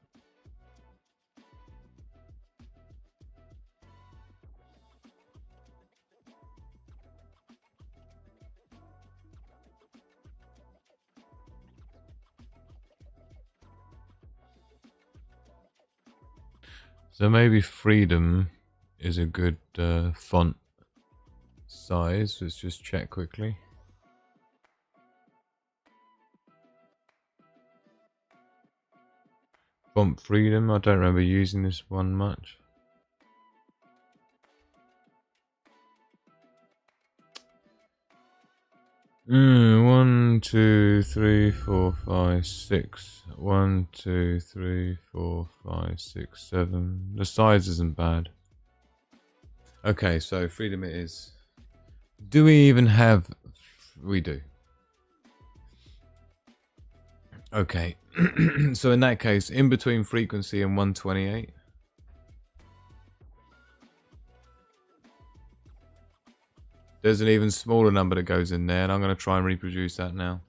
So maybe Freedom is a good font size. Let's just check quickly. Font Freedom, I don't remember using this one much. One, 2, 3, 4, 5, 6. 1, 2, 3, 4, 5, 6, 7. The size isn't bad. Okay, so Freedom it is. Do we even have... We do. Okay. So in that case, in between frequency and 128. There's an even smaller number that goes in there, and I'm going to try and reproduce that now.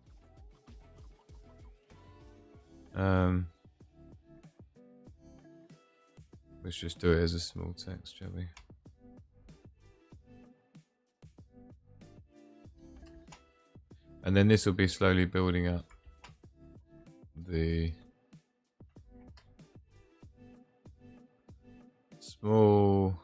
Let's just do it as a small text, shall we? And then this will be slowly building up the small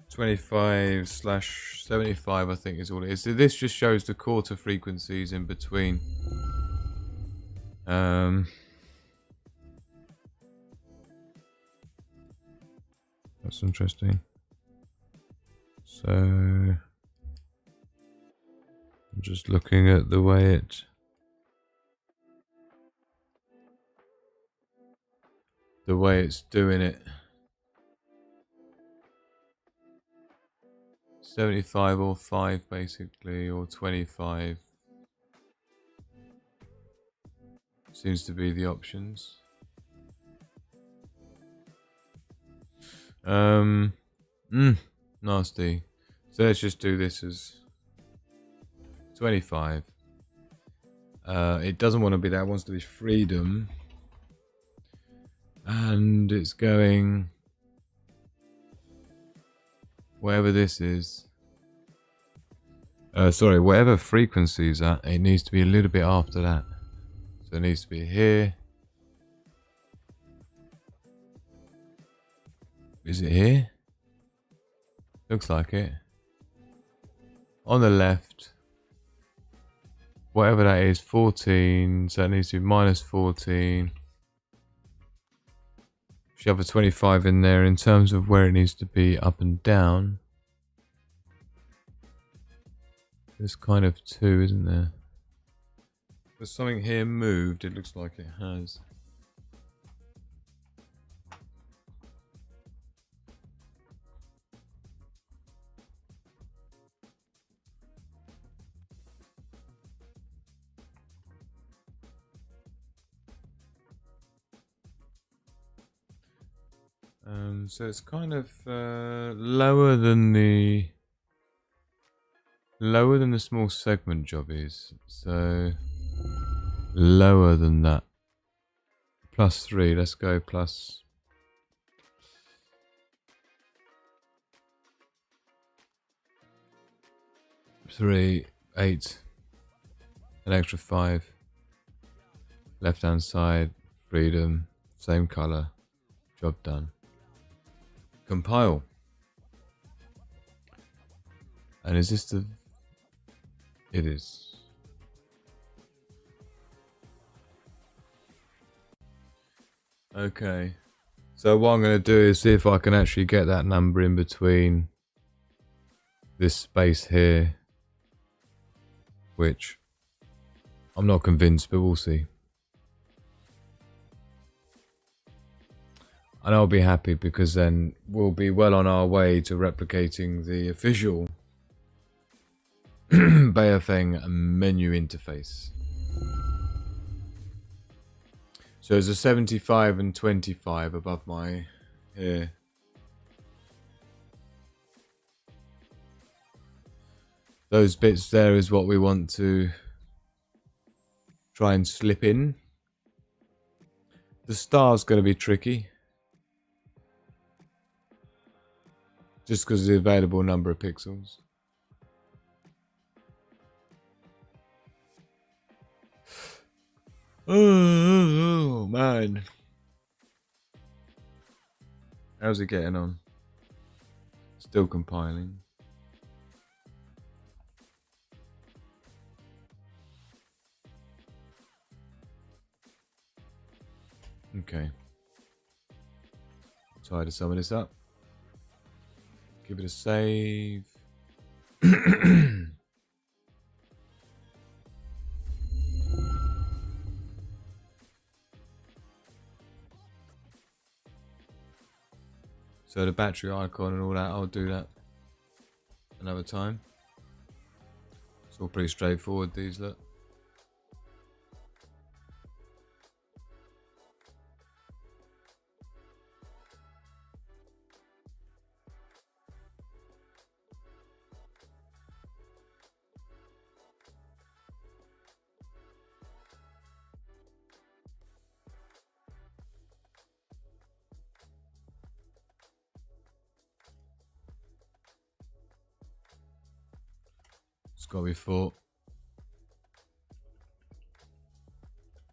25/75, I think is all it is. So this just shows the quarter frequencies in between. That's interesting. So I'm just looking at the way it's doing it. 75 or 5 basically, or 25 seems to be the options. Nasty. So let's just do this as 25. It doesn't want to be that, it wants to be Freedom. And it's going wherever this is. Sorry, whatever frequency is at, it needs to be a little bit after that. So it needs to be here. Is it here? Looks like it. on the left, whatever that is, 14, so that needs to be minus 14. Shove a 25 in there. In terms of where it needs to be up and down, there's kind of 2, isn't there? There's something here moved, it looks like it has. So it's kind of lower than the small segment job is. So lower than that. +3. Let's go plus. +3, 8, an extra 5. Left hand side, freedom, same color, job done. Compile. And is this the... It is. Okay. So what I'm going to do is see if I can actually get that number in between this space here, which I'm not convinced, but we'll see. And I'll be happy because then we'll be well on our way to replicating the official Baofeng menu interface. So there's a 75 and 25 above my here. Those bits there is what we want to try and slip in. The star's going to be tricky. Just because of the available number of pixels. Oh man. How's it getting on? Still compiling. Okay. Try to sum this up. Give it a save. So the battery icon and all that, I'll do that another time. It's all pretty straightforward, these look. It's got to be 4.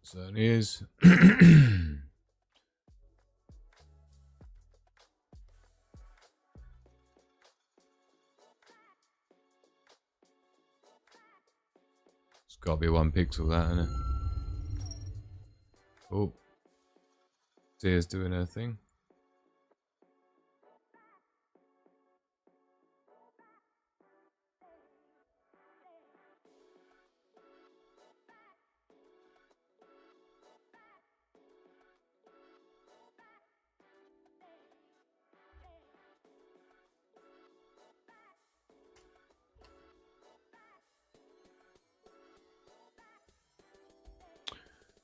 Certainly is. It's got to be 1 pixel, that, isn't it? Oh. Tia's doing her thing.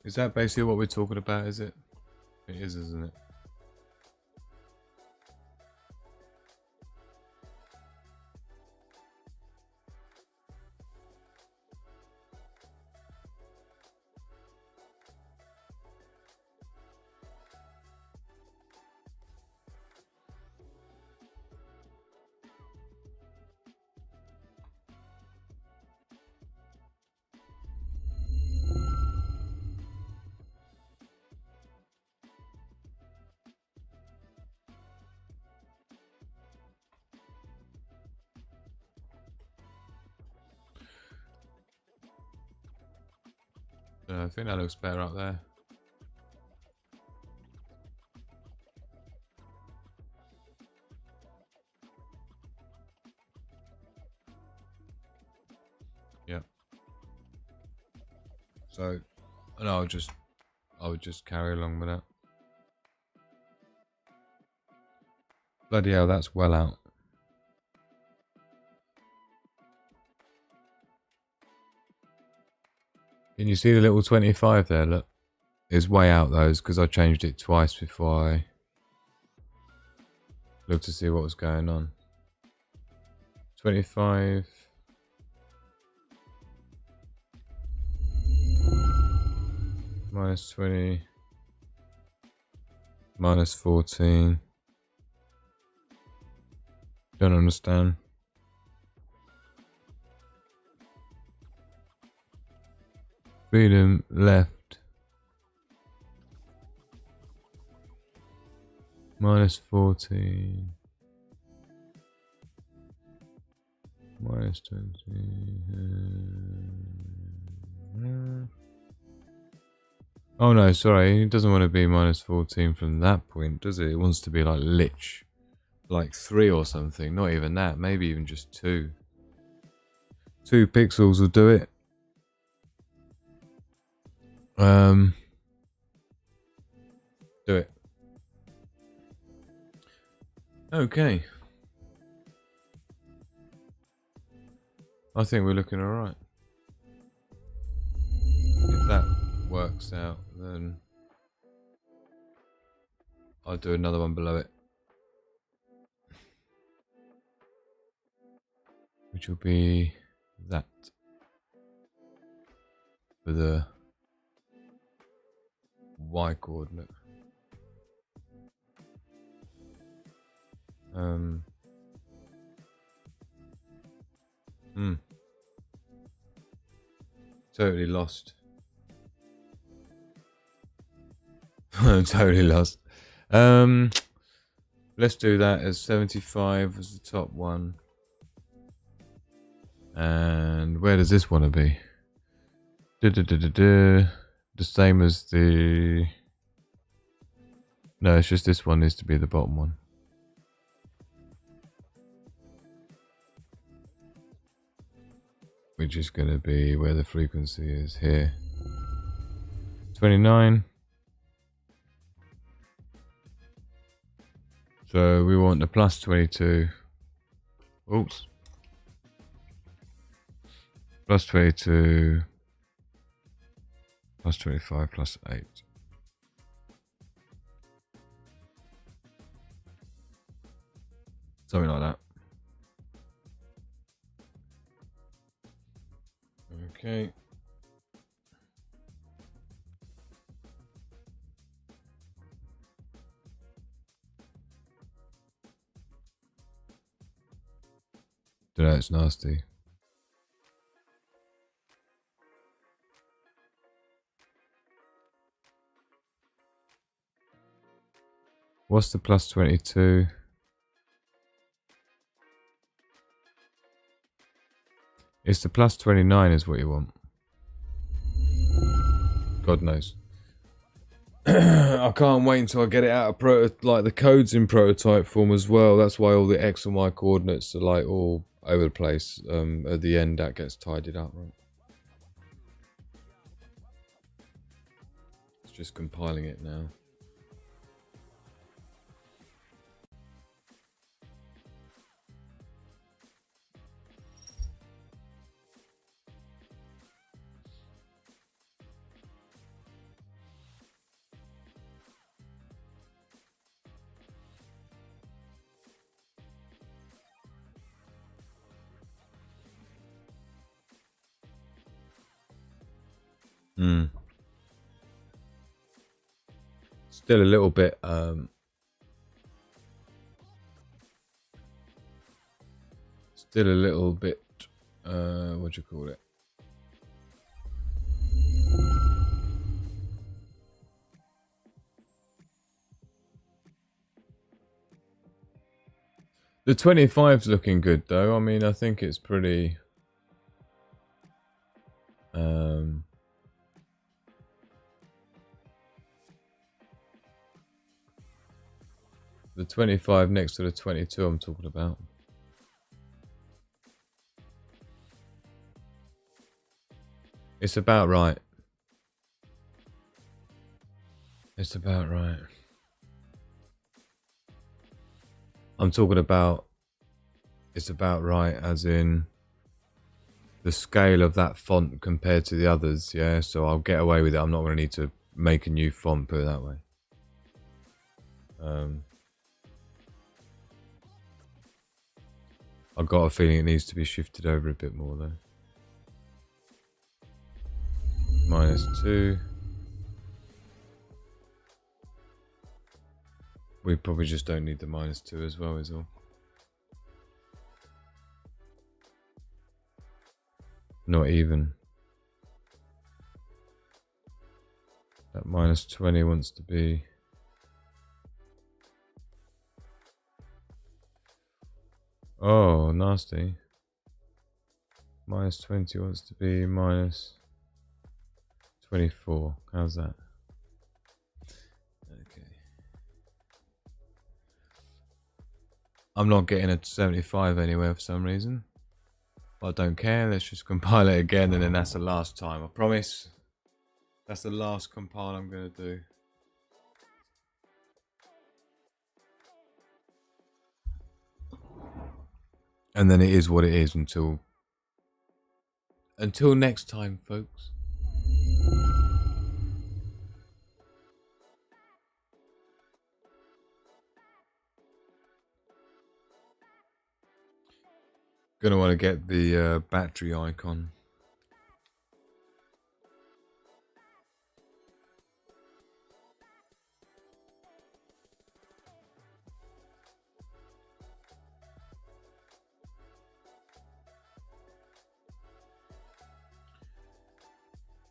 Is that basically what we're talking about, is it? It is, isn't it? I think that looks better up there. Yeah. So, and I would just carry along with that. Bloody hell, that's well out. Can you see the little 25 there? Look, it's way out those because I changed it twice before I looked to see what was going on. 25. Minus 20. Minus 14. Don't understand. Freedom left. Minus 14. Minus 20. Oh no, sorry. It doesn't want to be minus 14 from that point, does it? It wants to be like lich. Like 3 or something. Not even that. Maybe even just 2. 2 pixels will do it. Do it. Okay. I think we're looking alright. If that works out, then I'll do another one below it. Which will be that. For the Y coordinate. Totally lost. Totally lost. Let's do that as 75 as the top one. And where does this want to be? The same as the... No, it's just this one needs to be the bottom one. Which is going to be where the frequency is here. 29. So we want the plus 22. Oops. Plus 22. Plus 25 plus 8. Something like that. Okay. That's nasty. What's the plus 22? It's the plus 29 is what you want. God knows. I can't wait until I get it out of like the code's in prototype form as well. That's why all the X and Y coordinates are like all over the place. At the end that gets tidied up, right? It's just compiling it now. Still a little bit what do you call it? The 25's looking good though. I mean, I think it's pretty The 25 next to the 22 I'm talking about. It's about right. It's about right. I'm talking about it's about right as in the scale of that font compared to the others, yeah? So I'll get away with it. I'm not going to need to make a new font, put it that way. I've got a feeling it needs to be shifted over a bit more though. -2. We probably just don't need the -2 as well, is all. Not even. That -20 wants to be... Oh, nasty. -20 wants to be -24. How's that? Okay. I'm not getting a 75 anywhere for some reason. I don't care, let's just compile it again and then that's the last time, I promise. That's the last compile I'm going to do. And then it is what it is until next time, folks. Gonna want to get the battery icon.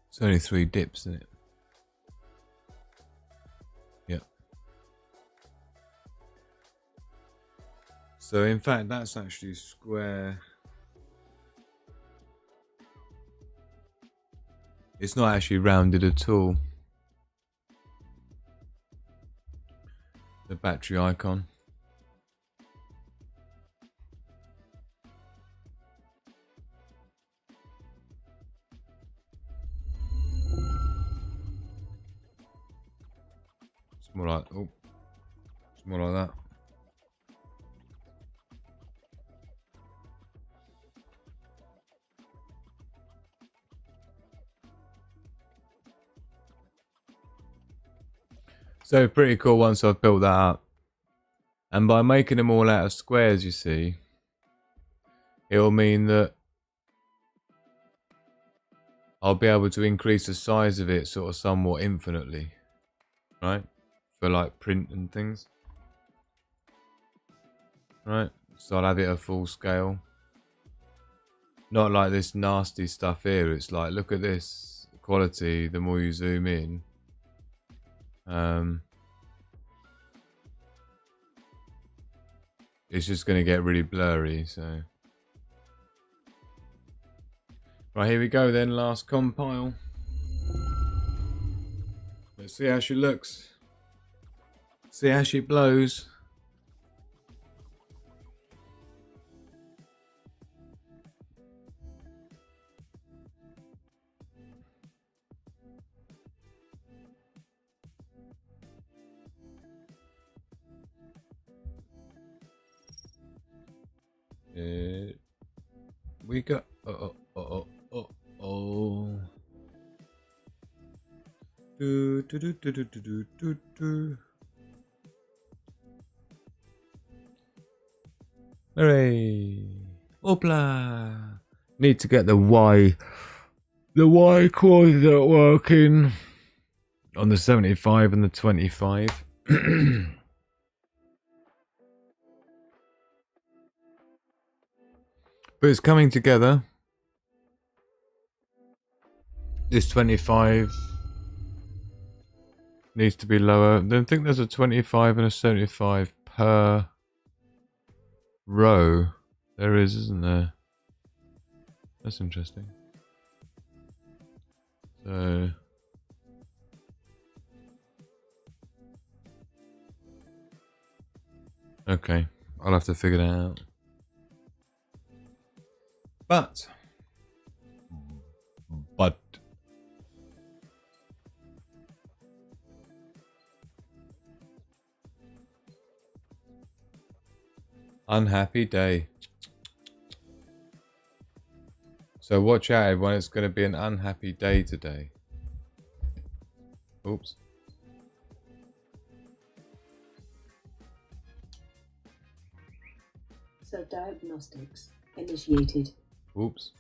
It's only 3 dips, isn't it? Yep. So in fact, that's actually square. It's not actually rounded at all. The battery icon. It's more like, oh, it's more like that. So pretty cool once I've built that up. And by making them all out of squares, you see, it will mean that I'll be able to increase the size of it sort of somewhat infinitely, right? For like print and things. Right? So I'll have it at full scale. Not like this nasty stuff here. It's like, look at this quality, the more you zoom in. It's just going to get really blurry, so. Right, here we go then, last compile. Let's see how she looks. See how she blows. We got Hooray! Hoopla! Need to get the Y coordinate working on the 75 and the 25. But it's coming together. This 25 needs to be lower. I don't think there's a 25 and a 75 per row. There is, isn't there? That's interesting. So Okay, I'll have to figure that out. But unhappy day. So watch out, everyone. It's going to be an unhappy day today. Oops. So diagnostics initiated. Oops.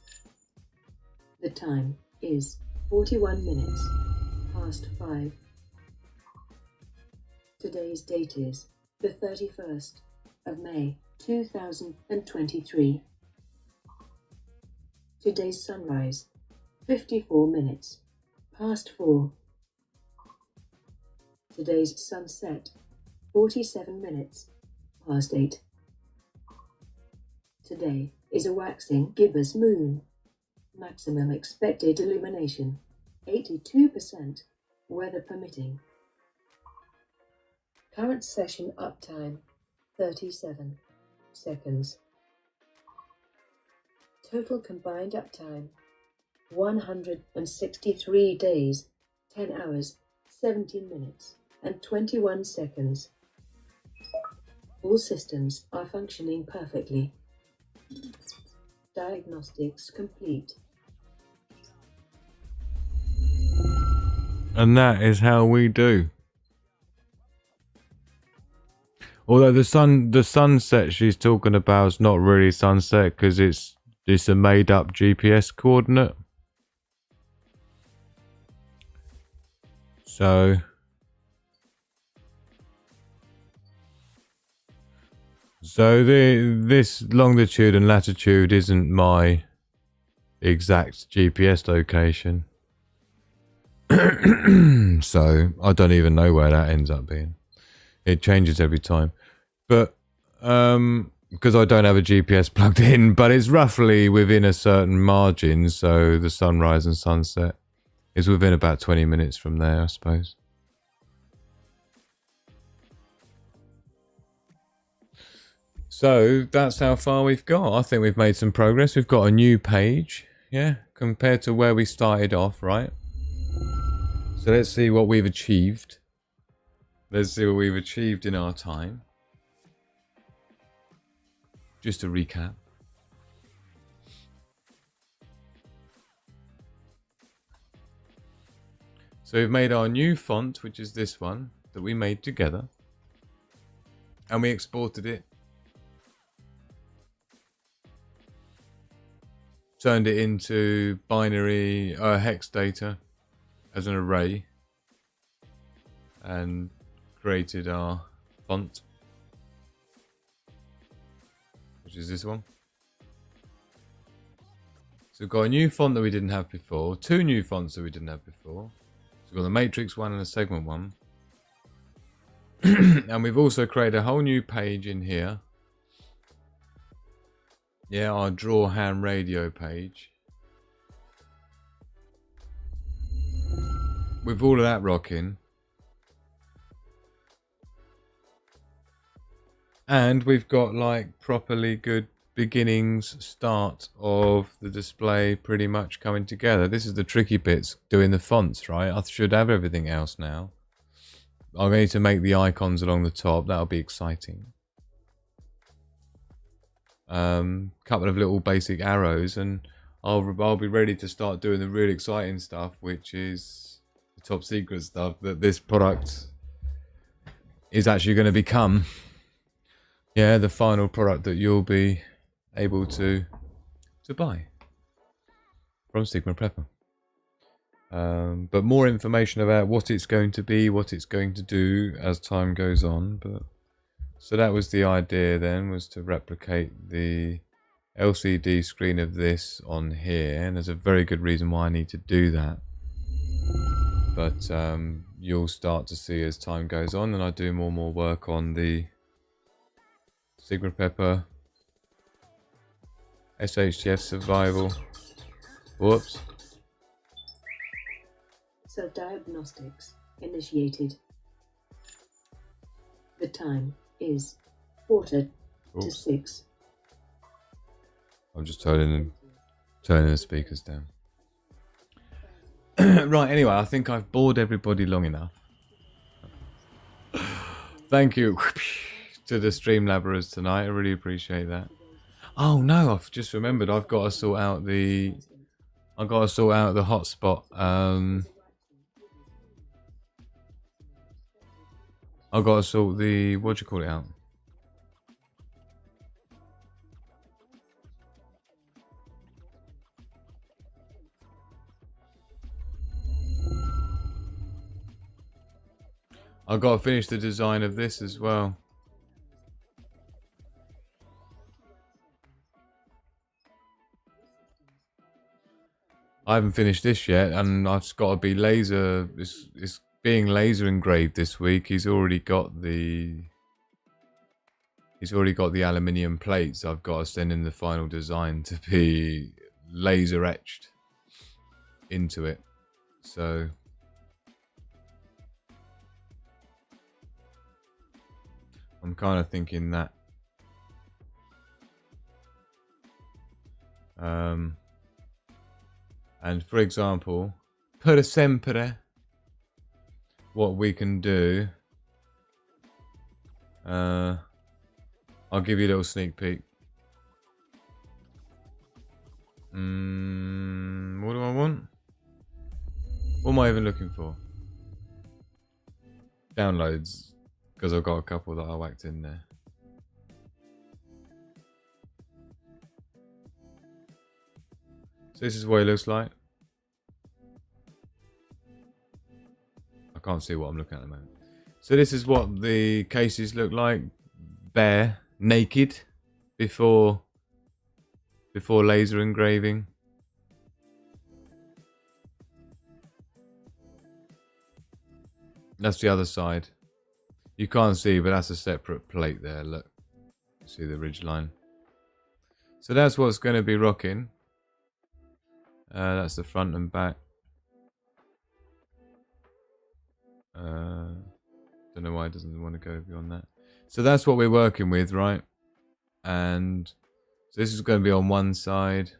The time is 41 minutes past 5. Today's date is the 31st of May 2023. Today's sunrise 54 minutes past 4. Today's sunset 47 minutes past 8. Today is a waxing gibbous moon. Maximum expected illumination 82%, weather permitting. Current session uptime 37 seconds. Total combined uptime 163 days, 10 hours, 17 minutes, and 21 seconds. All systems are functioning perfectly. Diagnostics complete. And that is how we do. Although the sunset she's talking about is not really sunset because it's a made up GPS coordinate. So this longitude and latitude isn't my exact GPS location. So I don't even know where that ends up being. It changes every time. But because I don't have a GPS plugged in, but it's roughly within a certain margin, so the sunrise and sunset is within about 20 minutes from there, I suppose. So that's how far we've got. I think we've made some progress. We've got a new page, yeah, compared to where we started off, right? So let's see what we've achieved. Let's see what we've achieved in our time. Just to recap. So we've made our new font, which is this one, that we made together. And we exported it. Turned it into binary hex data as an array. And created our font, which is this one. So we've got a new font that we didn't have before, two new fonts that we didn't have before. So we've got the matrix one and a segment one. And we've also created a whole new page in here. Yeah, our draw ham radio page. With all of that rocking. And we've got like properly good beginnings start of the display pretty much coming together. This is the tricky bits, doing the fonts, right? I should have everything else now. I'm going to make the icons along the top. That'll be exciting. Couple of little basic arrows and I'll be ready to start doing the really exciting stuff, which is the top secret stuff that this product is actually going to become. Yeah, the final product that you'll be able to buy from Sigma Prepper. But more information about what it's going to be, what it's going to do as time goes on. But so that was the idea then, was to replicate the LCD screen of this on here. And there's a very good reason why I need to do that. But you'll start to see as time goes on and I do more and more work on the Sigma Pepper SHTF survival. Whoops. So diagnostics initiated. The time is Quarter to Oops. 6. I'm just turning the speakers down. Right, anyway, I think I've bored everybody long enough. Thank you to the Streamlabbers tonight. I really appreciate that. Oh no, I've just remembered I've got to sort out the hotspot. I've got to sort the what do you call it out? I've got to finish the design of this as well. I haven't finished this yet, and I've got to be laser. It's being laser engraved this week. He's already got the aluminium plates. I've got to send in the final design to be laser etched into it. So I'm kind of thinking that. And for example, per sempre, what we can do, I'll give you a little sneak peek. What do I want? What am I even looking for? Downloads, because I've got a couple that I whacked in there. So this is what it looks like. I can't see what I'm looking at the moment. So this is what the cases look like, bare, naked, before laser engraving. That's the other side. You can't see, but that's a separate plate there. Look, see the ridge line. So that's what's going to be rocking. That's the front and back. Don't know why it doesn't want to go beyond that. So that's what we're working with, right? And so this is going to be on one side,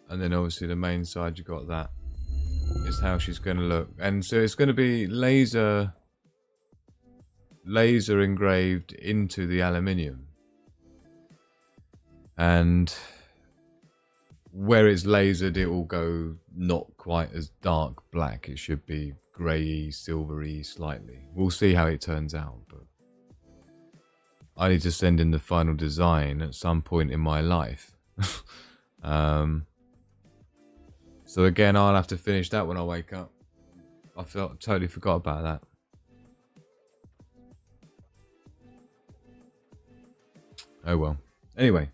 and then obviously the main side, you got that. Is how she's going to look, and so it's going to be laser engraved into the aluminium, and where it's lasered, it will go not quite as dark black. It should be grey, silvery slightly. We'll see how it turns out, but I need to send in the final design at some point in my life. So again, I'll have to finish that when I wake up. I totally forgot about that. Oh well. Anyway,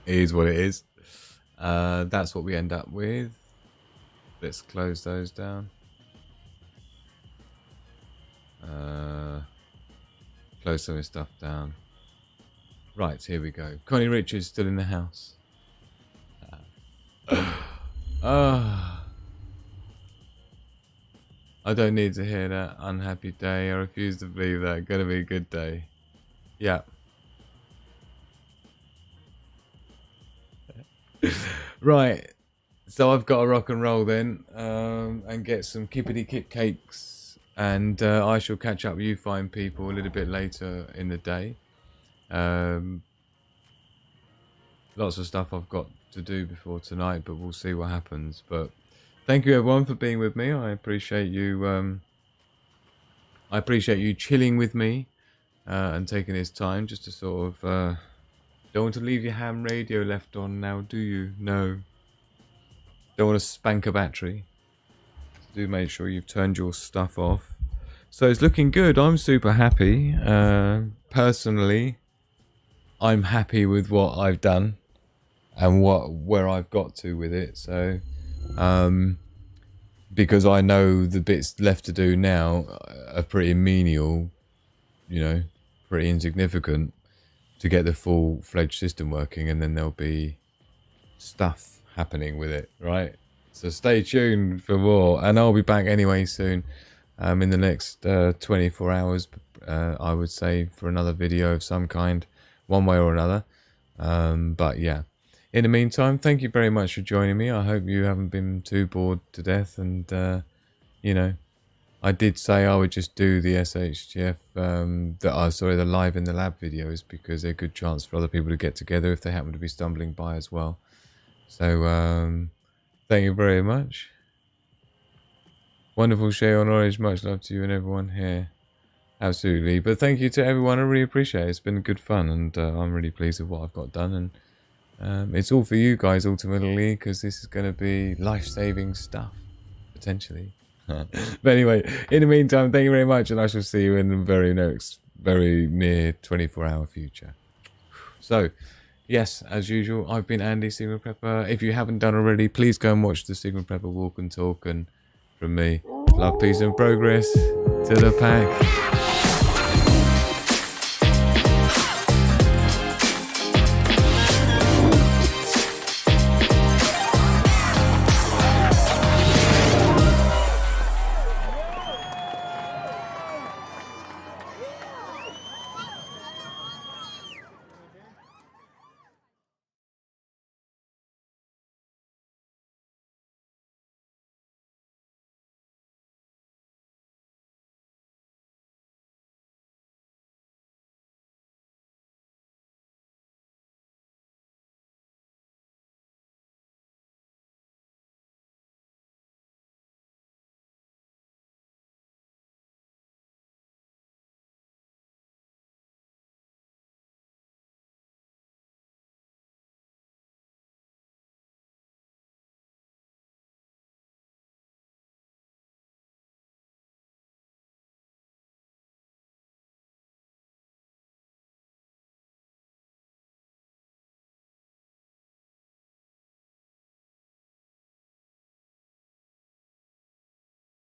it is what it is. That's what we end up with. Let's close those down. Close some of this stuff down. Right, here we go. Connie Richards still in the house. I don't need to hear that. Unhappy day. I refuse to believe that. Gonna be a good day. Yeah. Right. So I've got to rock and roll then, and get some kippity kip cakes, and I shall catch up with you fine people a little bit later in the day. Lots of stuff I've got to do before tonight, but we'll see what happens. But thank you everyone for being with me. I appreciate you. I appreciate you chilling with me and taking this time just to sort of. Don't want to leave your ham radio left on now, do you? No. Don't want to spank a battery. Do make sure you've turned your stuff off. So it's looking good. I'm super happy. Personally, I'm happy with what I've done and where I've got to with it. So, because I know the bits left to do now are pretty menial, you know, pretty insignificant to get the full-fledged system working, and then there'll be stuff happening with it, right? So stay tuned for more, and I'll be back anyway soon, in the next 24 hours, I would say, for another video of some kind, one way or another. But yeah, in the meantime, thank you very much for joining me. I hope you haven't been too bored to death. And you know, I did say I would just do the SHTF, the live in the lab videos, because they're a good chance for other people to get together if they happen to be stumbling by as well. So thank you very much. Wonderful share on Orange. Much love to you and everyone here. Absolutely. But thank you to everyone. I really appreciate it. It's been good fun, and I'm really pleased with what I've got done. And it's all for you guys ultimately, because this is going to be life-saving stuff, potentially. But anyway, in the meantime, thank you very much, and I shall see you in the very near 24-hour future. So, yes, as usual, I've been Andy, Sigma Prepper. If you haven't done already, please go and watch the Sigma Prepper Walk and Talk. And from me, love, peace, and progress to the pack.